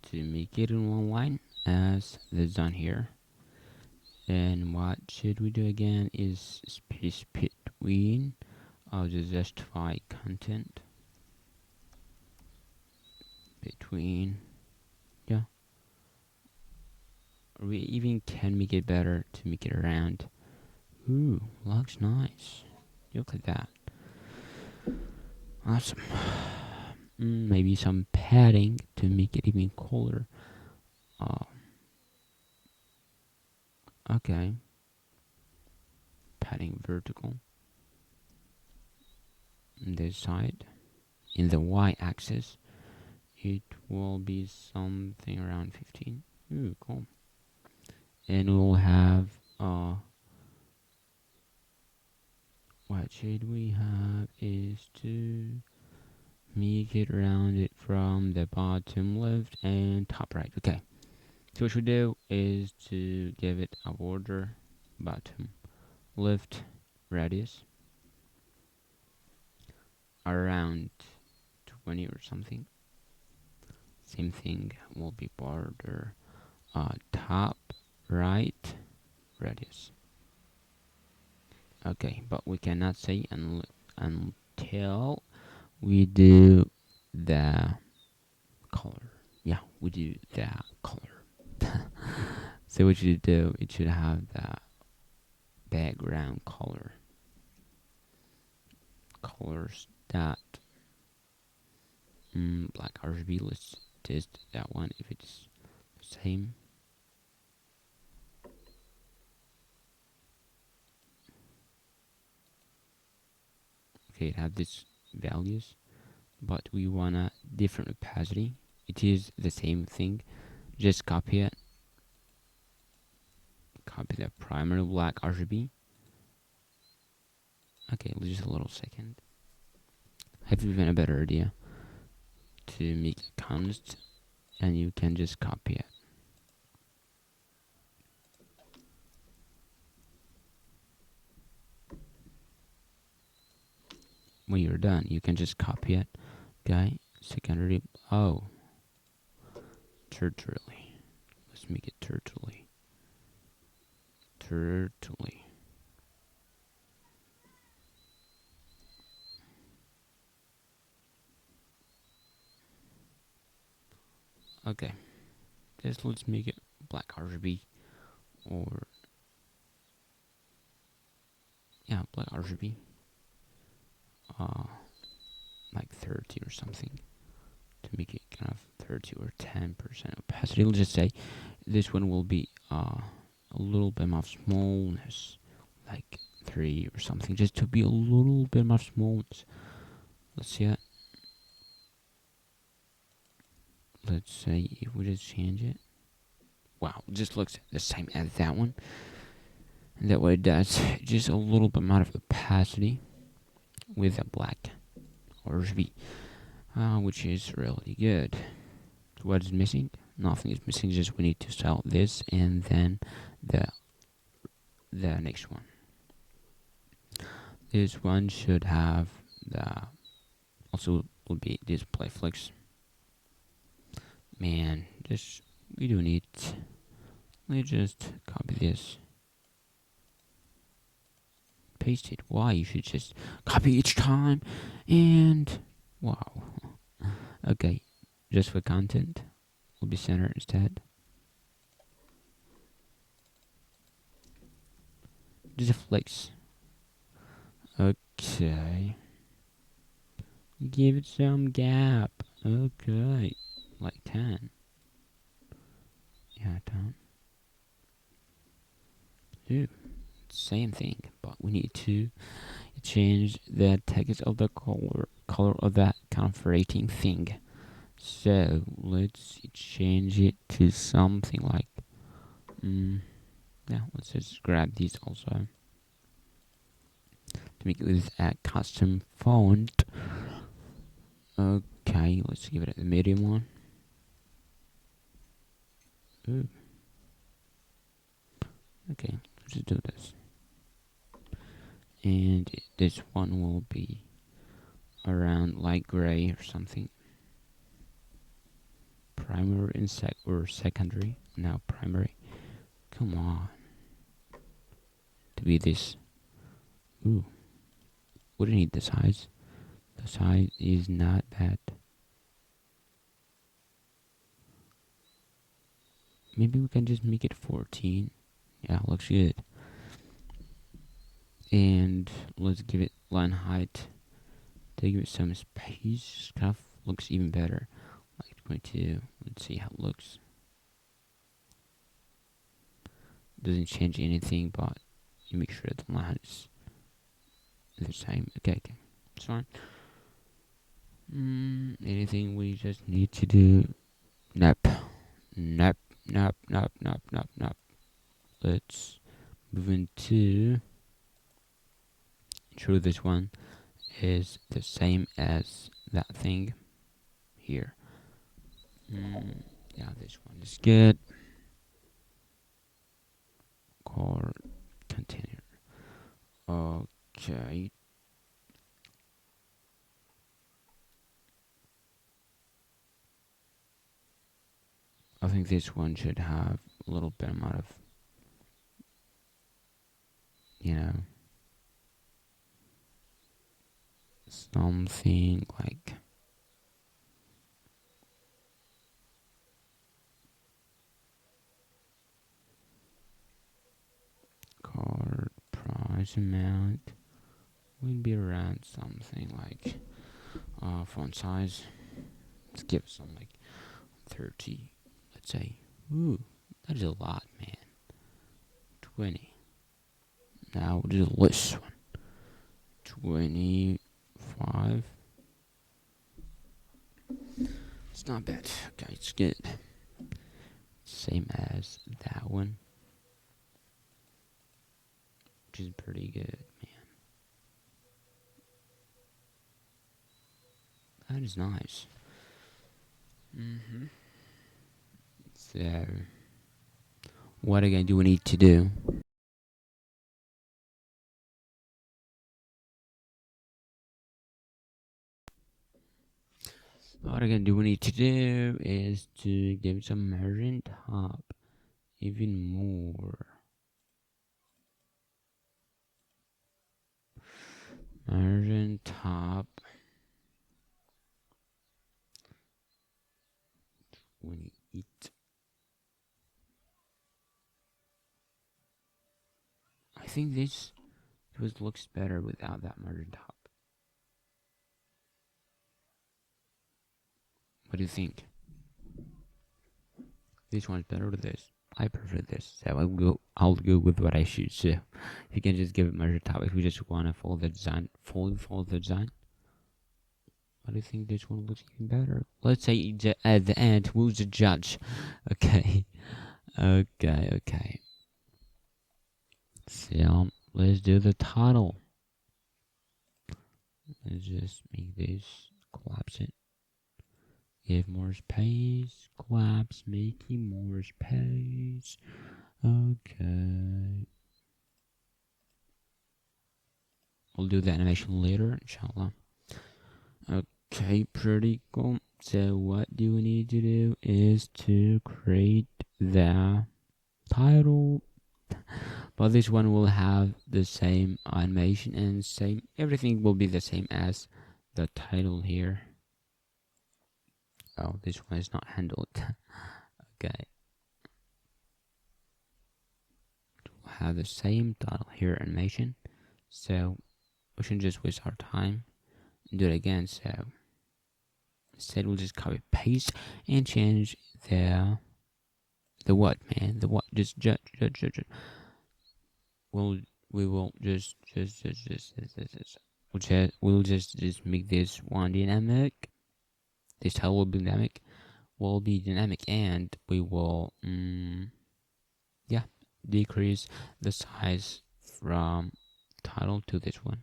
to make it in one line as this done here. And what should we do again is space between the justify content between, yeah. We even can make it better to make it around. Ooh, looks nice. Look at that. Awesome. Maybe some padding to make it even cooler. Okay. Padding vertical. This side. In the y-axis, it will be something around 15. Ooh, cool. And we'll have what should we have is to make it rounded from the bottom left and top right. Okay. So what we do is to give it a border bottom left radius around 20 or something. Same thing will be border top right radius. Okay, but we cannot say until we do the color. Yeah, we do the color. So what you do, it should have the background color. Colors that black RGB. Let's test that one if it's the same. Okay, it have these values, but we want a different opacity. It is the same thing. Just copy it. Copy the primary black RGB. Okay, just a little second. Have even a better idea to make a const, and you can just copy it. When you're done, you can just copy it. Okay, secondary. Oh, turtly. Let's make it turtly. Turtly. Okay, just let's make it black RGB, or yeah, black RGB. Like 30 or something, to make it kind of 30 or 10% opacity. Let's just say this one will be a little bit of smallness, like 3 or something, just to be a little bit of smallness. Let's see it. Let's say if we just change it wow, just looks the same as that one. And that way it does just a little bit amount of opacity with a black RGB, which is really good. So what is missing? Nothing is missing, just we need to style this and then the next one. This one should have the also will be display flex. Man, this we don't need. Let me just copy this, paste it. Why? You should just copy each time, and wow. Okay, just for content, will be center instead. Just a flex. Okay. Give it some gap. Okay. Like 10. Yeah, 10. Ooh. Same thing, but we need to change the text of the color of that kind of rating thing. So let's change it to something like yeah, let's just grab these also to make it with a custom font. Okay, let's give it the medium one. Ooh. Okay, let's just do this. And this one will be around light gray or something. Primary and or secondary. Now primary. Come on. To be this. Ooh. Wouldn't need the size. The size is not bad. Maybe we can just make it 14. Yeah, looks good. And let's give it line height. To give it some space. Kind of looks even better. Like 22. Let's see how it looks. Doesn't change anything, but you make sure the line is the same. Okay, it's fine. Anything we just need to do? Nope. Let's move into ensure this one is the same as that thing here. Yeah, this one is good. Core container. Okay. I think this one should have a little bit amount of, you know, something like card price amount would be around something like font size. Let's give it some like 30, let's say. Ooh, that is a lot, man. 20. Now we'll do this one. 25. It's not bad. Okay, it's good. Same as that one, which is pretty good, man. That is nice. So, what again do we need to do? What again do we need to do is to give some margin top even more. Margin top 28. I think this looks better without that margin top. What do you think? This one's better with this. I prefer this, so I'll go with what I choose. So you can just give it margin top if we just want to follow the design, fully follow the design. But I think this one looks even better. Let's say at the end, who's the judge? Okay. Okay. So let's do the title. Let's just make this, collapse it. Give more space, collapse, making more space. Okay. We'll do the animation later, inshallah. Okay, pretty cool. So what do we need to do is to create the title. But this one will have the same animation and everything will be the same as the title here. Oh, this one is not handled. Okay. We'll have the same title here, animation. So we shouldn't just waste our time and do it again. So instead we'll just copy paste and change the what, man, the what, just we'll just make this one dynamic. This title will be dynamic, and we will decrease the size from title to this one.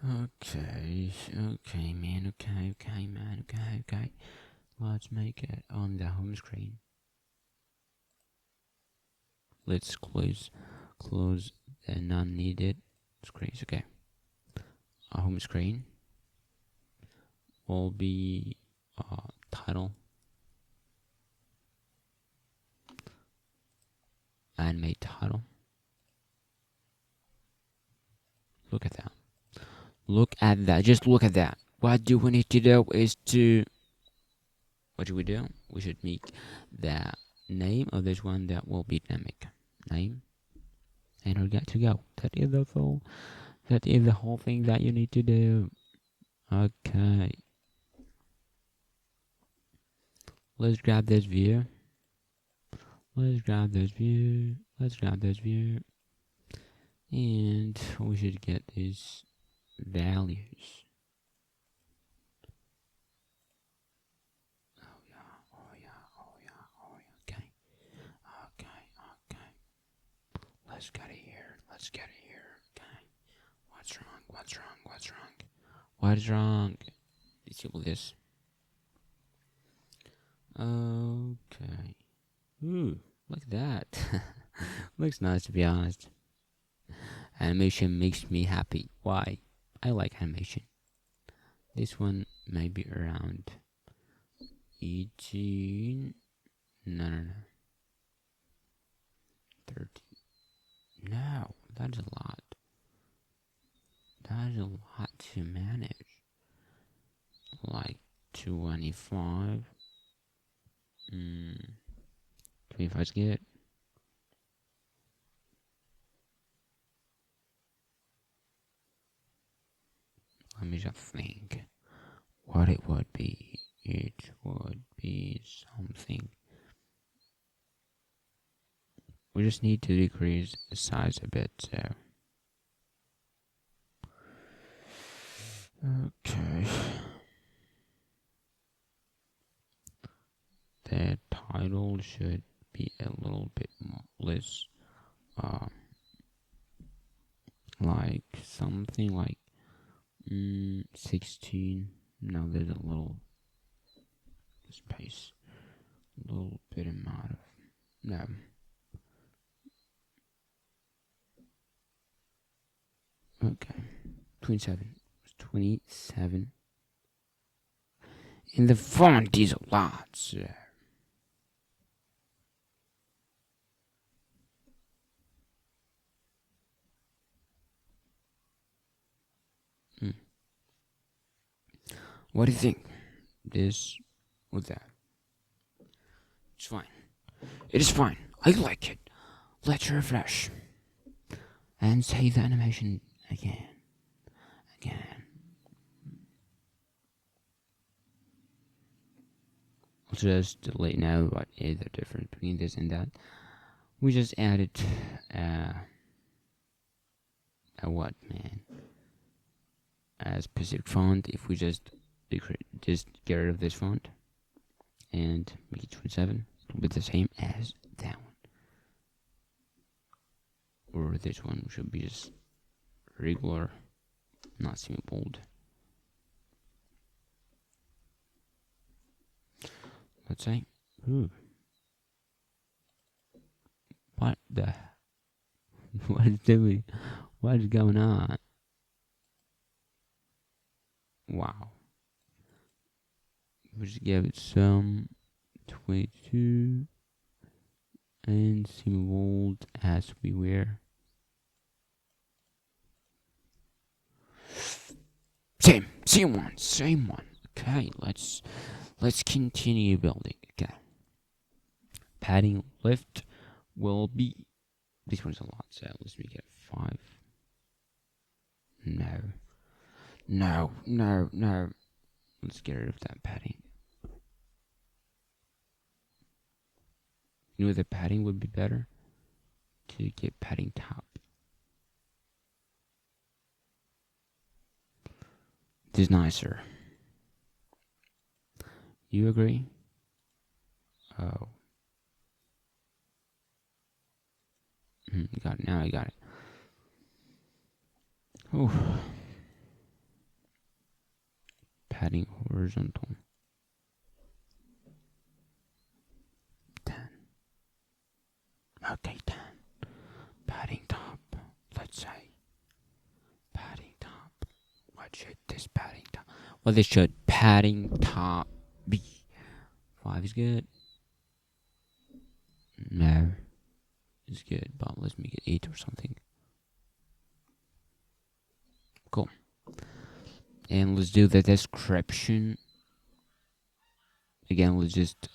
Okay, man. Okay. Let's make it on the home screen. Let's close the non-needed screens. Okay. Our home screen will be title, animate title. Look at that. Just look at that. What do we need to do is what do? We should make the name of this one that will be dynamic. Name. And we're good to go. That is the whole thing that you need to do. Okay. Let's grab this view. And we should get these values. Oh yeah. Okay. Let's get it here. Okay. What's wrong? Disable this. Okay. Ooh, look at that. Looks nice, to be honest. Animation makes me happy. Why? I like animation. This one may be around 18. No. 30. No, that's a lot. That is a lot to manage. Like 25. 25 is good. Let me just think what it would be. It would be something. We just need to decrease the size a bit, so. Okay. The title should be a little bit less, like something like 16. Now there's a little space, a little bit amount of no. Okay, 27. And the font is a lot, so. What do you think? This or that? It's fine. It is fine. I like it. Let's refresh. And say the animation again. I'll just delete now what is the difference between this and that. We just added a what, man? A specific font. If we just just get rid of this font and make it 27. It'll be the same as that one. Or this one should be just regular, not semi-bold. Let's say, ooh. What the? What is doing? What is going on? Wow. We'll just give it some 22 and semi-bold as we were. Same one. Okay, let's continue building. Okay. Padding left will be, this one's a lot, so let's make it 5. No. Let's get rid of that padding. You know, the padding would be better to get padding top. This is nicer. You agree? Oh. Got it. Now I got it. Oh. Padding horizontal. 10. Okay, 10. Padding top. Let's say. Padding top. What should this padding top? Well, this should padding top be. 5 is good. No. It's good, but let's make it 8 or something. Cool. And let's do the description. Again, let's just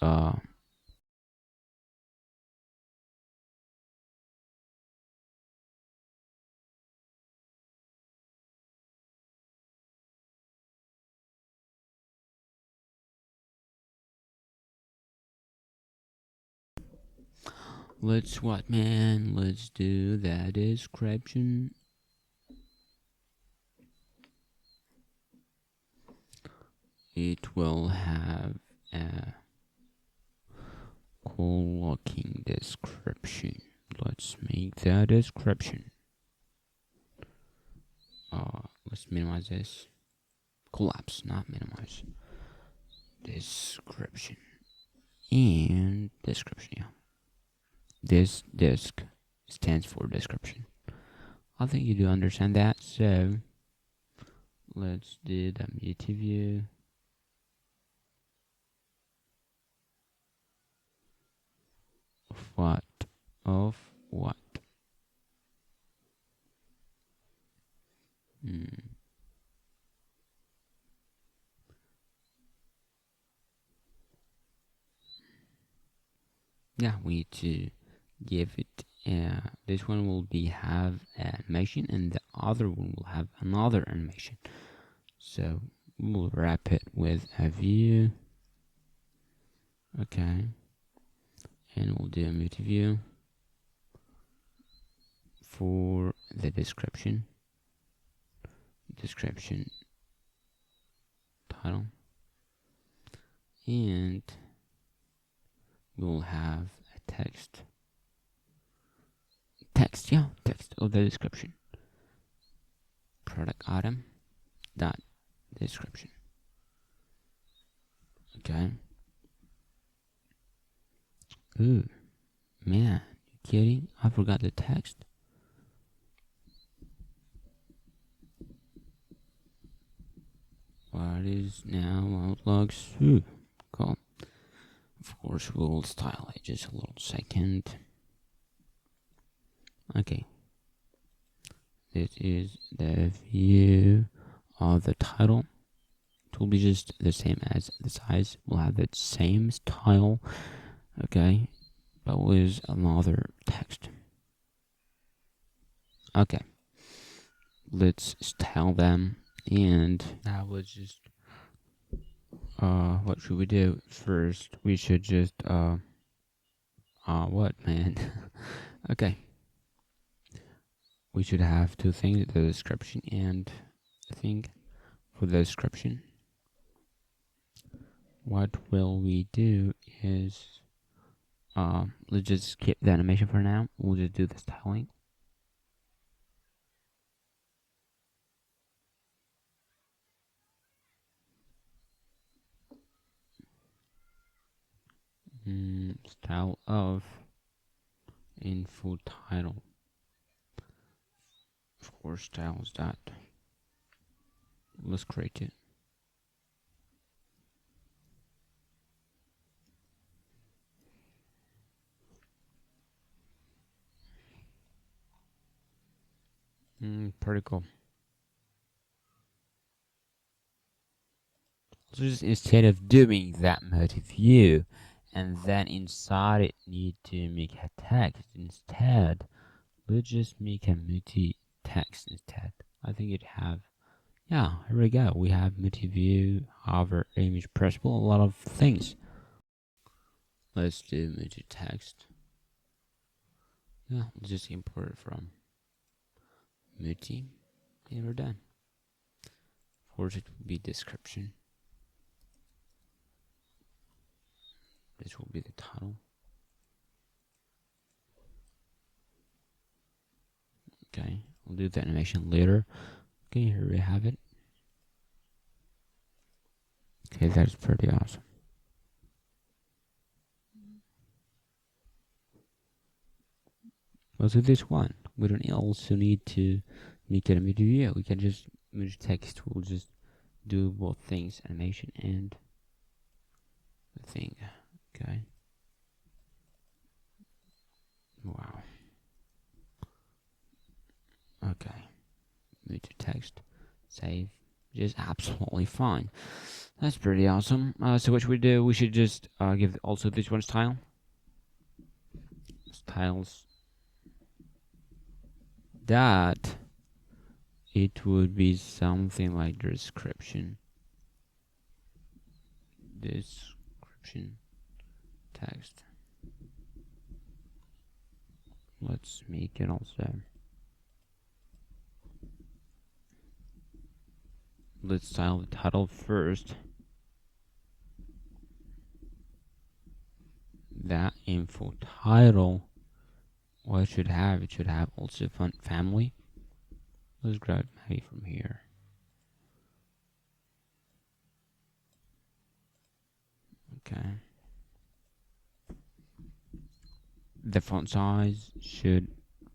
let's do the description. It will have a cool looking description. Let's make the description. Let's minimize this. Collapse, not minimize. Description. And description, yeah. This disc stands for description. I think you do understand that, so let's do the Moti view. Of what? Yeah, we need to give it this one will have animation and the other one will have another animation. So we'll wrap it with a view. Okay. And we'll do a Moti view for the description title, and we'll have a text of the description, product item dot description. Okay. Ooh, man, you kidding? I forgot the text. What is now outlooks? Ooh, cool. Of course, we'll style it just a little second. Okay. This is the view of the title. It will be just the same as the size. We'll have the same style. Okay, but with another text. Okay, let's style them, and now let's just what should we do first? We should just what, man? Okay, we should have two things: the description and the thing for the description. what will we do is let's just skip the animation for now. We'll just do the styling. Style of info title for styles dot. Let's create it. Pretty cool. So just instead of doing that Moti view and then inside it need to make a text instead, let's just make a Moti text instead. I think it have, yeah, here we go. We have Moti view, hover, image, pressable, a lot of things. Let's do Moti text. Yeah, let's just import it from Moti, and we're done. First it will be description. This will be the title. Okay, I'll do the animation later. Okay, here we have it. Okay, that's pretty awesome. Also this one, we don't also need to make it a Moti view. We can just Moti text. We'll just do both things, animation and the thing. Okay. Wow. Okay. Move to text. Save. Just absolutely fine. That's pretty awesome. So what should we do? We should just give also this one style. Styles. That it would be something like description. Description text. Let's make it also. Let's style the title first. That info title, what it should have? It should have also font family. Let's grab maybe from here. Okay. The font size should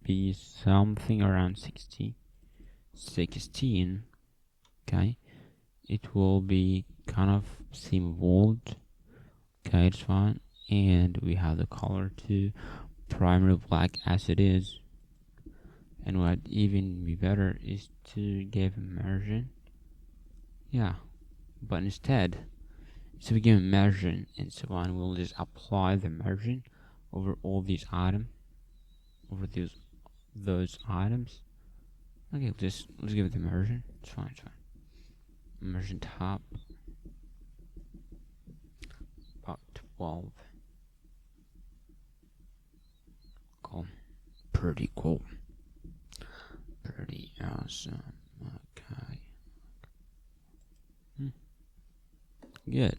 be something around 16. Okay. It will be kind of same bold. Okay, it's fine. And we have the color to primary black as it is. And what even be better is to give immersion. Yeah. But instead we give immersion and so on, we'll just apply the immersion over all these items, over those items. Okay, let's give it the immersion. It's fine, it's fine. Immersion top about 12. Cool. Pretty cool. Pretty awesome. Okay. Good.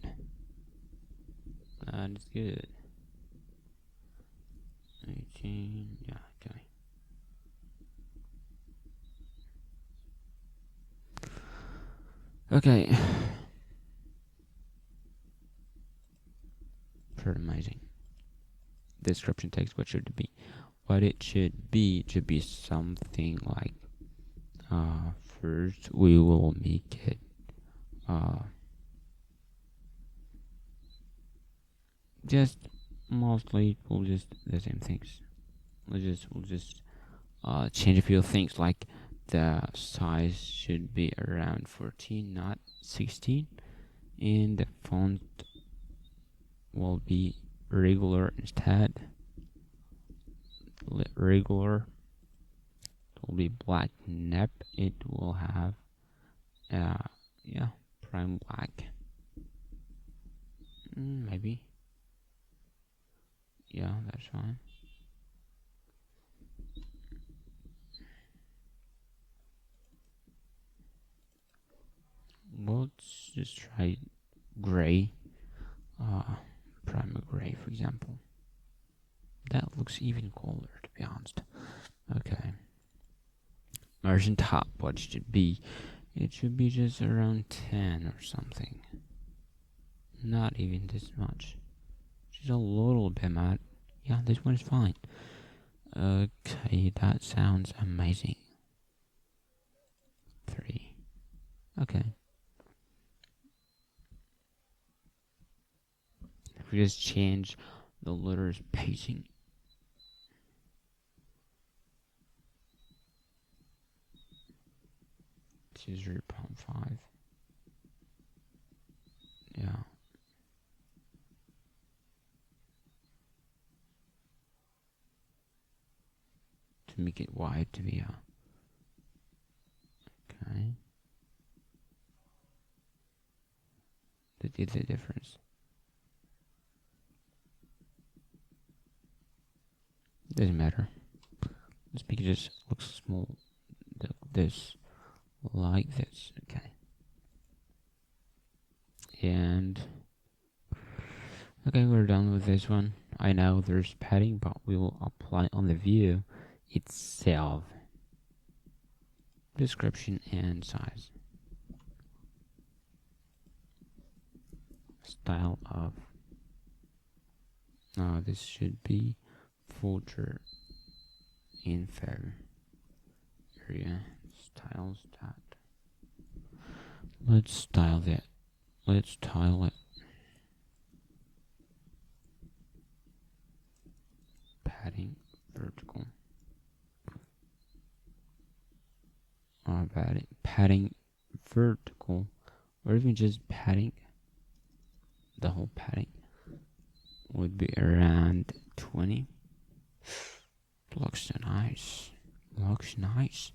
That is good. 18. Yeah. Okay. Okay. Pretty amazing. Description text. What should it be? What it should be something like. First, we will make it. Just mostly we'll just the same things. We'll just change a few things, like the size should be around 14, not 16, and the font will be regular instead. Regular. It will be black nep. It will have yeah, prime black. Maybe. Yeah, that's fine. Let's just try gray. 𝗵𝗵𝗱, for example. That looks even cooler, to be honest. Okay. Margin top, what should it be? It should be just around 10 or something. Not even this much. Just a little bit, Matt. Yeah, this one is fine. Okay, that sounds amazing. 3. Okay. If we just change the letter spacing. To 0.5. Yeah. To make it wide to be okay. That is the difference. Doesn't matter. Let's make it just looks small. This. Like this. Okay. And okay, we're done with this one. I know there's padding, but we will apply on the view itself. Description and size. Style of. This should be folder info area styles that. Let's style that. Let's style it. Padding vertical. Padding vertical, or even just padding. The whole padding would be around 20. Looks nice. Looks nice.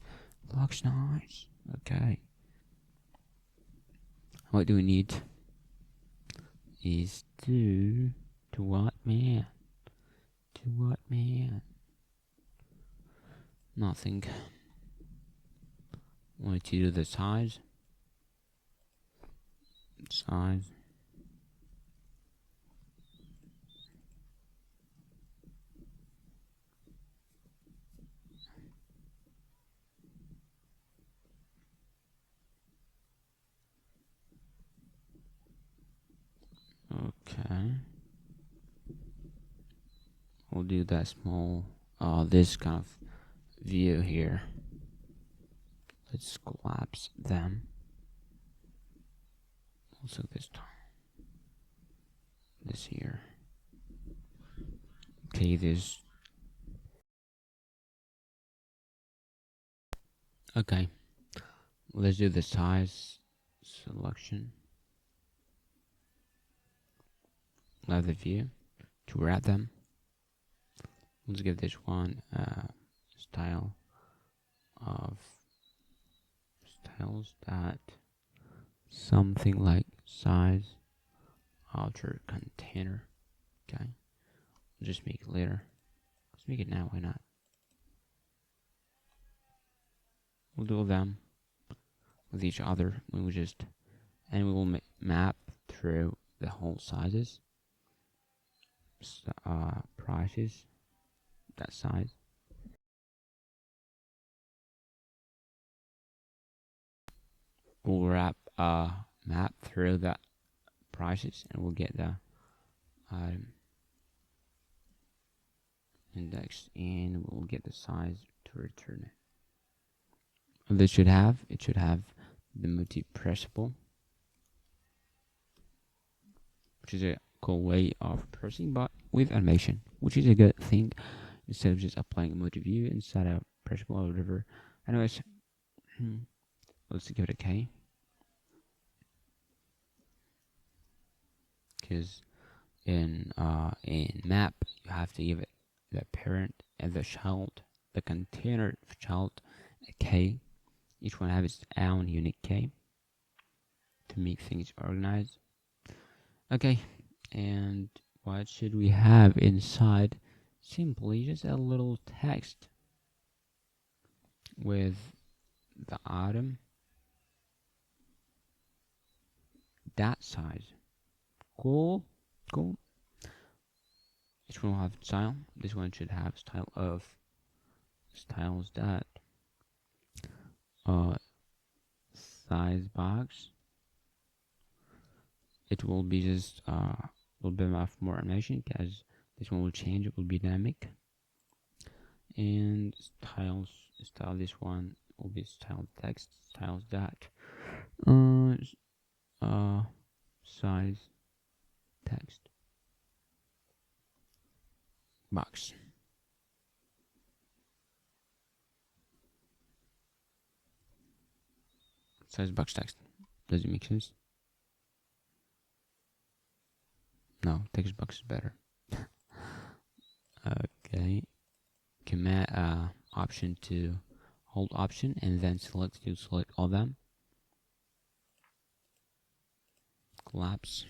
Looks nice. Okay. What do we need? Is to what man? To what man? Nothing. Want to do the size. Size. Okay. We'll do that small, this kind of view here. Let's collapse them. Also this time. This here. Okay, this. Okay. Let's do the size selection. Love the view to wrap them. Let's give this one style of styles that something like size outer container. Okay, we'll just make it later. Let's make it now. Why not? We'll do them with each other. We will just we will map through the whole sizes. Prices. That size. We'll wrap map through the prices, and we'll get the index, and we'll get the size to return it. It should have the Moti pressable, which is a cool way of parsing, but with animation, which is a good thing instead of just applying a Moti view inside a pressable or whatever. Anyways, let's give it a K, because in map you have to give it the parent and the child, the container child, a K. Each one has its own unique K to make things organized. Okay, and what should we have inside? Simply just a little text with the item, that size. Cool. circle. Each one will have style. This one should have style of styles that size box. It will be just a little bit of more animation because this one will change. It will be dynamic. And style this one will be style text styles that size text box. Size box text. Does it make sense? No, text box is better. Okay. Command option to hold option and then select to select all of them. Collapse.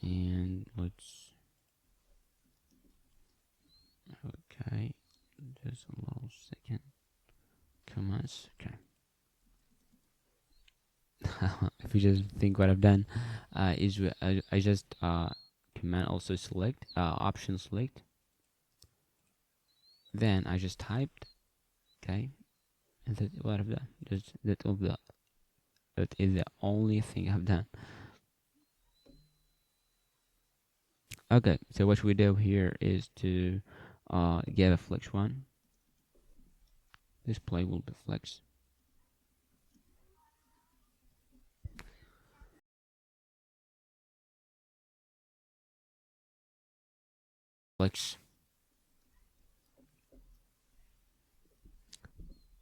And let's okay. Just a little second. Commands. Okay. If you just think what I've done, is I just command also select option select. Then I just typed, okay, and that's what I've done. That is the only thing I've done. Okay, so what we do here is to get a flex one. Display will be flex. Flex.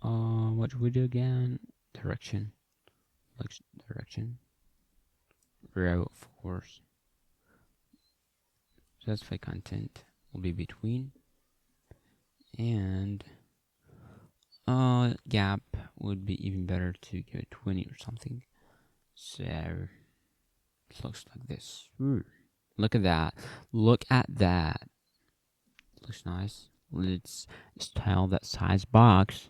What we do again? Direction. Flex direction. Row, of course. Specify content will be between. And gap would be even better to give it 20 or something. So it looks like this. Look at that. Look at that. Looks nice. Let's style that size box.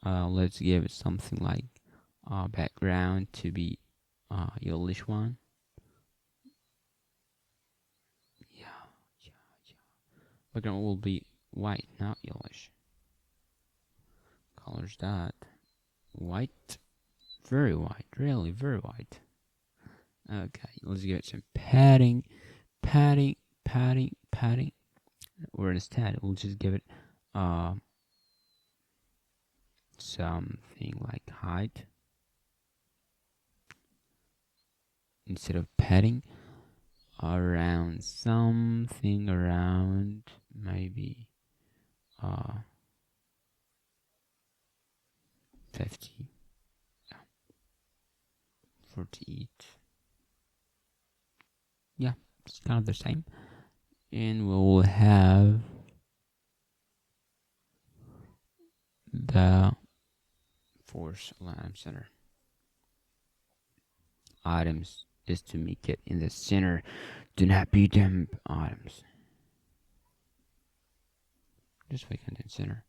Let's give it something like background to be yellowish one. Yeah. Background will be white, not yellowish. Colors that white, very white, really very white. Okay, let's give it some padding. Or instead, we'll just give it something like height instead of padding. Around something around maybe 50, 48. Yeah, it's kind of the same. And we'll have the force align center. Items is to make it in the center. Do not be them items. Just make content center.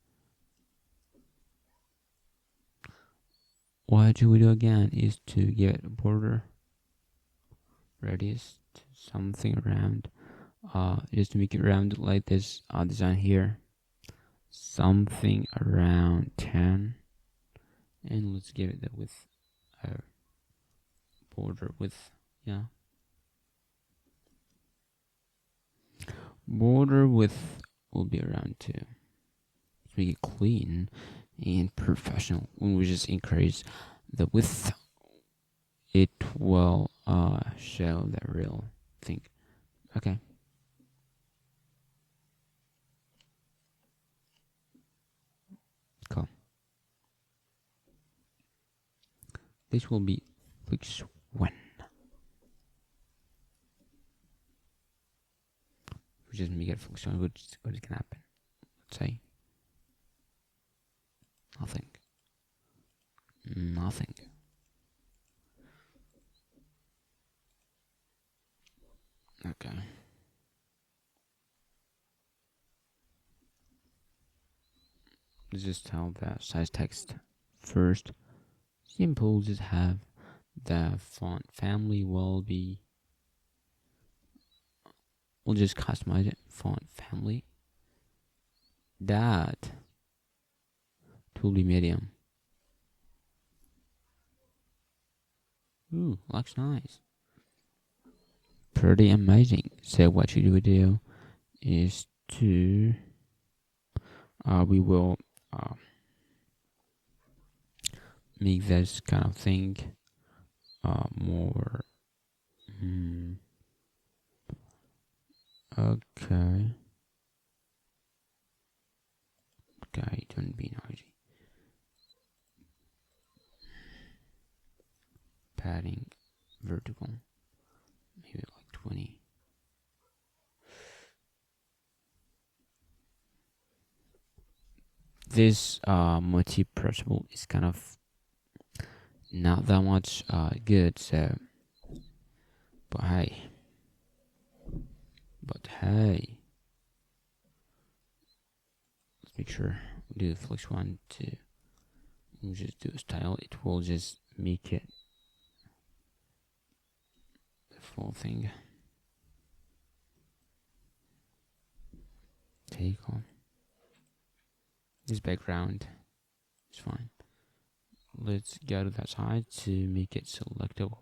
What we do again is to get a border radius to something around. Just to make it round like this design here. Something around 10. And let's give it the width. Border width. Yeah. Border width will be around 2. Let's make it clean and professional. When we just increase the width, it will show the real thing. Okay. Cool. This will be flex 1. We just make it flex 1. What is going to happen? Let's say nothing. Okay. Let's just tell the size text first. Simple, just have the font family will be, we'll just customize it, font family dot 𝗕𝗂𝗰𝗲𝗀. Ooh, looks nice. Pretty amazing. So what you would do is to we will make this kind of thing more okay, don't be noisy. Padding vertical, maybe like 20. This 𝗵𝗃 is kind of not that much good, so but hey, let's make sure we do the flex one too. We'll just do a style. It will just make it the full thing. Take on this background is fine. Let's go to that side to make it selectable.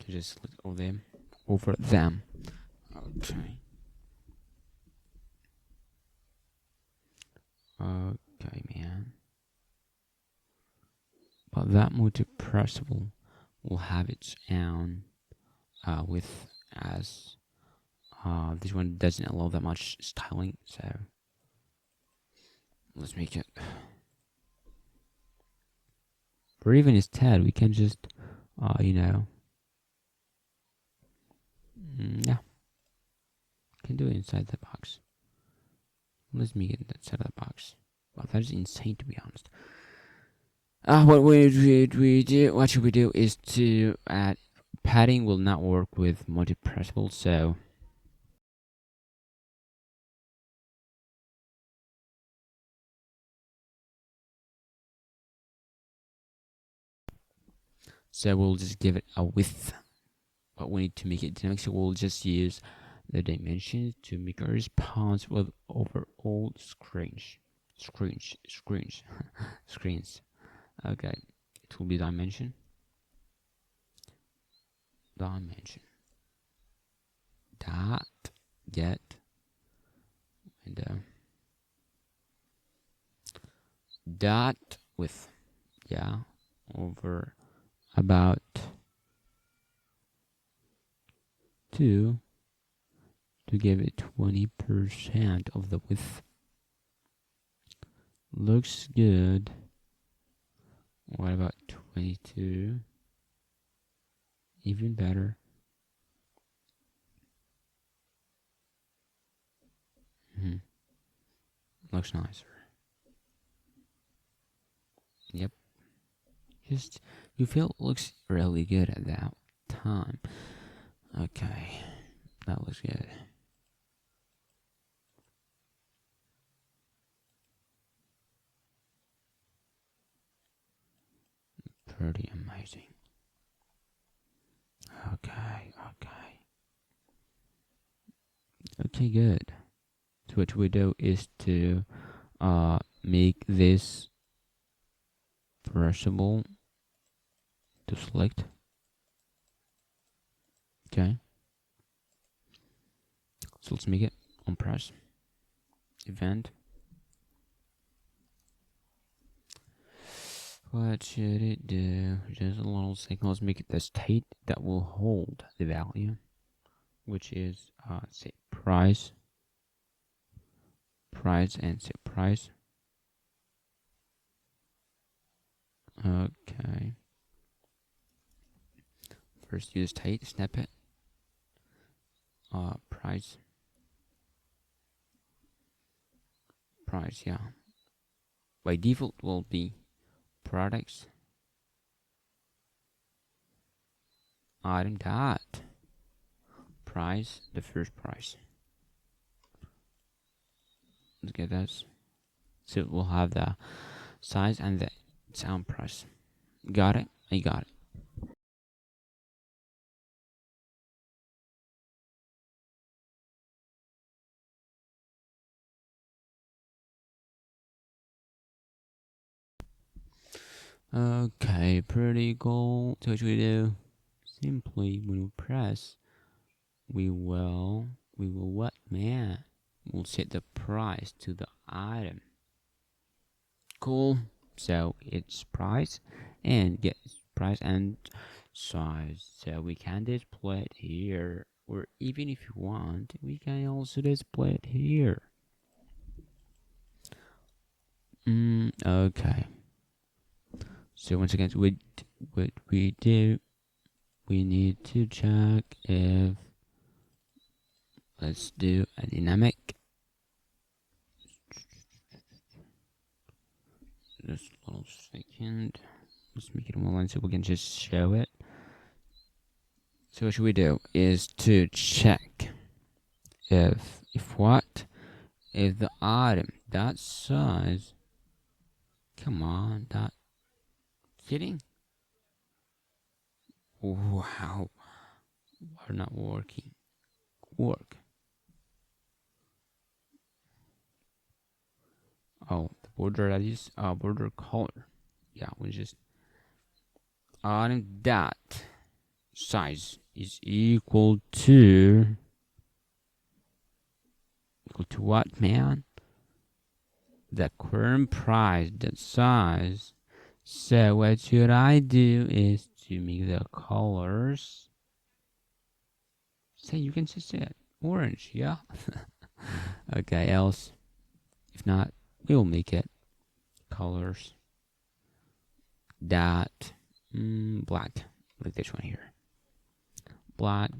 To just select over them. Okay. Okay, man. But that 𝗵𝗃 will have its own width, as this one doesn't allow that much styling, so let's make it. Or even instead, we can just, yeah, can do it inside the box. Let's make it inside the box. Wow, that is insane, to be honest. What should we do is to add padding. Will not work with 𝗵𝗃, so we'll just give it a width, but we need to make it dynamic, so we'll just use the dimensions to make a response with over all screens. Okay, it will be dimension dot get window dot width, yeah, over about 2 to give it 20% of the width. Looks good. What about 22? Even better. Looks nicer. Yep. Just, you feel it looks really good at that time. Okay, that looks good. Pretty amazing. Okay, good. So what we do is to make this brushable to select. Okay. So let's make it on press event. What should it do? Just a little second. Let's make it the state that will hold the value, which is say price, and say price. Okay. First use state snippet. Price, yeah. By default will be products item dot price, the first price. Let's get this. So we'll have the size and the sound price. Got it? I got it. Okay, pretty cool. So what should we do? Simply, when we press, we will what, man? We'll set the price to the item. Cool. So it's price and get price and size. So we can display it here, or even if you want, we can also display it here. Okay. So once again, what we do, we need to check if, let's do a dynamic. Just a little second. Let's make it one line so we can just show it. So what should we do is to check if what? If the item, that size, come on, that, kidding? Wow, we're not working. Work. Oh, the border, that is border color. Yeah, we just item that size is equal to what, man? The current price, that size. So what should I do is to make the colors. Say, you can just say it orange, yeah. Okay, else, if not, we will make it colors that black, like this one here. Black.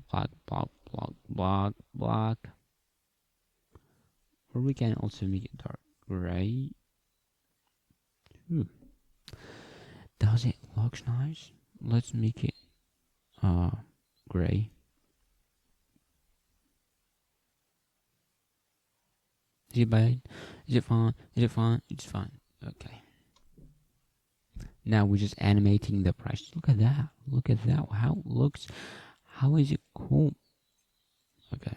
Or we can also make it dark gray. Does it look nice? Let's make it gray. Is it bad? Is it fine? Is it fine? It's fine. Okay. Now we're just animating the price. Look at that. Look at that. How it looks. How is it cool? Okay.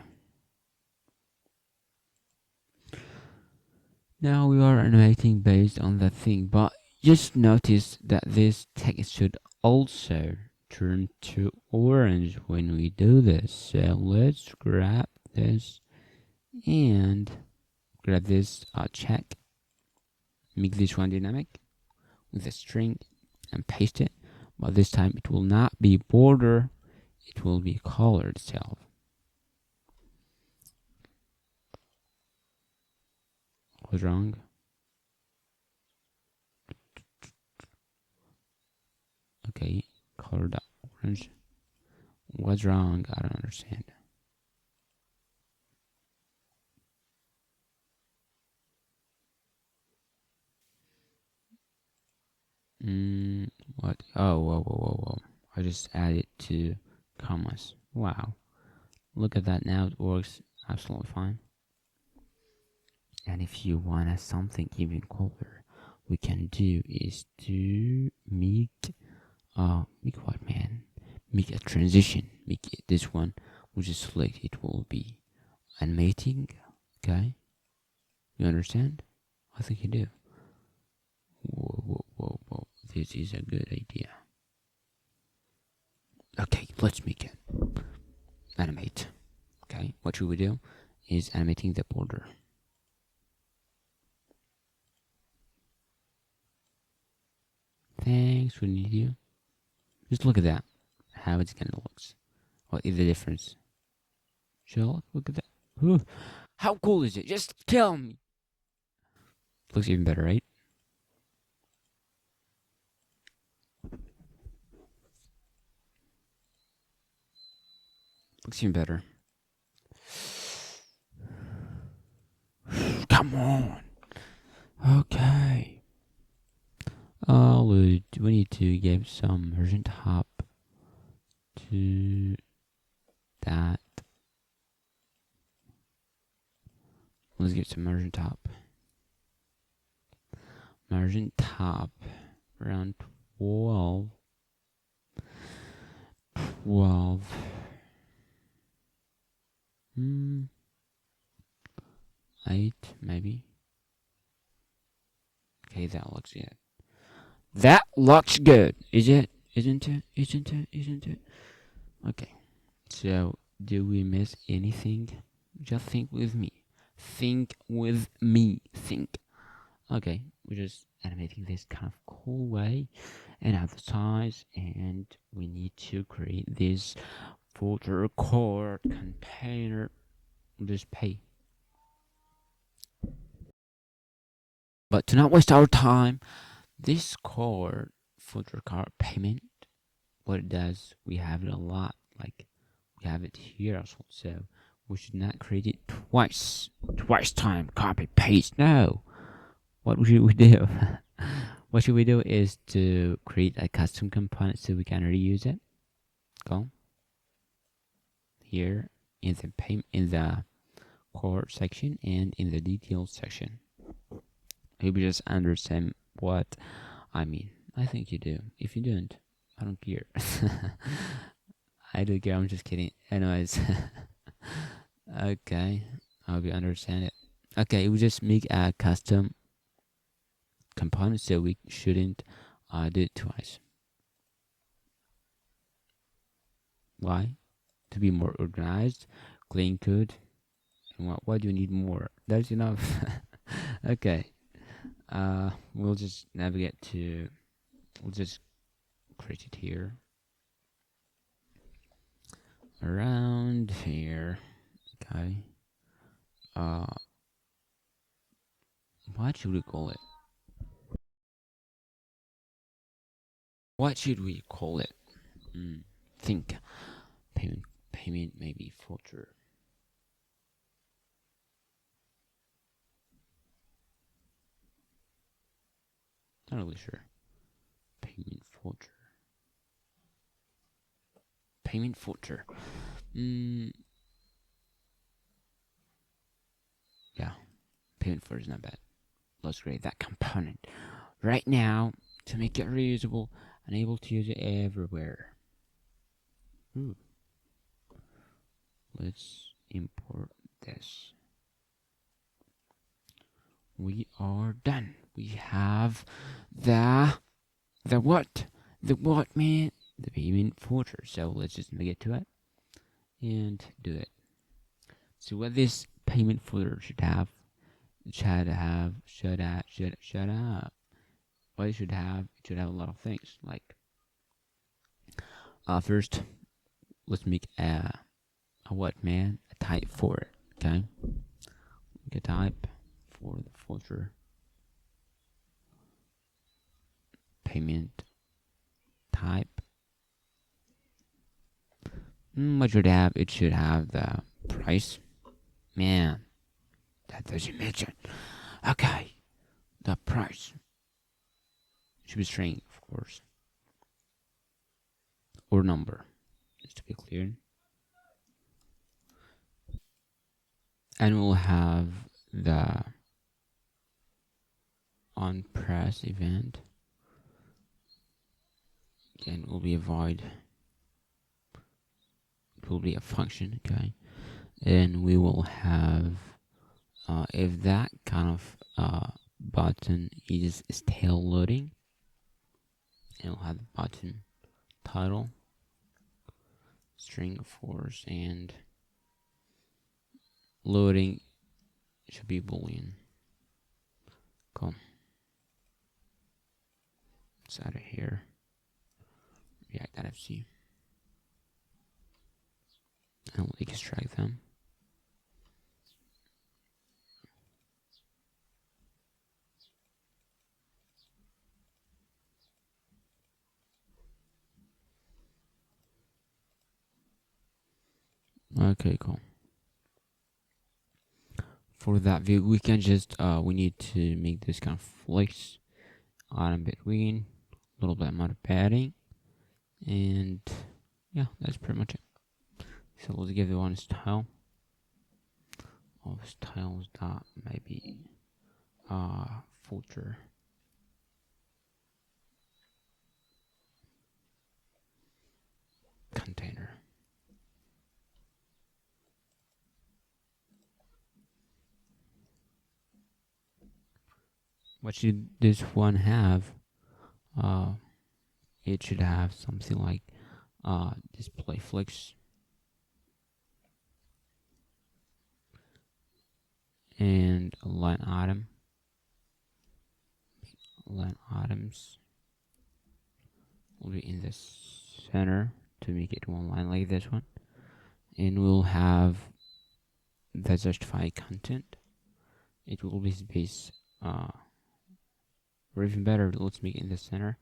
Now we are animating based on that thing, but just notice that this text should also turn to orange when we do this. So let's grab this and grab this check, make this one dynamic with a string and paste it, but this time it will not be border, it will be color itself. What's wrong? Okay, color that orange. What's wrong? I don't understand. What? Oh, whoa. I just added two commas. Wow. Look at that now, it works absolutely fine. And if you want something even cooler, we can do is to make what, man? Make a transition. Make it this one, which is select, it will be animating. Okay? You understand? I think you do. Whoa. This is a good idea. Okay, let's make it animate. Okay, what should we do is animating the border. Thanks, we need you. Just look at that. How it's gonna look. What is the difference? Chill, look at that. Ooh. How cool is it? Just tell me. Looks even better, right? Looks even better. Come on. Okay. We need to give some version top to that. Let's get some margin top. Margin top around 12. 8 maybe. Okay, that looks good. That looks good. Is it? Isn't it? Isn't it? Isn't it? Okay. So, do we miss anything? Just think with me. Think with me. Think. Okay, we're just animating this kind of cool way and have the size, and we need to create this folder called container. Just pay. But to not waste our time, this called folder card payment, what it does, we have it a lot. Like we have it here also, so we should not create it twice time copy paste. No, what should we do? What should we do is to create a custom component so we can reuse it. Go here in the core section and in the details section. Hope you just understand what I mean. I think you do. If you don't, I don't care. I do care. I'm just kidding. Anyways, okay. I hope you understand it. Okay, we just make a custom component so we shouldn't do it twice. Why? To be more organized, clean code. And what do you need more? That's enough. Okay. We'll just navigate to. We'll just create it here. Around here. Okay. What should we call it? What should we call it? Think. Payment maybe folder. Not really sure. Payment folder. Payment folder. Yeah. Payment folder is not bad. Let's create that component right now to make it reusable and able to use it everywhere. Let's import this. We are done. We have the what? The what, man? The payment folder. So let's just make it to it and do it. So what this payment folder should have, what it should have, it should have a lot of things. Like first, let's make a what, man? A type for it. Okay, make a type for the folder. Payment type. What should have? It should have the price. Man, that doesn't mention. Okay, the price should be string, of course, or number, just to be clear. And we'll have the onPress event. Again, will be a void. It will be a function, okay? And we will have if that kind of button is still loading, and we'll have the button title, string of course, and loading should be boolean. Cool. It's out of here. React.fc. And we'll extract them. Okay, cool. For that view, we can just we need to make this kind of flex in between, a little bit amount of padding, and yeah, that's pretty much it. So let's give it one style. Of styles that maybe folder. what should this one have? It should have something like display flicks and a line item. Line items will be in the center to make it one line like this one, and we'll have the justified content. It will be space, or even better, let's make it in the center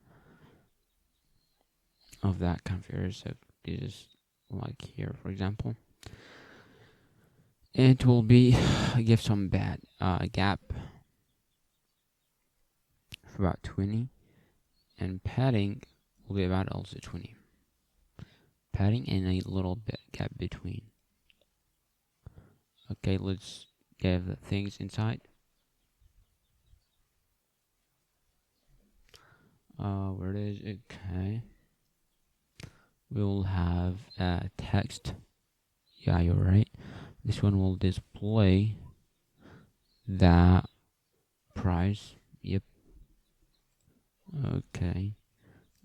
of that configure. So this is like here, for example. It will be give some bad gap for about 20, and padding will be about also 20. Padding and a little bit gap between. Okay, let's give the things inside. Where it is? Okay. We'll have text. Yeah, you're right. This one will display the price. Yep. Okay.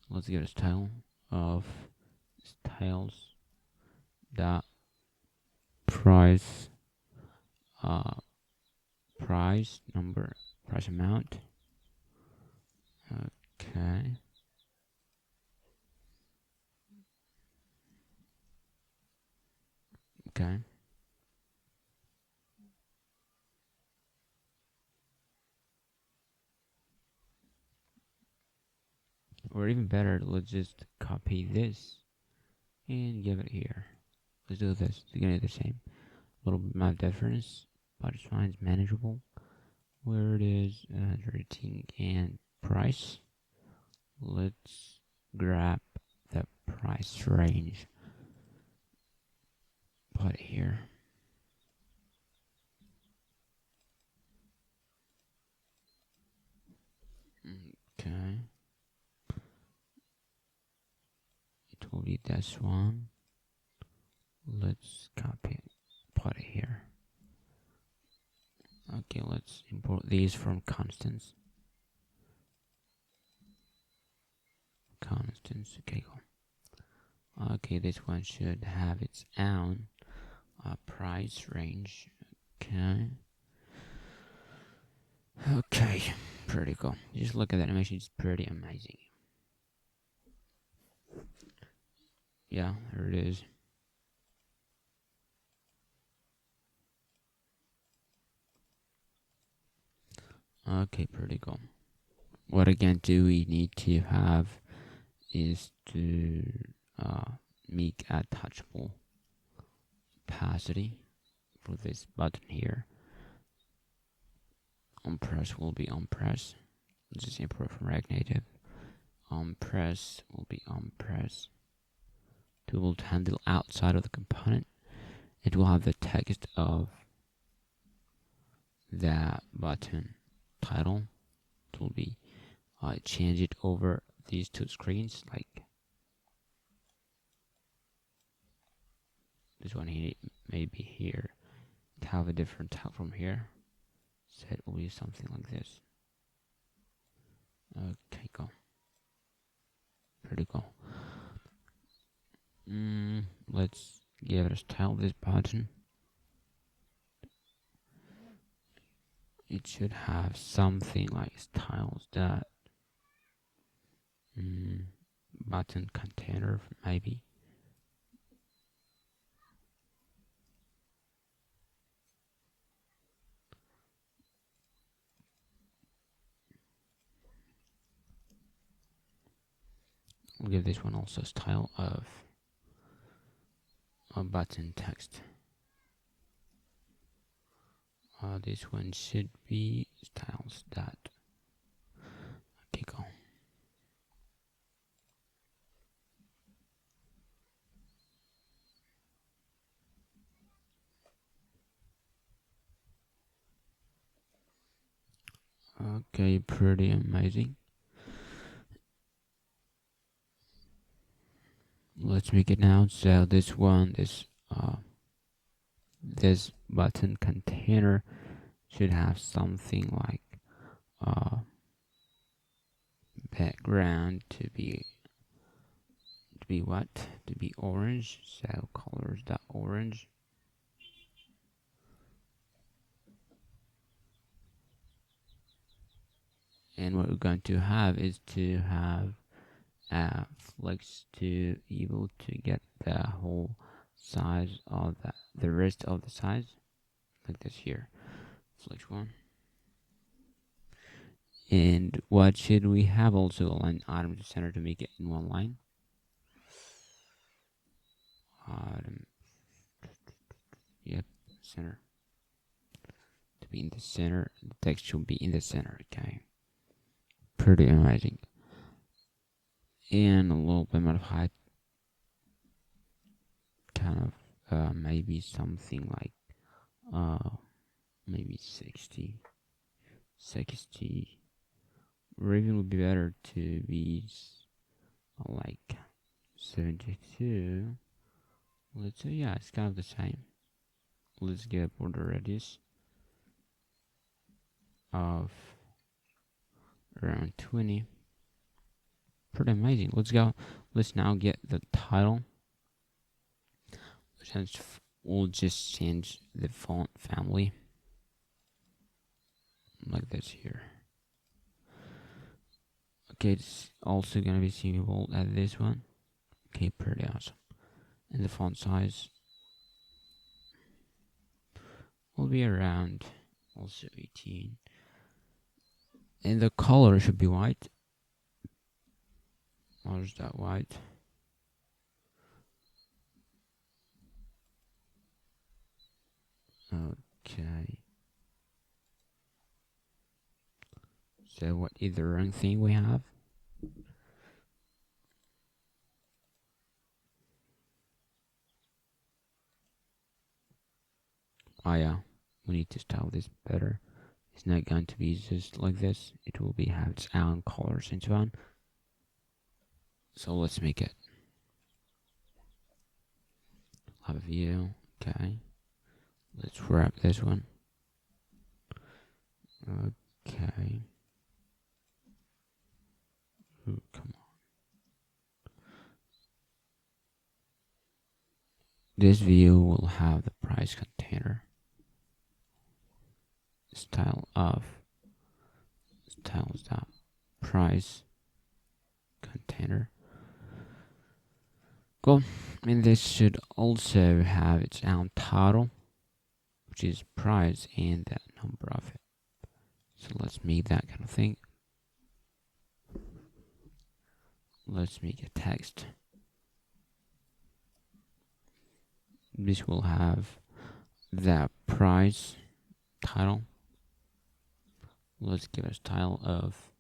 Let's get a style of styles dot price price number price amount. Okay. Okay. Or even better, let's just copy this and give it here. Let's do this. It's gonna be the same. A little bit of difference, but it's fine. It's manageable. Where it is, rating and price. Let's grab the price range. Put it here. Okay. It will be this one. Let's copy it. Put it here. Okay, let's import these from constants. Okay, cool. Okay, this one should have its own price range. Okay, pretty cool. Just look at that animation, it's pretty amazing. Yeah, there it is. Okay, pretty cool. What again do we need to have is to make a touchable opacity for this button here. OnPress will be OnPress. Let's just import from React Native. OnPress will be OnPress. Tool to handle outside of the component. It will have the text of the button title. It will be change it over these two screens, like this one here, maybe here, to have a different type from here. So it will be something like this. Okay, cool. Pretty cool. Let's give it a style, this button. It should have something like styles that button container, maybe. We'll give this one also style of a button text. This one should be styles dot. Okay, go. Okay, pretty amazing. Let's make it now. So this one, this button container should have something like background to be what? To be orange. So colors.orange. And what we're going to have is to have flex to able to get the whole size of the rest of the size, like this here. Flex 1. And what should we have? Also align item to center to make it in one line. Item, yep, center to be in the center. The text should be in the center. Okay, pretty amazing. And a little bit of height, kind of maybe something like maybe 60, or even would be better to be like 72. Let's say, yeah, it's kind of the same. Let's get a border radius of around 20. Pretty amazing. Let's go. Let's now get the title. We'll just change the font family like this here. Okay, it's also gonna be seeable at this one. Okay, pretty awesome. And the font size will be around also 18. And the color should be white. Colors that white. Okay. So what is the wrong thing we have? Oh yeah, we need to style this better. It's not going to be just like this. It will be have its own colors and so on. So let's make it. Have a view. Okay. Let's wrap this one. Okay. Ooh, come on. This view will have the price container. Price container. Cool. And this should also have its own title, which is price and that number of it. So let's make that kind of thing. Let's make a text. This will have the price title. Let's give a style of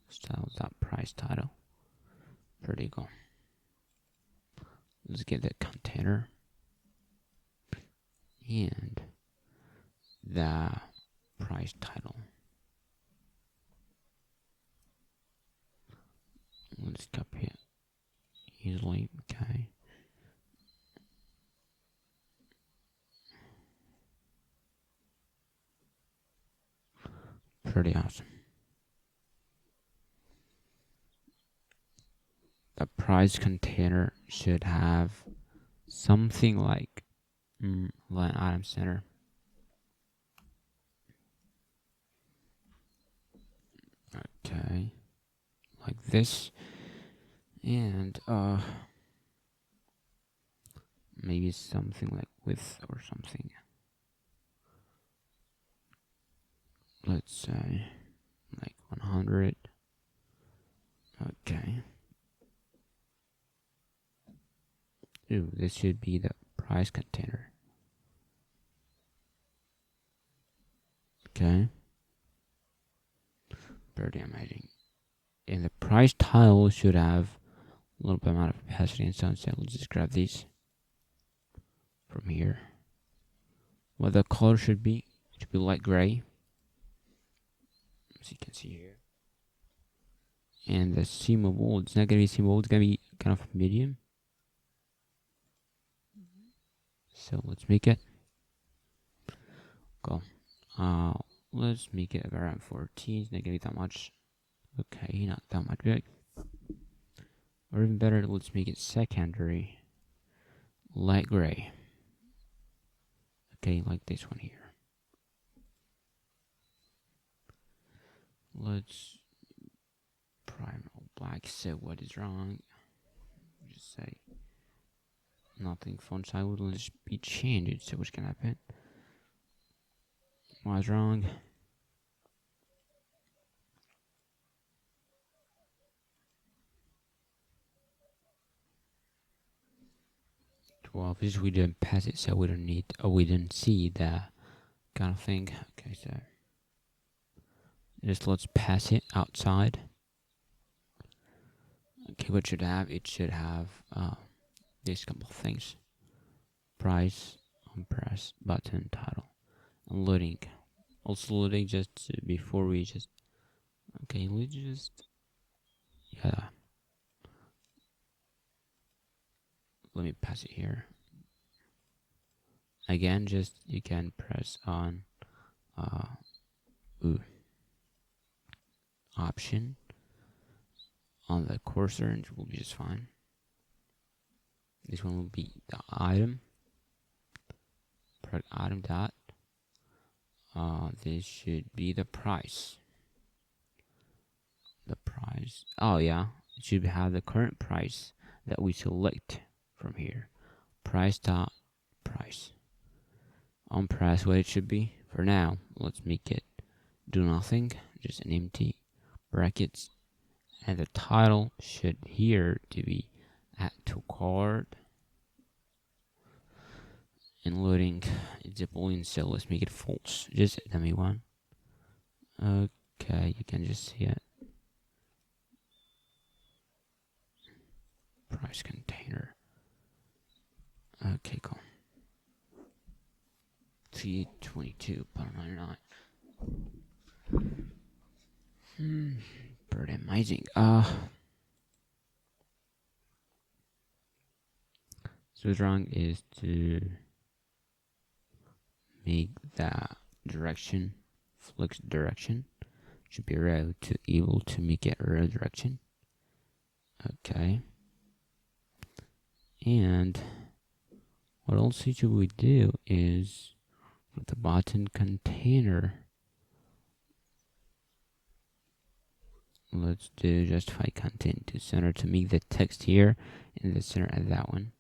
style.price title. Pretty cool. Let's get the container and the price title. Let's copy it easily. Okay. Pretty awesome. The price container should have something like line item center. Okay, like this, and maybe something like width or something. Let's say like 100. Okay. Ooh, this should be the price container. Okay. Pretty amazing. And the price title should have a little bit amount of opacity and so on. So let's just grab these from here. What the color should be light gray, as you can see here. And the 𝗬𝗶𝗺𝗀, it's not gonna be 𝗬𝗶𝗀, it's gonna be kind of medium. So let's make it. Cool. let's make it around 14. It's not gonna be that much. Okay, not that much big. Or even better, let's make it secondary light gray. Okay, like this one here. Let's primal black. So what is wrong? Just say nothing. Font size will just be changed. So what's gonna happen? What's wrong? Well, this we didn't pass it, so we don't need. We didn't see that kind of thing. Okay, so just let's pass it outside. Okay, what should have? It should have these couple of things: price, press, button, title, and loading. Also loading just before we just. Okay, we just let me pass it here. Again, just you can press on option on the cursor and it will be just fine. This one will be the item. Product item dot. This should be the price. The price. Oh yeah, it should have the current price that we select from here. Price dot price. On price, what it should be for now. Let's make it do nothing, just an empty brackets, and the title should here to be add to cart. And loading is a boolean, so let's make it false. Just a dummy one. Okay, you can just see it. Price container. Okay, cool. 322.99. Pretty amazing. So what's wrong is to make that direction, flex direction, should be row to able to make it row direction. Okay. And what also should we do is with the button container, let's do justify content to center to make the text here in the center of that one.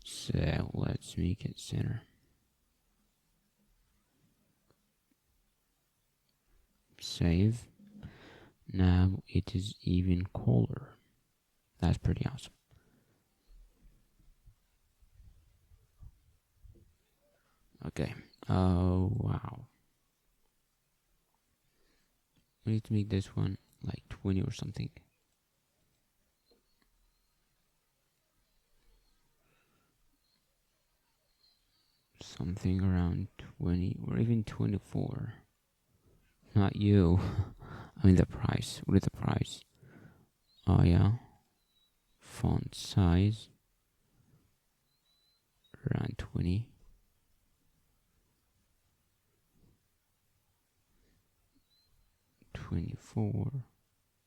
So let's make it center. Save. Now it is even color. That's pretty awesome. Okay. Oh wow. We need to make this one like 20 or something. Something around 20 or even 24. Not you. I mean the price. What is the price? Oh yeah. Font size around 20.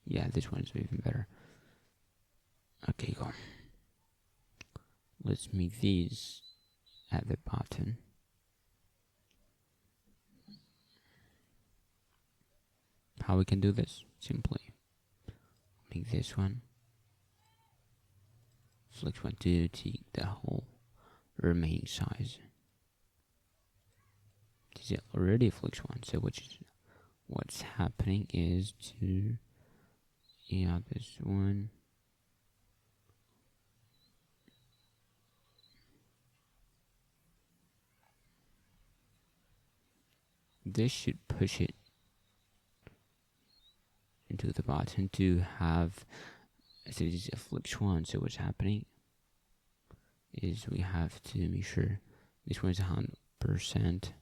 Yeah, this one is even better. Okay, go. Let's make these at the bottom. How we can do this? Simply make this one. Flex one to take the whole remaining size. This is already flex one, so what's happening is to this one. This should push it into the bottom to have, so this is a flex one, so what's happening is we have to make sure this one is 100%.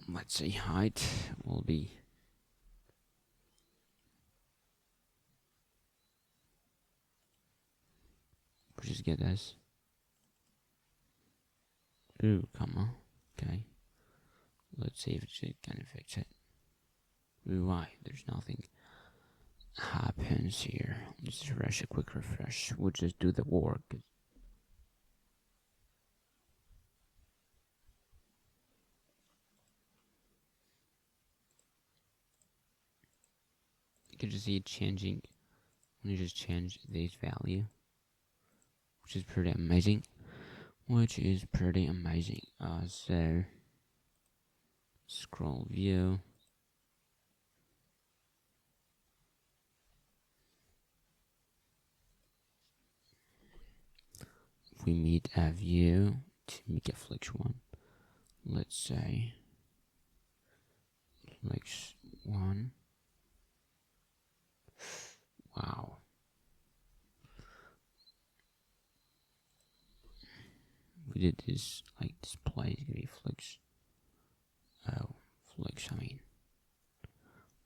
Let's say height will be just get this. Ooh, comma Okay, let's see if it can fix it. Why? There's nothing happens here. Let's refresh, a quick refresh. We'll just do the work. You can just see it changing when you just change this value, which is pretty amazing. So scroll view. If we meet a view to make a flex one, let's say flex one. Wow. We did this like display is gonna be flex. Oh, flex, I mean.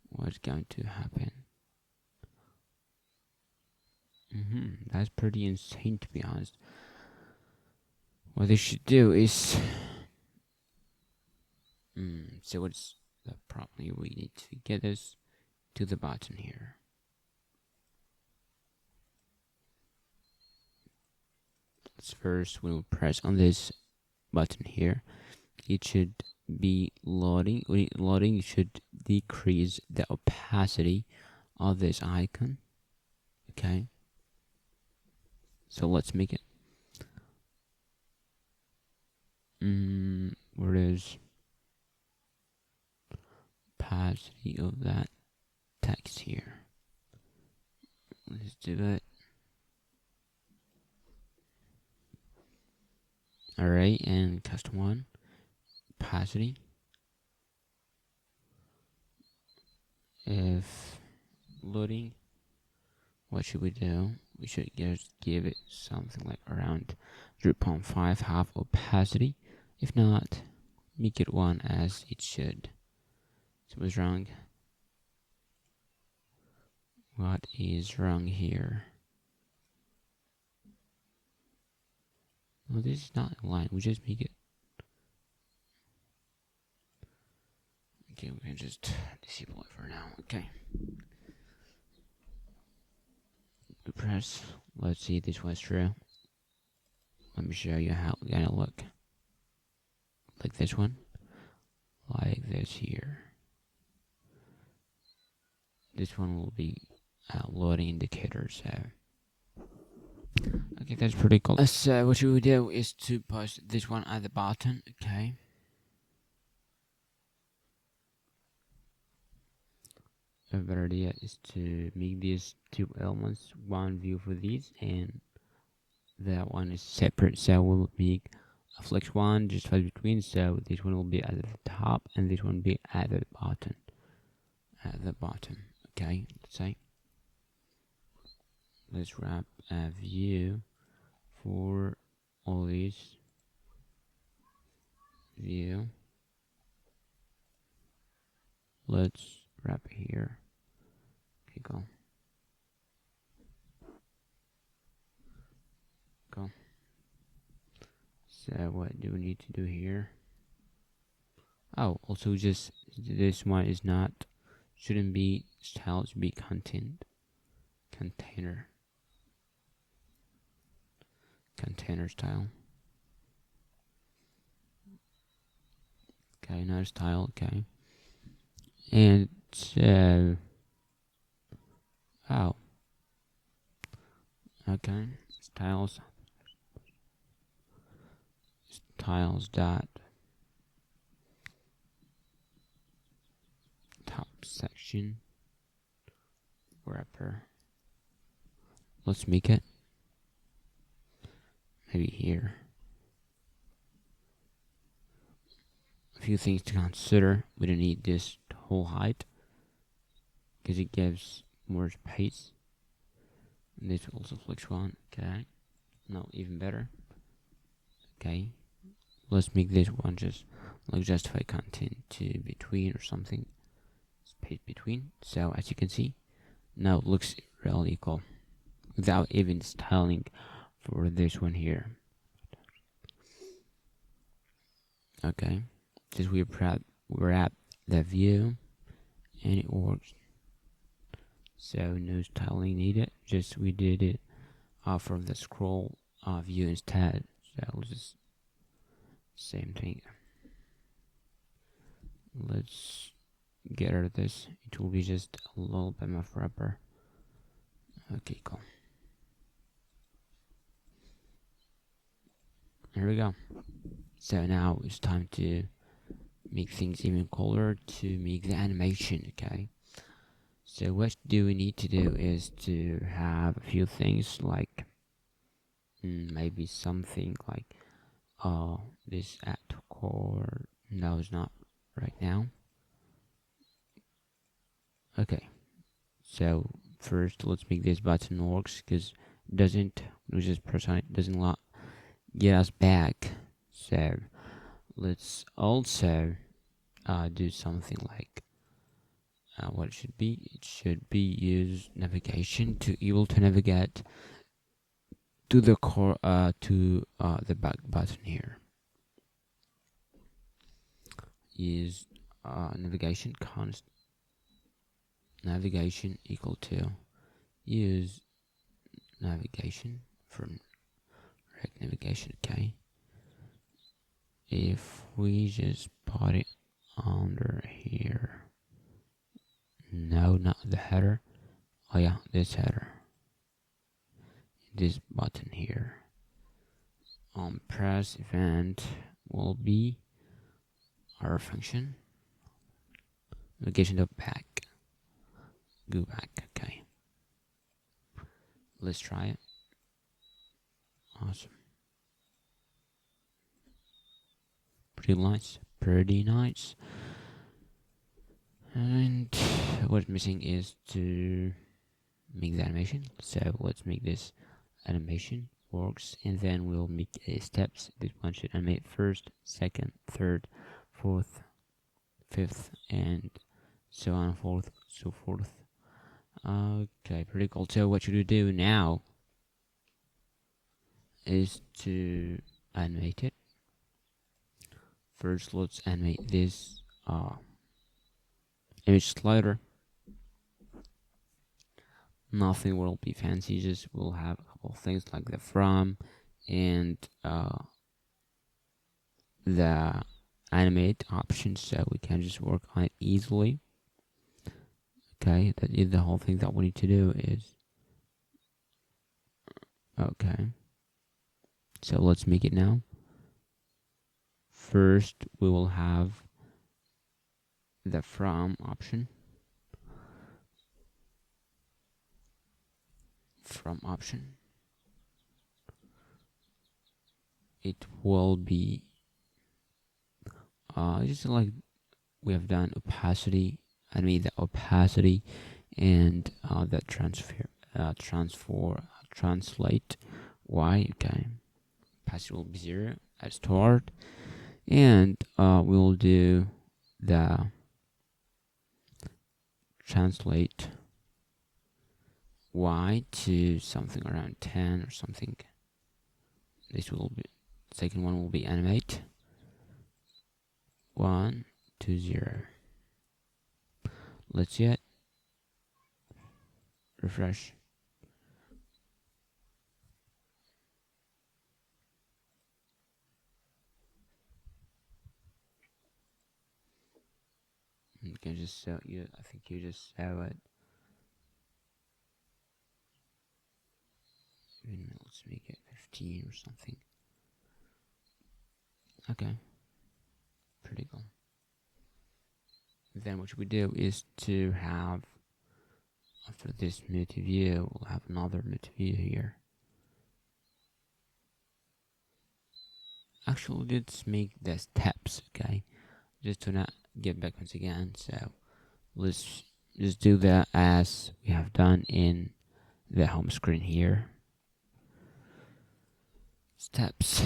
What's going to happen? That's pretty insane, to be honest. What they should do is so what's the problem? We need to get this to the button here. First, when we press on this button here, it should be loading. When it's loading, you should decrease the opacity of this icon. Okay, so let's make it. Where is opacity of that text here? Let's do it. Alright, and custom one, opacity. If loading, what should we do? We should just give it something like around 0.5, half opacity. If not, make it 1 as it should. So what's wrong? What is wrong here? Well, this is not in line. We just make it. Okay, we can just disable it for now. Okay. We press. Let's see if this was true. Let me show you how it's gonna look. Like this one. Like this here. This one will be loading indicator, so. Okay, that's pretty cool. So what you will do is to push this one at the bottom, okay. A better idea is to make these two elements one view for these, and that one is separate. So we'll make a flex one just right between. So this one will be at the top, and this one will be at the bottom. Okay, let's say. Let's wrap a view for all these view. Let's wrap it here. Okay, go. So what do we need to do here? Oh, also just this one is not, shouldn't be style, should be container style. Okay, not style. Okay, and so okay, styles dot top section wrapper. Let's make it maybe here. A few things to consider. We don't need this whole height because it gives more space. And this also flex one. Okay, no, even better. Okay, let's make this one just like justify content to between or something, space between. So as you can see, now it looks really cool without even styling for this one here. Okay, just we're at the view, and it works. So no styling needed. Just we did it from the scroll view instead. So let's just same thing. Let's get rid of this. It will be just a little bit of wrapper. Okay, cool. There we go. So now it's time to make things even cooler, to make the animation. Okay, so what do we need to do is to have a few things like maybe something like this at core. No, it's not right now. Okay, so first let's make this button works, because we just press on it, doesn't get us back. So let's also do something like what it should be. It should be use navigation to able to navigate to the core to the back button here. Use navigation const navigation equal to use navigation from rect navigation. Okay, if we just put it under here, no, not the header, oh yeah, this header, this button here, press event will be our function navigation to back, go back. Okay, let's try it. Awesome, pretty nice. And what's missing is to make the animation. So let's make this animation works, and then we'll make steps. This one should animate first, second, third, fourth, fifth, and so on, so forth. Okay, pretty cool. So what should we do now is to animate it. First, let's animate this image slider. Nothing will be fancy, just we'll have a couple of things like the from and the animate option, so we can just work on it easily. Okay, that is the whole thing that we need to do is okay. So let's make it now. First, we will have the from option. From option, it will be just like we have done opacity. I mean the opacity and the translate y. Okay, opacity will be 0 at start, and we'll do the translate y to something around 10 or something. This will be, second one will be animate 1 to 0. Let's see it. Refresh. You can just I think you just saw it. Let's make it 15 or something. Okay, pretty cool. Then what we do is to have, after this Moti view, we'll have another Moti view here. Actually, let's make the steps, okay, just to not get back once again. So let's just do that as we have done in the home screen here. Steps.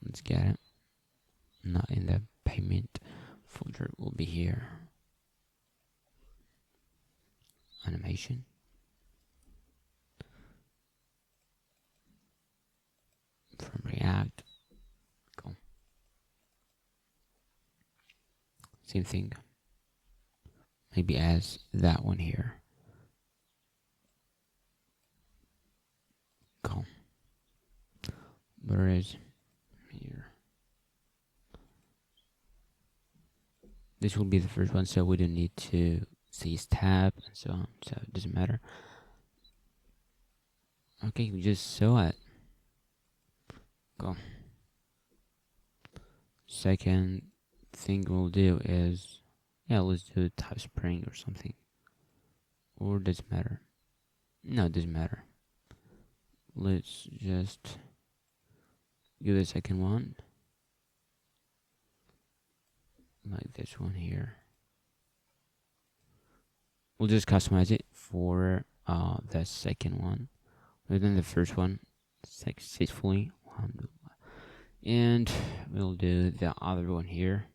Let's get it. Not in the payment folder, it will be here. Animation. Same thing. Maybe as that one here. Cool. Where is here? This will be the first one, so we don't need to say tab and so on, so it doesn't matter. Okay, we just saw it. Go. Second thing we'll do is, yeah, let's do type spring or something. Or does it matter? No, it doesn't matter. Let's just do the second one. Like this one here. We'll just customize it for the second one. We've done the first one successfully. And we'll do the other one here.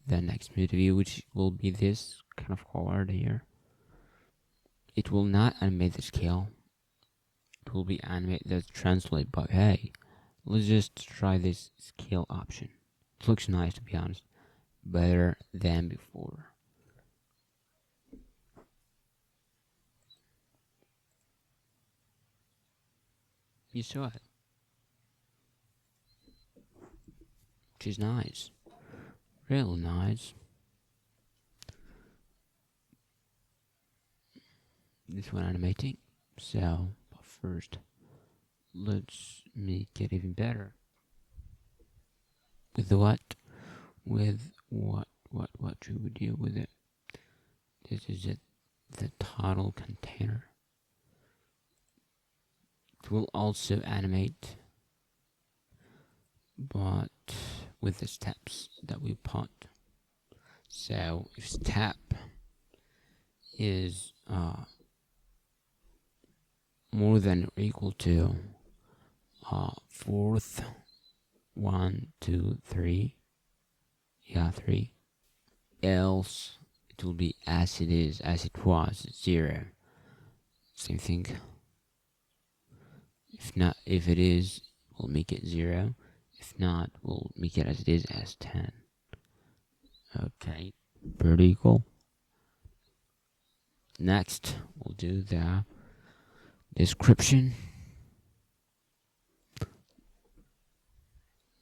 The next mode view, which will be this kind of colored here. It will not animate the scale. It will be animate the translate, but hey, let's just try this scale option. It looks nice, to be honest. Better than before. You saw it. Which is nice. Real nice. This one animating. So, but first, let's make it even better. With the what? With what should we do with it? This is it, the title container. It will also animate, but with the steps that we put. So if step is more than or equal to fourth 1 2 3, yeah, 3, else it will be as it is, as it was, 0. Same thing. If not, if it is, we'll make it 0. If not, we'll make it as it is, as 10. Okay, pretty cool. Next, we'll do the description.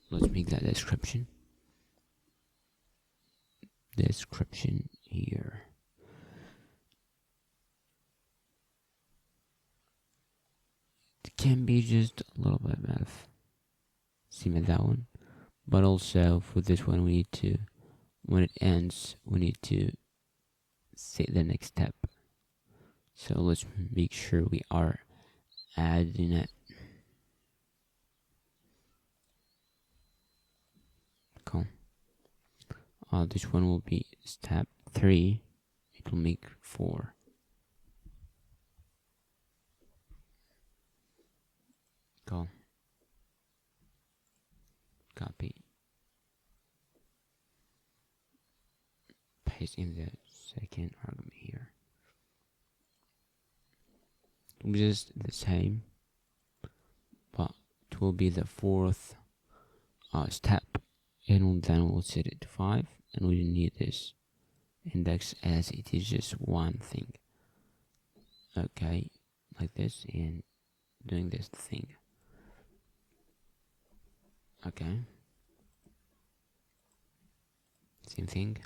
Let's make that description. Description here. It can be just a little bit of same as that one, but also for this one we need to, when it ends, we need to say the next step. So let's make sure we are adding it. Cool. This one will be step 3. It will make 4. Cool. Copy. Paste in the second argument here. It will be just the same, but it will be the 4th step, and then we'll set it to 5, and we need this index as it is just one thing. Okay, like this, and doing this thing. Okay, same thing.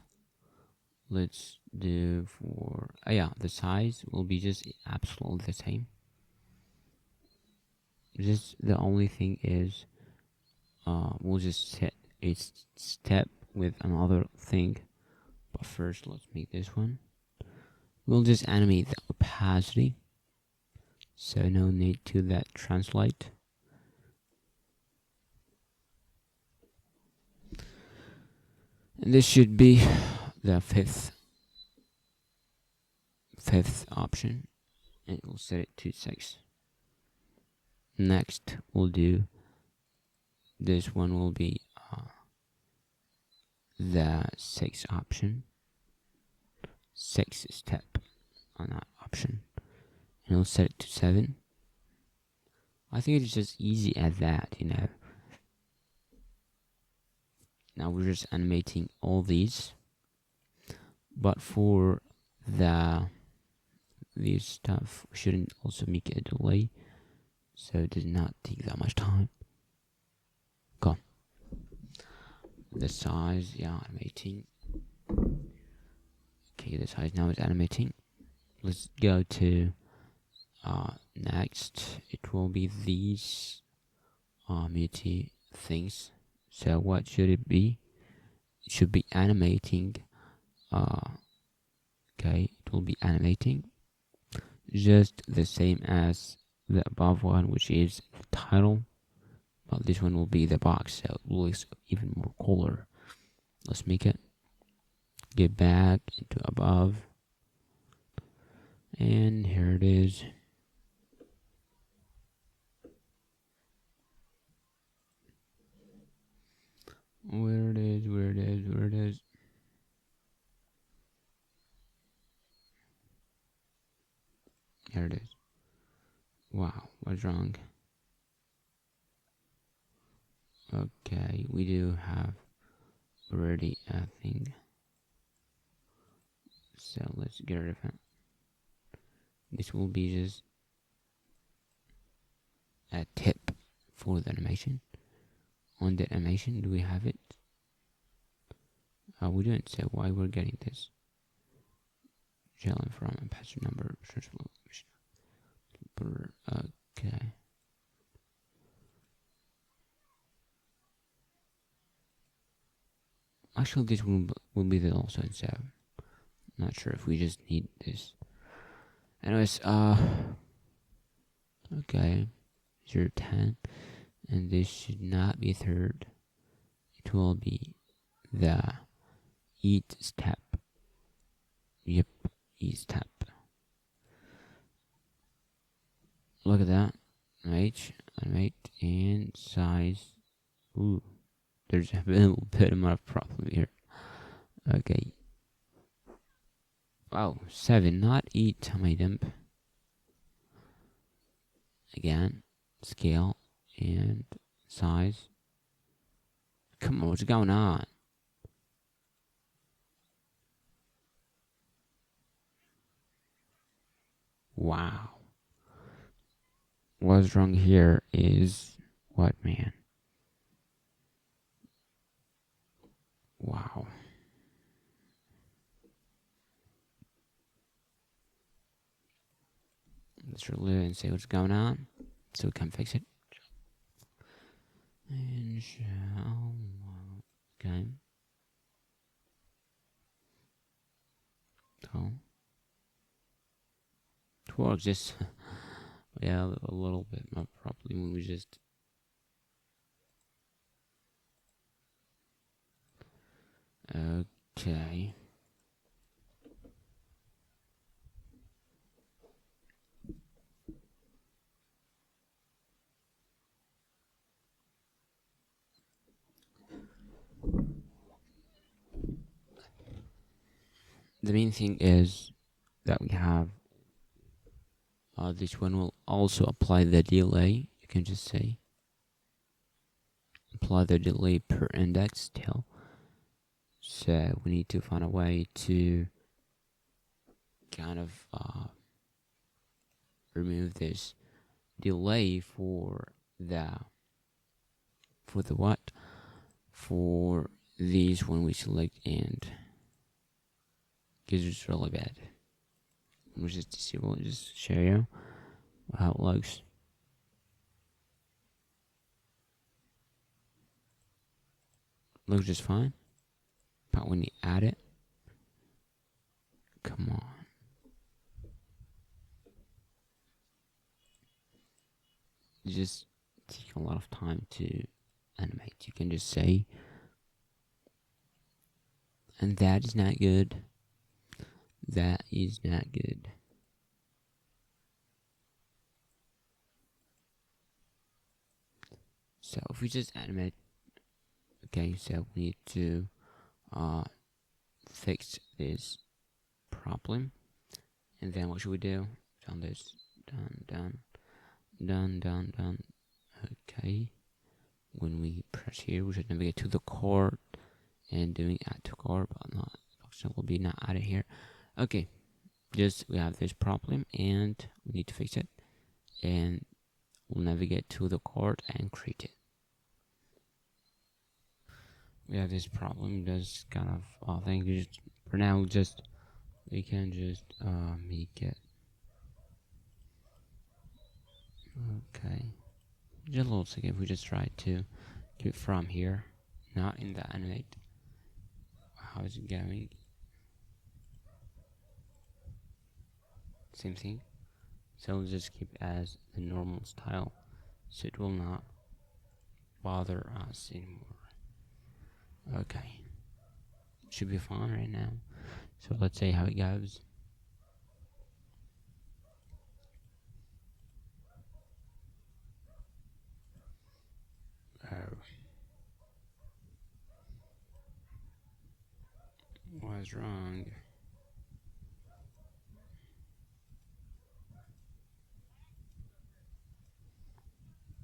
Let's do for the size will be just absolutely the same. Just the only thing is we'll just set a step with another thing, but first let's make this one. We'll just animate the opacity, so no need to that translate. And this should be the fifth option, and we'll set it to 6. Next we'll do this one will be the 6th option, 6th step on that option, and we'll set it to 7. I think it's just easy as that, you know. Now we're just animating all these, but for these stuff, we shouldn't also make a delay, so it does not take that much time. Go. The size, yeah, animating. Okay, the size now is animating. Let's go to next. It will be these Moti things. So what should it be? It should be animating. Okay, it will be animating just the same as the above one, which is the title, but this one will be the box, so it looks even more cooler. Let's make it. Get back into above, and here it is. Where it is. Here it is. Wow, what's wrong? Okay, we do have already a thing. So let's get rid of it. This will be just a tip for the animation. On the animation, do we have it? We don't say why we're getting this. Challenge from a patch number. Okay. Actually, this will be the also in 7. Not sure if we just need this. Anyways, okay, 0, 10, and this should not be third. It will be the eat step. Yep, eat step. Look at that. Animate, and size. Ooh, there's a little bit of a problem here. Okay. Wow, 7, not eat my dump. Again, scale and size. Come on, what's going on? Wow. What's wrong here is what, man? Wow. Let's relive and see what's going on so we can fix it. And okay. So it works just yeah, a little bit not properly when we just okay. The main thing is that we have this one will also apply the delay. You can just say apply the delay per index still. So we need to find a way to kind of remove this delay for what? For these when we select and because it's really bad. We'll just disable it, just show you how it looks. Looks just fine. But when you add it, come on. It just takes a lot of time to animate. You can just say, and that is not good. That is not good. So if we just animate, okay, so we need to fix this problem. And then what should we do? Done this, done. Okay. When we press here, we should navigate to the core and doing add to cart, but not function will be not added here. Okay, just we have this problem and we need to fix it, and we'll navigate to the cart and create it. We have this problem, this kind of thing. Just for now, just we can just make it. Okay, just a little second. If we just try to do it from here, not in the animate. How is it going? Same thing. So we'll just keep it as the normal style, so it will not bother us anymore. Okay, should be fine right now. So let's see how it goes. Oh, what's wrong?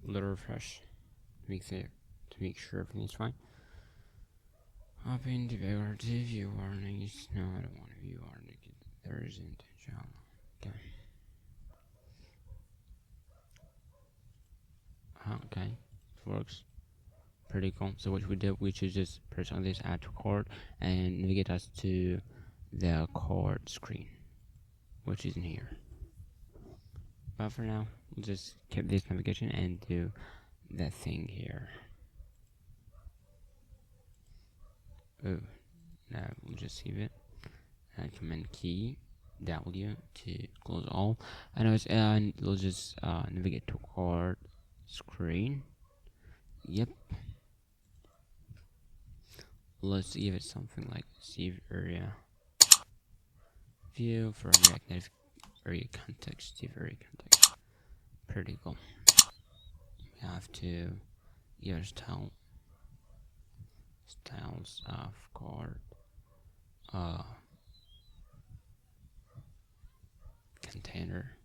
Little refresh to make sure everything's fine. Open developer to view warnings. No, I don't want to view warnings. There isn't. Okay. Okay, it works. Pretty cool. So what we do, we should just press on this add to cart and navigate us to the cart screen, which is in here. But for now, we'll just keep this navigation and do that thing here. Oh, no, we'll just save it. And command key W to close all. And we'll just navigate to cart screen. Yep. Let's give it something like save area view for React Native area context, save area context. Pretty cool. We have to give it styles of cart container.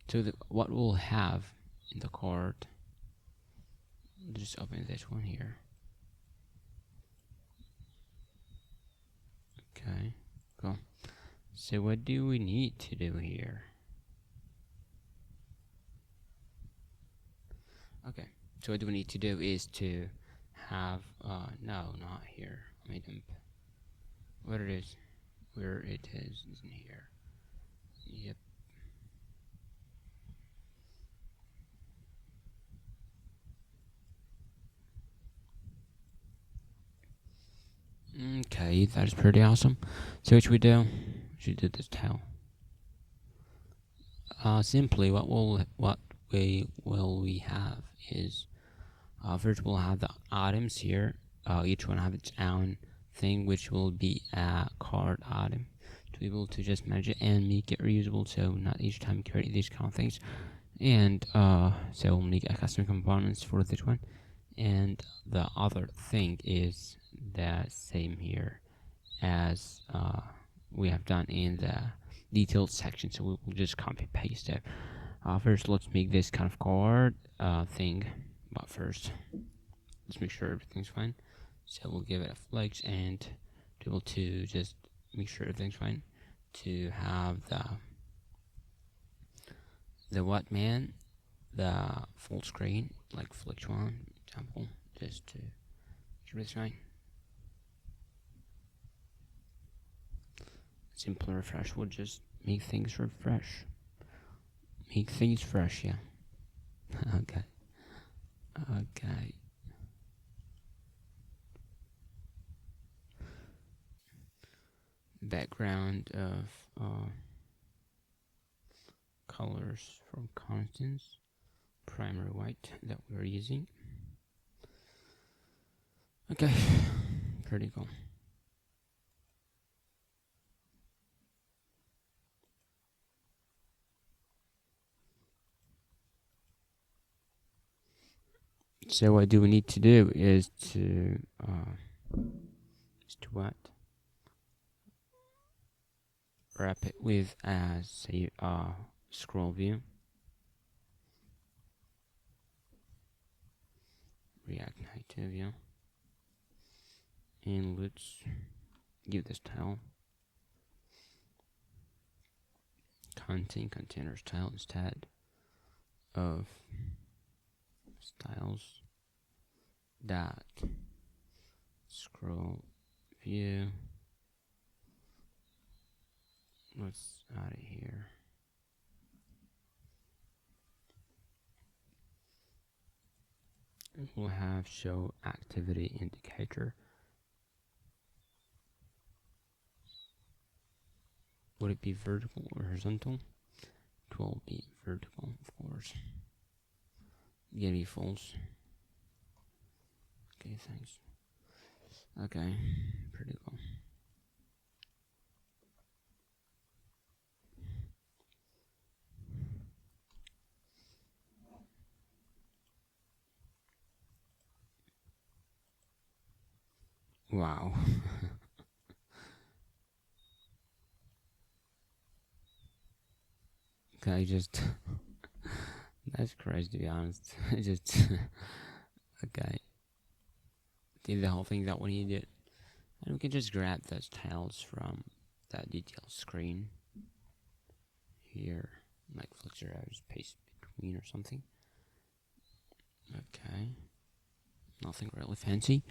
So what we'll have in the cart, just open this one here. Okay, cool. So what do we need to do here? Okay, so what we need to do is to have no, not here. I made them where it is in here. Yep. Okay, that is pretty awesome. So what should we do? We should do this tail. Simply, what we have is first we'll have the items here. Each one have its own thing, which will be a cart item to be able to just manage it and make it reusable. So not each time create these kind of things. And so we'll make a custom components for this one. And the other thing is the same here as we have done in the detailed section. So we'll just copy paste it. First, let's make this kind of card thing. But first, let's make sure everything's fine. So we'll give it a flex and be able to just make sure everything's fine. To have the what man, the full screen, like flex one example, just to make sure it's fine. Simple refresh will just make things refresh. Make things fresh, yeah. Okay. Okay. Background of colors from constants, primary white that we're using. Okay, pretty cool. So what do we need to do is to what? Wrap it with say scroll view, React Native view. and let's give this style container style instead of styles dot scroll view. Let's add it here. We'll have show activity indicator. Would it be vertical or horizontal? It will be vertical, of course. Gonna be false. Okay, thanks. Okay, pretty cool. Wow. Okay, just that's crazy to be honest. I just okay. Did the whole thing that we needed. And we can just grab those tiles from that detail screen here, like flex your arrows, paste between or something. Okay. Nothing really fancy.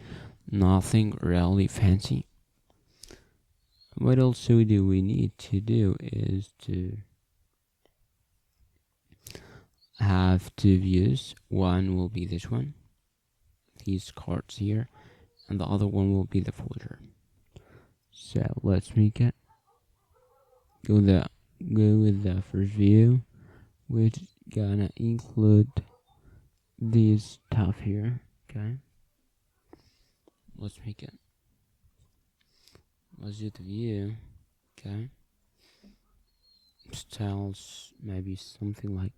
Nothing really fancy. What also do we need to do is to have two views. One will be this one, these cards here, and the other one will be the folder. So let's make it. Go with the first view, which gonna include this stuff here. Okay. Let's make it. Let's do the view. Okay. Styles, maybe something like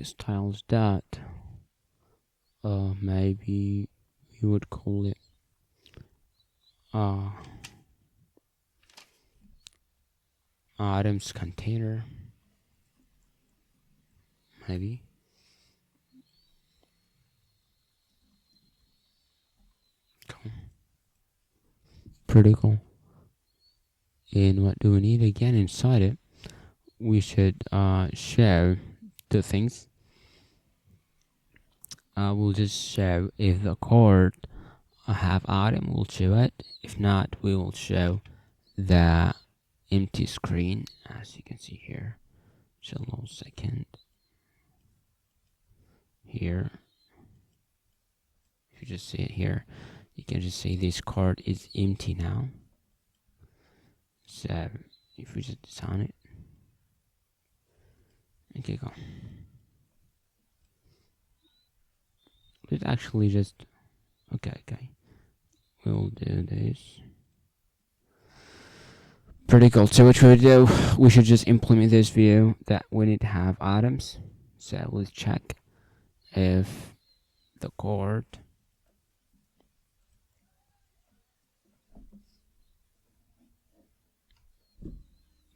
styles dot. Maybe we would call it items container. Maybe. Cool. Pretty cool. And what do we need again inside it? We should show two things. We'll just show if the card have item, we'll show it. If not, we will show the empty screen, as you can see here. Just a little second. Here, if you just see it here, you can just say this card is empty now. So if we just design it, okay, go. Let's actually just okay. We'll do this. Pretty cool. So what should we do? We should just implement this view that we need to have items. So let's check if the card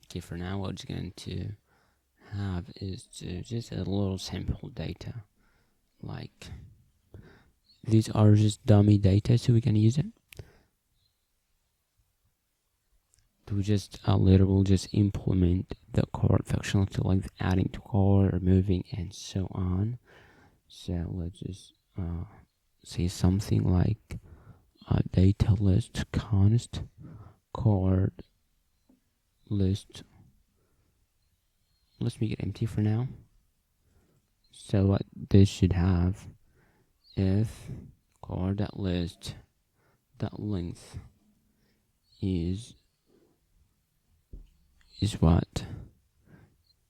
okay, for now what we're going to have is just a little sample data. Like these are just dummy data, so we can use it to just we'll just implement the card functionality, like adding to card, removing, and so on. So let's just say something like data list const card list. Let's make it empty for now. So what this should have, if card.list length is what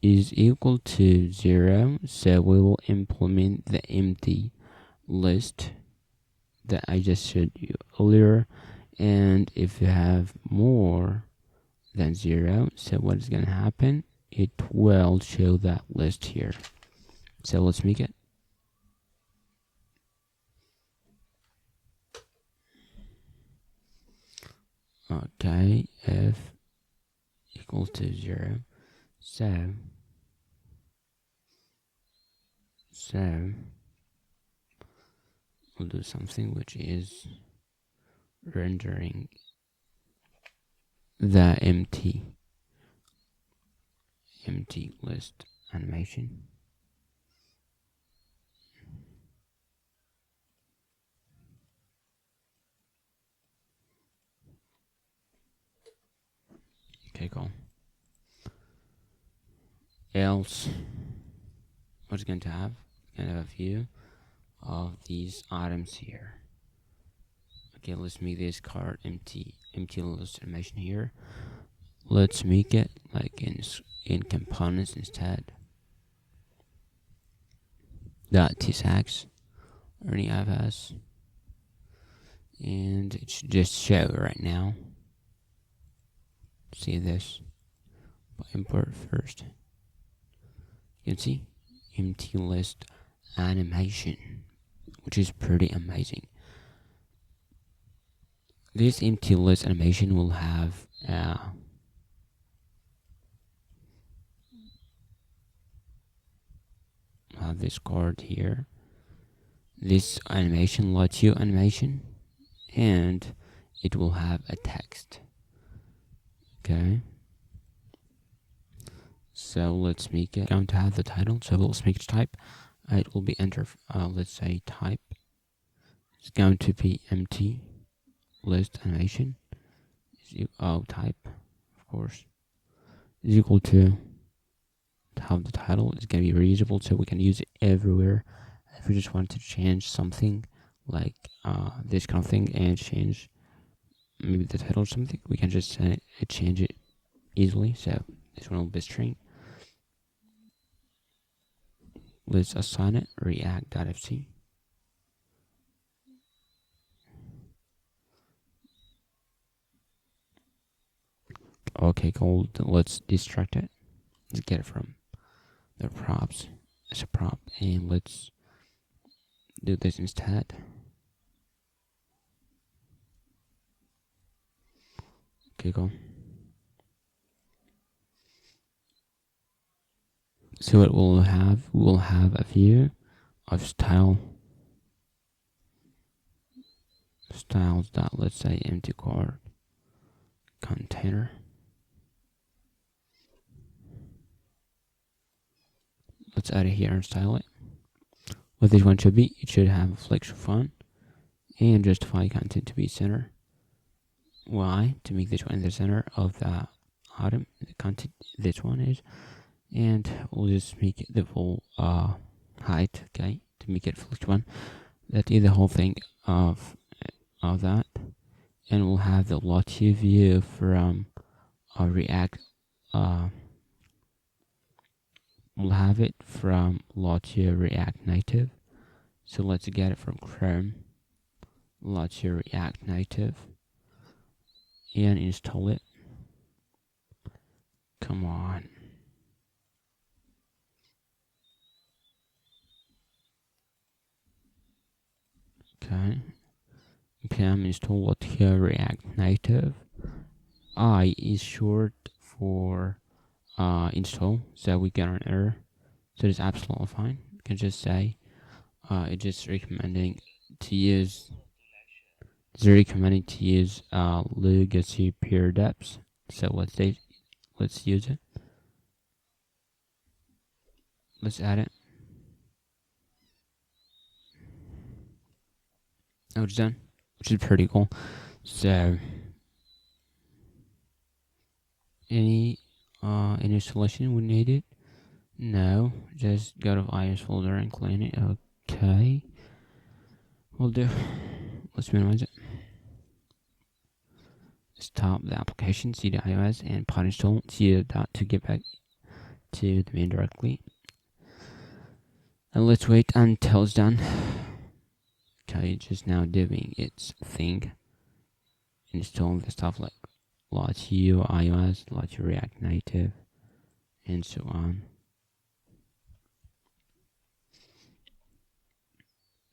is equal to 0, so we will implement the empty list that I just showed you earlier. And if you have more than 0, so what is going to happen, it will show that list here. So let's make it. Okay, if equal to 0, so we'll do something which is rendering the empty list animation. Okay, cool. Else, what's going to have? It's going to have a view of these items here. Okay, let's make this card empty list animation here. Let's make it like in components instead. .tsx or any 𝗵𝗶𝗱, and it should just show right now. See this? But import first. You can see empty list animation, which is pretty amazing. This empty list animation will have this card here, this animation, 𝗬𝗃𝗀𝗀𝗀 animation, and it will have a text. Okay, so let's make it going to have the title. So let's make it type. It will be enter. Let's say type. It's going to be empty list animation. Type, of course, is equal to have the title. It's going to be reusable, so we can use it everywhere. If we just want to change something like this kind of thing and change maybe the title or something, we can just change it easily. So this one will be string. Let's assign it react.fc. Okay, cool. Let's destruct it. Let's get it from the props as a prop, and let's do this instead. Okay, cool. So what we'll have, a view of styles. Let's say empty card container. Let's add it here and style it. What this one should be, it should have a flex font and justify content to be center. Why? To make this one in the center of the item, the content this one is. And we'll just make it the full height, okay, to make it flex one. That is the whole thing of that. And we'll have the 𝗬𝗃𝗀𝗀𝗀 view from React. We'll have it from 𝗬𝗃𝗀𝗀𝗀𝗀 React Native. So let's get it from Chrome, 𝗬𝗃𝗀𝗀𝗀𝗀𝗀 React Native, and install it. Come on. Okay. npm install 𝗬𝗃𝗀𝗀𝗀𝗀𝗀 React Native. I is short for install, so we get an error. So it's absolutely fine. You can just say it's just recommending to use legacy peer depths. So let's use it. Let's add it. Oh, it's done, which is pretty cool. So any solution we need it? No, just go to iOS folder and clean it. Okay, we'll do. Let's minimize it. Stop the application, cd iOS, and pod install 𝗬𝗃𝗀𝗀𝗀𝗀 to get back to the main directly. And let's wait until it's done. Okay, just now doing its thing. Installing the stuff like 𝗬𝗃𝗀𝗀𝗀𝗀 iOS, 𝗬𝗃𝗀𝗀𝗀𝗀𝗀 React Native, and so on.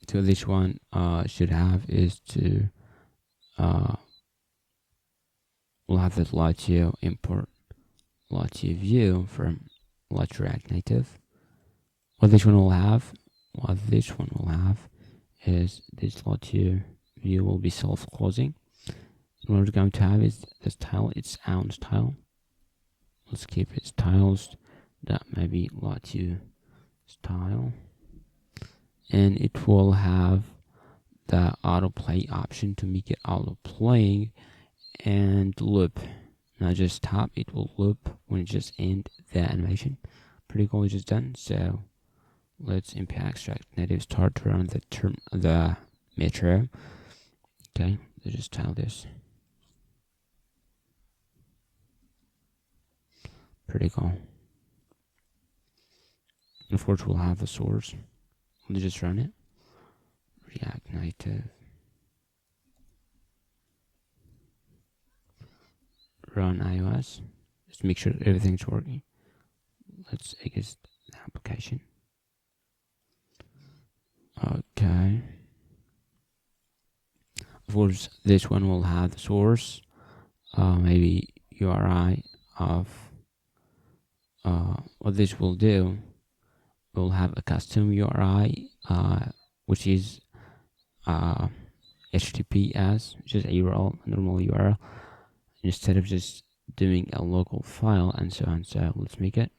So this one should have is to we'll have this 𝗬𝗃𝗀𝗀𝗀𝗀 import 𝗬𝗃𝗀𝗀𝗀𝗀𝗀 view from 𝗬𝗃𝗀𝗀𝗀𝗀𝗀 React Native. What this one will have is this 𝗬𝗃𝗀𝗀𝗀𝗀𝗀 view will be self-closing. what we're going to have is the style, its own style. Let's keep it styles that maybe 𝗏𝗬𝗀 style, and it will have the autoplay option to make it auto playing and loop, not just stop. It will loop when it just end the animation. Pretty cool, it's just done. So let's npm extract native start to run the metro. Okay, let's just tile this. Pretty cool. Of course, we'll have a source. Let's just run it. React Native. Run iOS. Just make sure everything's working. Let's exit the application. Okay. Of course, this one will have the source, maybe URI of what this will do. We'll have a custom URI, which is _HTTPS, which is a URL, a normal URL, instead of just doing a local file and so on. So let's make it.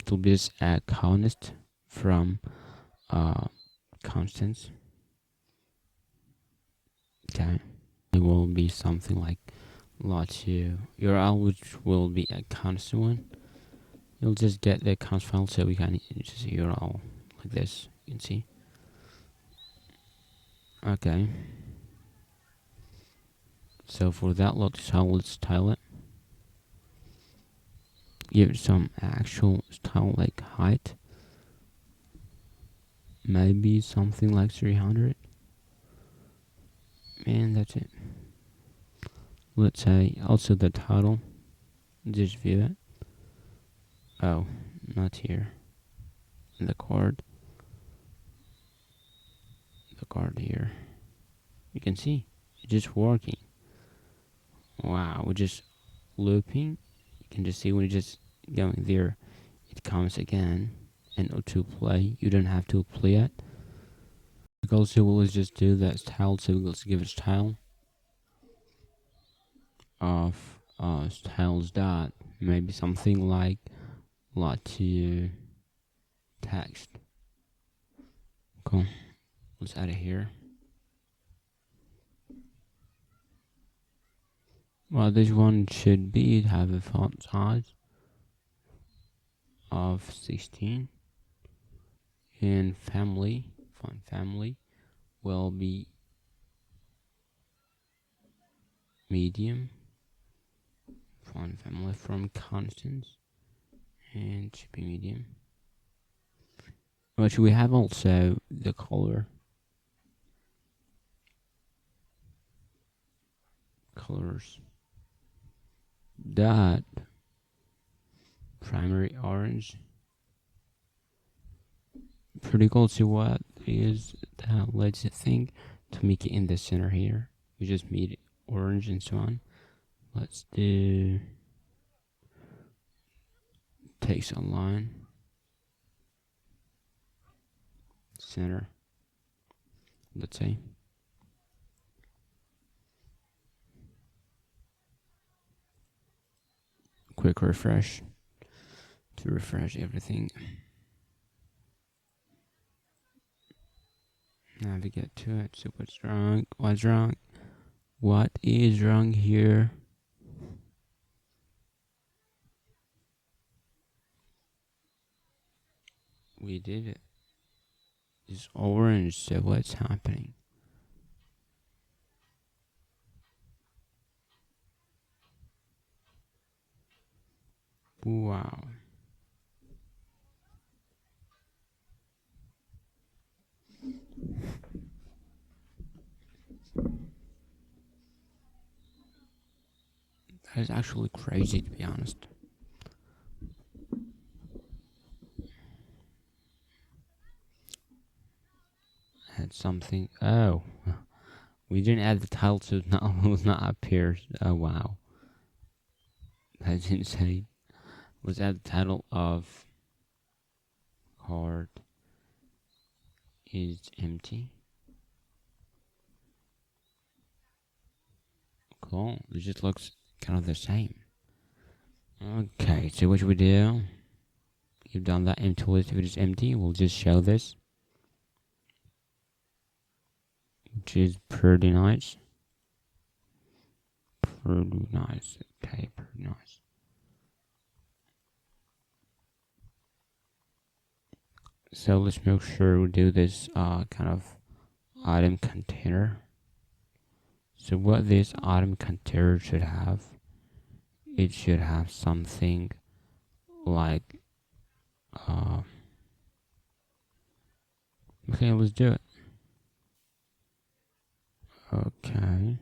It will be just a const from constants. Okay, it will be something like 𝗏𝗬𝗀 URL, which will be a constant one. You'll just get the const file, so we can just URL like this. You can see. Okay. So for that 𝗏𝗬𝗀, let's style it. Give it some actual style like height. Maybe something like 300. And that's it. Let's say also the title. Just view it. Oh, not here. The card. The card here. You can see it's just working. Wow, we're just looping. You can just see when it's just going there, it comes again. And to play, you don't have to play it. Also, we'll just do that style. So let's give it style of styles dot maybe something like 𝗏𝗬𝗀 text. Cool. Let's add it here. Well, this one should have a font size of 16, and font family will be medium. Font family from constants, and should be medium. But we have also the colors dot primary orange. Pretty cool. See what is that lets you think to make it in the center here. We just made orange and so on. Let's do takes a line center. Let's say quick refresh to refresh everything. Navigate to it. See what's wrong. What's wrong? What is wrong here? We did it. It's orange, so what's happening? Wow. That is actually crazy, to be honest. Had something. Oh, we didn't add the title, so it will not appear. Oh wow, that's insane. Let's add the title of card is empty. Cool. It just looks kind of the same. Okay, so what should we do? You've done that empty list. If it is empty, we'll just show this, which is pretty nice. Pretty nice. Okay, pretty nice. So let's make sure we do this kind of item container. So what this item container should have, it should have something like okay, let's do it. Okay,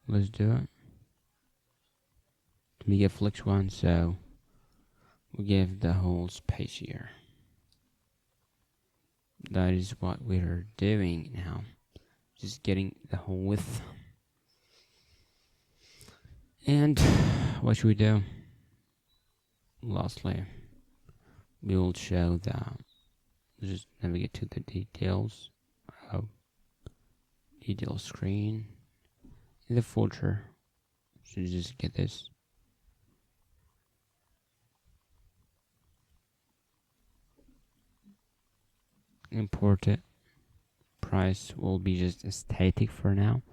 let's do it. Let me get flex one, so we give the whole space here. That is what we're doing now. Just getting the whole width. And what should we do? Lastly, we will show that. Just navigate to the details. Detail screen. In the folder, so just get this. Import it. Price will be just a static for now.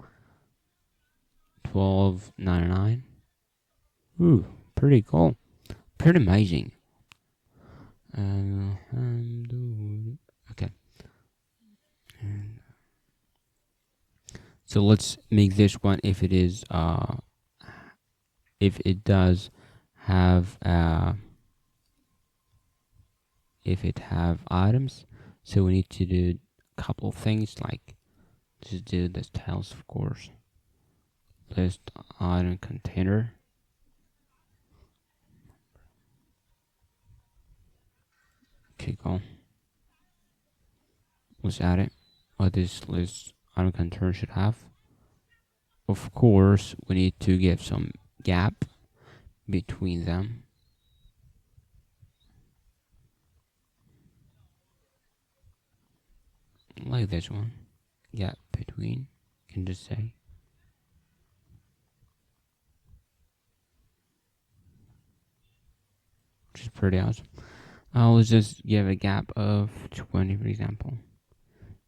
$12.99. Ooh, pretty cool. Pretty amazing. Okay. So let's make this one if it is if it does have if it have items. So we need to do a couple of things, like just do the styles, of course. List item container. Okay, cool. Let's add it. What this list item container should have. Of course, we need to give some gap between them. Like this one. Gap between, can just say. Which is pretty awesome. Let's just give a gap of 20, for example.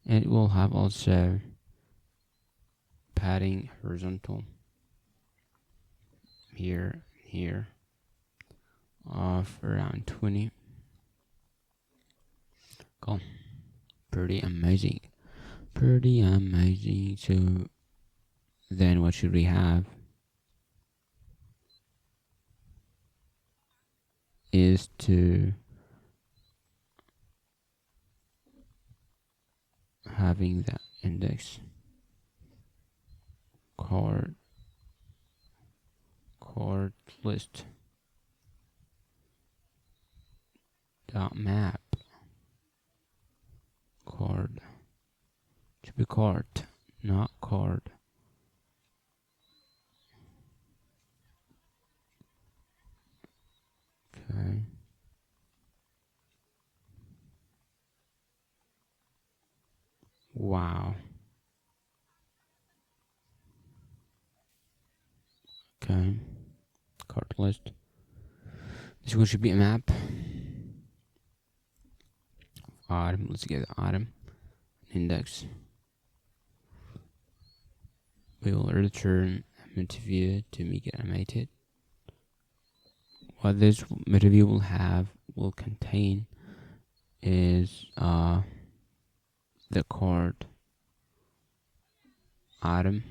And it will have also padding horizontal here, of around 20. Cool. Pretty amazing. Pretty amazing. So then what should we have? Is to having that index card list dot map card, should be cart, not card. Okay. Wow. Okay. Cart list. This one should be a map. Item. Let's get the item. Index. We will return a meta view to make it animated. What this meta view will contain is the card item,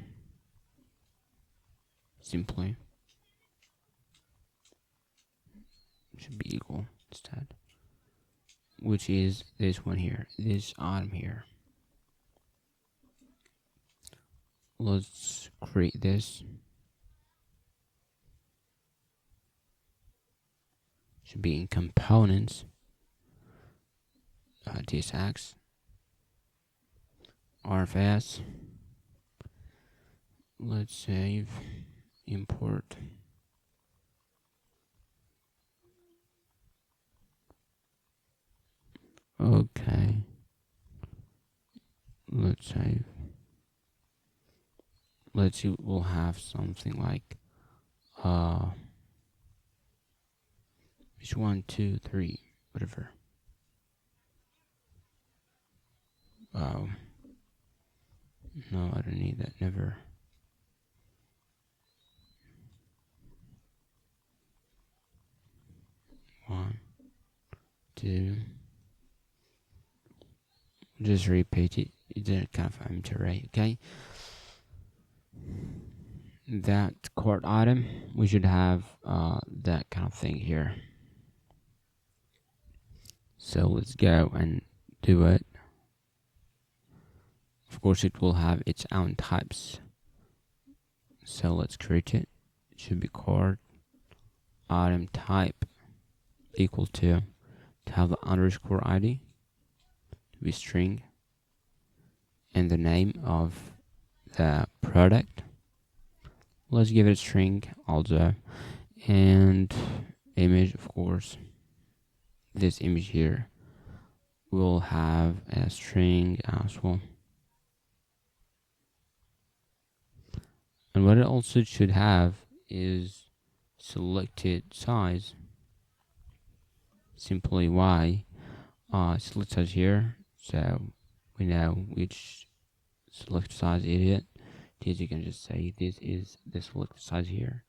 simply should be equal instead, which is this one here, this item here. Let's create this. Should be in components. tsx rfs. Let's save, import. Okay. Let's save. let's see, we'll have something like it's 1, 2, 3, whatever. No, I don't need that. Never. 1, 2. Just repeat it. It's a kind of empty array. Okay. That cord item, we should have that kind of thing here. So let's go and do it. Of course, it will have its own types. So let's create it. It should be cord item type equal to have the underscore ID to be string and the name of the product. Let's give it a string also, and image, of course. This image here will have a string as well. And what it also should have is selected size. Simply Y select size here, so we know which select size it is. You can just say this is the select size here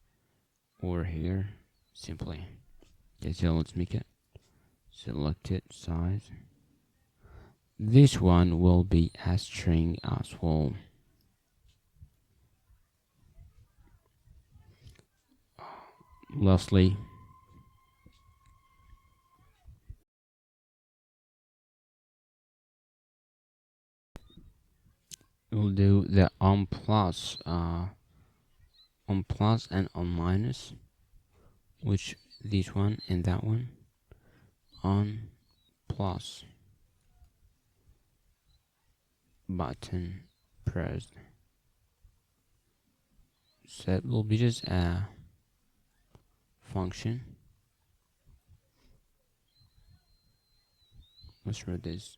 or here, simply. Okay, so let's make it selected size. This one will be a string as well. Lastly, we'll do the on plus and on minus, which this one and that one. On plus button pressed. So it will be just a function. Let's write this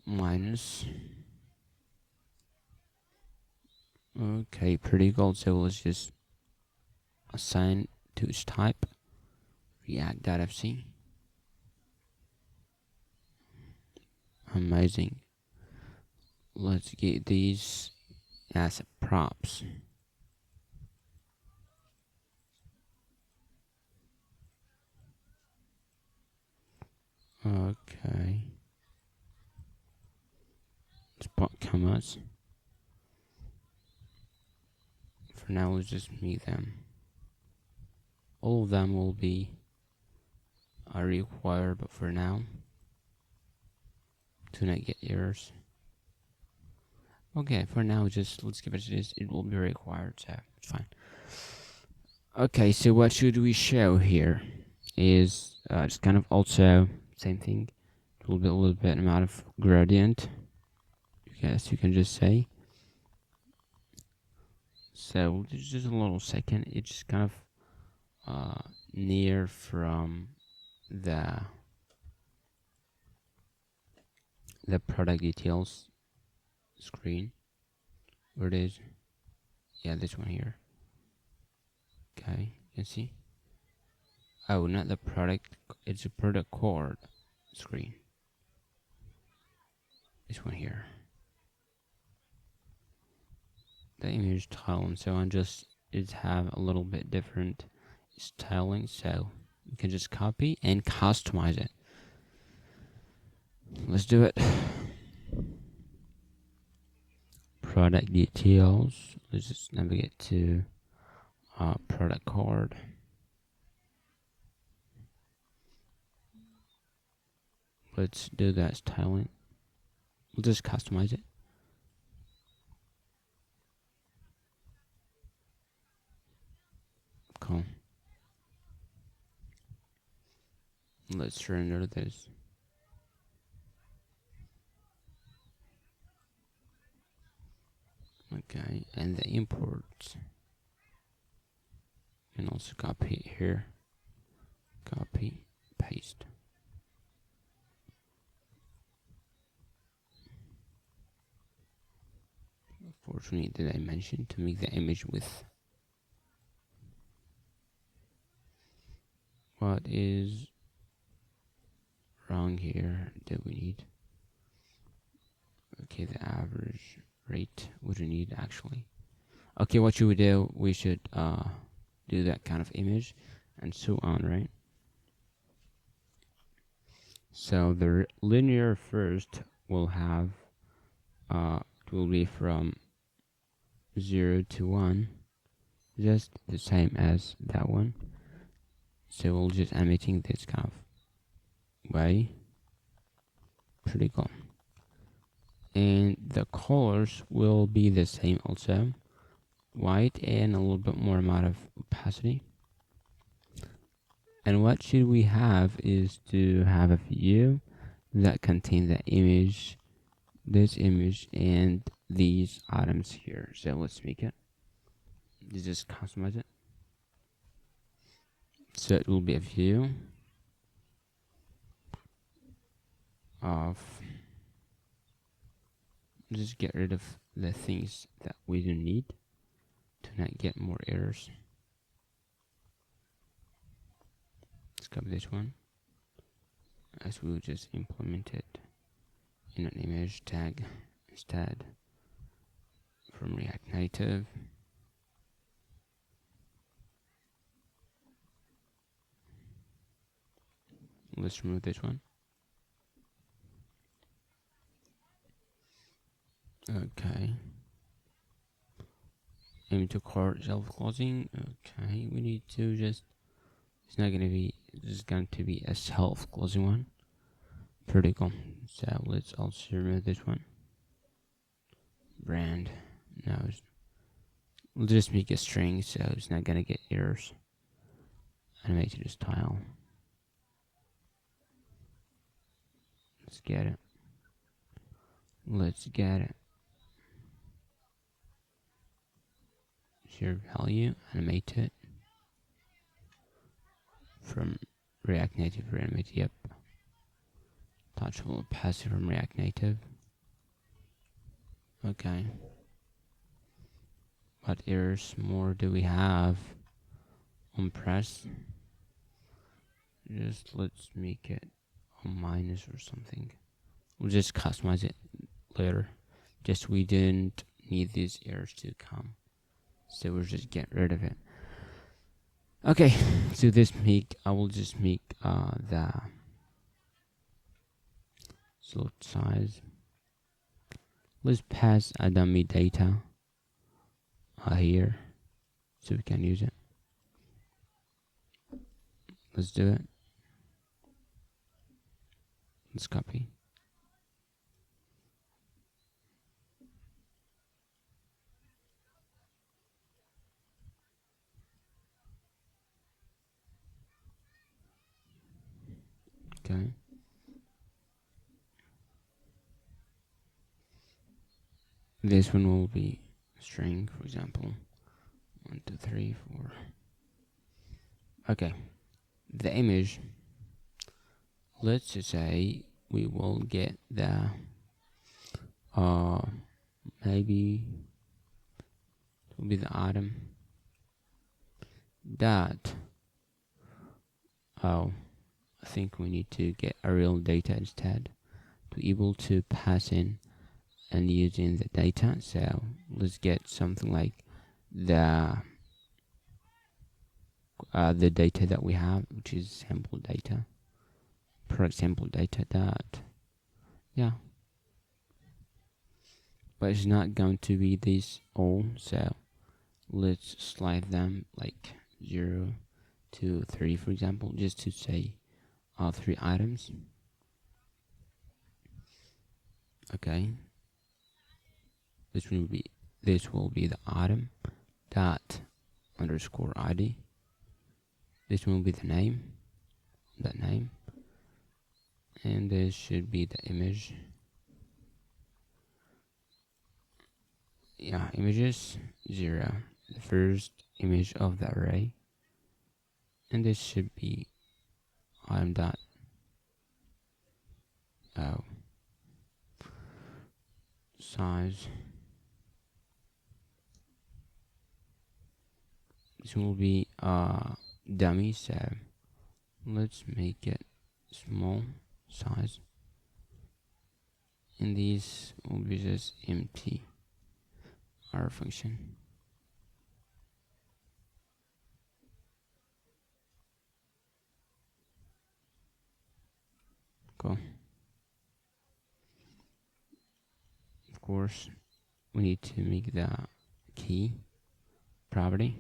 minus. Okay, pretty good. So let's just assign to its type React.fc. Amazing. Let's get these as props. Okay. Let's put commas. For now, let's just make them. All of them will be required, but for now, to not get errors. Okay, for now, just let's give it to this. It will be required, so it's fine. Okay, so what should we show here is just kind of also same thing. A little bit amount of gradient. Yes, you can just say. So just a little second. It's just kind of near from the product details screen. Where it is? Yeah, this one here. Okay, you can see. Oh, not the product. It's a product cord screen. This one here. The image tile and so on just is have a little bit different styling, so you can just copy and customize it. Let's do it. Product details. Let's just navigate to product card. Let's do that styling. We'll just customize it. Cool. Let's render this. Okay, and the imports. And also copy it here. Copy, paste. unfortunately the dimension to make the image width. What is wrong here that we need? Okay, the average rate, what do we need actually? Okay, what should we do? We should do that kind of image and so on, right? So the linear first will have it will be from 0 to 1, just the same as that one. So we'll just animating this kind of way. Pretty cool. And the colors will be the same also, white and a little bit more amount of opacity. And what should we have is to have a view that contain the image, this image, and these items here. So let's make it. Just customize it. So it will be a view of, just get rid of the things that we don't need to not get more errors. Let's copy this one, as we will just implement it in an image tag instead from React Native. Let's remove this one. Okay. Aim to cart self-closing. Okay, we need to just, it's not going to be, it's going to be a self-closing one. Pretty cool. So let's also remove this one. Brand. No, we'll just make a string so it's not going to get errors. Animated style. Let's get it. Let's get it. Share value, animated from React Native, Reanimated, yep. Touchable passive from React Native. Okay. What errors more do we have on press? Just let's make it a minus or something. We'll just customize it later. Just we didn't need these errors to come, so we'll just get rid of it. Okay, so this make, I will just make the slot size. Let's pass a dummy data here so we can use it. Let's do it. Let's copy. Okay. This one will be string, for example. 1, 2, 3, 4. Okay. The image, let's just say we will get the maybe it will be the item that, I think we need to get a real data instead to be able to pass in and using the data. So let's get something like the data that we have, which is sample data, product sample data that, yeah, but it's not going to be these all, so let's slide them like 0 to 3, for example, just to say 3 items. Okay, this will be the item dot underscore ID. This will be the name, that name, and this should be the image. Yeah, images 0, the first image of the array, and this should be item dot size this will be dummy, so let's make it small size, and these will be just empty our function. Cool. Of course, we need to make the key property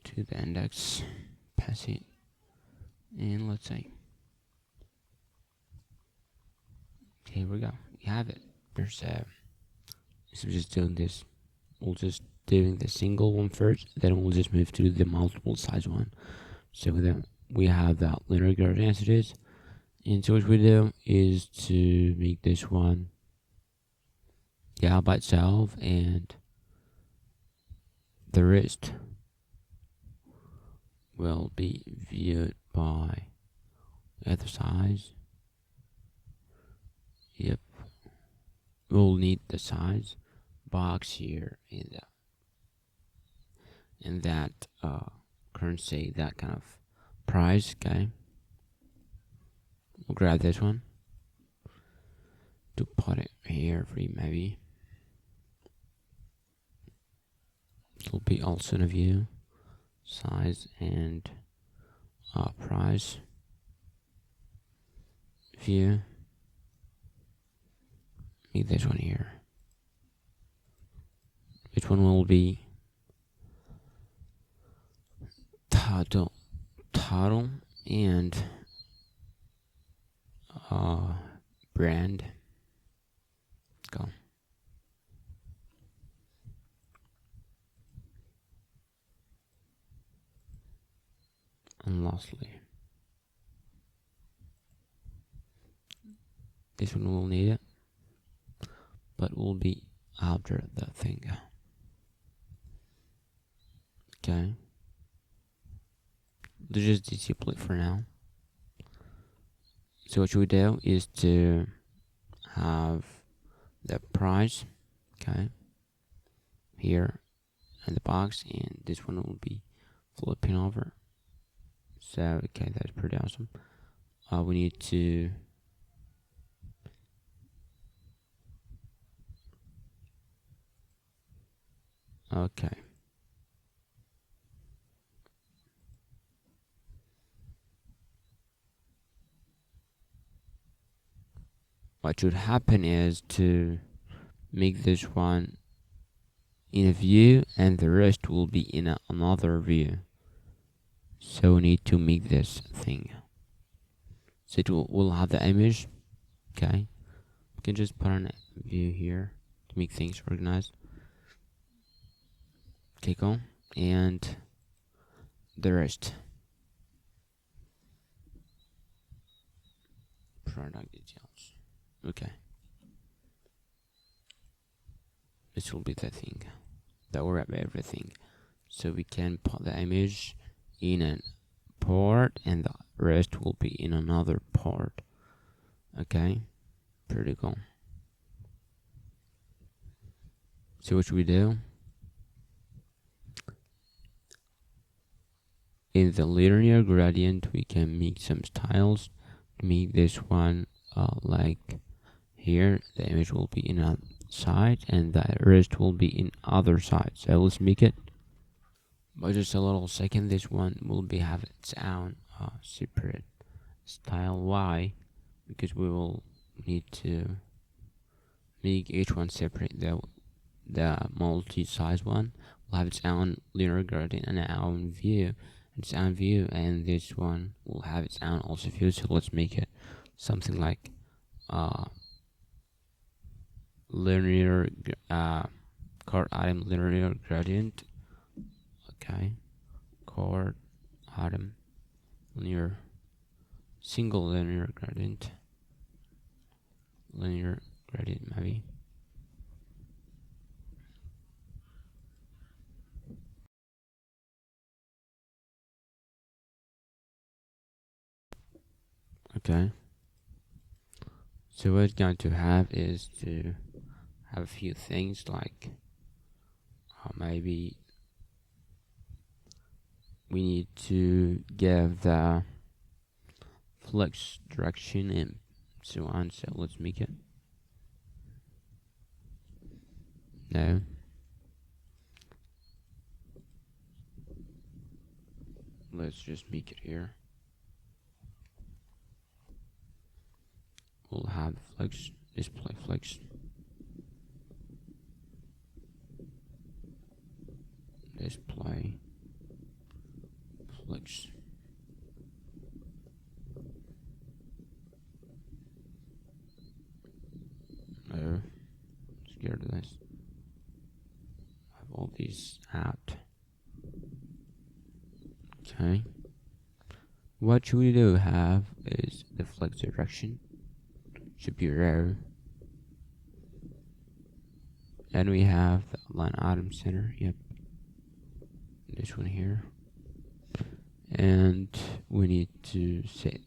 to the index, pass it, and let's say, okay, here we go. We have it. There's so just doing this. We'll just doing the single one first, then we'll just move to the multiple size one. So then we have that linear gradient as it is. And so what we do is to make this one by itself, and the rest will be viewed by other size. Yep, we'll need the size box here in that currency, that kind of price. Okay, we'll grab this one to put it here for maybe. It will be also in a view, size and price view. Make this one here. Which one will be title and brand. Go. And lastly, this one will need it, but will be after the thing. Okay, let's just disable it for now. So what we do is to have the price, okay, here in the box, and this one will be flipping over. So okay, that's pretty awesome. We need to okay. What should happen is to make this one in a view, and the rest will be in another view. So we need to make this thing. So it will have the image. Okay, we can just put on a view here to make things organized. Okay, cool. And the rest. Product details. Okay. This will be the thing that will wrap everything. So we can put the image in a part, and the rest will be in another part. Okay, pretty cool. So what should we do? In the linear gradient, we can make some styles to make this one like here. The image will be in a side, and the rest will be in other sides. So let's make it. But just a little second, this one will be have its own separate style. Why? Because we will need to make each one separate. The multi-size one will have its own linear gradient and its own view, and this one will have its own also view. So let's make it something like linear card item linear gradient. Okay, card item linear single linear gradient maybe. Okay, so what it's going to have is to have a few things like maybe we need to give the flex direction and so on. So let's make it. No. Let's just make it here. We'll have flex, display flex. Display flex. No, scared of this. Have all these out. Okay. What we do have is the flex direction should be row. And we have the line item center. Yep. This one here. And we need to set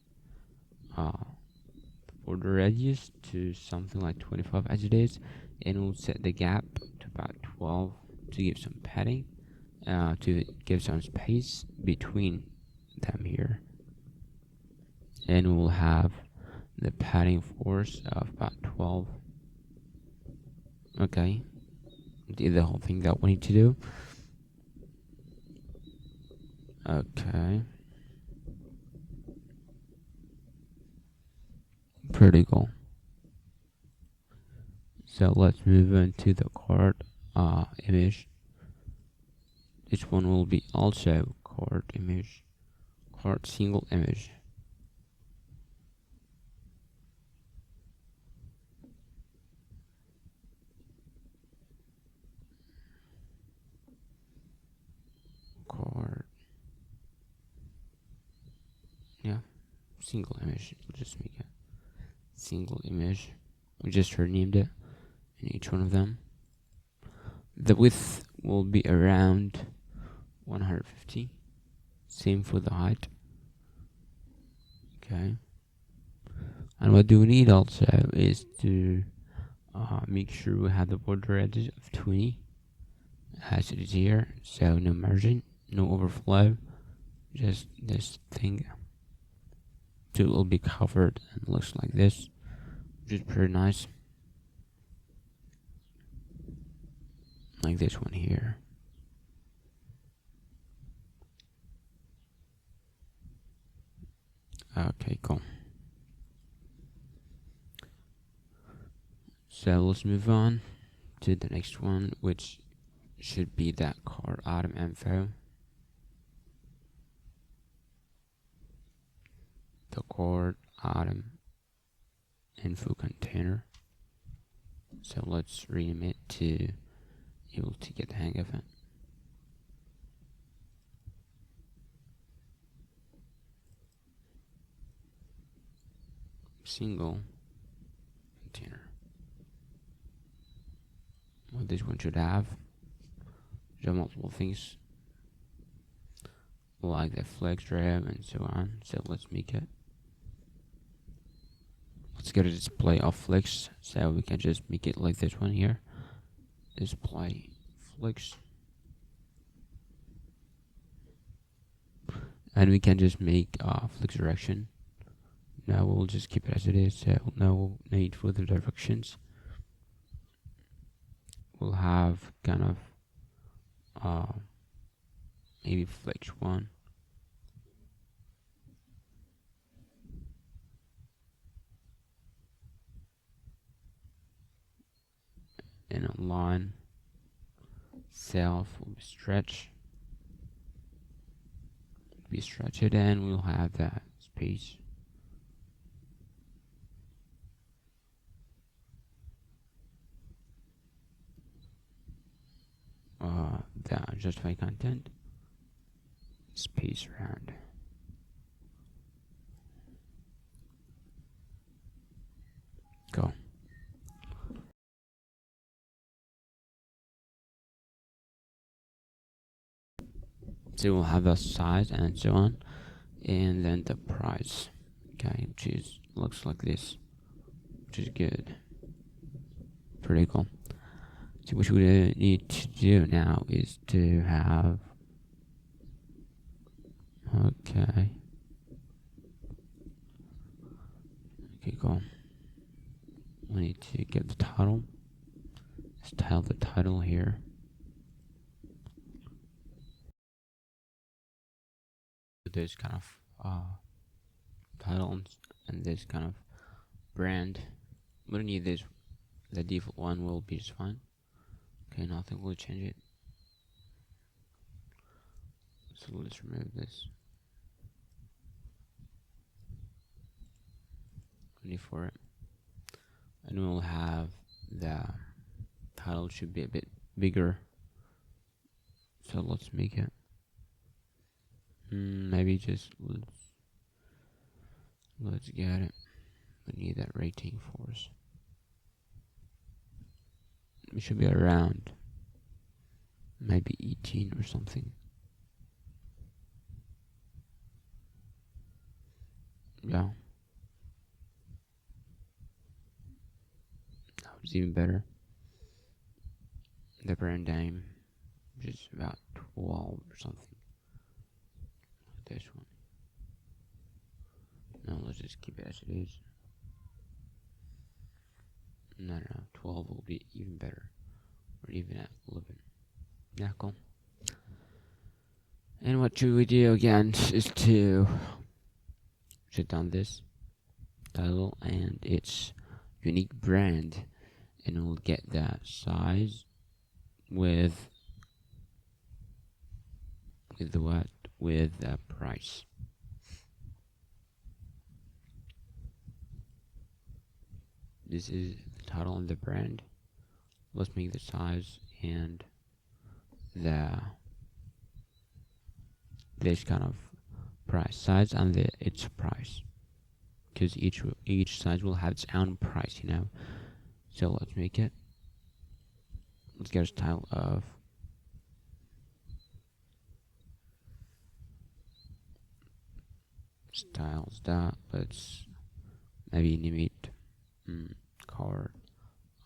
border radius to something like 25 as it is, and we'll set the gap to about 12 to give some padding, to give some space between them here, and we'll have the padding force of about 12. Okay, did the whole thing that we need to do. Okay. Pretty cool. So let's move on to the card image. This one will be also card image, card single image. Card. Yeah, single image. We'll just make it single image. We just renamed it in each one of them. The width will be around 150. Same for the height. Okay. And what do we need also is to make sure we have the border radius of 20 as it is here. So no margin, no overflow, just this thing. So it will be covered and looks like this, which is pretty nice. Like this one here. Okay, cool. So let's move on to the next one, which should be that card item info. The card item info container. So let's rename it to able to get the hang of it. Single container. What this one should have multiple things like the flex drive and so on. So let's make it. Let's get a display of flex, so we can just make it like this one here. Display flex. And we can just make flex direction. Now we'll just keep it as it is, so no need for the directions. We'll have kind of maybe flex 1. And a line self will be stretched. We stretch it and we'll have that space. The justify content space around. Go. So we'll have the size and so on, and then the price. Okay, which is looks like this, which is good. Pretty cool. So what we need to do now is to have Okay. Okay, cool. We need to get the title. Let's tile the title here. This kind of title and this kind of brand. We don't need this. The default one will be just fine. Okay, nothing will change it. So let's remove this. Need for it, and we'll have the title should be a bit bigger. So let's make it. Maybe just let's get it. We need that rating for us. It should be around maybe 18 or something. Yeah. That was even better. The brand name just about 12 or something. This one. No, let's just keep it as it is. No, 12 will be even better. Or even at 11. Yeah, cool. And what should we do again is to shut down this title and its unique brand, and we'll get that size with the what? With the price. This is the title and the brand. Let's make the size and this kind of price size and its price, because each size will have its own price, you know. So let's make it. Let's get a style of styles dot. Let's maybe name it card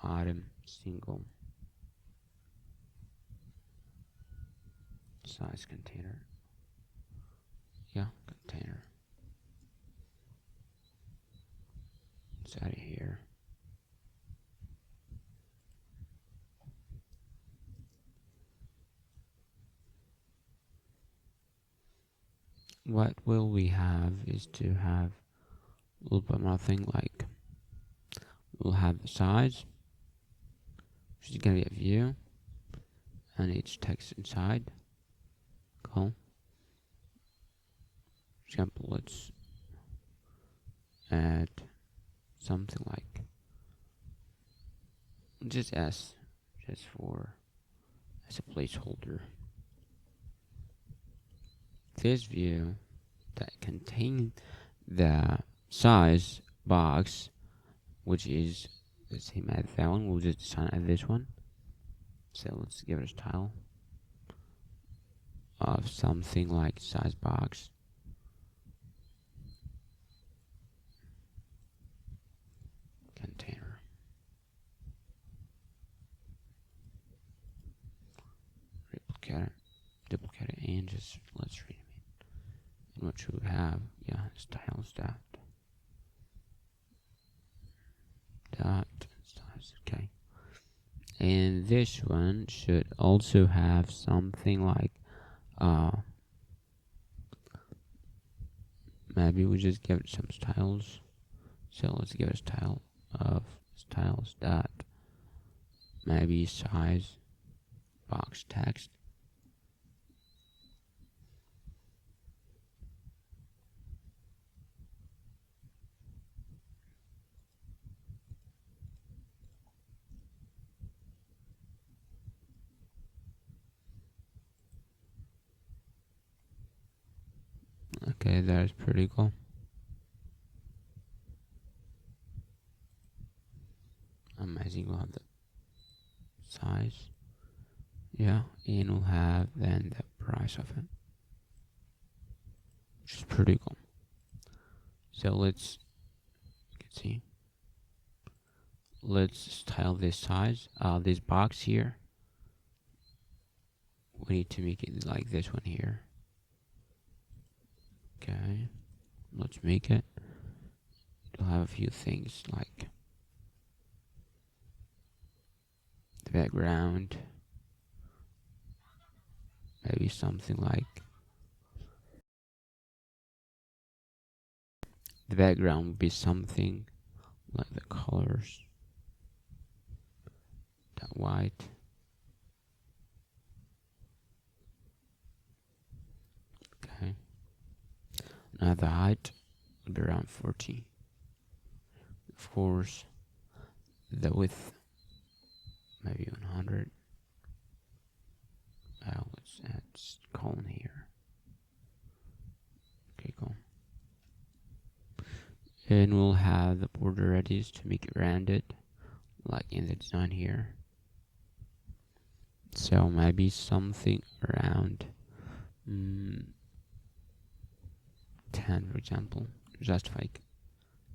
item single size container. Yeah, container. Let's add it here. What will we have is to have a little bit nothing, like we'll have the size, which is gonna be a view, and each text inside. Cool. For example, let's add something like just S, just for as a placeholder. This view that contains the size box, which is the same as that one, we'll just assign as this one. So let's give it a style of something like size box. Container. Duplicate it, and just let's rename it. And what should we have? Yeah, styles dot size. Okay. And this one should also have something like maybe we just give it some styles. So let's give it a style of styles dot maybe size box text. Okay, that is pretty cool. Amazing. We'll have the size. Yeah, and we'll have then the price of it, which is pretty cool. So let's see. Let's style this size, this box here. We need to make it like this one here. Okay, let's make it. It'll have a few things like the background, maybe something like the background would be something like the colors, that white. Okay. Now the height will be around 40. Of course, the width maybe 100. Let's add colon here. Okay, cool. And we'll have the border radius to make it rounded, like in the design here. So maybe something around 10, for example. Justify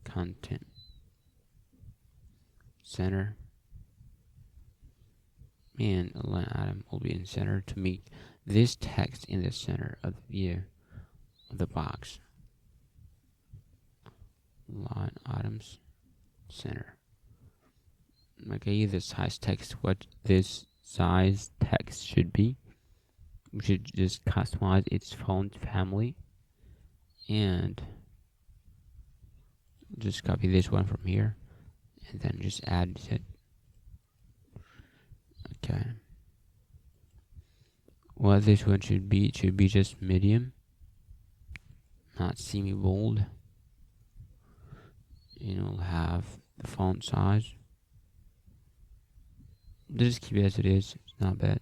content center, and a line item will be in center to make this text in the center of the view of the box. Line items center. Okay, the size text, what this size text should be. We should just customize its font family and just copy this one from here and then just add it. Okay. What this one should be, it should be just medium, not semi-bold. And we'll have the font size. Just keep it as it is, it's not bad.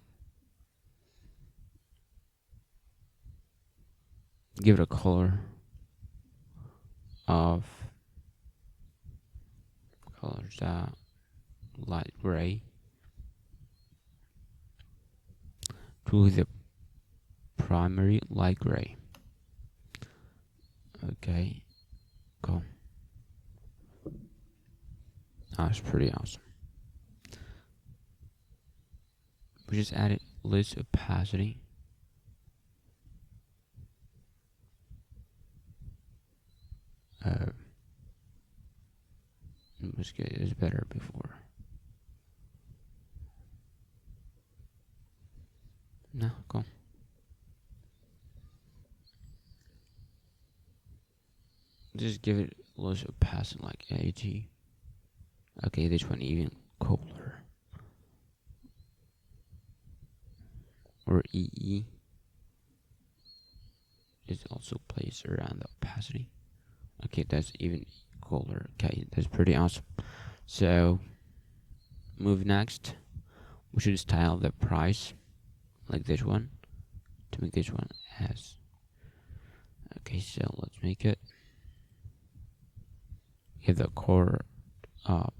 Give it a color of colors light gray to the primary light gray. Okay, cool. That's pretty awesome. We just added list opacity. Let's get it is better before. No, cool. Just give it list opacity like 80. Okay, this one even cooler. Or EE is also placed around the opacity. Okay, that's even cooler. Okay, that's pretty awesome. So, move next. We should style the price like this one to make this one as. Okay, so let's make it. Give the core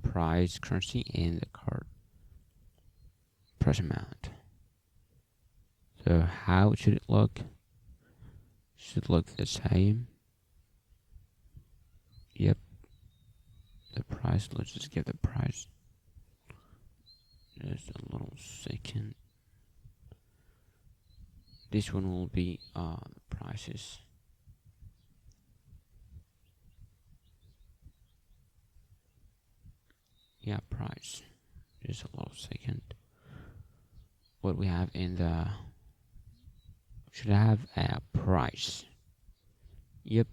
price currency and the card price amount. So how should it look? Should look the same. Yep. The price, let's just give the price. Just a little second. This one will be the prices. Yeah, price. Just a little second. What we have in the should have a price. Yep.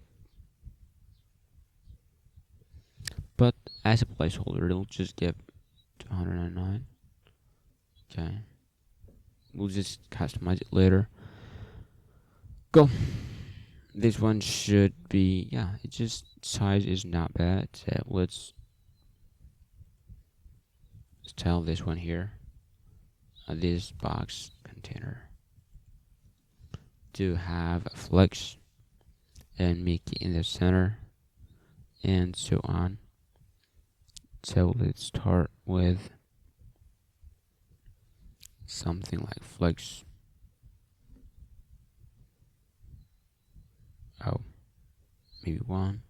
But as a placeholder, it'll just give 299. Okay. We'll just customize it later. Go. This one should be, yeah, it just size is not bad. So let's style this one here. This box container to have a flex and make it in the center and so on. So let's start with something like flex. Oh, maybe one.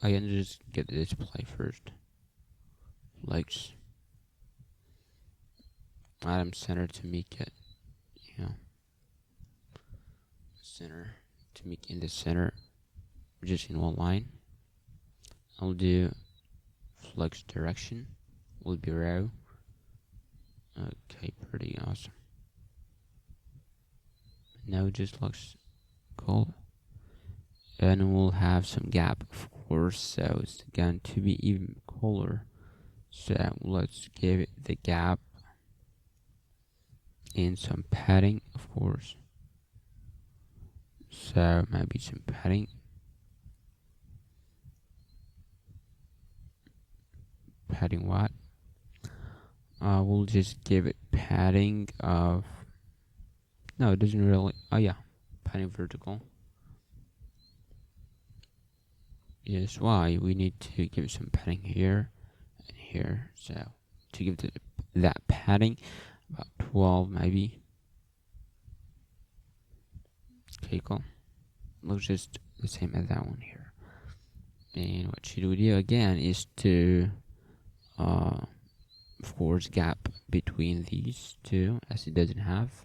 I can just get the display first. Flex. Item center to make it, you know, center to make in the center, just in one line. I'll do flux direction will be row. Okay, pretty awesome. Now it just looks cool. And we'll have some gap, of course, so it's going to be even cooler. So let's give it the gap and some padding, of course. So maybe some padding. Padding what? We'll just give it padding of, no, it doesn't really, oh yeah, padding vertical. Yes, why? We need to give it some padding here and here. So to give that padding, about 12 maybe. Okay, cool. Looks just the same as that one here. And what should we do again is to of course gap between these two, as it doesn't have.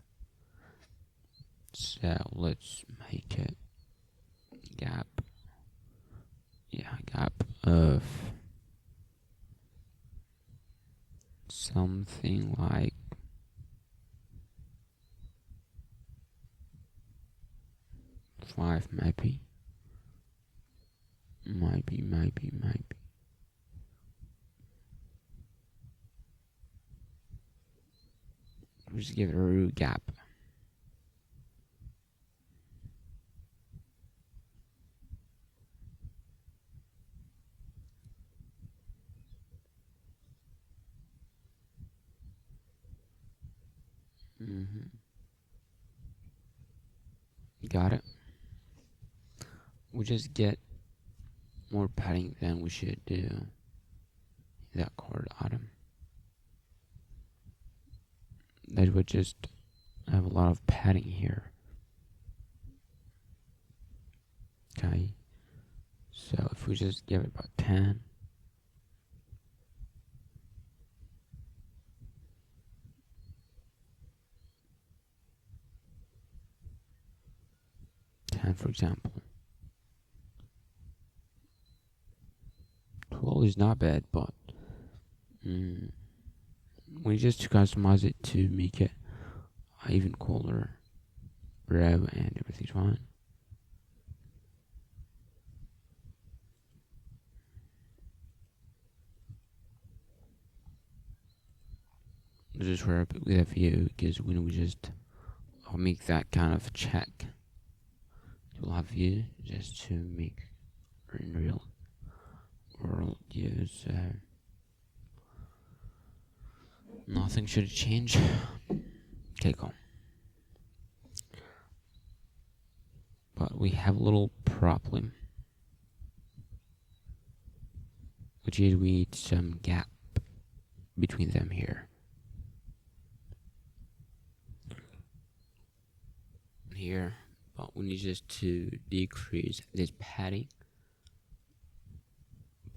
So let's make it gap, yeah, gap of something like 5 maybe. Just give it a root gap. Got it. We just get more padding than we should do that card item. That would just have a lot of padding here. Okay, so if we just give it about 10, for example, 12 is not bad, but we just customize it to make it even cooler row and everything's fine. This is where we have view, because when we just make that kind of check, we'll have view just to make in real world use. Nothing should change. Okay, cool. But we have a little problem, which is we need some gap between them here. Here, but we need just to decrease this padding.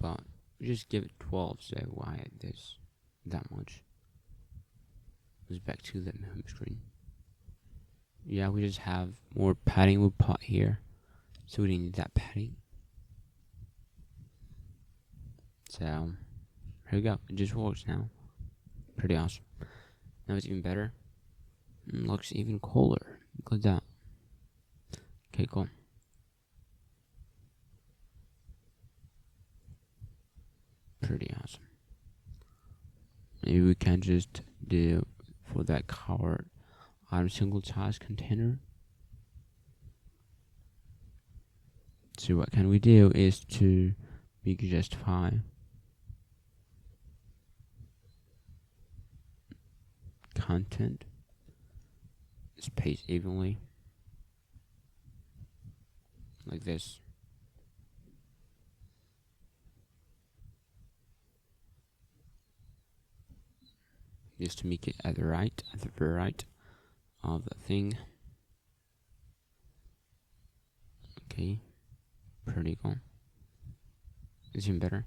But we just give it 12, so why this that much? Goes back to the home screen. Yeah, we just have more padding we'll put here, so we didn't need that padding. So here we go. It just works now. Pretty awesome. Now it's even better. It looks even cooler. Look at that. Okay, cool. Pretty awesome. Maybe we can just do for that card item single size container. So what can we do is to make justify content spaced evenly like this. Just to make it at the very right of the thing. Okay, pretty cool. It's even better.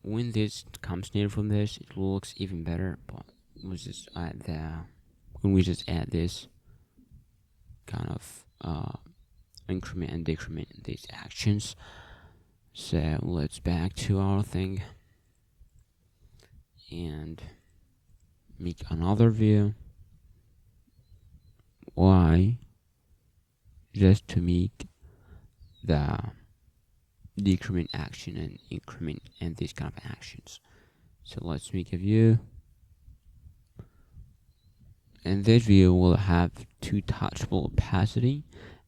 When this comes native from this, it looks even better. But we'll just add when we just add this, kind of increment and decrement these actions. So let's back to our thing and make another view. Why? Just to make the decrement action and increment and these kind of actions. So let's make a view. And this view will have two touchable opacity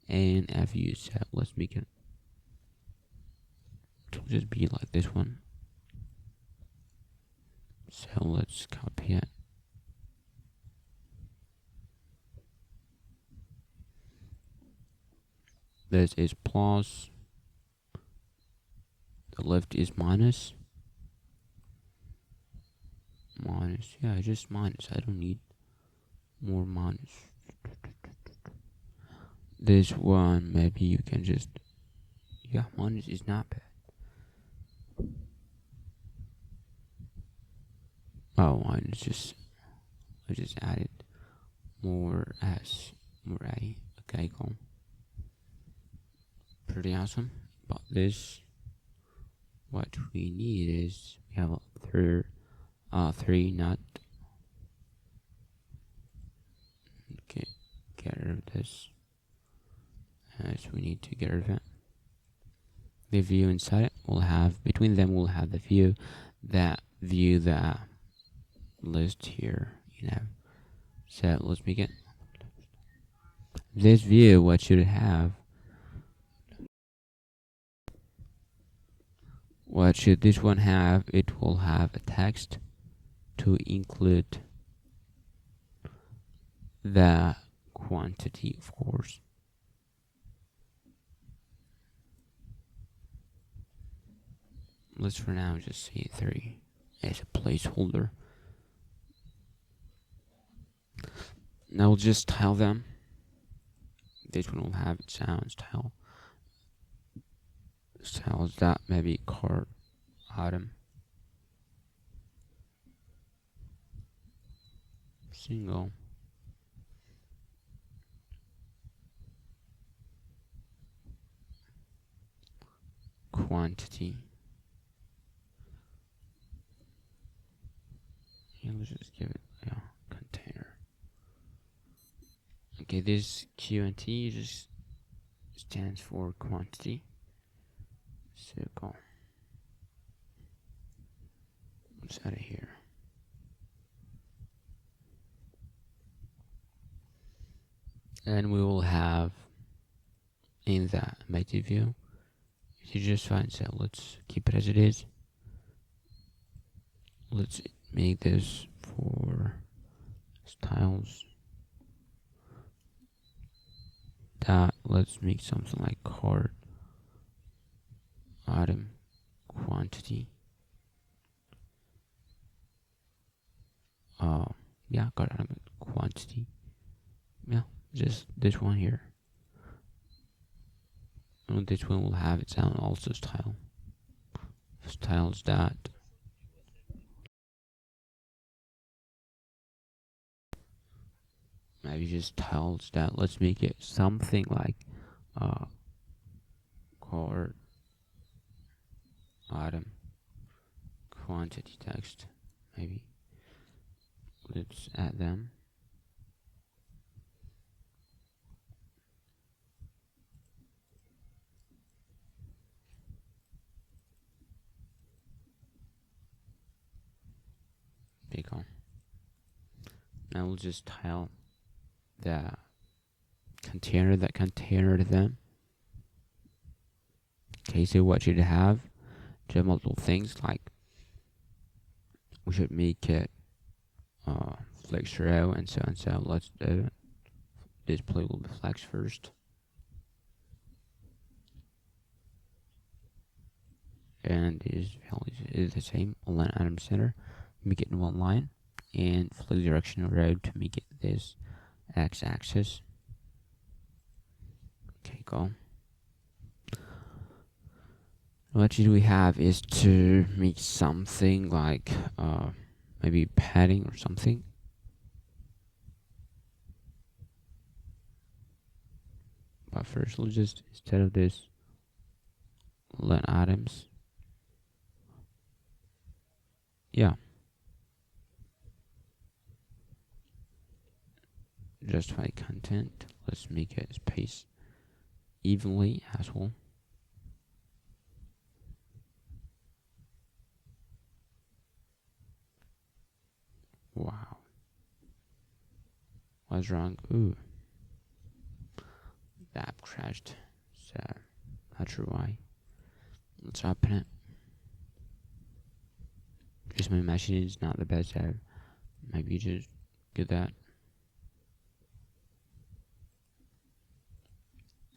and a view set. Let's make it to just be like this one. So let's copy it. This is plus. The left is minus. Minus. Yeah, just minus. I don't need more minus. This one, maybe you can just, yeah, minus is not bad. Oh, minus just, I just added more S, more A. Okay, cool. Pretty awesome. But this, what we need is, we have three not. Okay, get rid of this. So we need to get rid of it. The view inside it will have, between them will have the view that view the list here, you know. So let's make it. This view, what should it have? What should this one have? It will have a text to include the quantity, of course. Let's for now just say 3 as a placeholder. Now we'll just style them. This one will have its own style. Styles that maybe card item single quantity. Yeah, let's just give it a container. Okay, this Q and T just stands for quantity. Circle. Let's add it here. And we will have in the Moti view, you just find, so let's keep it as it is. Let's make this for styles. That let's make something like card item quantity. Yeah, card item quantity. Yeah, just this one here. And this one will have its own also style. Styles that. Maybe just styles that. Let's make it something like card item quantity text. Maybe. Let's add them. Pick on. Now we'll just tile the container that container them. Okay, so what should it have? To have multiple things, like we should make it flex row and so on. So let's do it. Display will be flex first. And is values is the same. Align item center. Make it in one line. And flex direction row to make it this x-axis. Okay, go. What should we have is to make something like maybe padding or something. But first, let's just, instead of this, len items. Yeah. Justify content. Let's make it space evenly as well. Wow. What's wrong? Ooh. The app crashed. So, not sure why. Let's open it. Just my machine is not the best, so maybe just get that.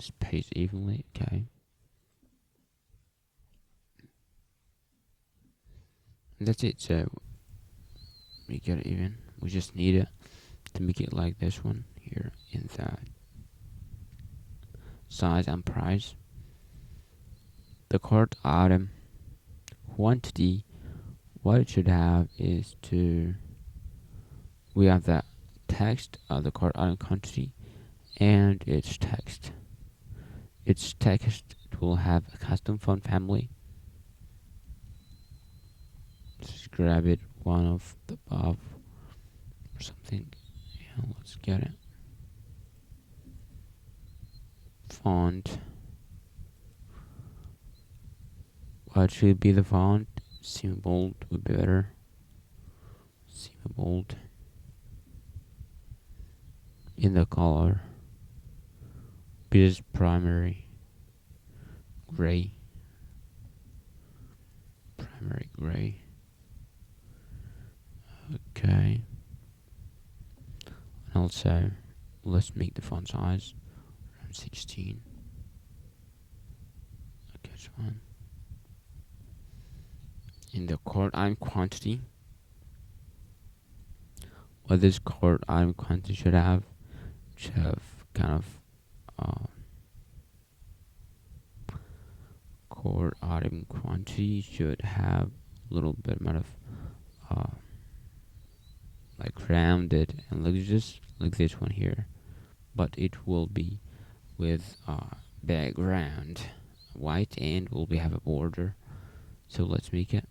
Space evenly, okay. That's it, so we get it even. We just need it to make it like this one here in the size and price. The cart item quantity, what it should have is we have the text of the cart item quantity and its text. Its text will have a custom font family. Just grab it, one of the above or something. Yeah, let's get it. Font. What should be the font? 𝗵𝗶𝗆𝗀 would be better. 𝗵𝗶𝗆𝗀. In the color, just primary gray. Primary gray. Okay. And also, let's make the font size around 16. Okay, it's fine. In the cart item quantity, what this cart item quantity should have kind of cart item quantity should have a little bit amount of like rounded and just like this one here, but it will be with background white and will have a border. So let's make it.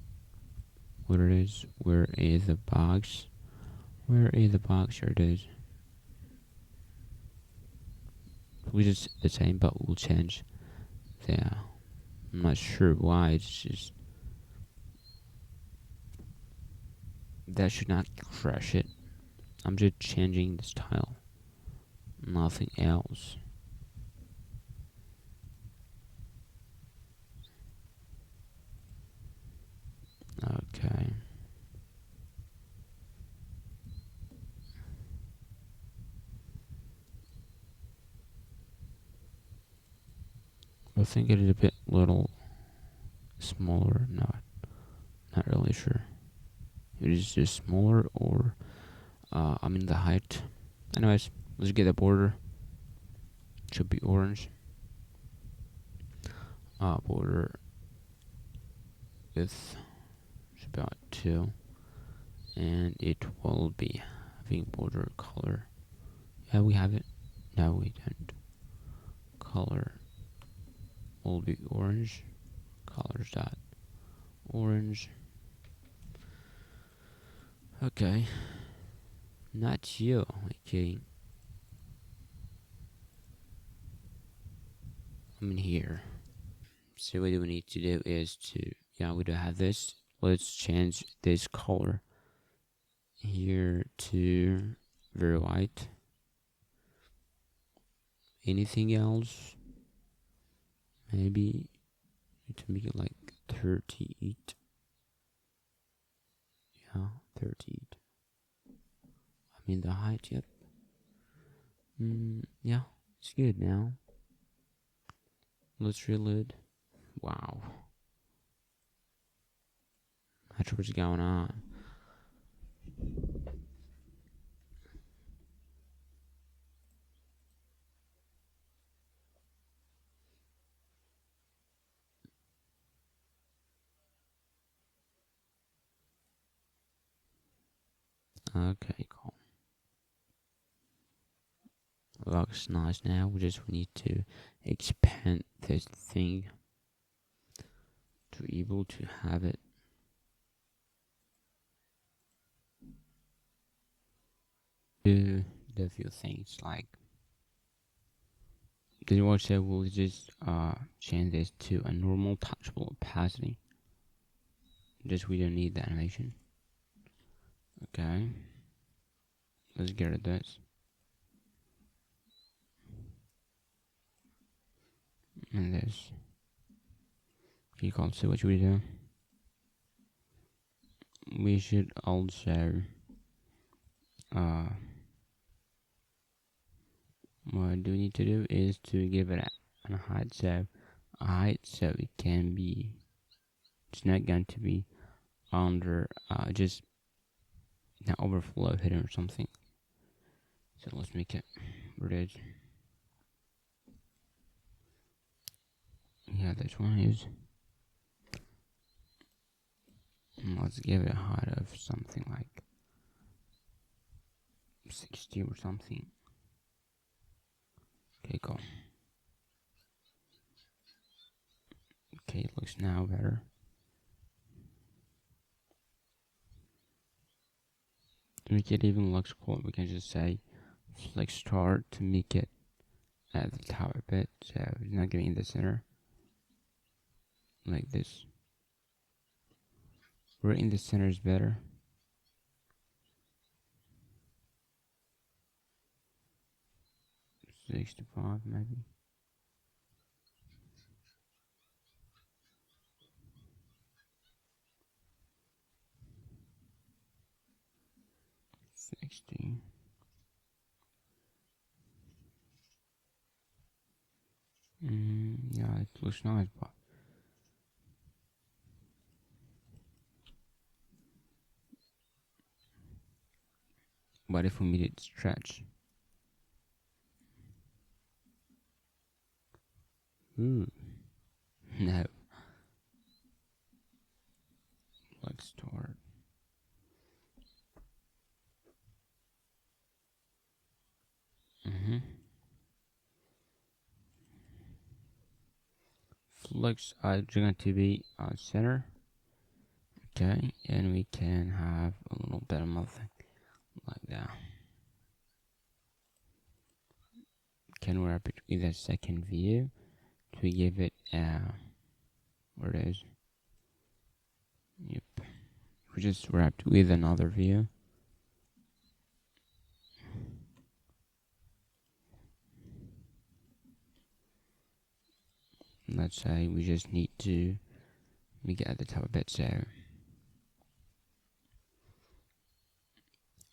Where is the box? Where is the box? Here it is. We just the same, but we'll change the. I'm not sure why. It's just that should not crash it. I'm just changing the style, nothing else. Okay. I think it is a bit little smaller. Not really sure. It is just smaller or I mean the height. Anyways, let's get the border. Should be orange. Border width is about 2, and it will be having border color. Yeah, we have it. No, we don't. Color will be orange. Colors dot orange. Okay. Not you. Okay. I'm in here. So what we need to do is we don't have this. Let's change this color here to very white. Anything else? Maybe to make it like 38. Yeah, 38. I mean the height, yep. Yeah, it's good now. Let's reload. Wow. Not sure what's going on. Okay, cool. looks nice now. We need to expand this thing to be able to have it. Do the few things like the also will just change this to a normal touchable opacity. Just we don't need the animation. Okay, let's get rid of this. And this. You can't see what we do. We should also what do we need to do is to give it a height, so it can be, it's not going to be under just an overflow hidden or something. So let's make it red. Yeah, this one is. And let's give it a height of something like 60 or something. Okay, cool. Okay, it looks now better. To make it even looks cool, we can just say flex start to make it at the top a bit, so it's not getting in the center. Like this. Right in the center is better. 𝗧𝗶𝗺𝗲 maybe. 𝗧. Yeah, it looks nice, but if we made it stretch? Ooh. No. Like start. Flex going to be center. Okay, and we can have a little bit of nothing like that. Can wrap it with a second view to give it where it is. Yep. We just wrapped with another view. Let's say we just need to make it at the top a bit, so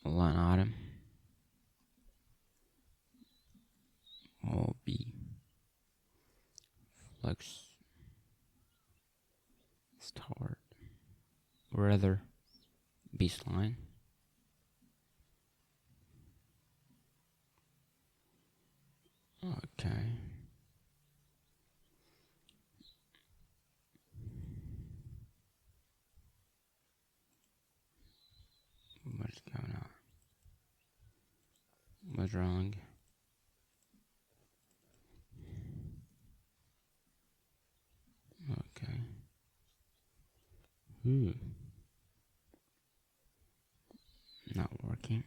line item will be flex start, or rather baseline. Okay. What's going on? What's wrong? Okay. Not working.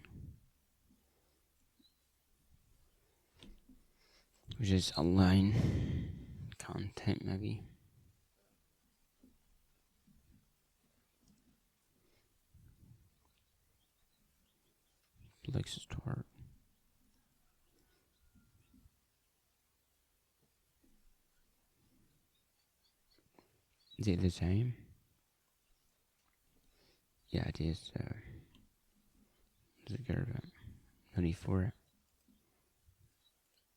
We just align content maybe. Flex start. Is it the same? Yeah, it is. Let's get rid of it. No need for it.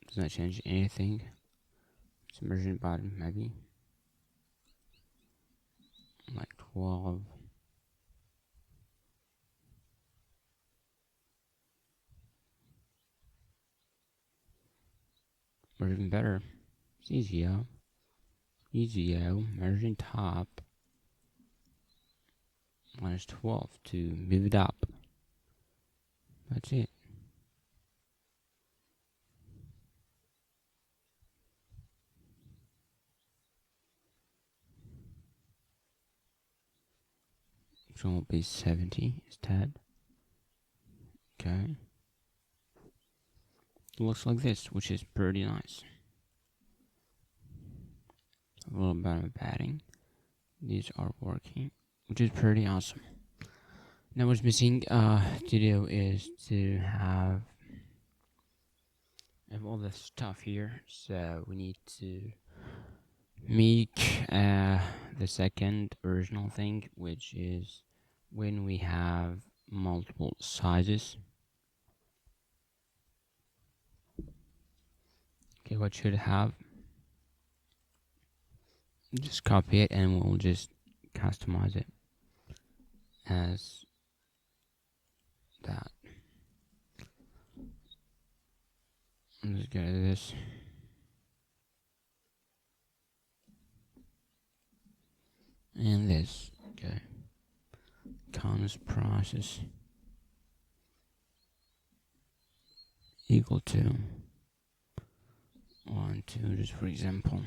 Does not change anything. Submersion bottom maybe. Like 12. Or even better, 𝗬𝗠, margin top minus 12 to move it up. That's it. next one will be 70 instead. Okay. It looks like this, which is pretty nice. A little bit of padding. These are working, which is pretty awesome. Now what's missing to do is to have all this stuff here. So we need to make the second original thing, which is when we have multiple sizes. Okay, what should have? Just copy it and we'll just customize it as that. Let's go to this. And this. Okay. Const process equal to 1, 2, just for example.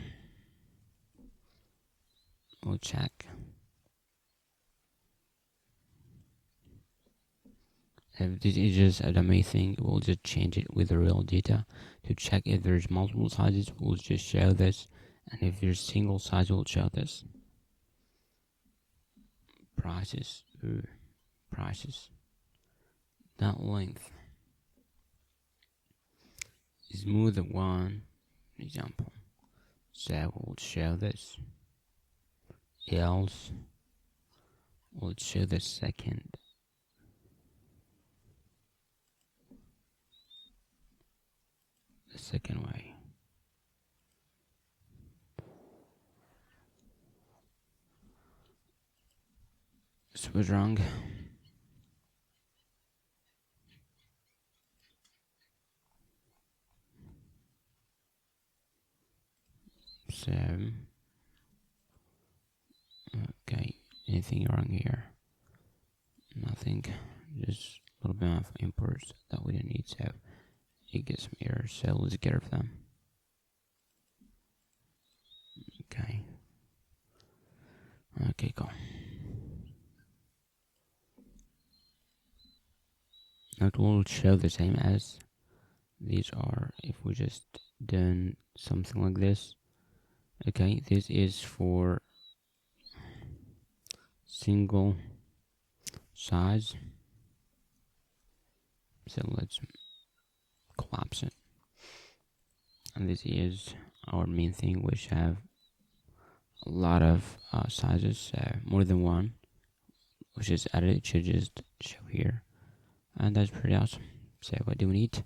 We'll check. If this is just a dummy thing, we'll just change it with the real data to check if there's multiple sizes. We'll just show this, and if there's single size, we'll show this. Prices, prices. That length is more than one example, so we'll show this. Else, we'll show the second. The second way. This was wrong. So, okay, anything wrong here? Nothing, just a little bit of imports that we didn't need, so it gets some errors, so let's get rid of them. Okay. Okay, cool. Now it will show the same as these are if we just done something like this. Okay, this is for single size. So let's collapse it. And this is our main thing, which have a lot of sizes, so more than one, which is added. It should just show here. And that's pretty awesome. So what do we need?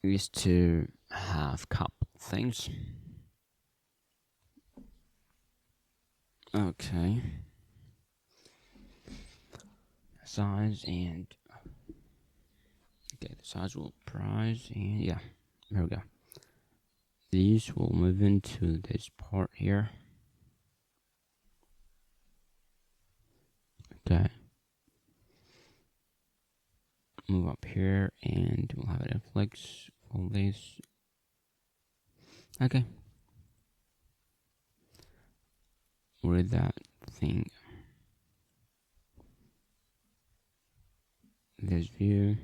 Is to have a couple things. Okay. Size and okay, the size will price and yeah, there we go. These will move into this part here. Okay. Move up here and we'll have it in flex. All this. Okay. With that thing. This view.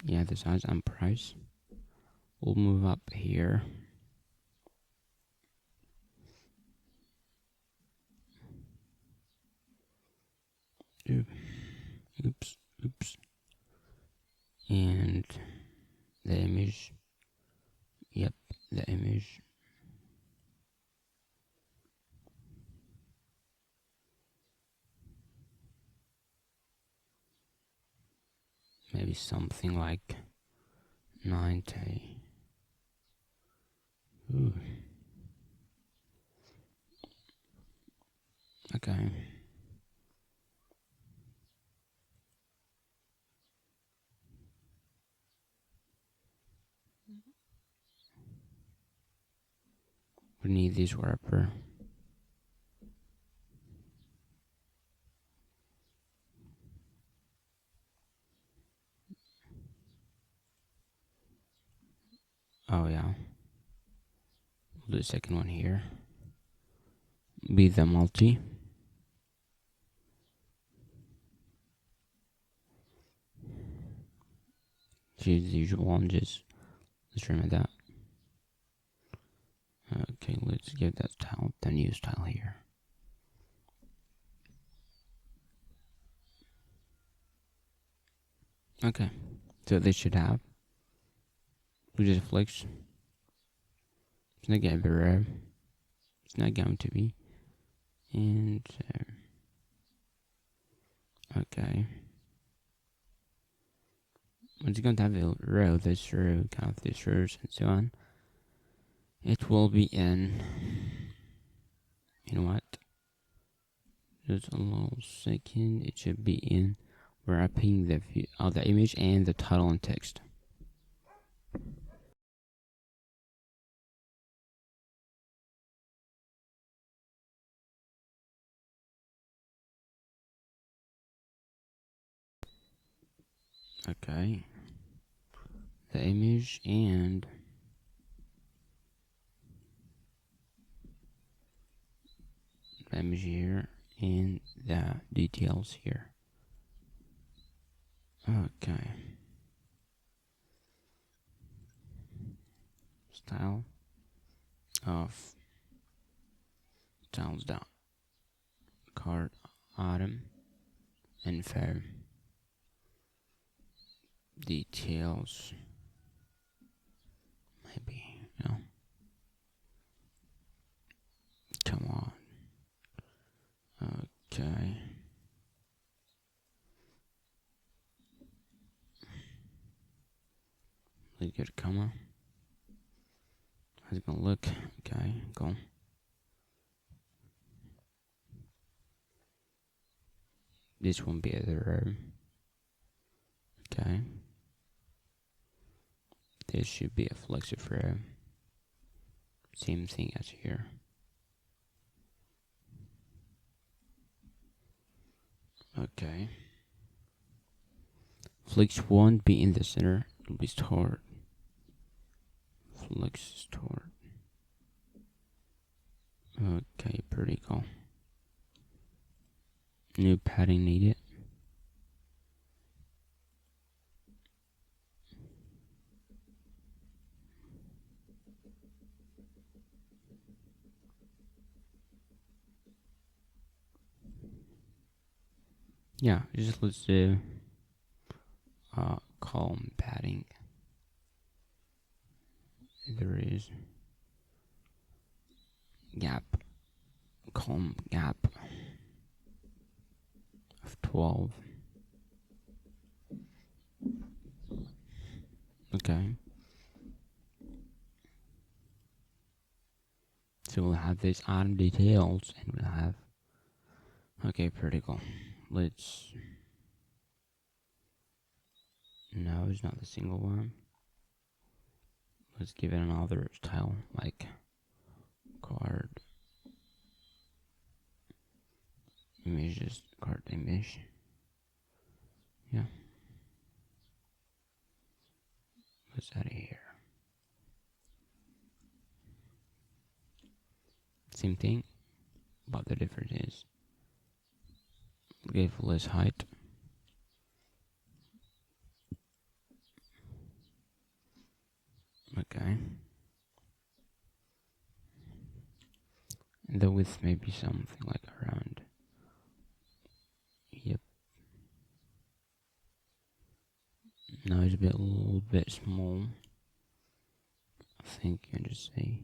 Yeah, the size and price. We'll move up here. Oops. And the image. Yep, the image. Maybe something like 90. Ooh. Okay. We need this wrapper. Oh yeah. We'll do the second one here. Be the multi. Choose the usual one, just let's remove that. Okay, let's give that style the new style here. Okay, so they should have. We just flex. It's not going to be red. It's not going to be. And okay. It's going to have a row, this row, count these rows, and so on. It will be in. You know what? Just a little second. It should be in wrapping the view of the image and the title and text. Okay, the image and the image here and the details here. Okay, style of styles dot card item info details, maybe, no, come on. Okay, let's get a comma. How's it gonna look? Okay, cool. This won't be the row. Okay, this should be a flexive row. Same thing as here. Okay. Flex won't be in the center. It'll be stored. Flex stored. Okay, pretty cool. New padding needed. Yeah, just let's do column padding. There is gap, column gap of 12. Okay. So we'll have this item details and we'll have, okay, pretty cool. Let's, no, it's not the single one. Let's give it another style, like card images, card image. Yeah. Let's add it here. Same thing, but the difference is give less height. Okay. And the width may be something like around. Yep. Now it's a little bit small. I think you can just say.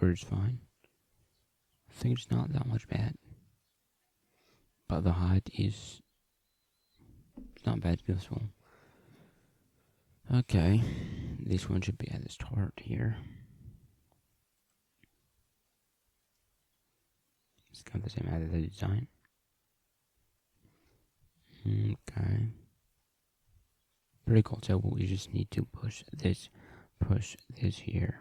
Or it's fine. I think it's not that much bad. But the height is, it's not bad, it's beautiful. Okay, this one should be at the start here. It's got the same as the design. Okay. Pretty cool. So we just need to push this here.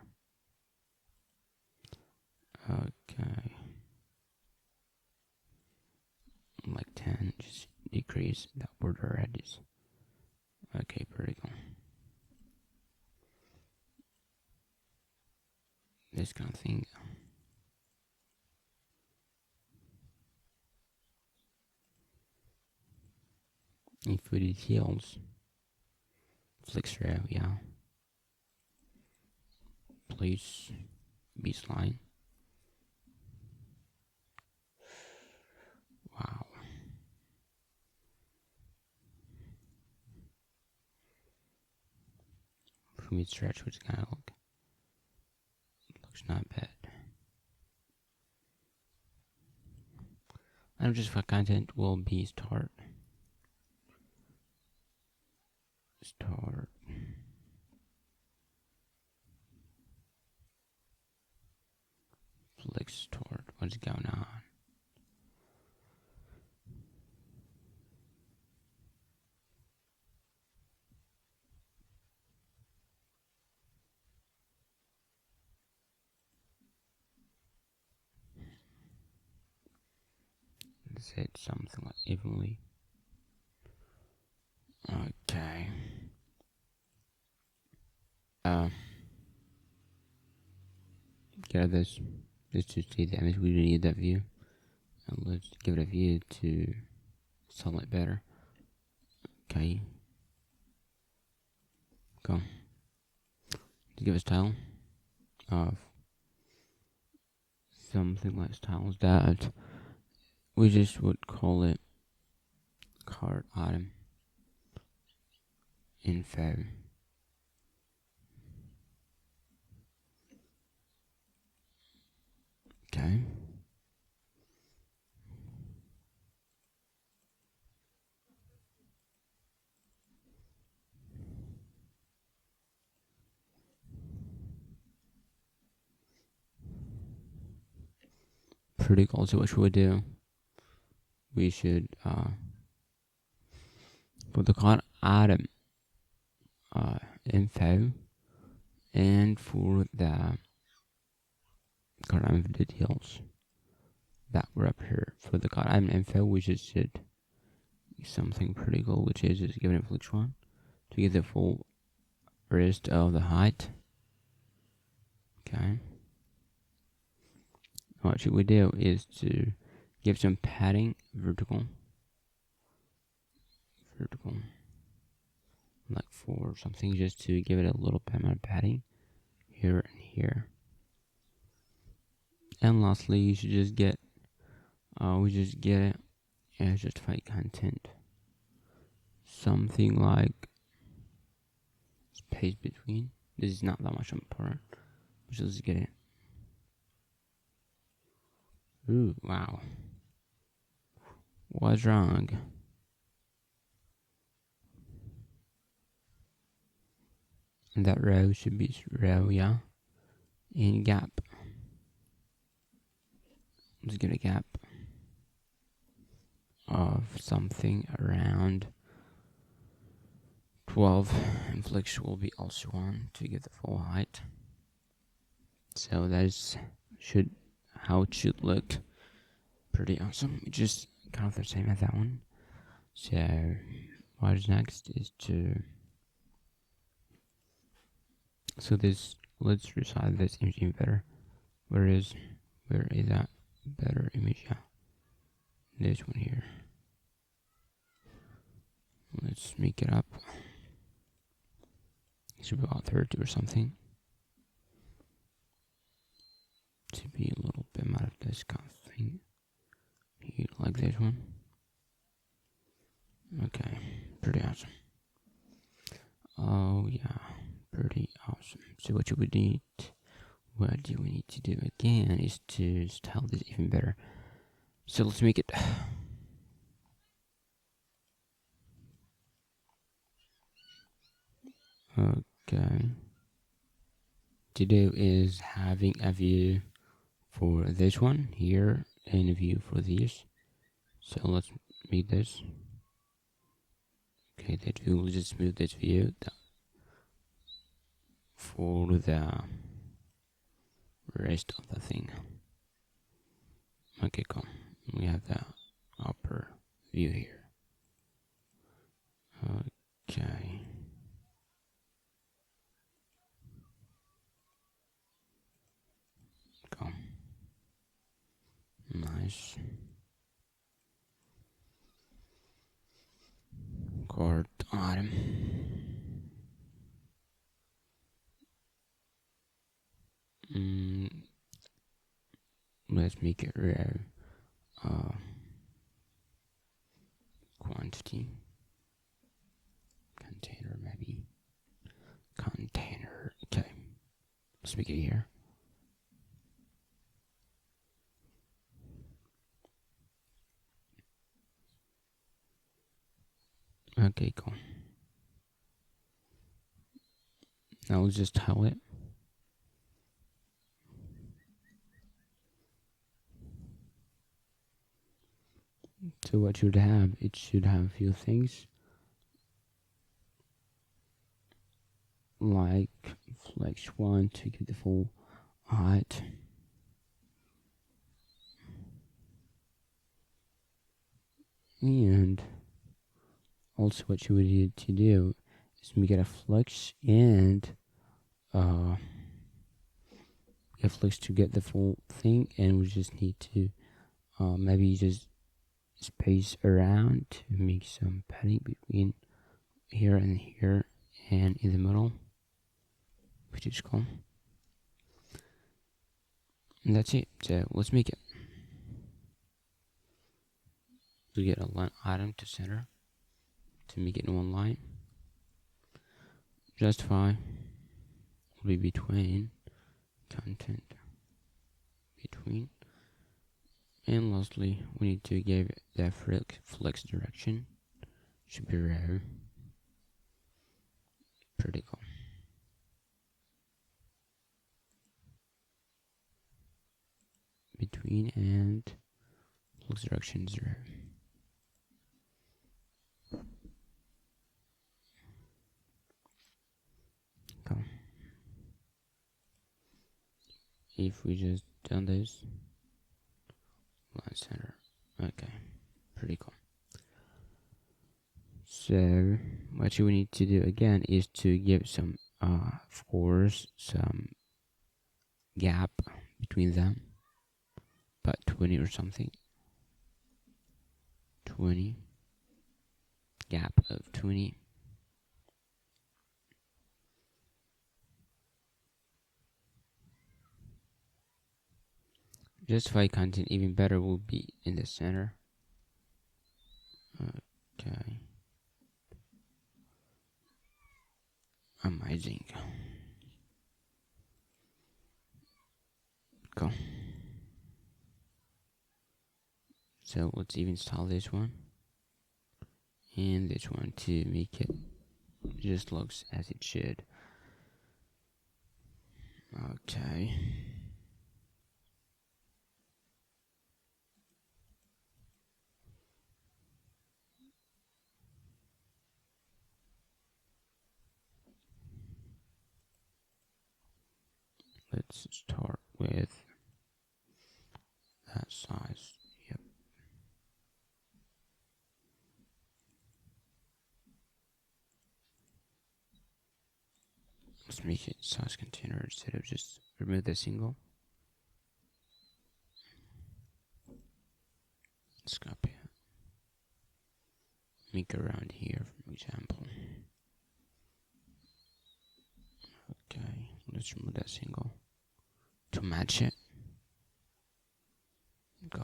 Okay. Like 10, just decrease that border radius. Okay, pretty cool. This kind of thing. Info details. Flexrow, yeah. Place baseline. Wow. For me to stretch, which kind of looks not bad. And just for content will be start. Flex start. What's going on? Let's hit something like evenly. Okay. Get this to see the image. We need that view. And let's give it a view to sunlight better. Okay. Go. To give a style of something like styles that we just would call it card item info. Okay. Pretty cool. So what should we do? We should for the card item info and for the card item details that were up here. For the card item info, we just did something pretty cool, which is just giving it flex one to get the full rest of the height. Okay. What should we do is to give some padding vertical, like 4 or something, just to give it a little bit of padding here and here. And lastly, you should just get, we just get it as justified content, something like space between. This is not that much important. Just get it. Ooh, wow. What's wrong? And that row should be row, yeah. And gap. Let's get a gap of something around 12. And flex will be also on to get the full height. So that is how it should look. Pretty awesome. Just kind of the same as that one. So what is next is to let's resize this image even better. Where is that better image? Yeah, this one here. Let's make it up. It should be about 30 or something. To be a little bit out of this kind of thing. Here, like this one. Okay, pretty awesome. Oh yeah, pretty awesome. So what do we need? What do we need to do again is to style this even better. So let's make it. Okay. To do is having a view for this one here and a view for these. So let's make this. Okay, that view will just move this view for the rest of the thing. Okay, cool. We have the upper view here. Okay. minus chord item. Let's make it row quantity container, maybe container. Okay, let's make it here. Okay, cool. Now let's just tell it. So what should have? It should have a few things like flex1 to get the full height. And also what you would need to do is make it a flex and a flex to get the full thing, and we just need to maybe just space around to make some padding between here and here and in the middle, which is cool. And that's it. So let's make it. We get a line item to center to make it in one line. Justify will be between content between, and lastly we need to give the flex direction should be row. Pretty cool. Between and flex direction 0. Cool. If we just done this, line center. Okay, pretty cool. So what you need to do again is to give some of course some gap between them, but 20 or something. 20 gap of 20. Justify content even better will be in the center. Okay. Amazing. Cool. So let's even install this one and this one to make it just looks as it should. Okay. Let's start with that size. Yep. Let's make it size container instead of just remove the single. Let's copy it. Make around here, for example. Okay, let's remove that single to match it. Go.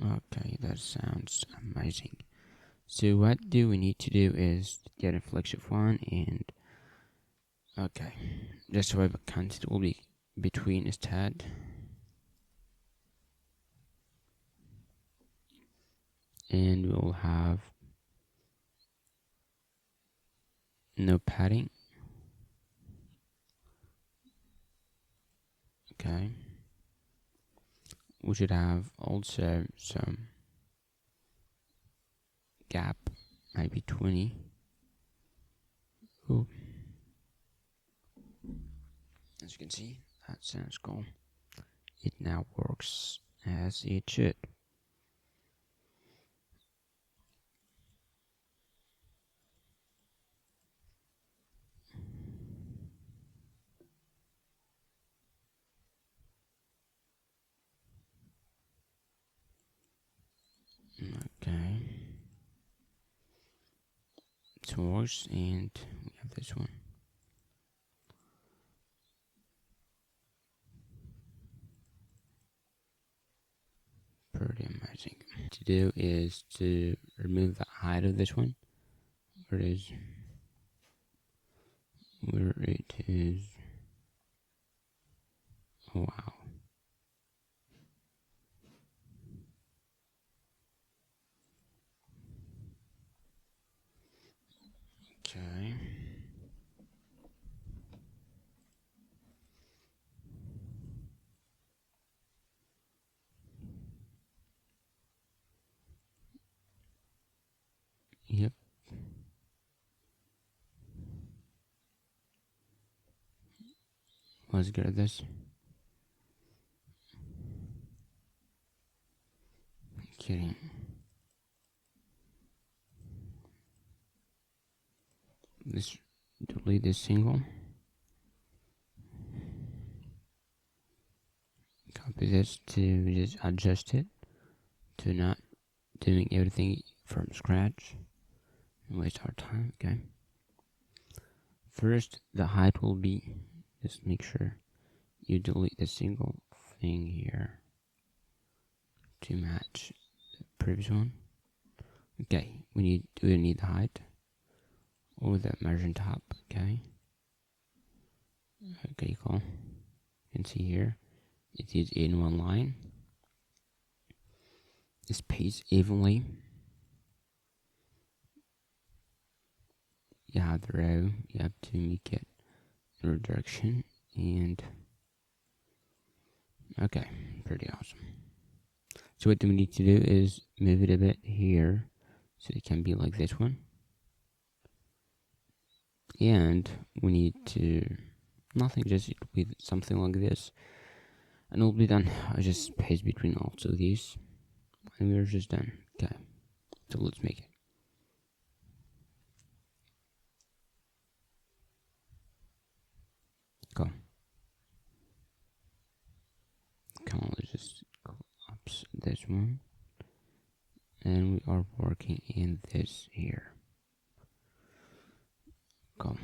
Okay, that sounds amazing. So what do we need to do is get a flex of 1 and okay, just so the content will be between instead. And we'll have no padding. Okay. We should have also some gap, maybe 20. Ooh. As you can see, that sounds cool. It now works as it should. Okay. This works, and we have this one. Pretty amazing. To do is to remove the height of this one. Where it is. Oh, wow. Okay. Yep. Let's get at this. Kidding. Let's delete this single. Copy this to just adjust it to not doing everything from scratch and waste our time. Okay. First, the height will be, just make sure you delete the single thing here to match the previous one. Okay, we need the height or the margin top. Okay. Okay, cool. You can see here it is in one line. It's spaced evenly. You have the row, you have to make it in a direction, and okay, pretty awesome. So what we need to do is move it a bit here so it can be like this one. And we need to, nothing, just it'll be something like this. And it'll be done. I just space between all of these. And we're just done. Okay. So let's make it. Go. Come on, let's just collapse this one. And we are working in this here. Go.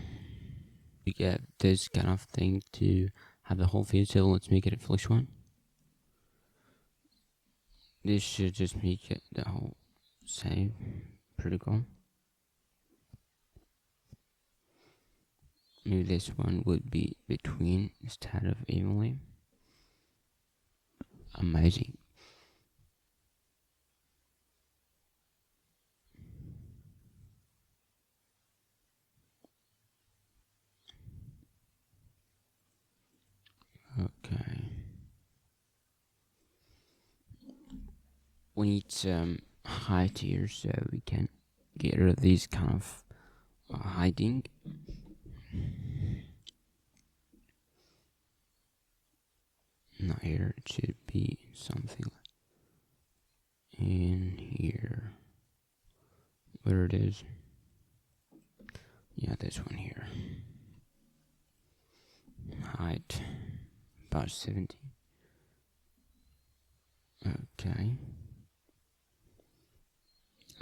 We get this kind of thing to have the whole field, so let's make it a flex one. This should just make it the whole same. Pretty cool. Maybe this one would be between instead of evenly. Amazing. Okay. We need some height here so we can get rid of these kind of hiding. Not here, it should be something like in here. Where it is. Yeah, this one here. Height about 70. Okay.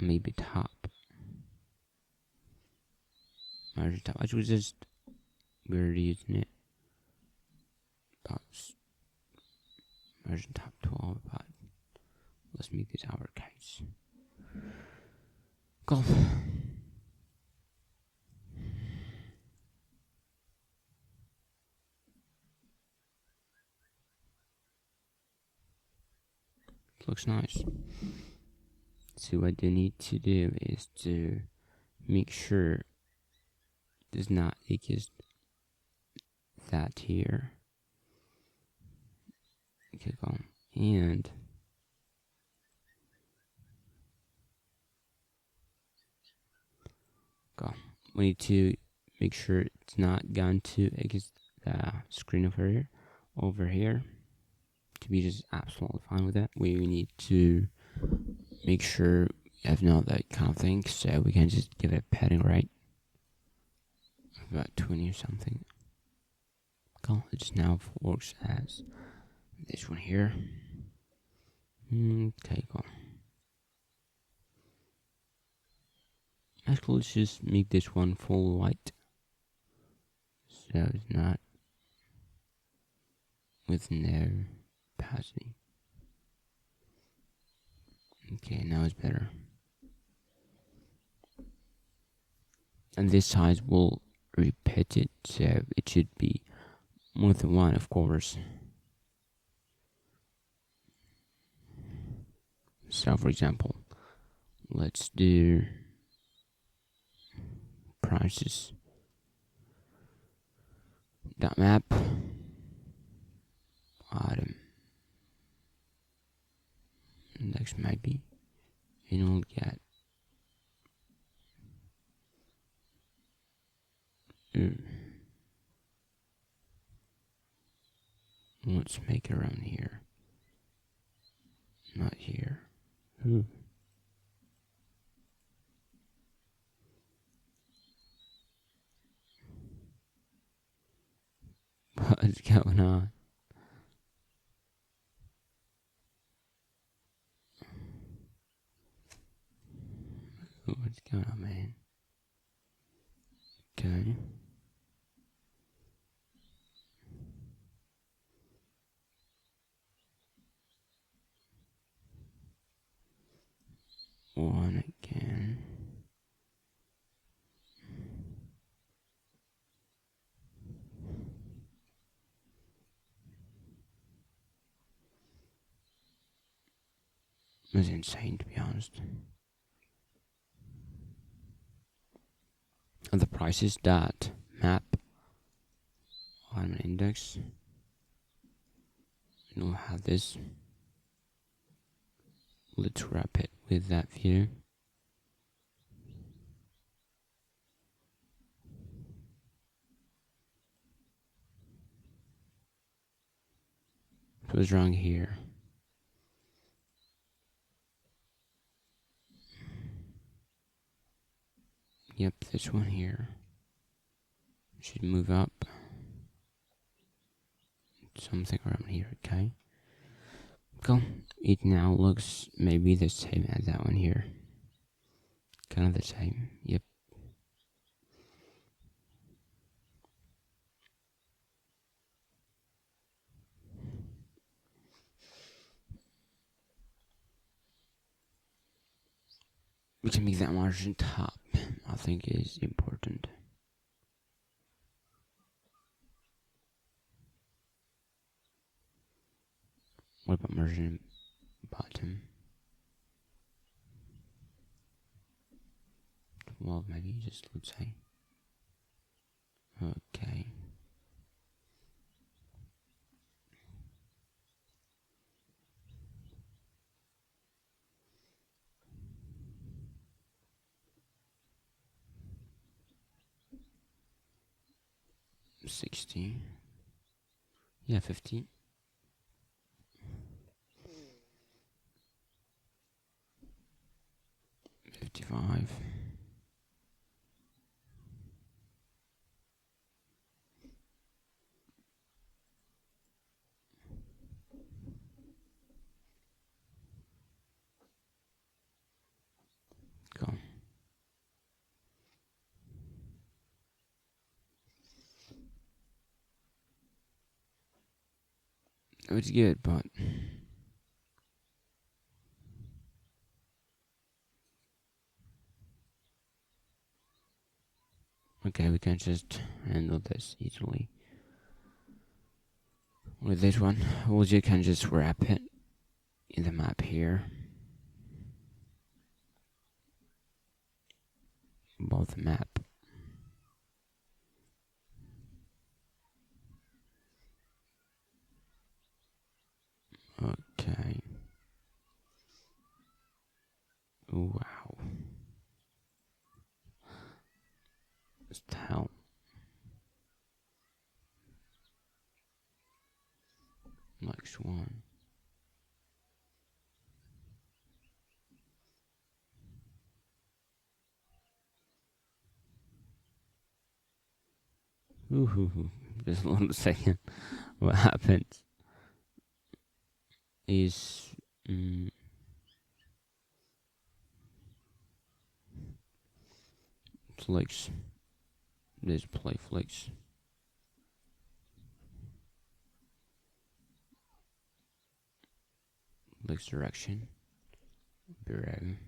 Maybe top. Margin top. I was just we're using it. About margin top 12, but let's make this our case. Go. Looks nice. So what you need to do is to make sure it does not exist that here. Okay, go. And go. We need to make sure it's not going to exist the screen over here to be just absolutely fine with that. We need to make sure we have not that kind of thing, so we can just give it a padding right about 20 or something. Cool. It just now works as this one here. Okay, cool. Actually, let's just make this one full white, so it's not with no opacity. Okay, now it's better. And this size will repeat it, so it should be more than one, of course. So, for example, let's do prices dot map item index maybe, and we'll get let's make it around here, not here. What's going on? What's going on, man? Okay. One again. That's insane, to be honest. And the prices dot map on an index, and we'll have this. Let's wrap it with that view. What was wrong here? Yep, this one here should move up something around here. Okay, cool. It now looks maybe the same as that one here, kind of the same. Yep. We can make that margin top, I think is important. What about margin bottom? 12 maybe, just let's say. Okay. $60. Yeah, 50. $55. Go. It's good, but okay, we can just handle this easily. With this one, we can just wrap it in the map here. Both map. Okay. Wow. What the hell? Next one. Ooh, just one second. What happens is flicks. Display flicks. Flicks direction. 𝗵𝗹𝗰𝗲.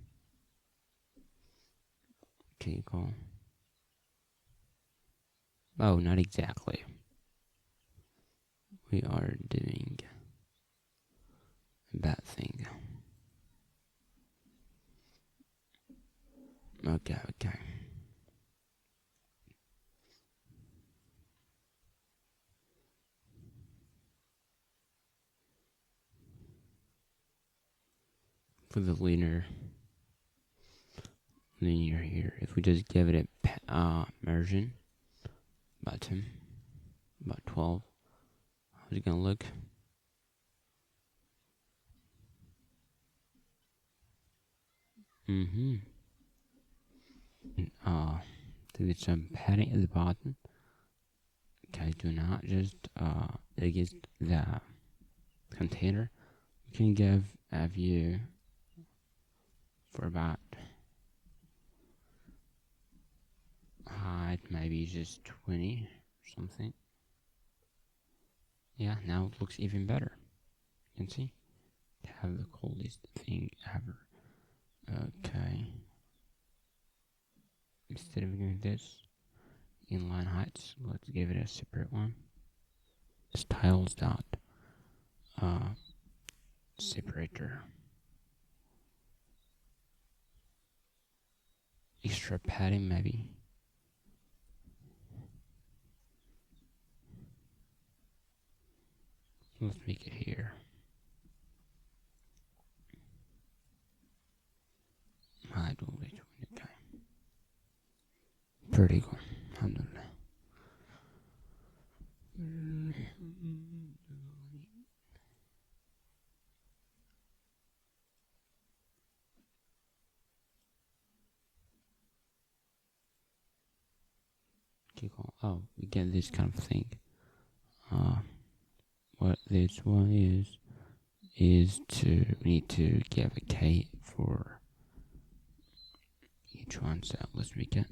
𝗕𝗂𝘀𝗀𝗶. Oh, not exactly. We are doing a bad thing. Okay. For the linear here, if we just give it a margin bottom about 12, how's it gonna look? Do some padding at the bottom. Okay, do not just against the container. We can give a view for about height, maybe just 20 or something. Yeah, now it looks even better. You can see, have the coolest thing ever. Okay. Instead of doing this inline heights, let's give it a separate one. Styles dot separator. Extra padding maybe. Let's make it here. I do it. Okay. Pretty cool. Alhamdulillah. Oh, we get this kind of thing. What this one is we need to give a K for each one, so let's make it.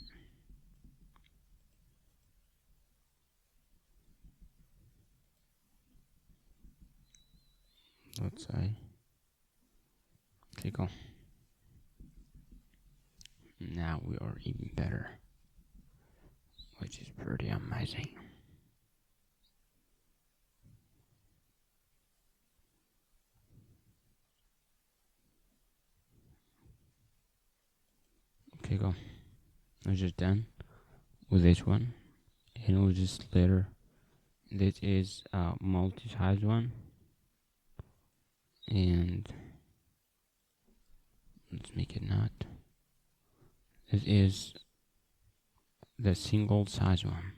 Let's say click on. Now we are even better, which is pretty amazing. Okay, go. We're just done with this one, and we'll just later. This is a multi-size one, and let's make it not. This is the single size one.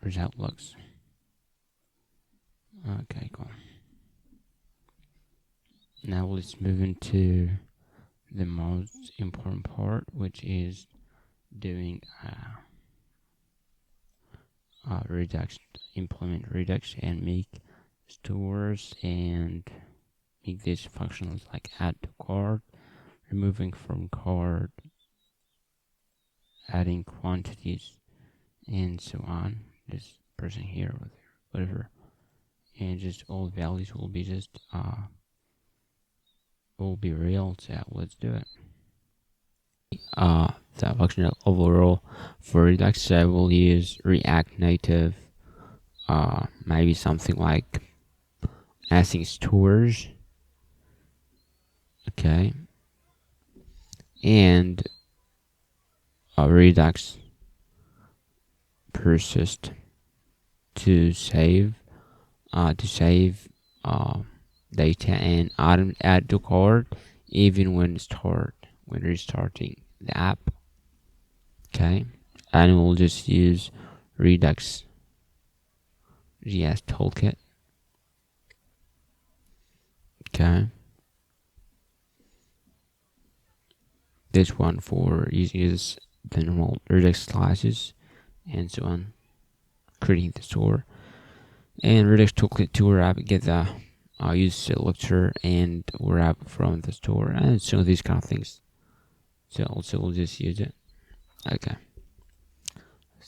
Here's how it looks. Okay, cool. Now let's move into the most important part, which is doing Redux, implement Redux and make stores and make these functions like add to cart, removing from cart, adding quantities, and so on. This person here or there, whatever, and just all values will be just will be real. So let's do it. The function overall for Redux, I will use React Native, maybe something like async stores, okay, and Redux Persist to save data and add to cart even when restarting the app. Okay, and we'll just use Redux JS Toolkit. Okay, this one for using the normal Redux classes and so on, creating the store, and Redux Toolkit to wrap, get the use Selector and wrap from the store, and so these kind of things. So also we'll just use it. Okay.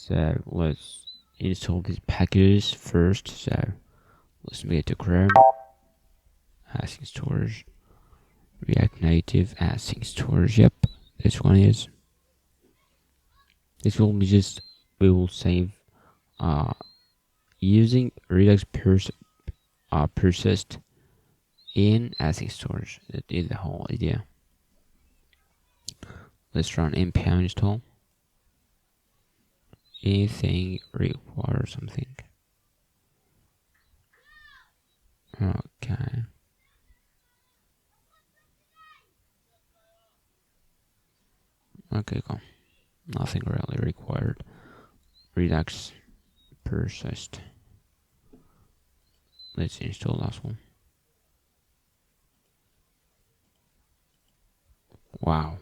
So let's install these packages first. So let's make it to Chrome, async storage, React Native, async storage. Yep, this one is. This will be just, we will save using Redux Persist in async storage. That is the whole idea. Let's run npm install. Anything requires something. Okay. Okay, cool. Nothing really required. Redux Persist. Let's install that one. Wow.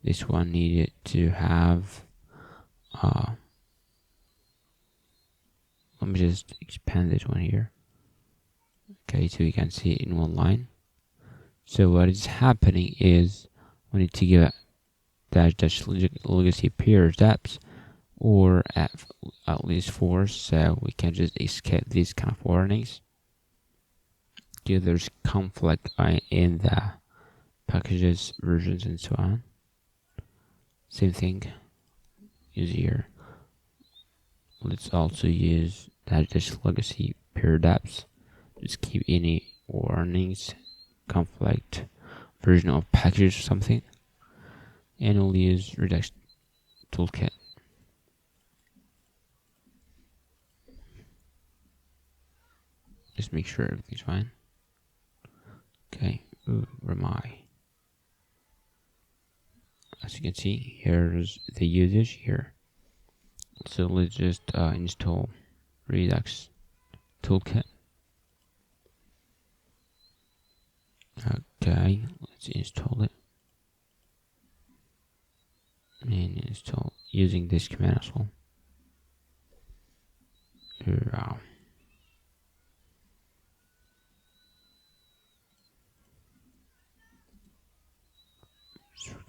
This one needed to have let me just expand this one here. Okay, so you can see it in one line. So what is happening is we need to give dash legacy peer depth or at least 4, so we can just escape these kind of warnings. If there's conflict in the packages, versions, and so on. Same thing is here. Let's also use dash legacy peer depth. Just keep any warnings, conflict, version of package or something. And we'll use Redux Toolkit. Just make sure everything's fine. Okay, where am I? As you can see, here's the usage here. So let's just install Redux Toolkit. Okay, let's install it. And install using this command as well. Wow.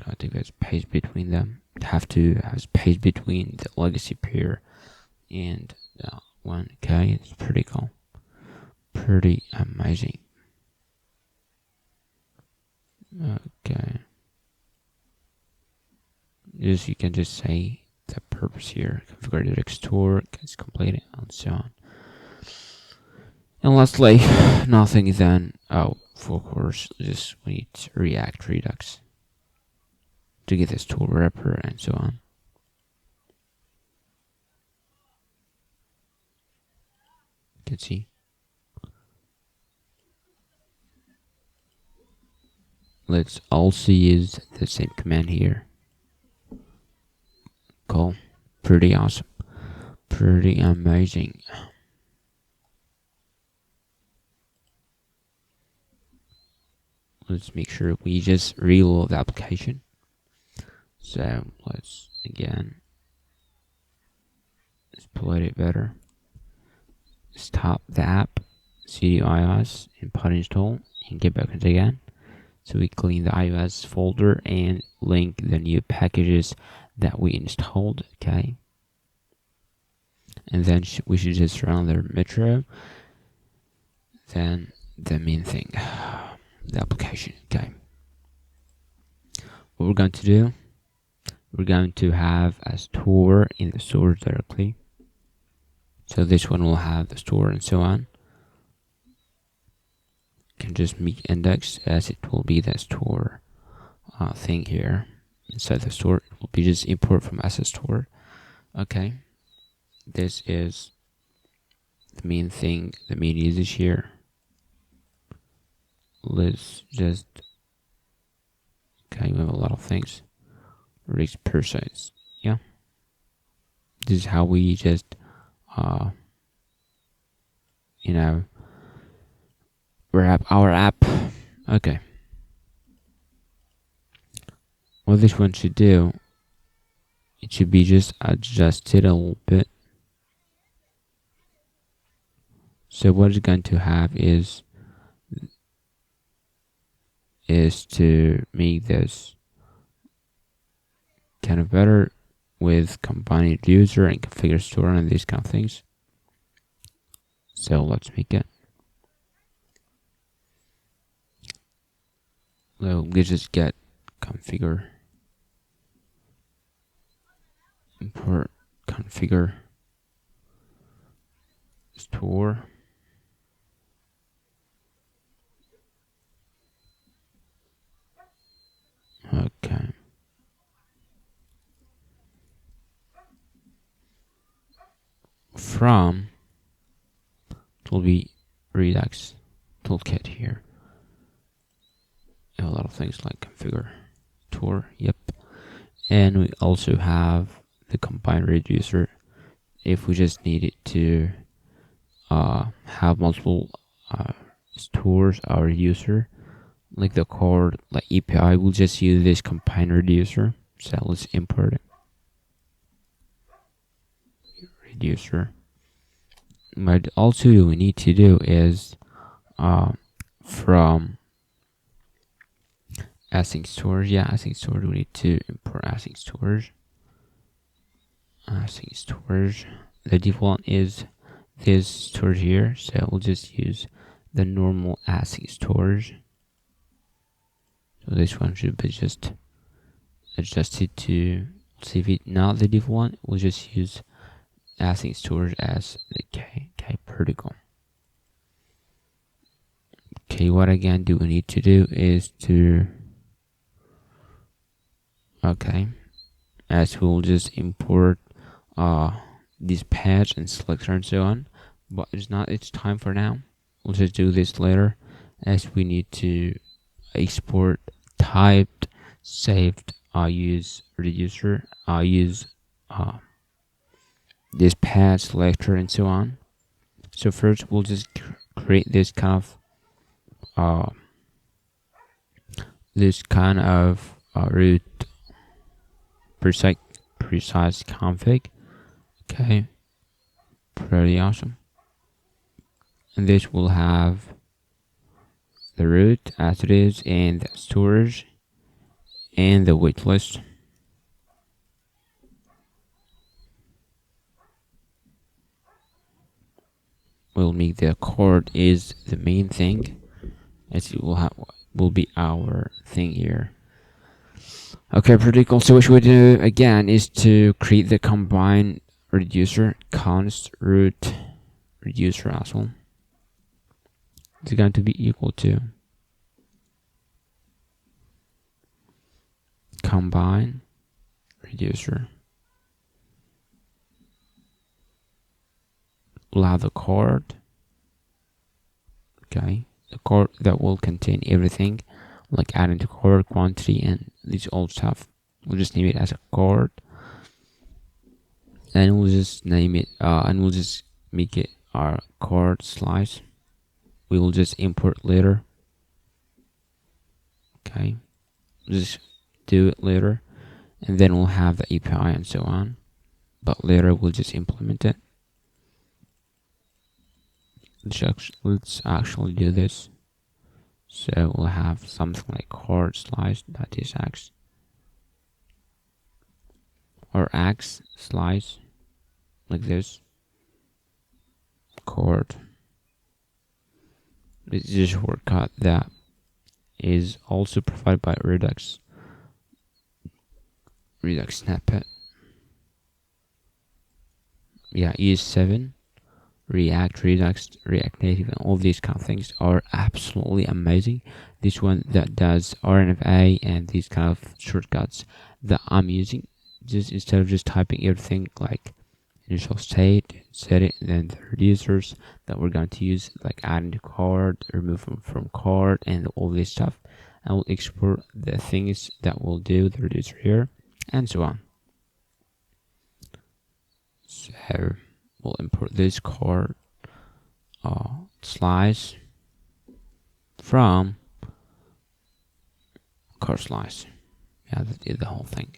I think there's space between them. Have to have space between the legacy peer and the one. Okay, it's pretty cool. Pretty amazing. Okay. Just you can just say the purpose here. Configure the Redux store, gets completed, and so on. And lastly, nothing then. Oh, of course, just we need to React Redux to get this tool wrapper and so on. You can see. Let's also use the same command here. Cool. Pretty awesome. Pretty amazing. Let's make sure we just reload the application. So let's again split it better. Stop the app, cd iOS, import install, and get back into again. So we clean the iOS folder and link the new packages that we installed. Okay, and then we should just run the metro. Then the main thing, the application. Okay, what we're going to do. We're going to have a store in the source directly. So this one will have the store and so on. You can just make index as it will be the store thing here. Inside the store, it will be just import from asset store. Okay. This is the main thing, the main usage here. Let's just, okay, we have a lot of things. Redux Persist, yeah. This is how we just, wrap our app. Okay. What this one should do, it should be just adjusted a little bit. So what it's going to have is to make this kind of better with combine reducer and configure store and these kind of things. So let's make it. So let's just get configure, import configure store. Okay. From it will be Redux Toolkit here. A lot of things like configure tour, yep. And we also have the combine reducer if we just need it to have multiple stores our user, like the code, like API. We'll just use this combine reducer. So let's import it. Reducer. But also we need to do is from async storage. Yeah, async storage. We need to import async storage. Async storage. The default is this storage here, so we'll just use the normal async storage. So this one should be just adjusted to save it. Not the default one. We'll just use async storage as the 𝗕𝗂𝗶𝗀𝗀. Okay, what again do we need to do is to as we'll just import this patch and selector and so on, but it's time for now. We'll just do this later, as we need to export typed saved use reducer, use this patch selector and so on. So first we'll just create this kind of root precise config. Okay, pretty awesome. And this will have the root as it is, and the storage and the waitlist. We'll make the chord is the main thing, as it will be our thing here. Okay, pretty cool. So what we do again is to create the combine reducer, const root reducer as well. It's going to be equal to combine reducer. We'll have the chord. Okay, the chord that will contain everything, like adding to chord, quantity, and this old stuff. We'll just name it as a chord, and we'll just name it and we'll just make it our chord slice. We will just import later. Okay, just do it later, and then we'll have the API and so on, but later we'll just implement it. Let's actually do this. So we'll have something like chord slice.tsx or x slice, like this. Chord. This is a shortcut that is also provided by Redux. Redux snippet. Yeah, ES7, React, Redux, React Native, and all these kind of things are absolutely amazing. This one that does RNFA and these kind of shortcuts that I'm using, just instead of just typing everything like initial state, set it, and then the reducers that we're going to use, like adding to card, remove from card, and all this stuff. I will export the things that will do the reducer here, and so on. So we'll import this card slice from card slice. Yeah, that did the whole thing.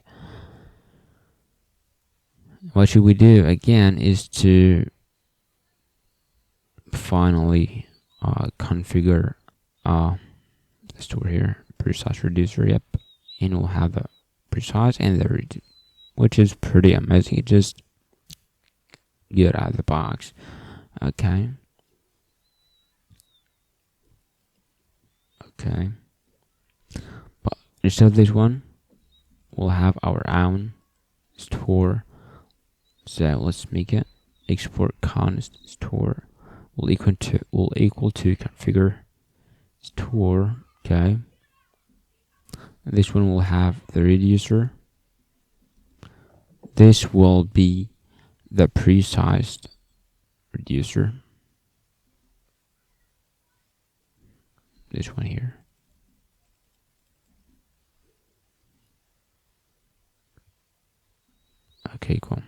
What should we do again is to finally configure the store here, precise reducer, yep, and we'll have the precise and the which is pretty amazing. It just good out of the box. Okay. But instead of this one, we'll have our own store. So let's make it export const store will equal to configure store. Okay. This one will have the reducer. This will be the pre-sized reducer. This one here. Okay, cool.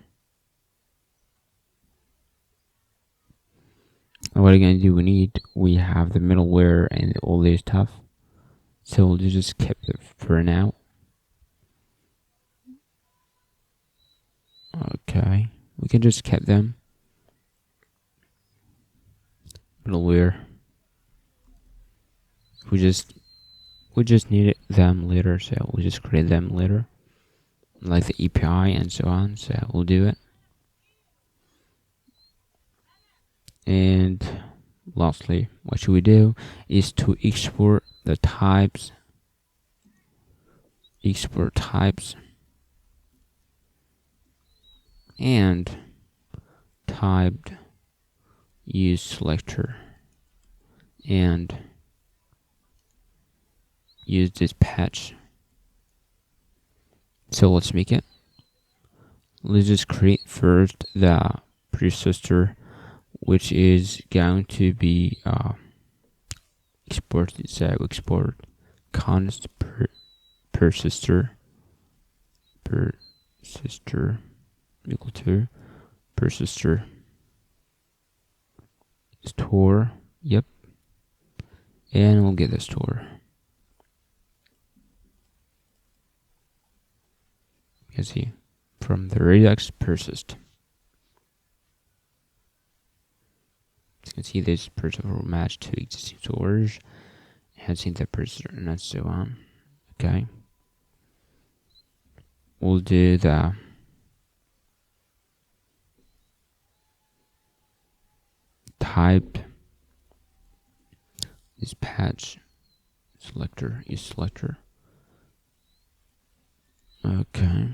And what are we gonna do? We have the middleware and all this stuff. So we'll just keep it for now. Okay, we can just keep them. Middleware. We just need them later, so we'll just create them later, like the API and so on. So we'll do it. And lastly, what should we do is to export the types. Export types and typed use selector and use this patch. So let's make it. Let's just create first the persistor, which is going to be exported. So export const persistor equal to persistor store. Yep. And we'll get the store. You can see from the Redux persist. You can see this persistor will match to existing storage, enhancing the persistor and so on. Okay. We'll do the typed this patch selector is selector. Okay.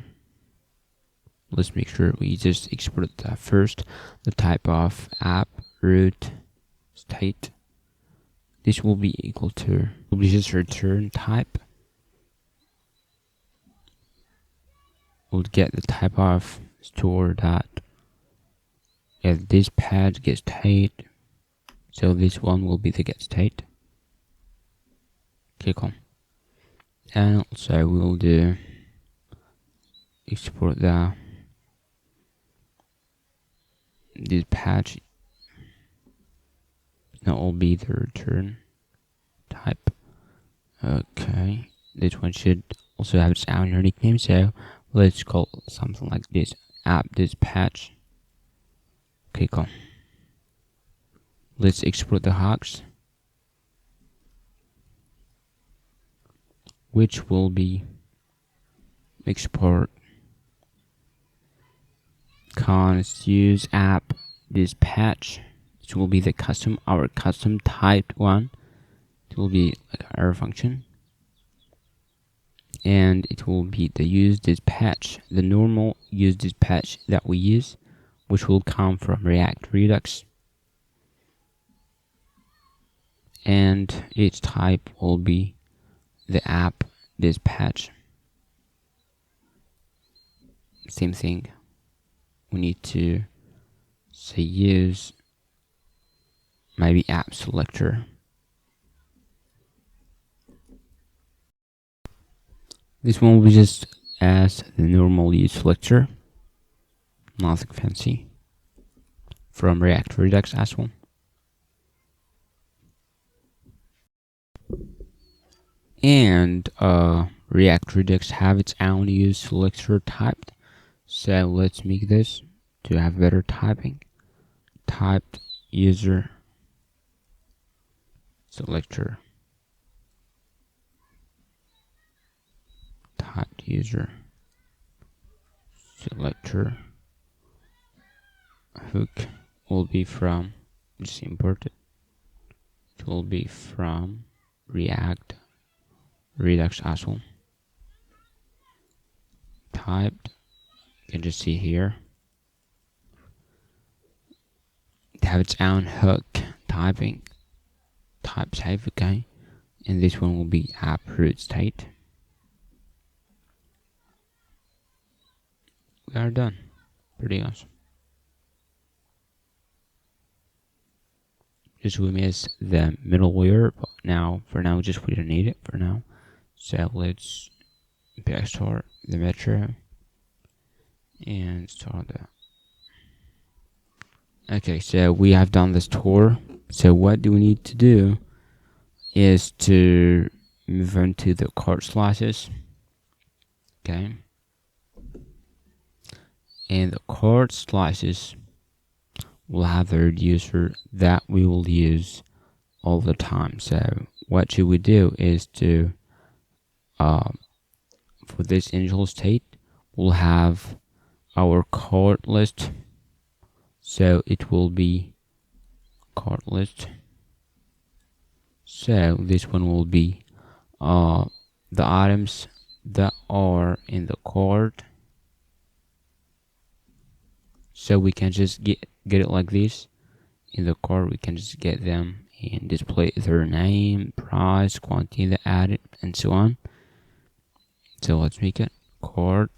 Let's make sure we just export that first. The type of app root state. This will be equal to, will be just return type. We'll get the type of store that if this patch gets state, so this one will be the get state. Okay, cool. And also we'll do export this patch. Now will be the return type. Okay, this one should also have its own unique name, so let's call something like this app this patch. Okay, cool. Let's export the hooks, which will be export const use app this patch. This will be the our custom typed one. It will be like our function, and it will be the use this patch, the normal use this patch that we use, which will come from React Redux, and its type will be the app this patch. Same thing. We need to say use maybe app selector. This one will be just as the normal use selector, nothing fancy, from React Redux as well. And React Redux have its own use selector typed. So let's make this to have better typing. Typed user selector. Typed user selector hook will be from, just import it. It will be from React Redux as well. Typed, you can just see here. It have its own hook type type, okay? And this one will be app root state. We are done. Pretty awesome. Just we missed the middleware, but for now, just we don't need it for now. So let's backstart the metro and start that. Okay, so we have done this tour. So what do we need to do is to move on to the card slices. Okay. And the card slices will have the reducer that we will use all the time. So what should we do is to for this initial state, we'll have our card list. So it will be card list. So this one will be the items that are in the card. So we can just get it like this. In the card, we can just get them and display their name, price, quantity that added, and so on. So let's make it card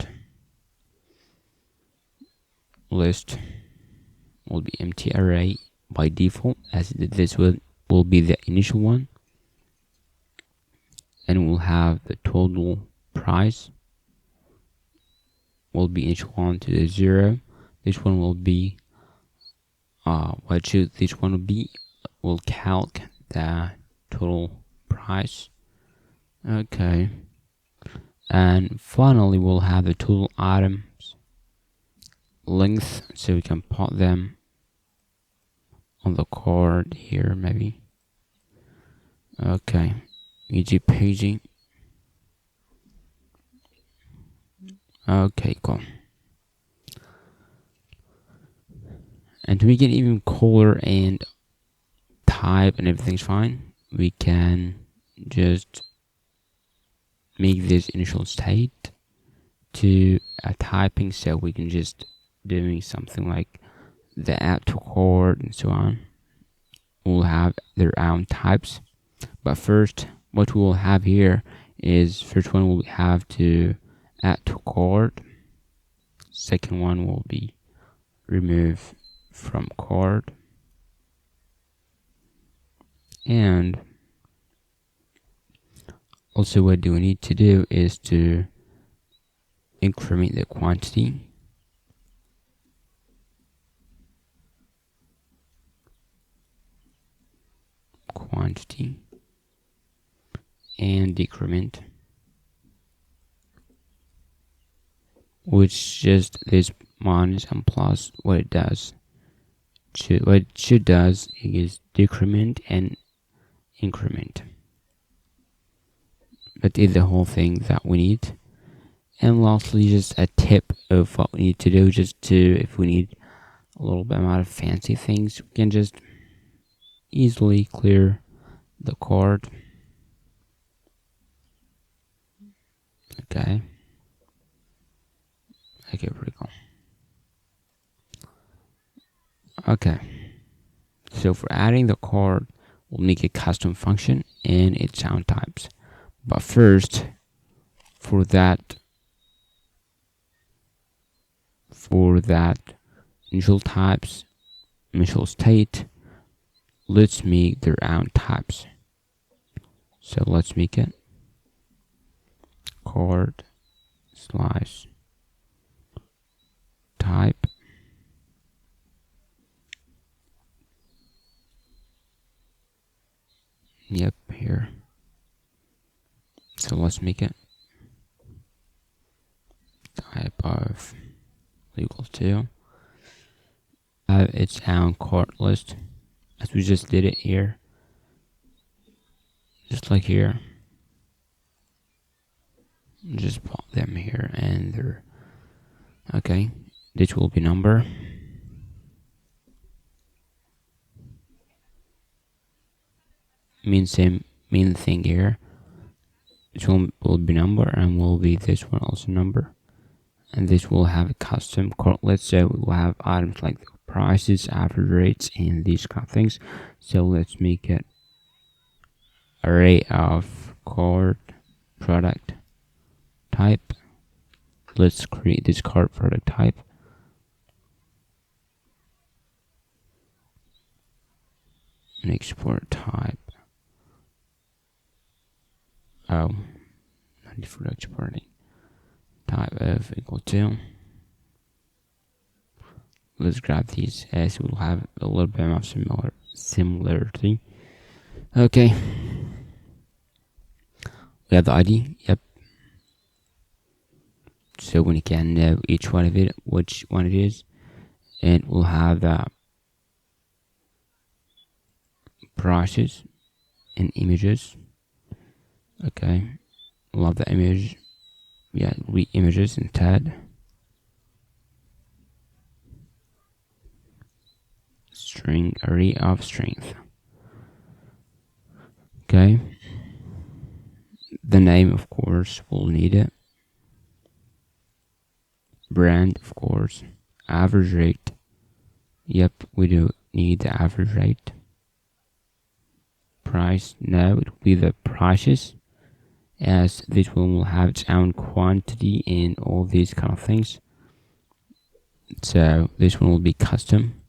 list will be empty array by default, as this will be the initial one, and we'll have the total price will be initial one to the 0. This one will be what should this one be? We'll calc the total price. Okay, and finally we'll have the total items length, so we can put them on the card here maybe. Okay, easy peasy. Okay, cool. And to make it even cooler and type and everything's fine, we can just make this initial state to a typing, so we can just doing something like the add to card and so on. Will have their own types, but first what we will have here is first one will have to add to card. Second one will be remove from card, and also what do we need to do is to increment the quantity. And decrement, which just this minus and plus what it does. What it should does is decrement and increment. That is the whole thing that we need. And lastly, just a tip of what we need to do, just to, if we need a little bit amount of fancy things, we can just easily clear the card. Okay, pretty cool. Okay, so for adding the card, we'll make a custom function and its sound types. But first, for that initial types, initial state, let's make their own types. So let's make it card slice type. Yep, here. So let's make it type of equals to have its own card list, as we just did it here, just like here. Just put them here and their Okay, this will be number. Mean thing here. This one will be number, and will be this one also number. And this will have a custom code. Let's say we will have items like prices, average rates, and these kind of things. So let's make it array of card product type. Let's create this card product type. And export type. Oh, not for exporting. Type of equal to. Let's grab these as we'll have a little bit of similarity. Okay. We have the ID. Yep. So we can know each one of it, which one it is, and we'll have the prices and images. Okay. We'll have the image. Yeah, read images instead. String array of strength. Okay. The name, of course, we'll need it. Brand, of course. Average rate. Yep, we do need the average rate. Price. No, it will be the prices, as this one will have its own quantity and all these kind of things. So this one will be custom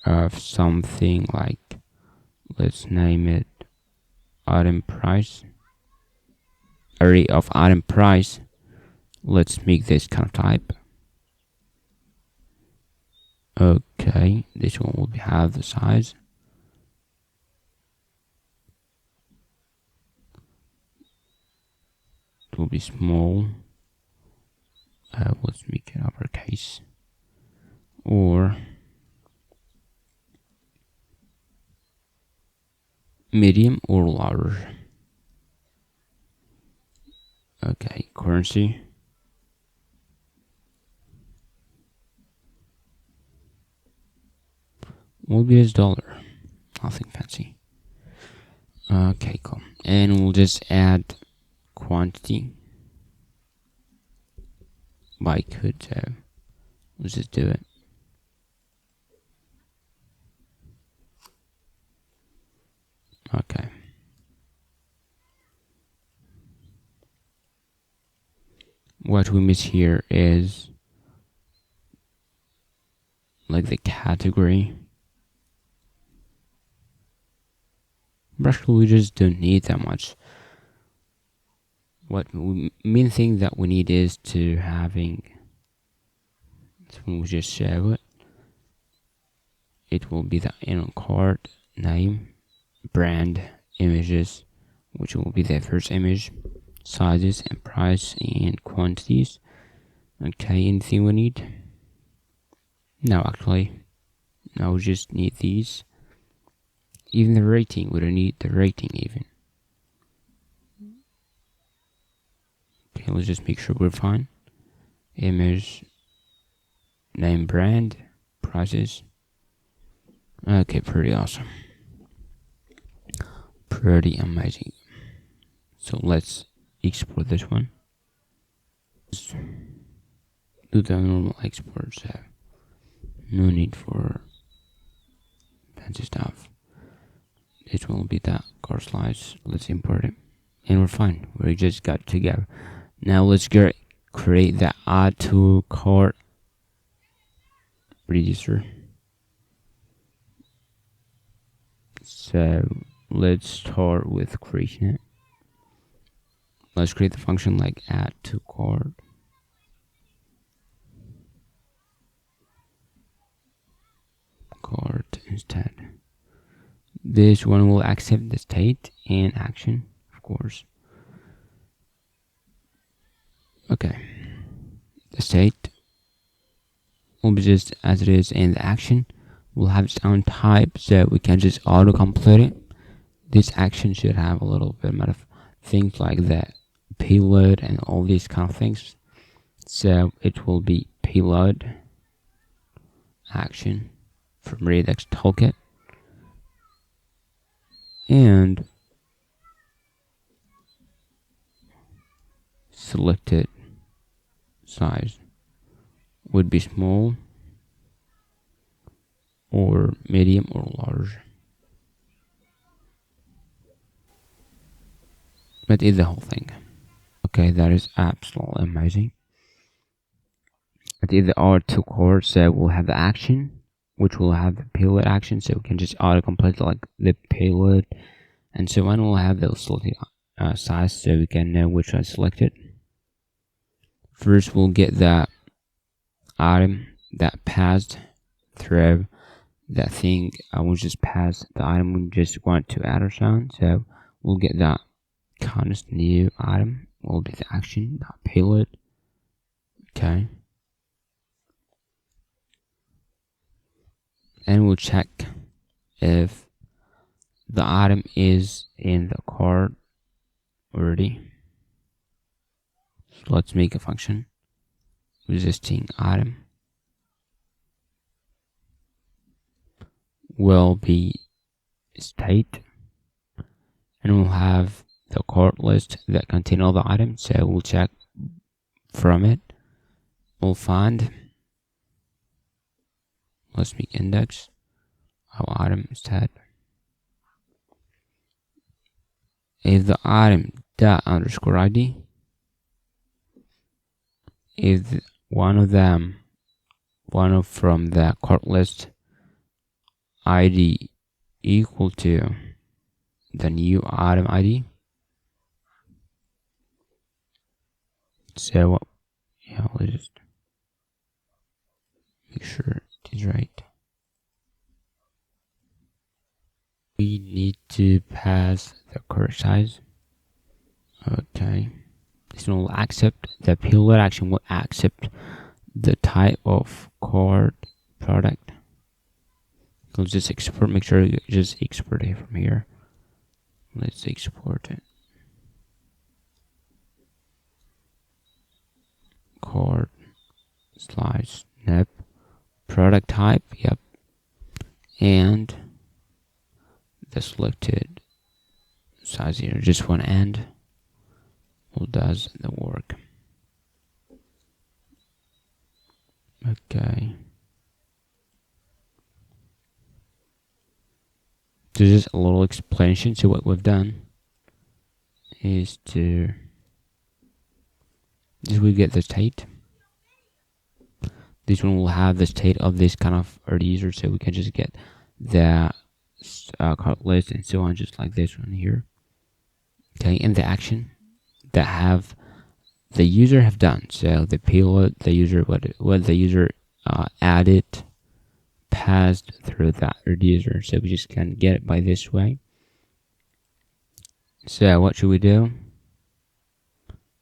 of something like, let's name it item price. Array of item price. Let's make this kind of type. Okay, this one will have the size. It will be small. Let's make it uppercase. Or medium or large. Okay, currency. Will be as dollar. Nothing fancy. Okay, cool. And we'll just add quantity by code. So let's just do it. Okay. What we miss here is like the category. Actually, we just don't need that much. What main thing that we need is to having, so we'll just show it. It will be the card name, brand, images, which will be the first image, sizes and price and quantities. Okay, anything we need? No, actually, no, we just need these. Even the rating, we don't need the rating even. Okay, let's just make sure we're fine. Image, name, brand, prices. Okay, pretty awesome. Pretty amazing. So let's export this one. Just do the normal export, so no need for fancy stuff. This will be the car slice. Let's import it, and we're fine. We just got to go. Now let's create the add to cart register. So let's start with creating it. Let's create the function like add to cart. Cart instead. This one will accept the state and action, of course. Okay. The state will be just as it is, and the action will have its own type, so we can just auto-complete it. This action should have a little bit of things like the payload and all these kind of things. So it will be payload action from Redux Toolkit, and selected size would be small or medium or large. That is the whole thing. Okay, that is absolutely amazing. That is our two core. So we'll have the action, which will have the payload action, so we can just autocomplete like the payload, and so on. We'll have the selected size, so we can know which one selected. First, we'll get that item that passed through that thing. I will just pass the item we just want to add or sound. So we'll get that const new item will be the action dot payload. Okay, and we'll check if the item is in the card already. So let's make a function existing item will be state, and we'll have the card list that contain all the items. So we'll check from it. We'll find, let's make index our item stat. If the item dot underscore id, if one of from the cart list id equal to the new item id, so yeah, let's just make sure it is right. We need to pass the correct size. Okay, this one will accept the payload action will accept the type of card product. We'll just export, make sure you just export it from here. Let's export it. Card slice nep product type, yep, and the selected size here, just one end will does the work. Okay, so just a little explanation. So what we've done is to we get the state. This one will have the state of this kind of user, so we can just get the cart list and so on, just like this one here. Okay, and the action that have the user have done. So the payload, the user, what the user added, passed through that user. So we just can get it by this way. So what should we do?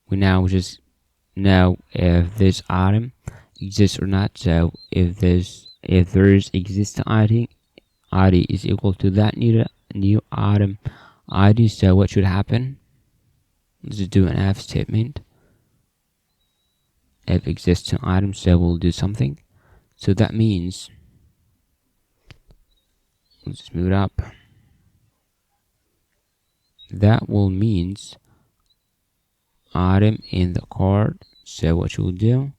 We now just know if this item exists or not. So if there is existing ID is equal to that new item ID. So what should happen? Let's just do an if statement. If existing item, so we'll do something. So that means, let's just move it up. That will means item in the card. So what you'll do,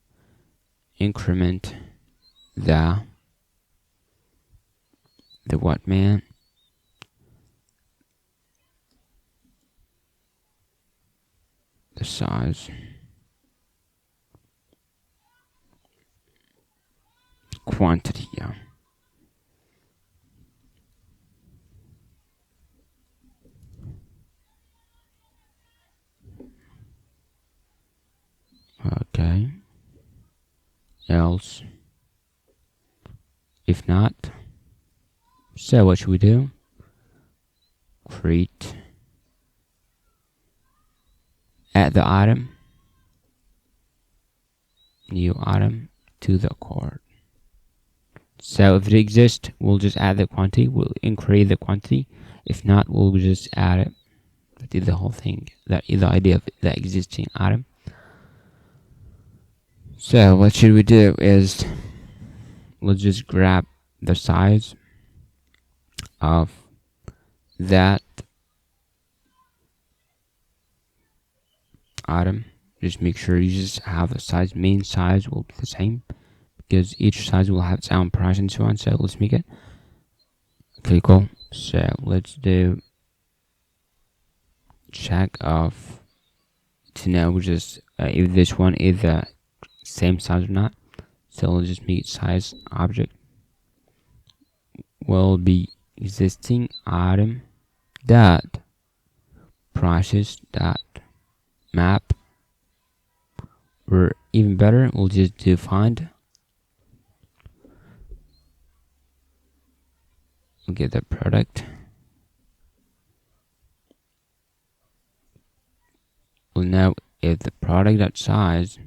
increment the what man, the size, quantity, yeah. Okay, else if not, so what should we do? Create, add the item, new item to the card. So if it exists, we'll just add the quantity, we'll increase the quantity. If not, we'll just add it. That is the whole thing. That is the idea of the existing item. So what should we do is, let's just grab the size of that item. Just make sure you just have the size. Main size will be the same because each size will have its own price and so on. So let's make it. Okay, cool. So let's do check of to know just if this one is the same size or not. So let's just make size object will be existing item dot prices dot map, or even better, we'll just do find. We'll get the product. We'll know if the product dot size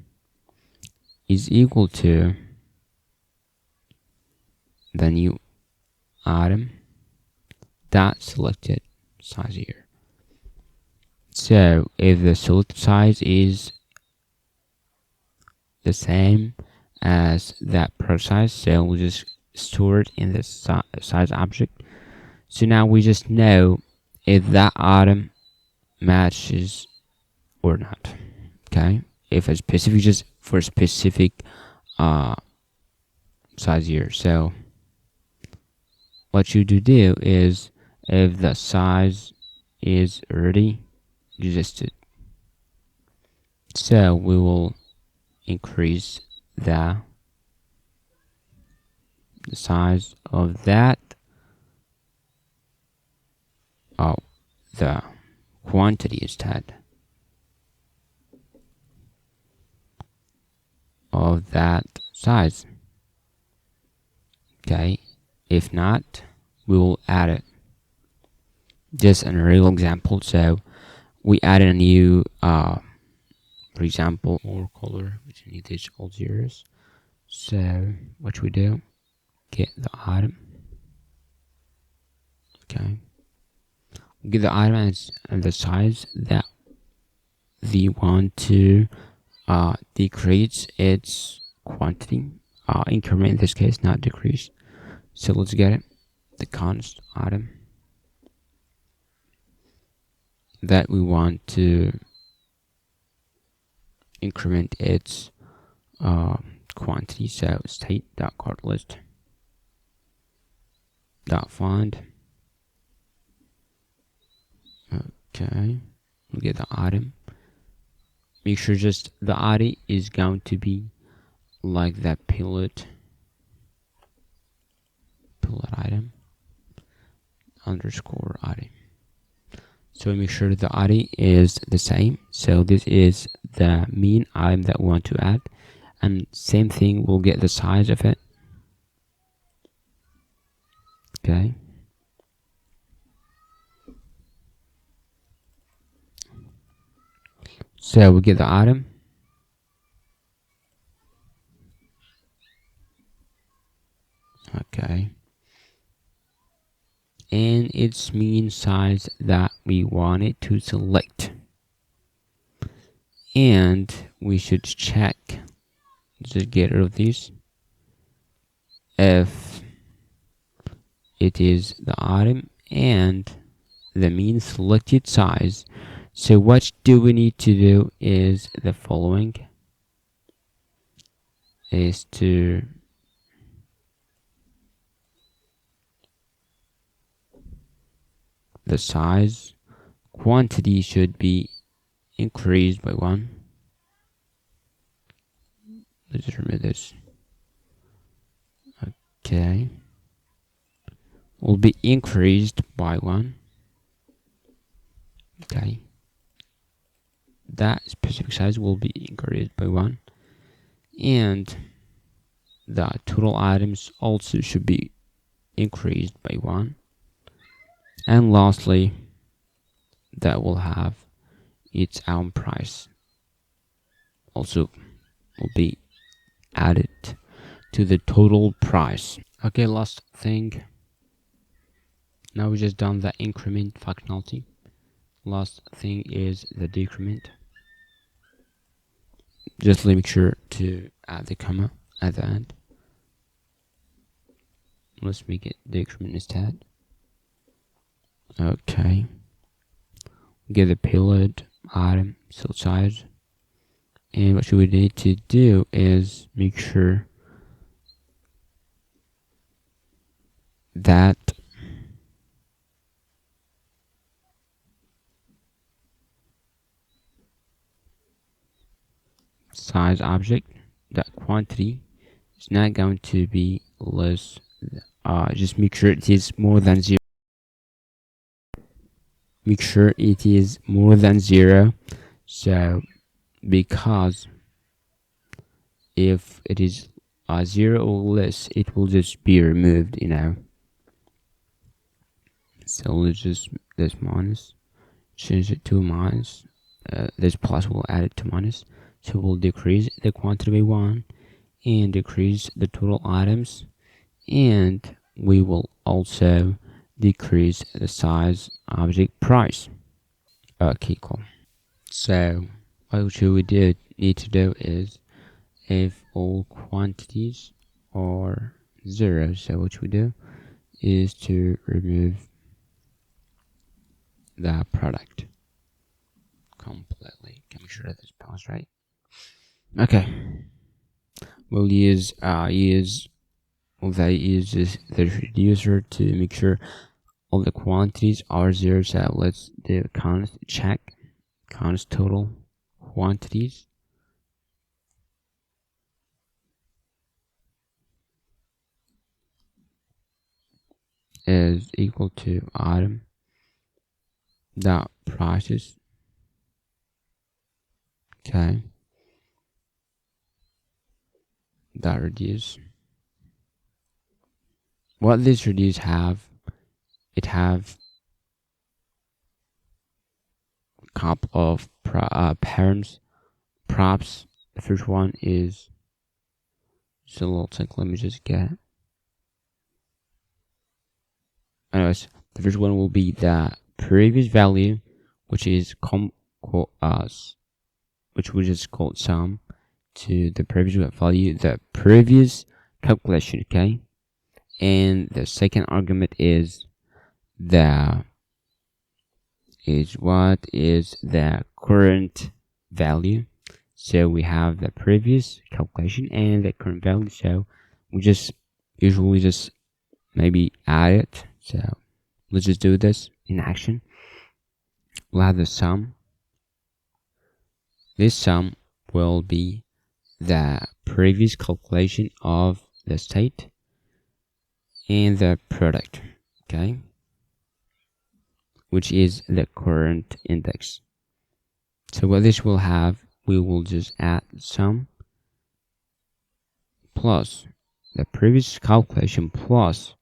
is equal to the new item dot selected size here. So if the selected size is the same as that product size, so we'll just store it in the size object. So now we just know if that item matches or not. Okay, if a specific, just for a specific size here. So what you do is, if the size is already existed, so we will increase the size of that the quantity instead of that size. Okay, if not, we will add it. Just a real example. So we added a new for example, more color, which need these all zeros. So what should we do? Get the item. Okay, get the item and the size that we want to decrease its quantity, increment in this case, not decrease. So let's get it. The const item that we want to increment its quantity. So state.cardList.find. Okay, we get the item. Make sure just the ID is going to be like that pilot item underscore ID. So make sure the ID is the same. So this is the mean item that we want to add, and same thing, we'll get the size of it. Okay, so we get the item. Okay, and its mean size that we want it to select, and we should check, just get rid of these, if it is the item and the mean selected size. So what do we need to do is the following, is to the size quantity should be increased by 1. Let's just remove this. Okay, will be increased by 1. Okay, that specific size will be increased by 1, and the total items also should be increased by 1. And lastly, that will have its own price also will be added to the total price. Okay, last thing. Now we just done the increment functionality. Last thing is the decrement. Just make sure to add the comma at the end. Let's make it decrement instead. Okay. Get the payload item cell size. And what we need to do is make sure that size object, that quantity is not going to be less. Just make sure it is more than 0. Make sure it is more than 0. So because if it is 0 or less, it will just be removed, you know. So let's minus, change it to minus. This plus will add it to minus. So we'll decrease the quantity by 1 and decrease the total items, and we will also decrease the size object price. Okay, cool. So what we need to do is, if all quantities are 0, so what we do is to remove the product completely. Can make sure that this spells right. Okay, we'll use the reducer to make sure all the quantities are 0. So let's do const check const total quantities is equal to item dot prices. Okay, dot reduce. What this reduce have, it have a couple of params props. The first one is, so a little tick, let me just get. Anyways, the first one will be the previous value, which is which we just called sum, to the previous value, the previous calculation. Okay, and the second argument is what is the current value. So we have the previous calculation and the current value. So we just usually just maybe add it. So let's just do this in action. We'll have the sum. This sum will be the previous calculation of the state and the product, okay, which is the current index. So what this will have, we will just add sum plus the previous calculation plus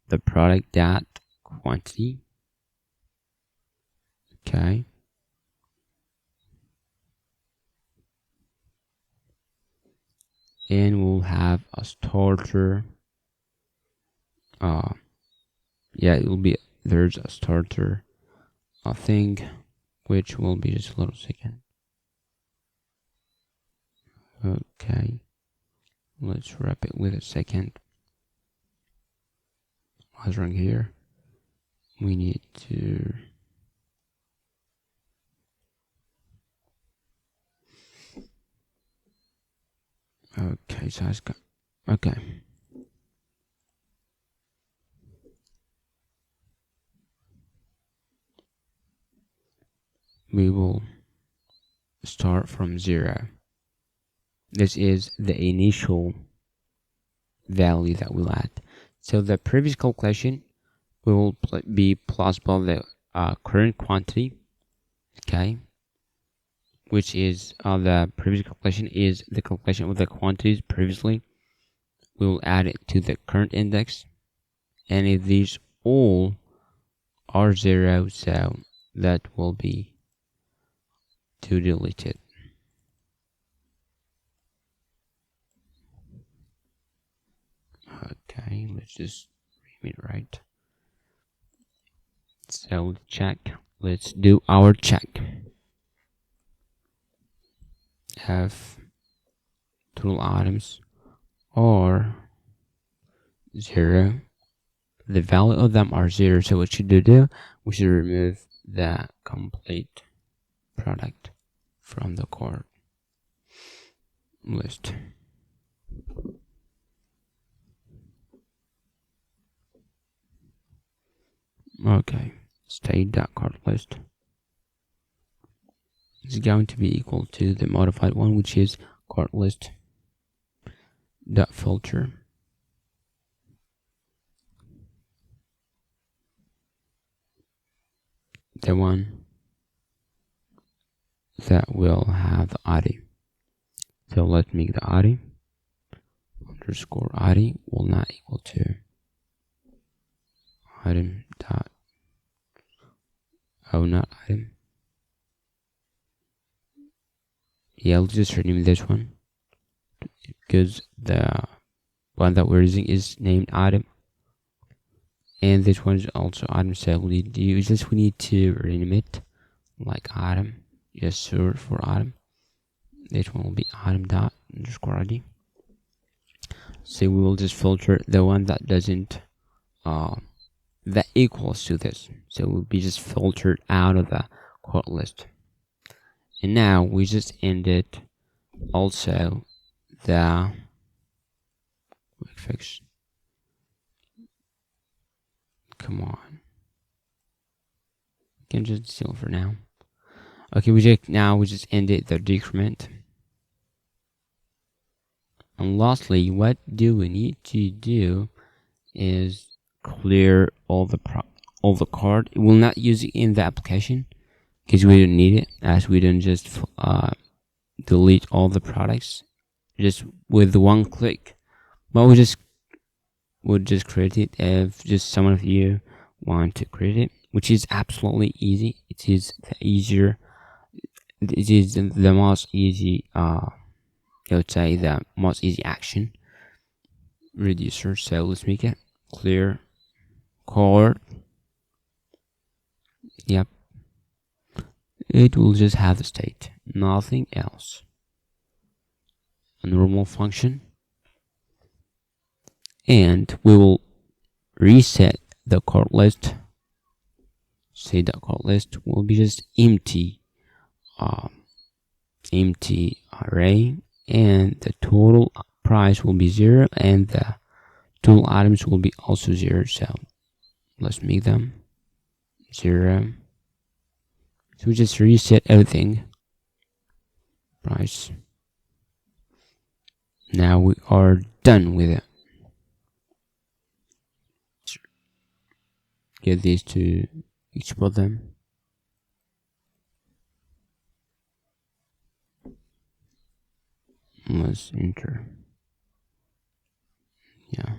the product dot quantity. Okay, and we'll have a starter. It will be, there's a starter thing, which will be just a little second. Okay, let's wrap it with a second. What's wrong here? We need to okay, so it's got, okay. We will start from 0. This is the initial value that we'll add. So the previous calculation will be plus the current quantity, okay, which is the previous calculation is the calculation of the quantities previously. We will add it to the current index, and if these all are 0, so that will be to delete it. Okay, let's just read it right. So check. Let's do our check. tool items are 0. The value of them are 0. So what should we do? We should remove the complete product from the cart list. Okay, state.cart list is going to be equal to the modified one, which is cart list dot filter. The one that will have the ID. So let's make the ID underscore ID will not equal to item dot not item. Yeah, let's just rename this one because the one that we're using is named item, and this one is also item. So we need to use this. We need to rename it like item. Just search for item. This one will be item dot underscore ID. So we will just filter the one that doesn't that equals to this. So it will be just filtered out of the cart list. And now we just ended also the quick fix. Come on. Can just seal for now. Okay, we just ended the decrement. And lastly, what do we need to do is clear all the cart. It will not use it in the application because we don't need it, as we don't just delete all the products just with one click. But we just would just create it if just some of you want to create it, which is absolutely easy. It is the most easy I would say the most easy action reducer. So let's make it clear cart. Yep, it will just have the state, nothing else. A normal function, and we will reset the cart list. Say that cart list will be just empty array, and the total price will be 0, and the tool items will be also 0. So let's make them 0. So we just reset everything. Price. Now we are done with it. Get these to export them. Let's enter. Yeah.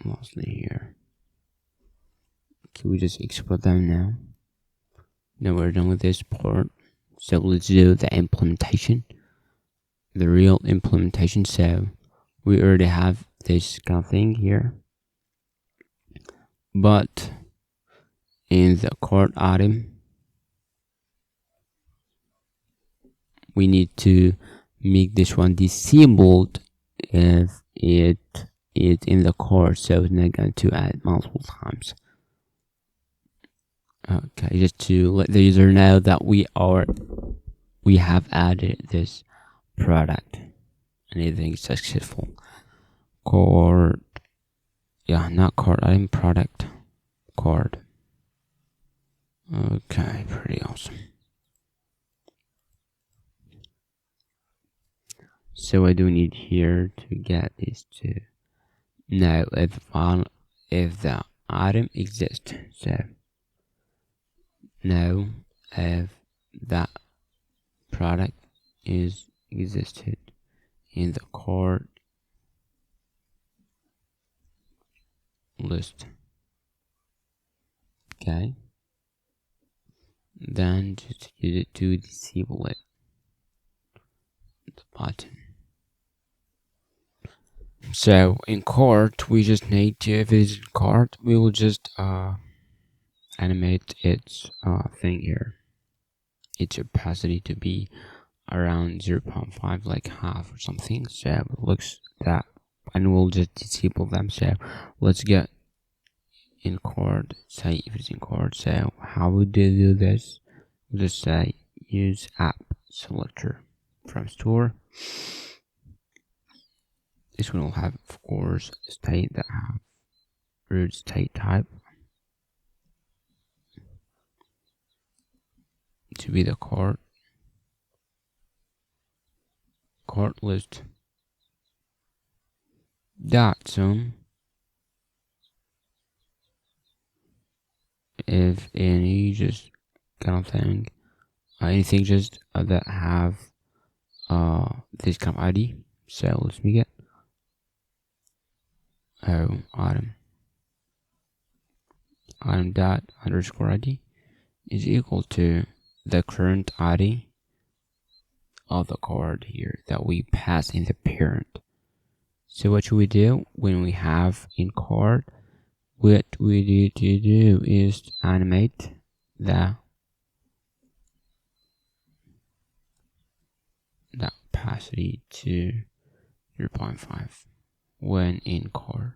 Mostly here. Okay, we just export them now. Now we're done with this part. So let's do the implementation. The real implementation. So we already have this kind of thing here. But in the cart item, we need to make this one disabled if it is in the cart, so it's not going to add multiple times. Okay, just to let the user know that we have added this product and everything is successful. Cart, yeah, not cart item, product cart. Okay, pretty awesome. So I do need here to get this to know if the item exists. So know if that product is existed in the cart list. Okay. Then just use it to disable it. The button. So in cart, we just need to, if it is in cart, we will just animate its thing here, its opacity to be around 0.5, like half or something. So it looks that, and we'll just disable them. So let's get in chord, say if it's in chord. So how would they do this? We'll just say use app selector from store. This one will have, of course, state that have root state type to be the chord list dot sum if any just kind of thing, anything just that have this kind of ID. So let's make it item dot underscore ID is equal to the current ID of the card here that we pass in the parent. So what should we do when we have in card? What we need to do is to animate the opacity to 0.5 when in card.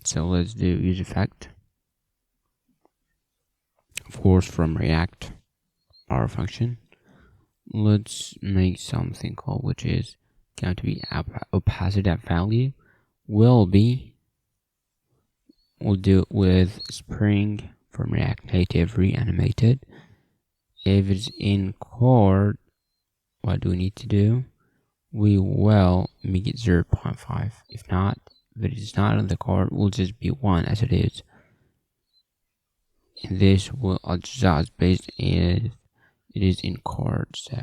So let's do use effect, of course, from React, our function. Let's make something called, which is going to be opacity value will be, we'll do it with Spring from React Native Reanimated. If it's in chord, what do we need to do? We will make it 0.5. If not, if it is not in the chord, will just be 1 as it is. And this will adjust based if it is in chord. So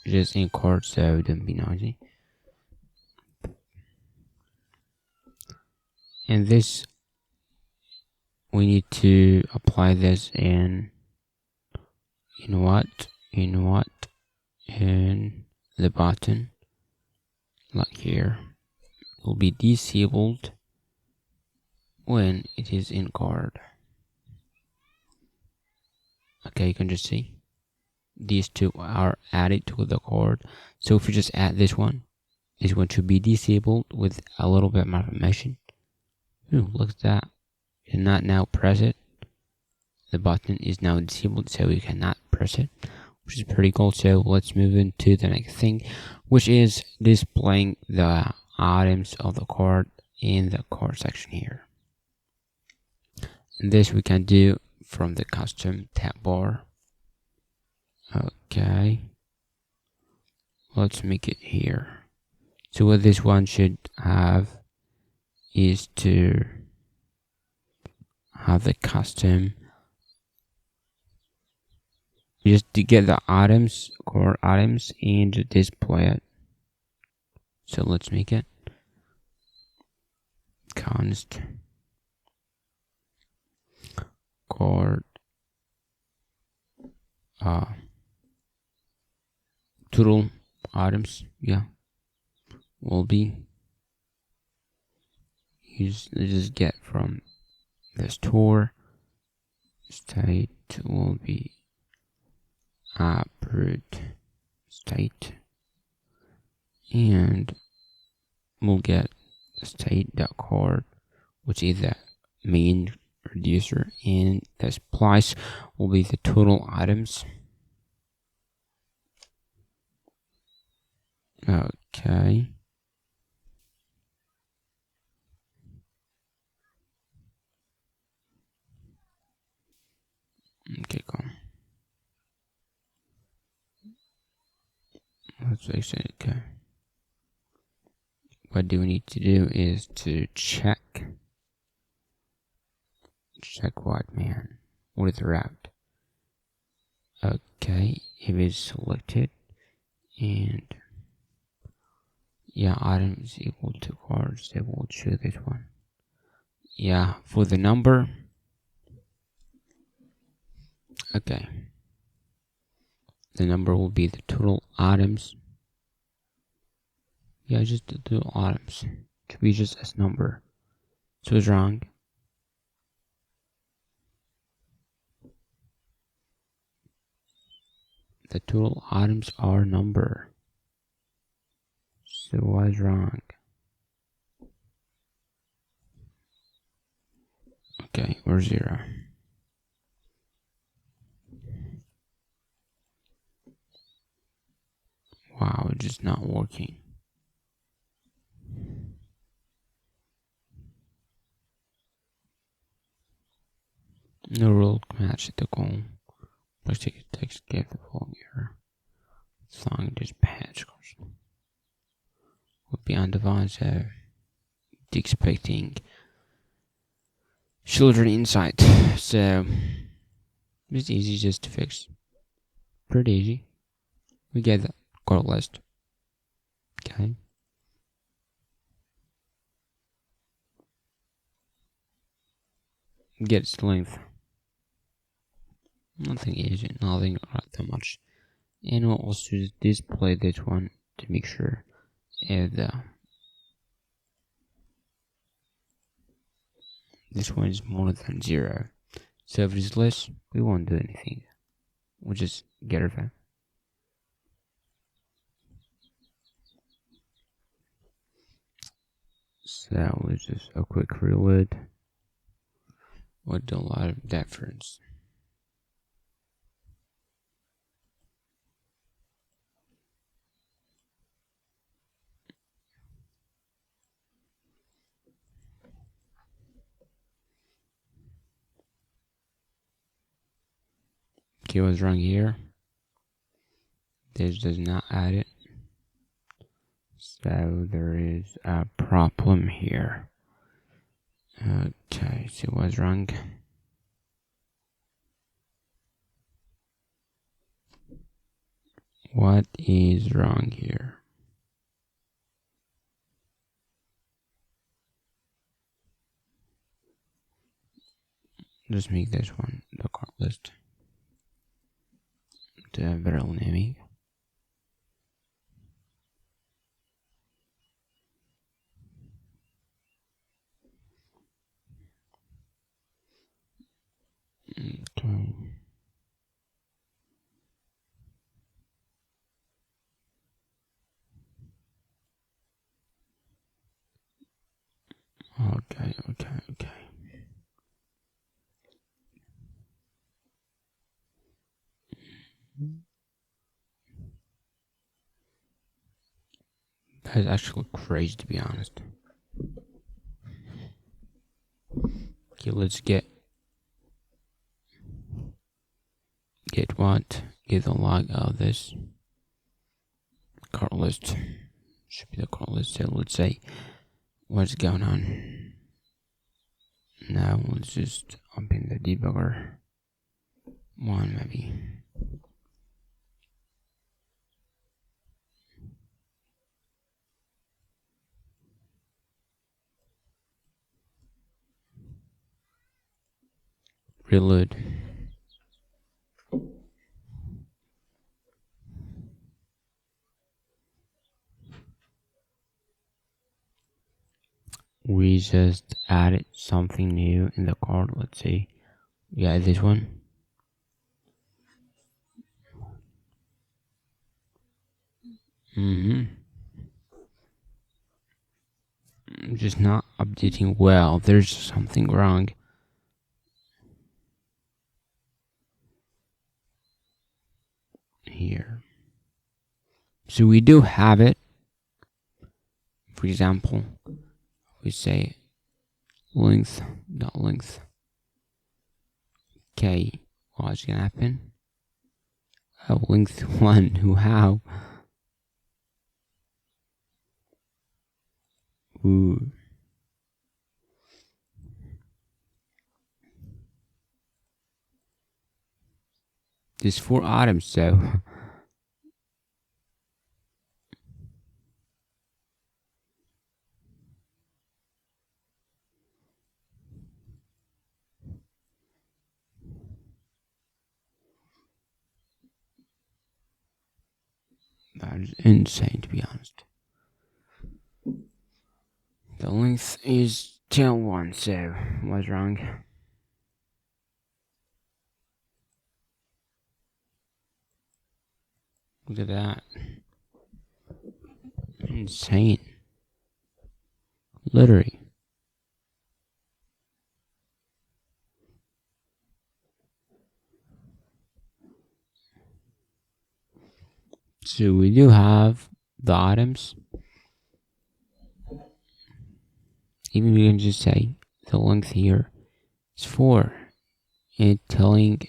just in chord, so don't be noisy. And this, we need to apply this in what? In the button, like here. It will be disabled when it is in chord. Okay, you can just see these two are added to the chord. So if you just add this one should be disabled with a little bit more information. Ooh, look at that. You cannot now press it. The button is now disabled, so you cannot press it, which is pretty cool. So let's move into the next thing, which is displaying the items of the chord in the chord section here. And this we can do from the custom tab bar. Okay, let's make it here. So what this one should have is to have the custom, just to get the items, chord items, and display it. So let's make it const chord total items, will be just get from the store state will be root state, and we'll get state.chord, which is the main reducer, and the splice will be the total items. Okay. Okay, cool. Let's fix it. Okay. What do we need to do is to check what, man? What is the route? Okay, if it's selected, and item is equal to cards, they will choose this one. For the number. Okay, the number will be the total items. Just the total items to be just as number. So it's wrong. the total items are number. So what's wrong? Okay, we're 0. Wow, it's just not working. No rule match the goal. Let's take a text, give the following error. Song just patch course. Would be on device expecting children inside. So it's easy just to fix. Pretty easy. We get the code list. Okay. Get its length. Nothing easy, nothing that much. And we'll also display this one to make sure if this one is more than 0. So if it is less, we won't do anything. We'll just get rid of it. So it's just a quick reload with a lot of difference. Okay, what's wrong here? This does not add it. So there is a problem here. Okay, so what's wrong? What is wrong here? Just make this one the card list. The variable naming. Okay. Okay. That is actually crazy, to be honest. Okay, let's get what? Get the log of this card list. Should be the card list. So let's say what's going on. Now let's just open the debugger one maybe. Reload. We just added something new in the card. Let's see. We add this one. Just not updating well. There's something wrong. Here. So we do have it. For example, we say length. Okay, what's gonna happen? Length 1. Wow. Ooh. There's 4 items, so that is insane, to be honest. The length is tail 1, so what's wrong? Look at that. Insane. Literally. So we do have the items. Even we can just say the length here is 4. And telling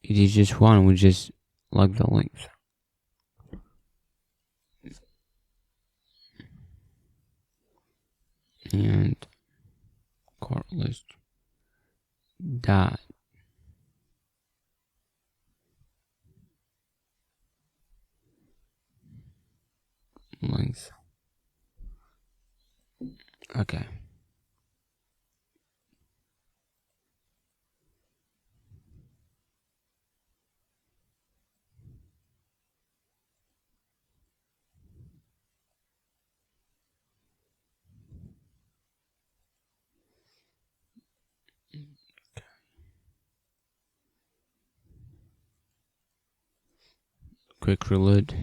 it is just 1, we just log the length. And cart list dot length. Okay. Quick reload.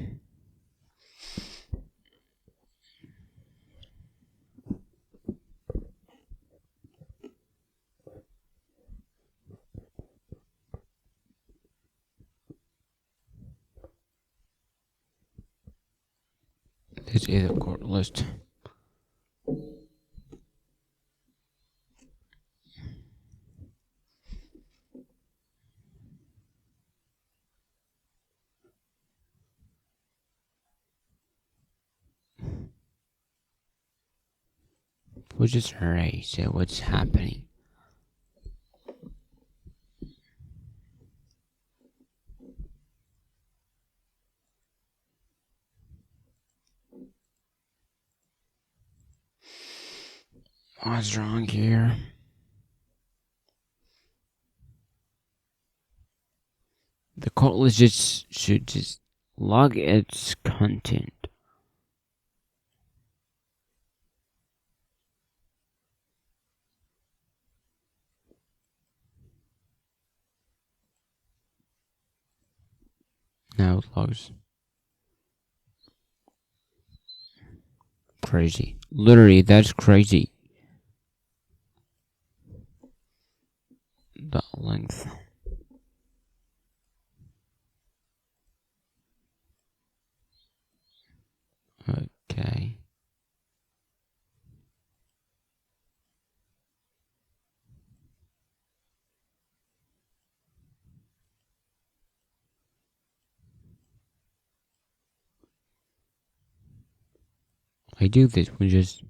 This is a cart list. Which is array, so what's happening? What's wrong here? The cart list should just log its content. Now it logs. Crazy. Literally, that's crazy. The length. Okay. I do this, we just...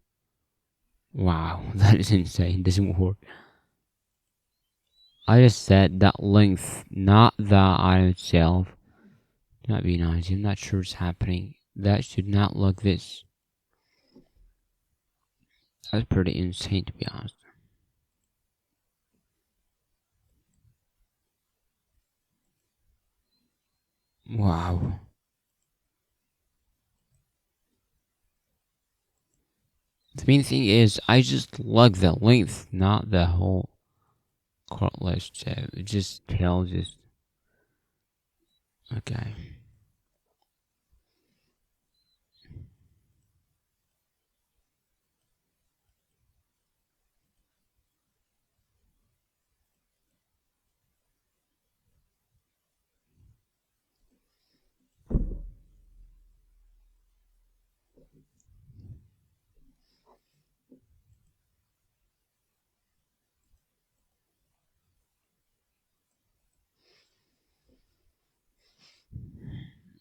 Wow, that is insane. Doesn't work. I just said that length, not the item itself. Not be nice. I'm not sure what's happening. That should not look this. That's pretty insane, to be honest. Wow. The main thing is, I just log the length, not the whole cart list. So it just tells us. Okay.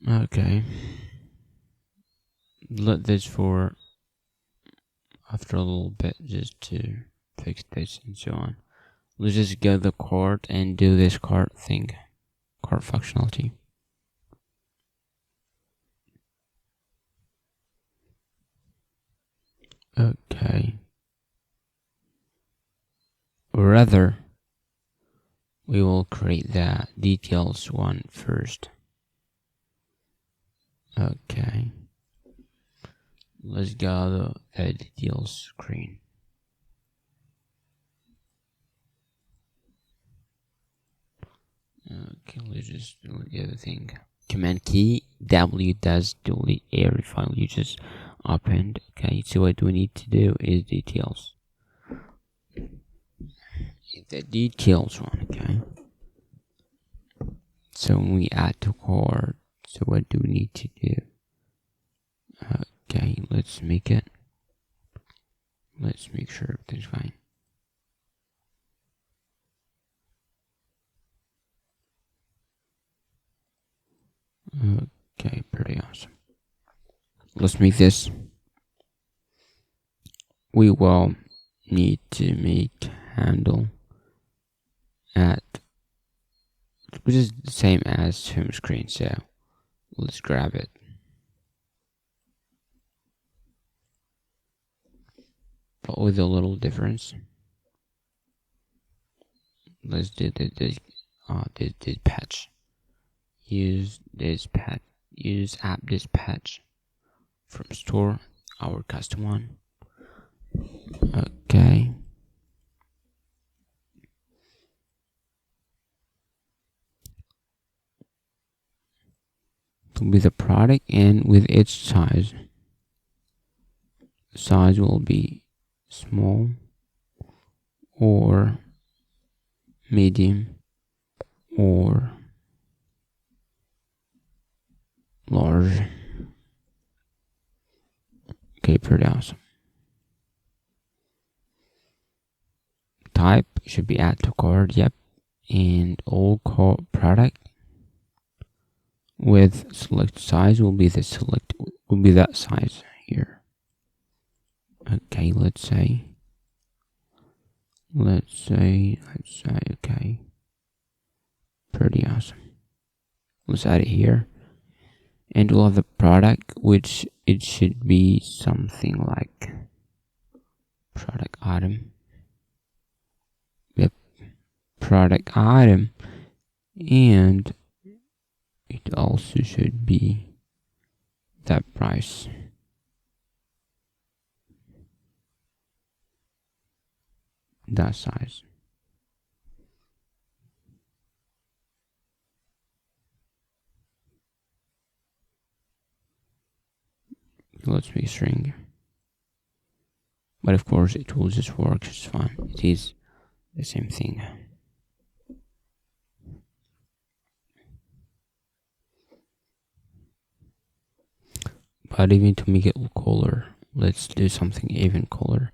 Okay. Let this for after a little bit just to fix this and so on. Let's just go to the cart and do this cart thing. Cart functionality. Okay. Or rather, we will create the details one first. Okay. Let's go to the details screen. Okay, let's just do everything command key W does delete every file you just opened. Okay, so what we need to do is details. The details one, okay. So when we add to cart, so what do we need to do? Okay, let's make it. Let's make sure everything's fine. Okay, pretty awesome. Let's make this. We will need to make handle at, which is the same as home screen, so let's grab it. But with a little difference. Let's do this patch. Use app dispatch from store, our custom one. Okay. It will be the product, and with its size. Size will be small or medium or large. Okay, pretty awesome. Type should be add to cart, yep. And all cart product with select size will be that size here. Okay, let's say okay. Pretty awesome. Let's add it here. And we'll have the product, which it should be something like product item. Yep, product item. And it also should be that price. That size. Let's make string. But of course it will just work just fine. It is the same thing. But even to make it cooler, let's do something even cooler,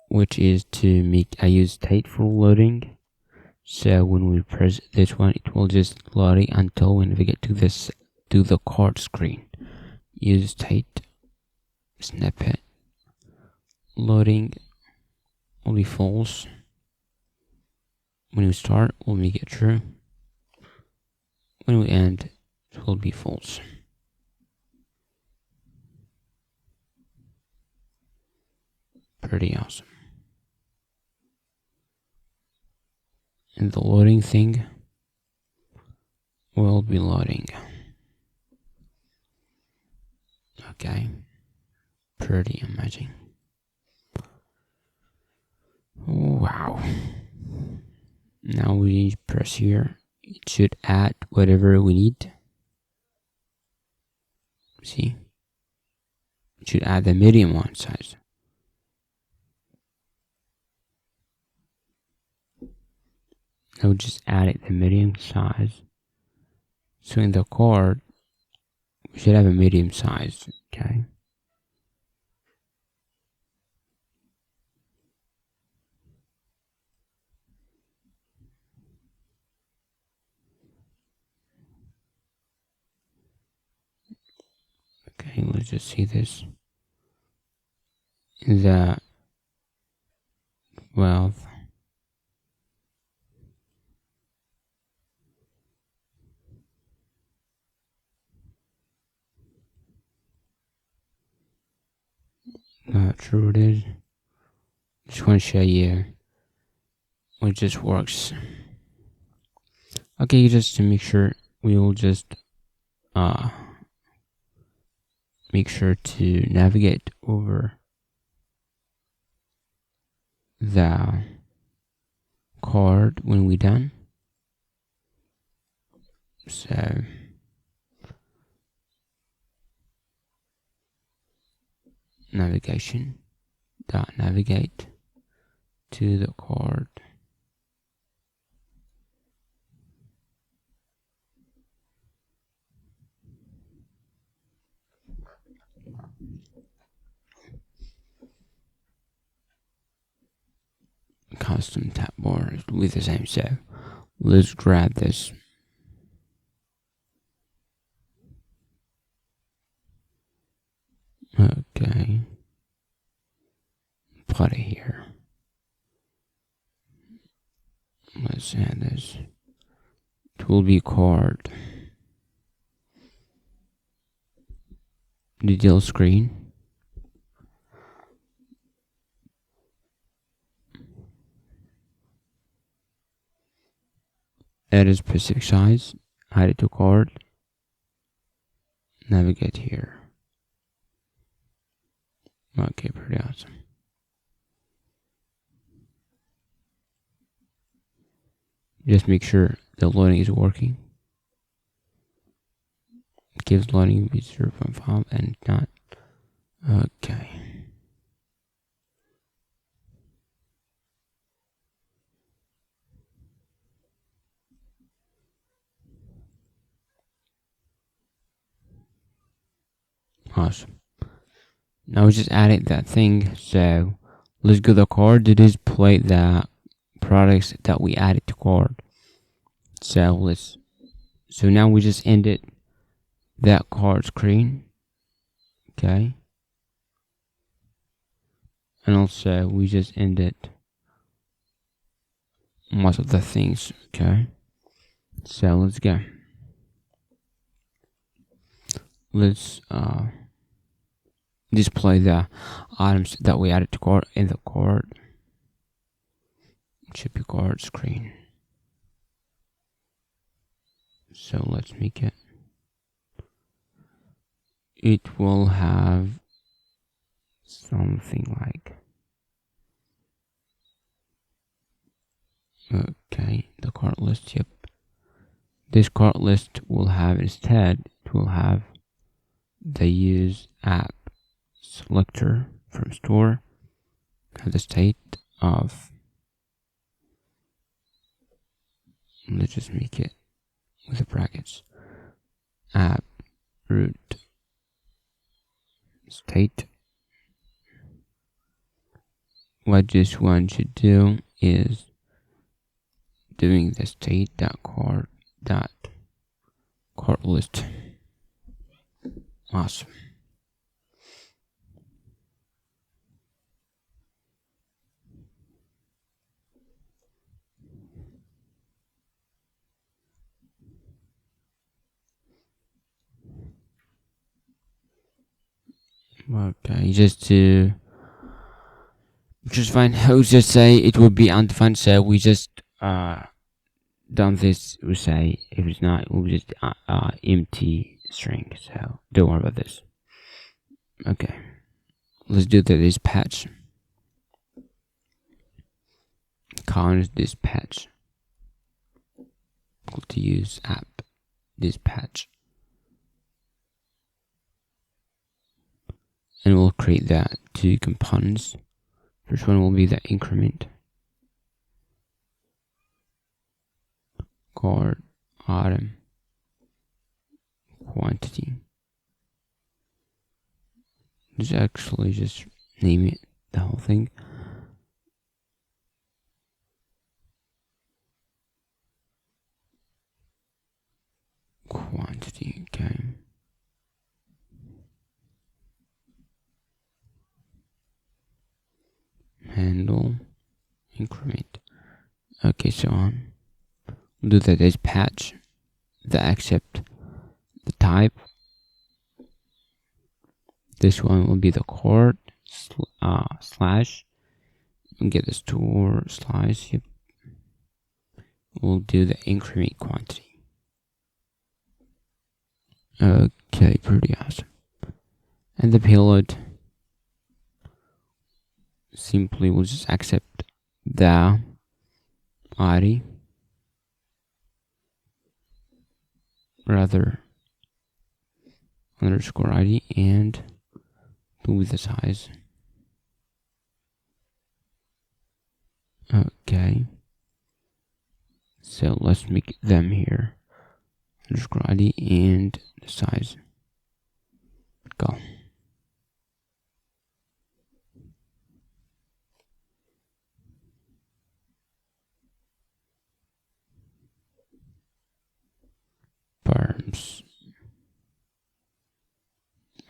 which is to make I use stateful loading. So when we press this one, it will just load it until when we get to the cart screen. Use state snippet loading will be false. When we start, we'll make it true. When we end, it will be false. Pretty awesome. And the loading thing will be loading. Okay. Pretty amazing. Wow. Now we press here. It should add whatever we need. See? It should add the medium one size. I would just add the medium size. So in the card, we should have a medium size, okay? Okay, let's just see this. The 𝗵𝗶 not sure what it is. Just want to show you what just works. Okay, just to make sure, we will just make sure to navigate over the card when we're done. So navigation dot navigate to the card. Custom tab bar will be the same, so let's grab this. Okay, put it here. Let's add this. It will be card detail screen. Edit specific size, add it to card, navigate here. Okay, pretty awesome. Just make sure the loading is working. It gives loading with 0.5 and not. Okay. Awesome. Now we just added that thing, so let's go to the card to display the products that we added to card. So now we just ended that card screen. Okay. And also we just ended most of the things. Okay. So let's go. Let's display the items that we added to cart in the cart. It should be cart screen. So let's make it. It will have something like, okay, the cart list. Yep. This cart list will have instead, it will have the use app selector from store, have the state of, let's just make it with the brackets, app root state. What this one should do is doing the state.cart list. Awesome. Okay, just fine. I would just say it would be undefined, so we just done this. We say if it's not, we'll just empty string. So don't worry about this. Okay, let's do this patch. Cons dispatch. To use app dispatch. And we'll create that two components. First one will be the increment card item quantity. Let's actually just name it the whole thing. Quantity, okay. Handle increment. Okay, so on. We'll do that as patch. The accept the type. This one will be the card slash. And get the store slash. Yep. We'll do the increment quantity. Okay, pretty awesome. And the payload. Simply we'll just accept the ID, rather underscore ID, and with the size. Okay, so let's make them here. Underscore ID and the size. Go. Perms.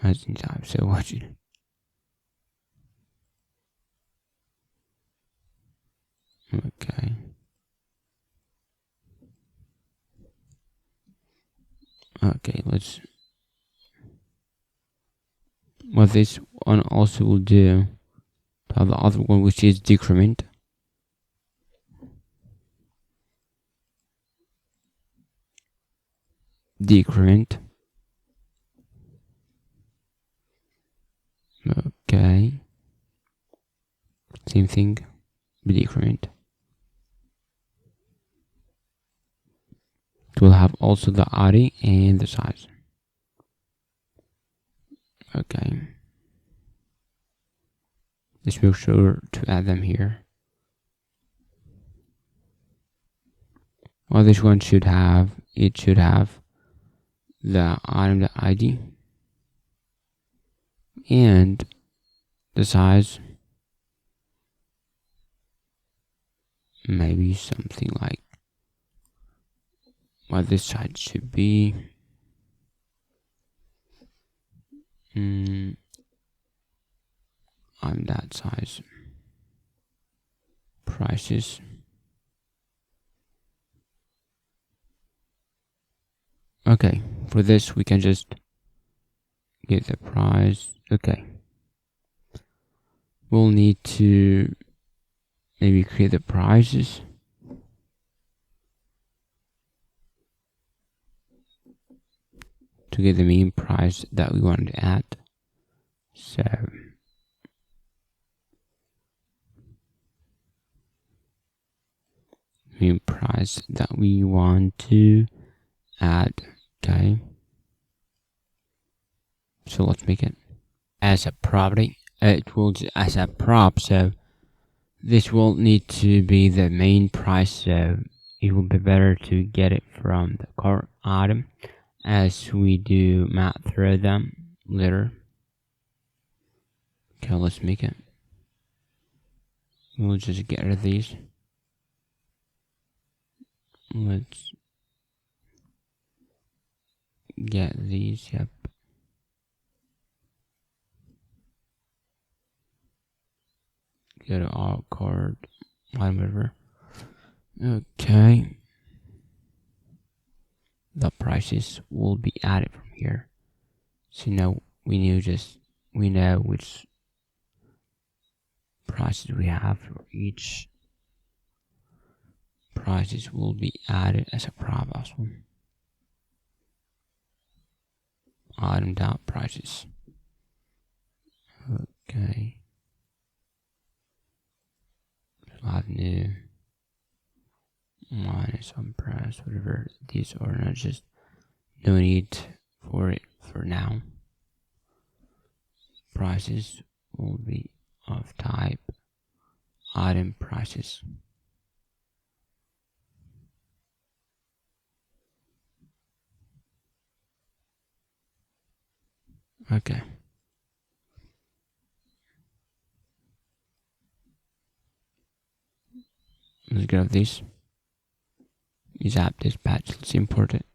As in type, so watch it. Okay. Okay, let's. What this one also will do to have the other one, which is decrement. Decrement. Okay. Same thing. Decrement. It will have also the ID and the size. Okay. Let's make sure to add them here. Well, this one should have, it should have the item.id and the size. Maybe something like what this side should be. On that size. Prices. Okay, for this we can just get the price. Okay. We'll need to maybe create the prices. To get the mean price that we wanted to add. So mean price that we want to add. Okay. So let's make it as a property. It will as a prop. So this will need to be the main price. So it will be better to get it from the core item, as we do map through them later. Okay, let's make it. We'll just get rid of these. Let's get these. Yep. Go to all card, whatever. Okay. The prices will be added from here. So now we know which prices we have for each. Prices will be added as a prop also. Item.prices. Okay. So add new minus on price, whatever these are, not just no need for it for now. Prices will be of type item prices. Okay. Let's grab this. Is app dispatch. Let's import it.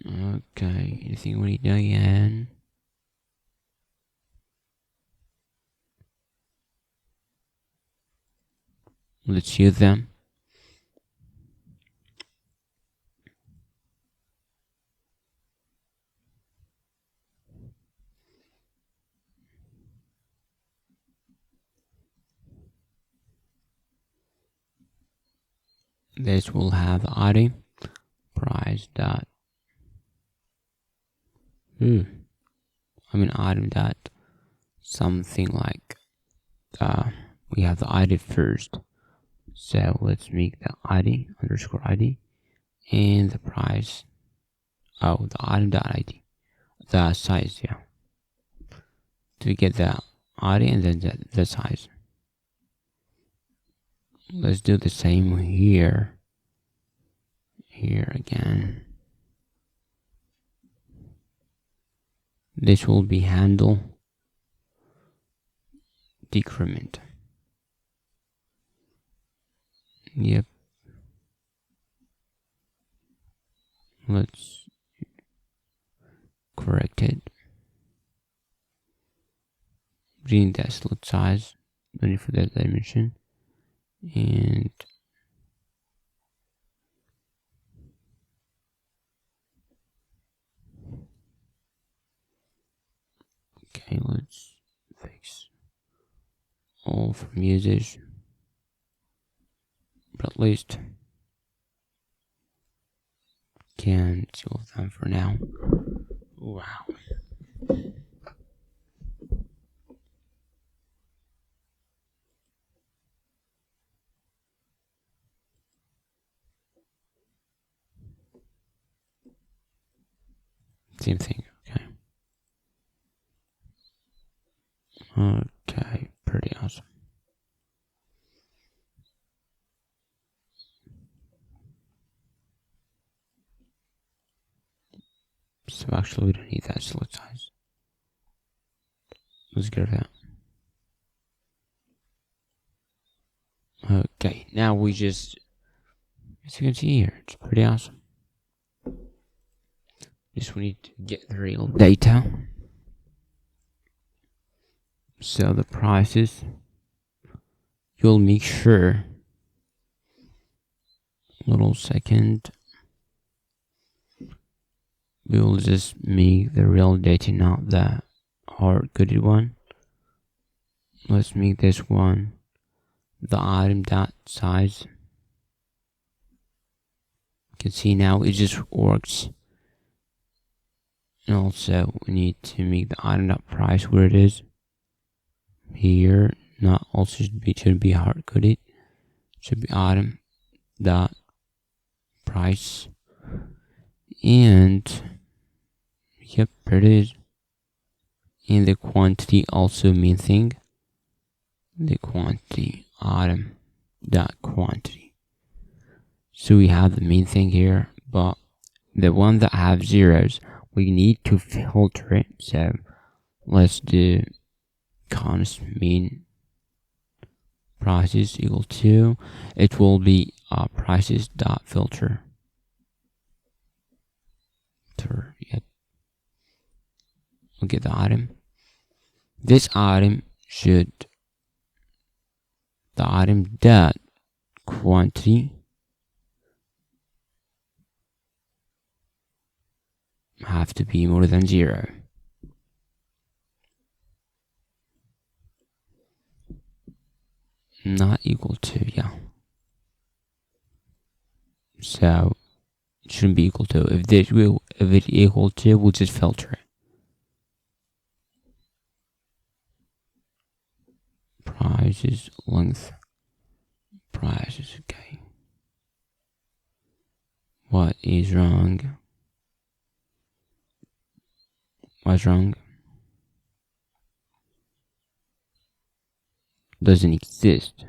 Okay. Anything we need done again? Let's use them. This will have ID price dot item dot something like we have the ID first. So let's make the ID underscore ID and the price Oh, the item.id, the size, yeah. To get the ID and then the size. Let's do the same here. Here again. This will be handle decrement. Yep. Let's correct it. Reading that slot size, looking for that dimension, and okay, let's fix all from users, but at least can see all of them for now. Wow. Same thing, okay. Okay, pretty awesome. So actually we don't need that slot size. Let's get rid of that. Okay, now we just, as you can see here, it's pretty awesome. Just we need to get the real data. So the prices, you'll make sure, little second, we will just make the real data, not the hard-coded one. Let's make this one the item dot size. You can see now it just works. And also we need to make the item dot price where it is here. Not also should be hard coded. Should be item dot price. And yep, there it is. And the quantity also main thing. The quantity item dot quantity. So we have the main thing here, but the one that have zeros, we need to filter it. So let's do const main prices equal to, it will be prices dot filter. Yep. We'll get the item. This item should, the item dot quantity have to be more than 0. Not equal to, yeah. So it shouldn't be equal to. If it equal to, we'll just filter it. Prices length. Prices, okay. What is wrong? What's wrong? Doesn't exist.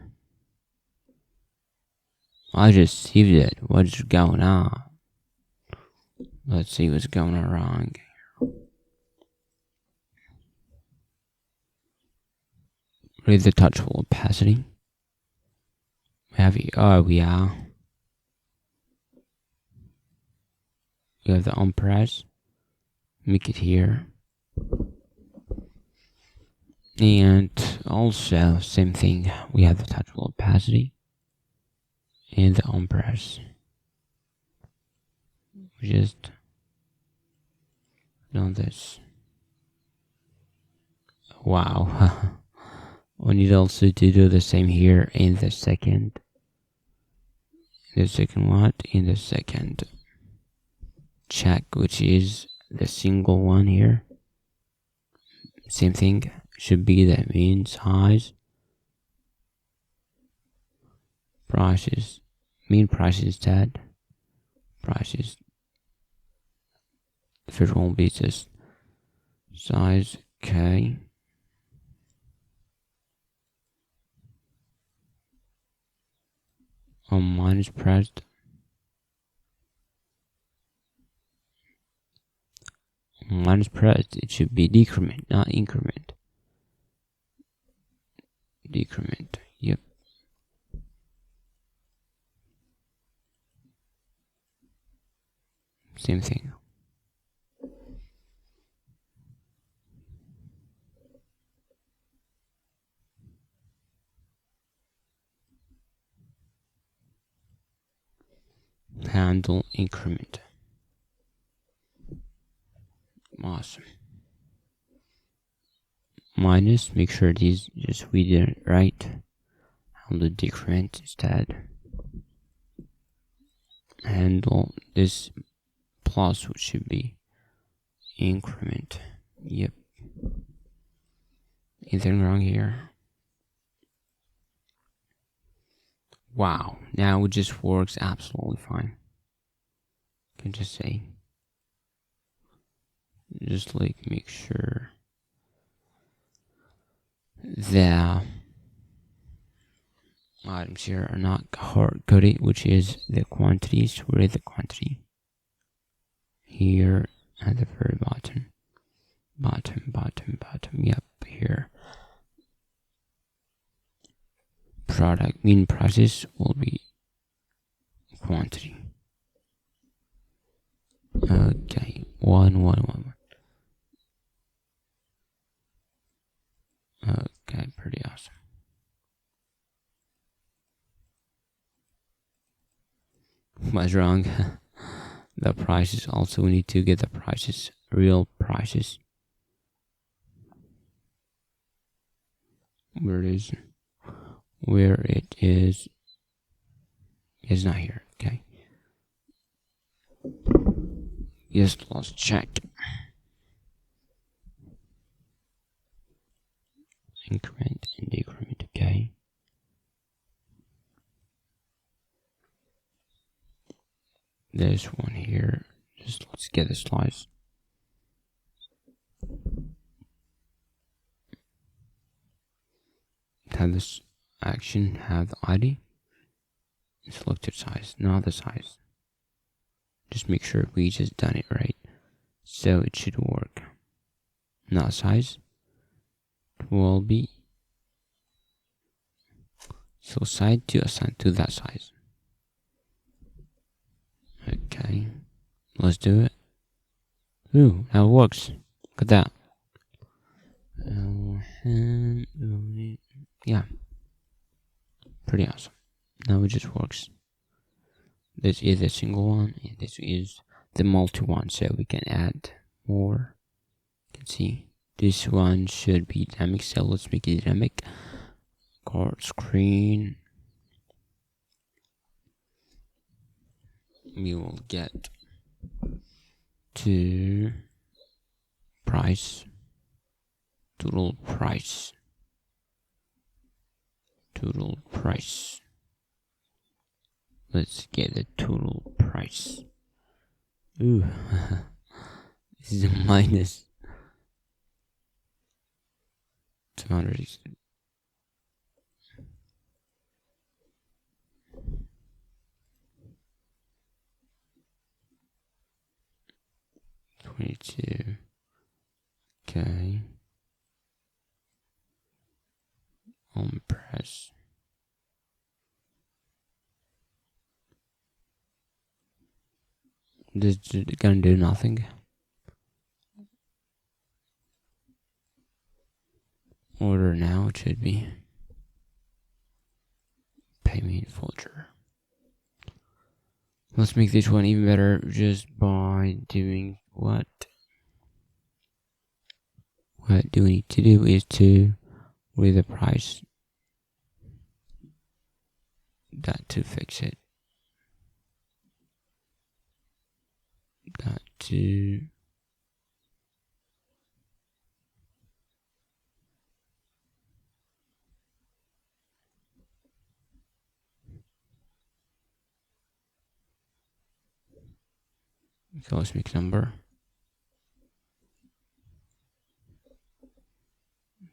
I just saved it. What's going on? Let's see what's going on wrong. Read the touchable opacity. We have here, oh yeah. We have the on press. Make it here. And also, same thing, we have the touchable opacity and the on press. We just done this. Wow. We need also to do the same here in the second. The second what? In the second check, which is the single one here. Same thing, should be the main size. Prices, main prices tab. Prices The first one will be just size k on minus pressed it should be decrement, not increment. Decrement, yep. Same thing. Handle increment. Awesome. Minus, make sure these we did it right. Handle decrement instead. Handle this plus, which should be increment. Yep. Anything wrong here? Wow, now it just works absolutely fine. Can just say, just like make sure the items here are not hard-coded, which is the quantities. Where is the quantity? Here at the very bottom. Bottom, yep, here. Product mean prices will be quantity. Okay, one. Okay, pretty awesome. What's wrong? The prices also, we need to get the prices, real prices. Where it is not here. Okay. Yes, let's check. Increment and decrement. Okay. This one here. Just let's get the slice. Have this action have the ID. Selected size, not the size. Just make sure we just done it right. So it should work. Not size. Will be. So side to assign to that size. Okay. Let's do it. Ooh, now it works. Look at that. Yeah. Pretty awesome. Now it just works. This is a single one, and this is the multi one, so we can add more. You can see this one should be dynamic, so let's make it dynamic. Card screen. We will get to price, total price. Let's get the total price. Ooh, this is a minus 200. $22. Okay. On press. This is gonna do nothing. Order now, it should be payment folder. Let's make this one even better just by doing what do we need to do is to with the price that to fix it. That to cosmic number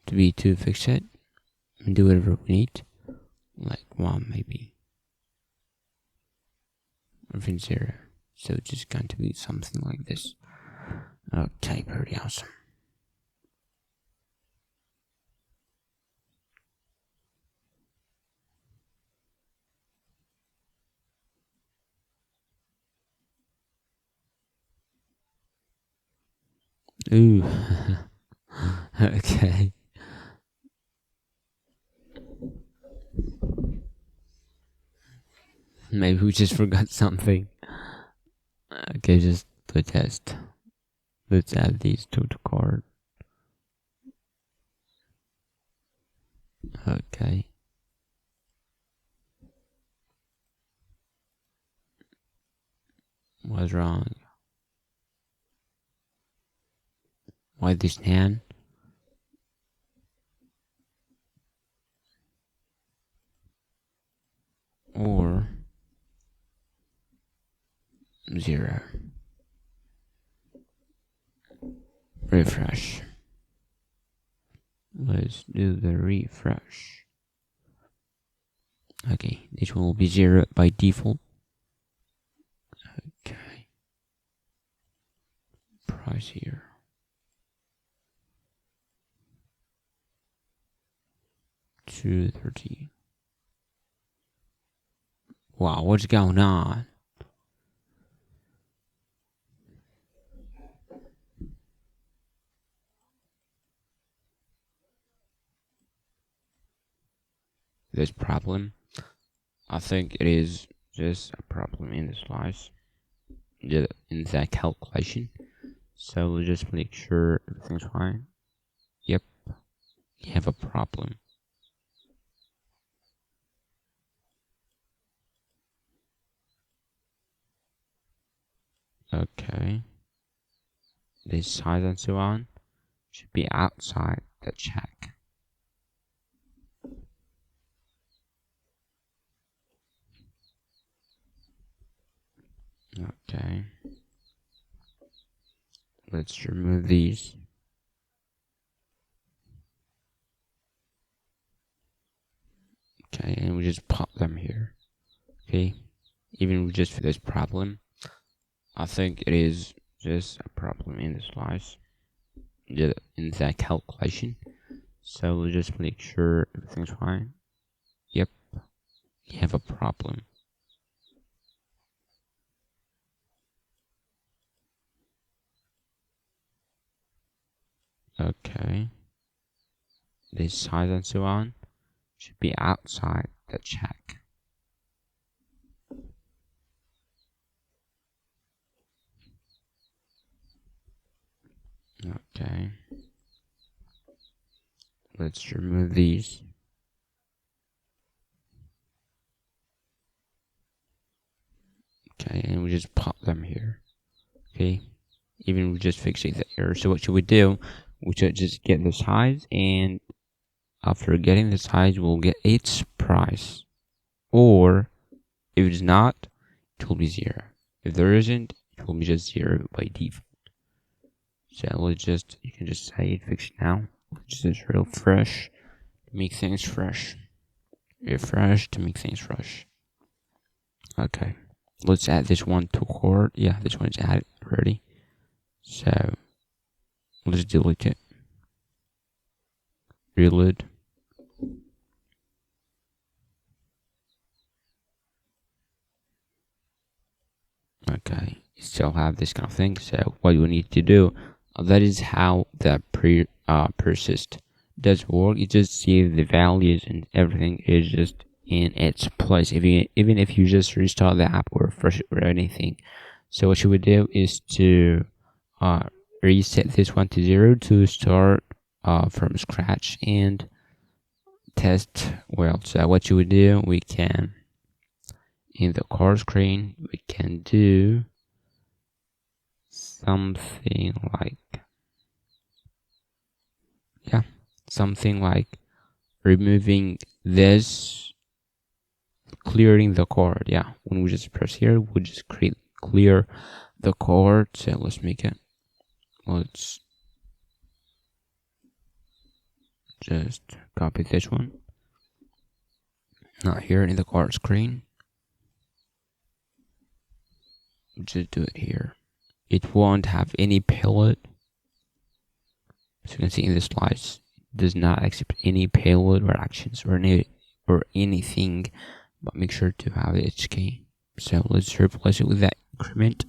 to be to fix it and do whatever we need, like 1 maybe, or even 0. So it's just going to be something like this. Okay, pretty awesome. Ooh. Okay. Maybe we just forgot something. Okay, just the test. Let's add these to the card. Okay. What's wrong? Why this hand? Or 0. Refresh. Let's do the refresh. Okay, this one will be 0 by default. Okay. Price here. $230. Wow, what's going on? This problem, I think it is just a problem in the slice, in the calculation. So we'll just make sure everything's fine. Yep, you have a problem. Okay, this size and so on should be outside the check. Okay, let's remove these. Okay, and we just pop them here. Okay, even with just for this problem, I think it is just a problem in the slice, in the calculation. So we'll just make sure everything's fine. Yep, you have a problem. Okay, this size and so on should be outside the check. Okay, let's remove these. Okay, and we just pop them here. Okay, even we just fixate the error. So what should we do? We should just get the size, and after getting the size, we'll get its price. Or if it's not, it will be 0. If there isn't, it will be just 0 by default. So let's just, you can just say it fixed now. Just real fresh to make things fresh. Refresh to make things fresh. Okay, let's add this one to card. Yeah, this one is added already. So let's delete it. Reload. Okay, you still have this kind of thing. So what you need to do, that is how the persist does work. You just see the values and everything is just in its place, even if you just restart the app or refresh it or anything. So what you would do is to reset this one to 0 to start from scratch and test. Well, so what you would do, we can, in the card screen, we can do something like, yeah, something like removing this, clearing the card. Yeah, when we just press here, we'll just clear the card. So let's make it, let's just copy this one, not here in the card screen, just do it here. It won't have any payload, as you can see in the slides. It does not accept any payload or actions or anything, but make sure to have the HK. So let's replace it with that increment.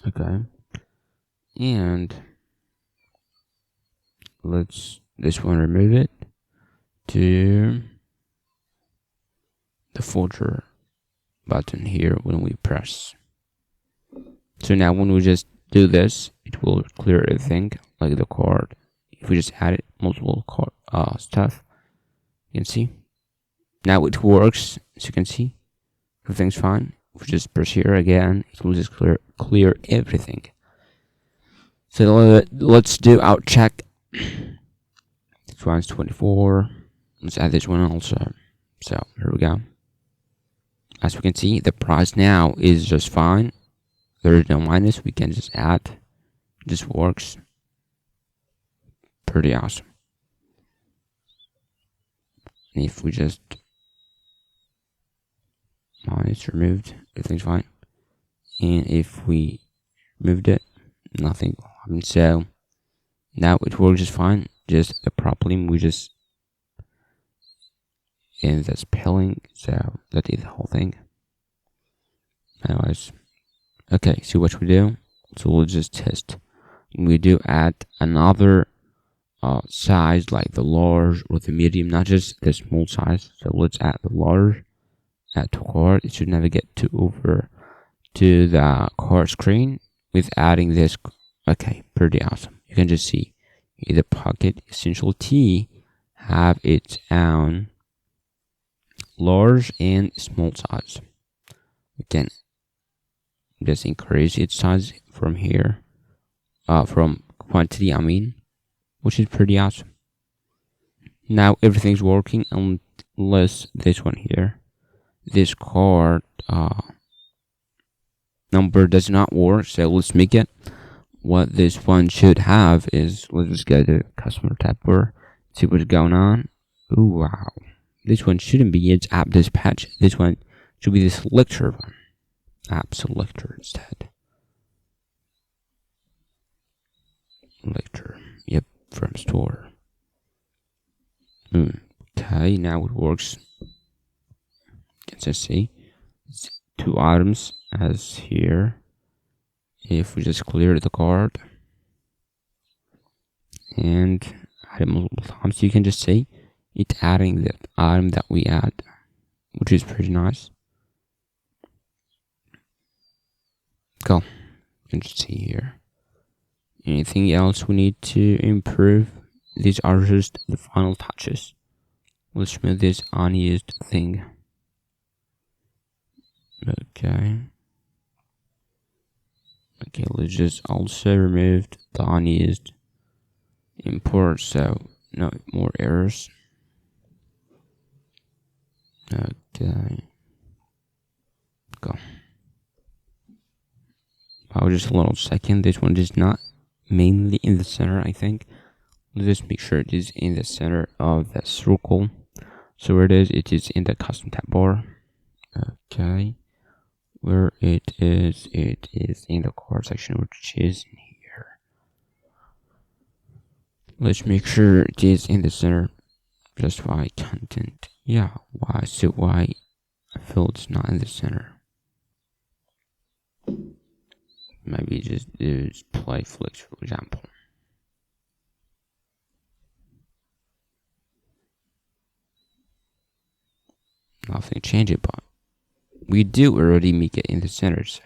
Okay, and let's remove it to the folder button here when we press. So now when we just do this, it will clear everything like the card. If we just add multiple card stuff, you can see now it works. As you can see, everything's fine. If we just press here again, it will just clear everything. So let's do out check. This one's 24. Let's add this one also. So here we go. As we can see, the price now is just fine. There is no minus. We can just add. It just works. Pretty awesome. And if we just minus removed, everything's fine. And if we removed it, nothing will happen. So now it works just fine. Just the problem we just in the spelling, so that is the whole thing. Anyways, okay, see what we do. So we'll just test. We do add another size, like the large or the medium, not just the small size. So let's add the large, add to card. It should navigate over to the card screen with adding this. Okay, pretty awesome. You can just see the pocket essential T have its own large and small size. We can just increase its size from here, from quantity, I mean, which is pretty awesome. Now everything's working unless this one here, this card number does not work. So let's make it. What this one should have is, let's just go to customer tab bar, see what's going on. Oh wow, this one shouldn't be its app dispatch. This one should be the selector one, app selector instead. Selector, yep, from store. Okay, now it works. You can just see it's 2 items as here. If we just clear the card and add it multiple times, you can just see it adding the item that we add, which is pretty nice. Cool. You can just see here. Anything else we need to improve? These are just the final touches. Let's remove this unused thing. Okay, let's just also remove the unused import, so no more errors. Okay, go. I'll just a little second. This one is not mainly in the center, I think. Let's just make sure it is in the center of the circle. So where it is in the custom tab bar. Okay, where it is in the core section, which is in here. Let's make sure it is in the center. Just why content, yeah, why, so why I feel it's not in the center. Maybe just use play flicks, for example. Nothing change it, but we do already make it in the center, so.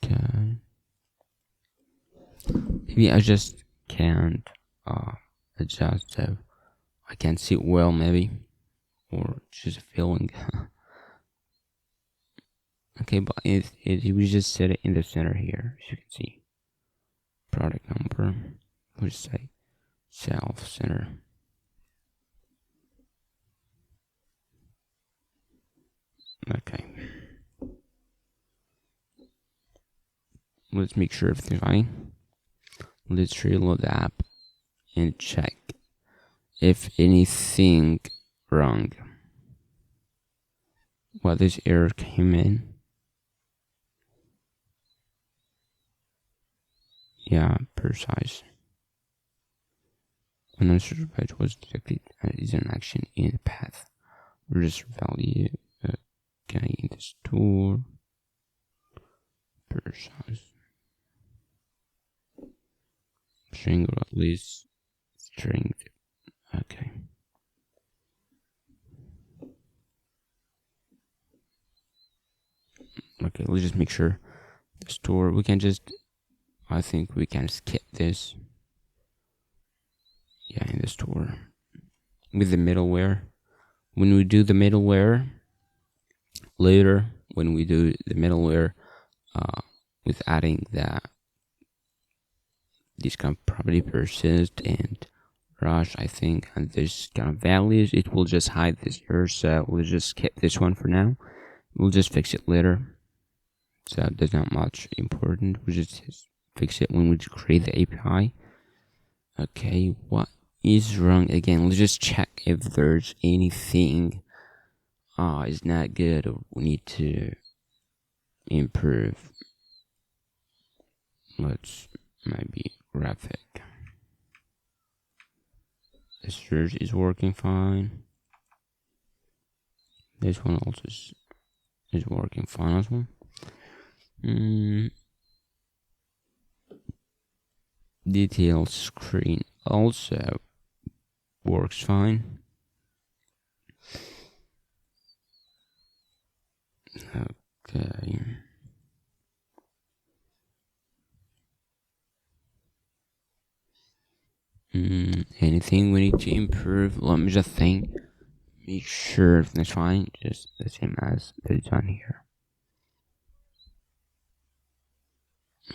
Okay. Maybe I just can't adjust, so I can't see it well, maybe, or just a feeling. Okay, but we just set it in the center here, as you can see. Product number. let's say self-center. Okay. Let's make sure everything's fine. Let's reload the app and check if anything wrong. Well, this error came in. Yeah, per size. When the search page was detected as an action in the path. Register value. Okay, in the store. Per size. String or at least string. Okay. Okay, let's just make sure the store, we can just, I think we can skip this. Yeah, in the store. With the middleware. When we do the middleware, later, when we do the middleware, with adding this kind of property persist and rush, I think, and this kind of values, it will just hide this error. So we'll just skip this one for now. We'll just fix it later. So that's not much important. We'll just fix it when we create the API. Okay, what is wrong again? Let's just check if there's anything is not good or we need to improve. Let's maybe graphic. The search is working fine. This one also is working fine as well. Detail screen also works fine. Okay. Anything we need to improve? Let me just think. Make sure everything's fine. Just the same as it's on here.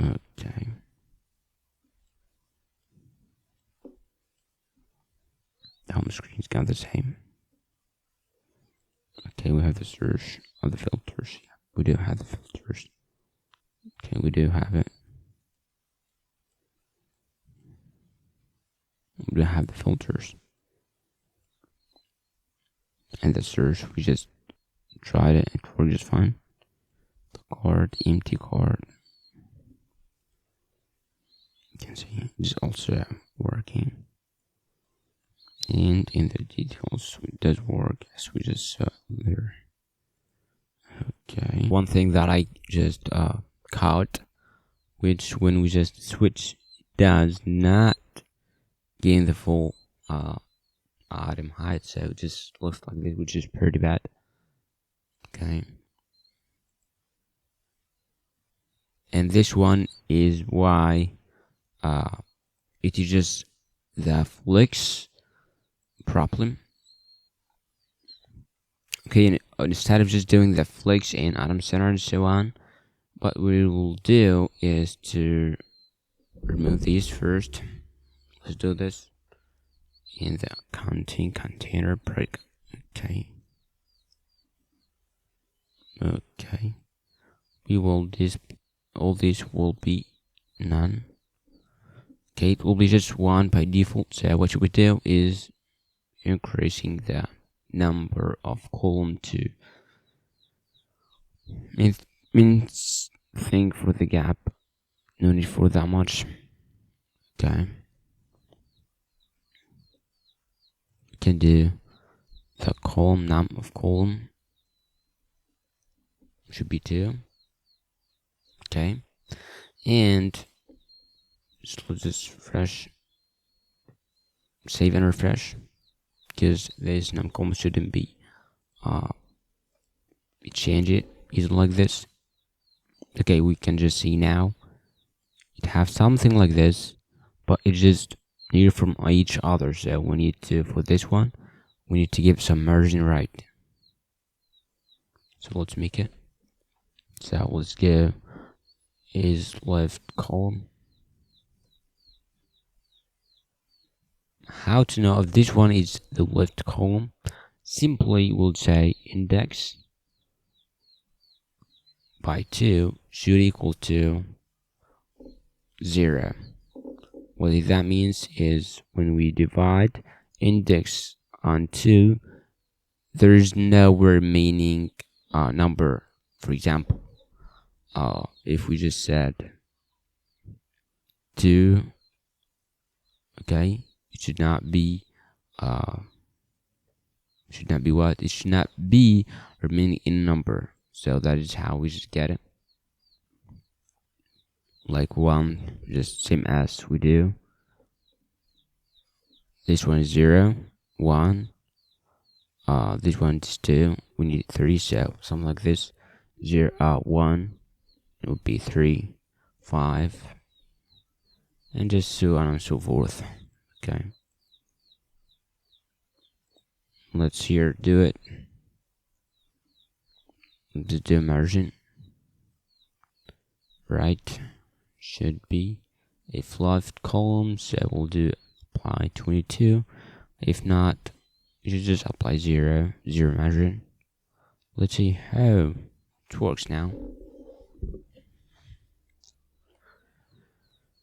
Okay. The home screen's got the same. Okay, we have the search of the filters. Yeah, we do have the filters. Okay, we do have it. We have the filters. And the search, we just tried it. It worked just fine. The card, empty card. You can see it's also working. And in the details, it does work as we just saw there. Okay. One thing that I just caught, which when we just switch, does not gain the full item height, so it just looks like this, which is pretty bad. Okay. And this one is why it is just the flex problem. Okay, and instead of just doing the flex and item center and so on, what we will do is to remove these first. Let's do this in the container break. Okay. Okay. We will all these will be none. Okay, it will be just one by default. So what you would do is increasing the number of column to means thing for the gap. No need for that much. Okay. We can do the column num of column should be 2. Okay. And let's just refresh. Save and refresh. Because this num column shouldn't be we change it easily like this. Okay, we can just see now it have something like this, but it's just near from each other. So we need to, for this one, we need to give some margin right. So let's make it. So let's go is left column. how to know if this one is the left column? Simply we'll say index by 2 should equal to 0. What that means is when we divide index on 2, there is no remaining number. For example, if we just said 2, okay, it should not be what? It should not be remaining in number. So that is how we just get it. Like 1, just same as we do. This one is 0, 1. This one is 2. We need 3, so something like this. 0, 1. It would be 3, 5, and just so on and so forth. Okay. Let's here do it. Just do immersion. Right. Should be a fluffed column, so we'll do apply 22. If not, you should just apply 0 margin. Let's see how it works now.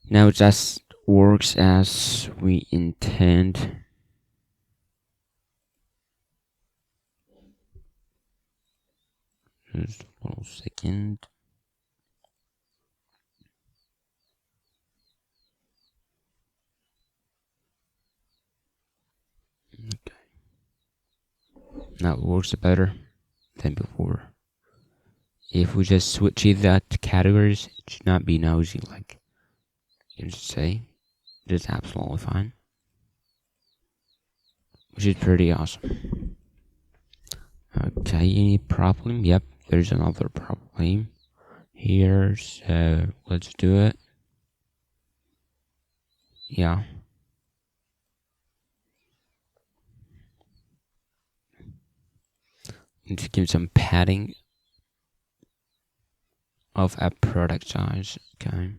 Now it just works as we intend. Just a little second. Okay. Now it works better than before. If we just switch that to categories, it should not be noisy like you can just say. It's absolutely fine. Which is pretty awesome. Okay, any problem? Yep, there's another problem here, so let's do it. Yeah. Let's give some padding of a product size. Okay.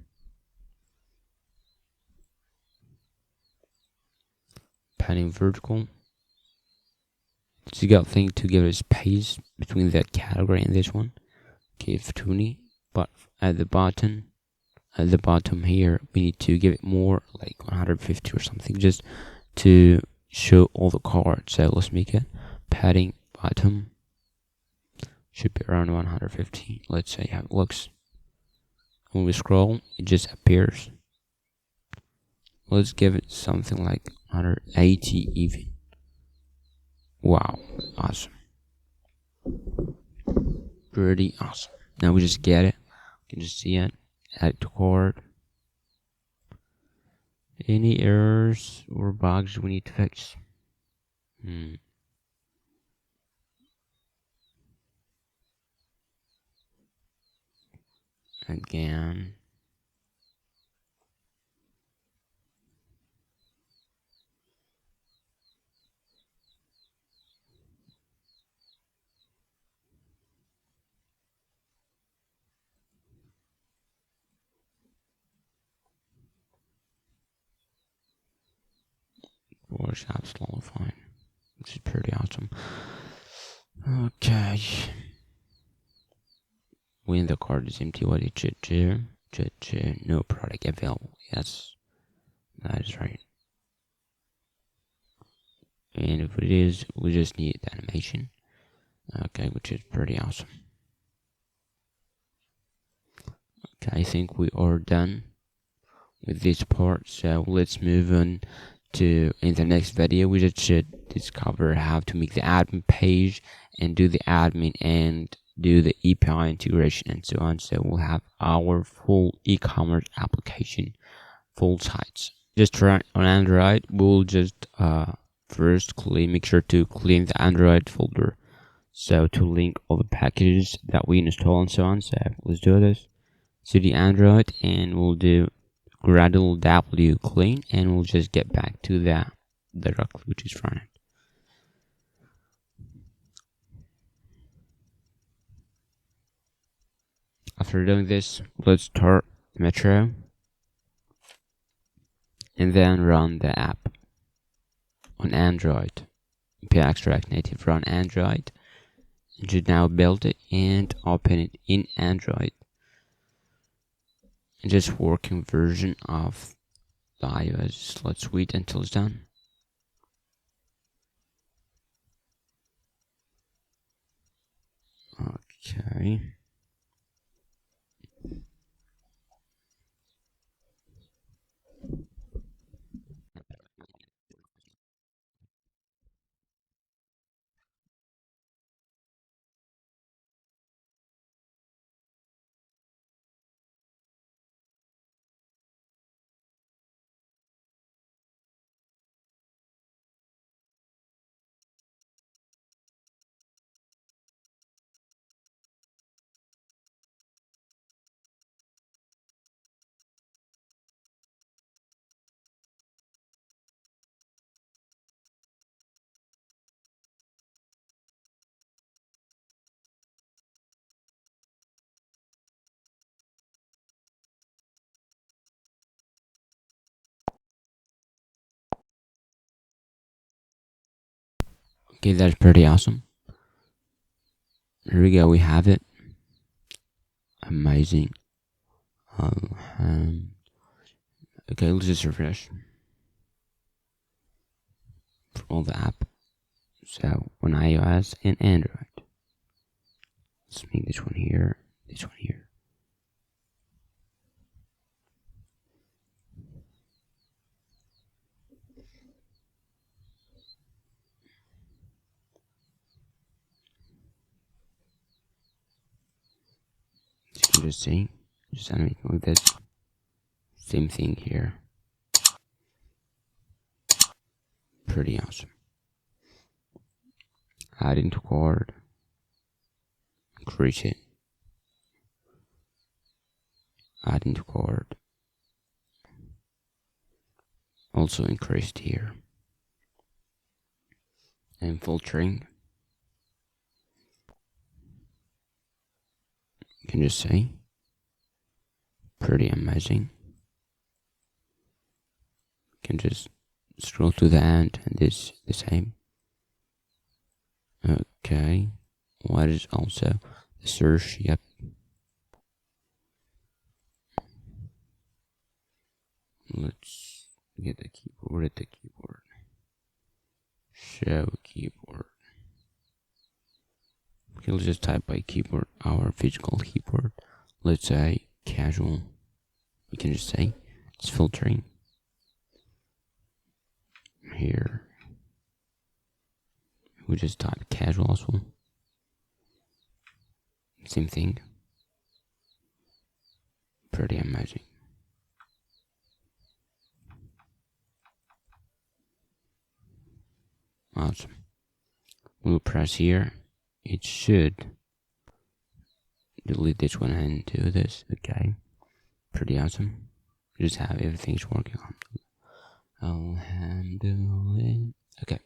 Padding vertical. So you got to think to give a space between that category and this one. Give 20, but at the bottom here, we need to give it more, like 150 or something, just to show all the cards. So let's make it padding bottom. Should be around 150. Let's see how it looks. When we scroll, it just appears. Let's give it something like 180 even. Wow, awesome. Pretty awesome. Now we just get it. You can just see it. Add it to card. Any errors or bugs we need to fix? Again. Works absolutely fine, which is pretty awesome. Okay. When the card is empty, what it should do? No product available. Yes, that is right. And if it is, we just need the animation. Okay, which is pretty awesome. Okay, I think we are done with this part, so let's move on to, in the next video, we just should discover how to make the admin page and do the admin and do the API integration and so on. So we'll have our full e-commerce application, full sites. Just run on Android. We'll just first make sure to clean the Android folder. So to link all the packages that we install and so on. So let's do this. cd Android, and we'll do Gradle w clean, and we'll just get back to that directly, which is front end. After doing this, let's start Metro and then run the app. on Android. 𝗵𝗾 native run Android. You should now build it and open it in Android. Just working version of the iOS /suite until it's done. Okay. Okay, that's pretty awesome. Here we go, we have it. Amazing. Okay, let's just refresh for all the app. So on iOS and Android. Let's make this one here, this one here. So you can just see, just animate like this. Same thing here. Pretty awesome. Add into card. Increase it. Add into card. Also increased here. And filtering. You can just say. Pretty amazing. You can just scroll to the end and this the same. Okay. What is also the search? Yep. Let's get the keyboard at the keyboard. Show keyboard. Okay, let's just type by keyboard our physical keyboard. Let's say casual. We can just say it's filtering. Here. We just type casual as well. Same thing. Pretty amazing. Awesome. We'll press here. It should delete this one and do this. Okay. Pretty awesome. Just have everything's working on. I'll handle it. Okay.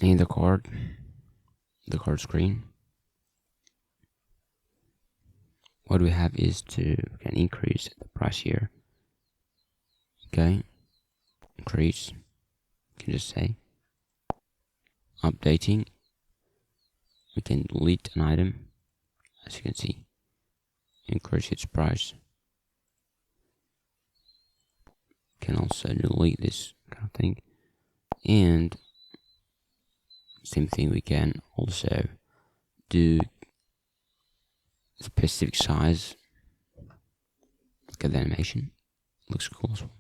In the card screen, what we have is to can increase the price here. Okay. Increase. You can just say updating. We can delete an item, as you can see. Increase its price. Can also delete this kind of thing, and same thing, we can also do specific size. Look at the animation, looks cool as well.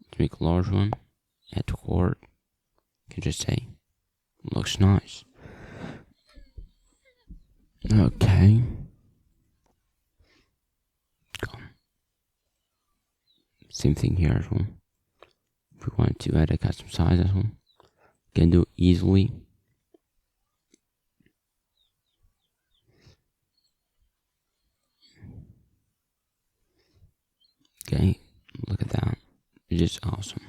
Let's make a large one, add to cart. You can just say looks nice. Okay. Same thing here as well. If we want to add a custom size as well, we can do it easily. Okay, look at that. It's just awesome.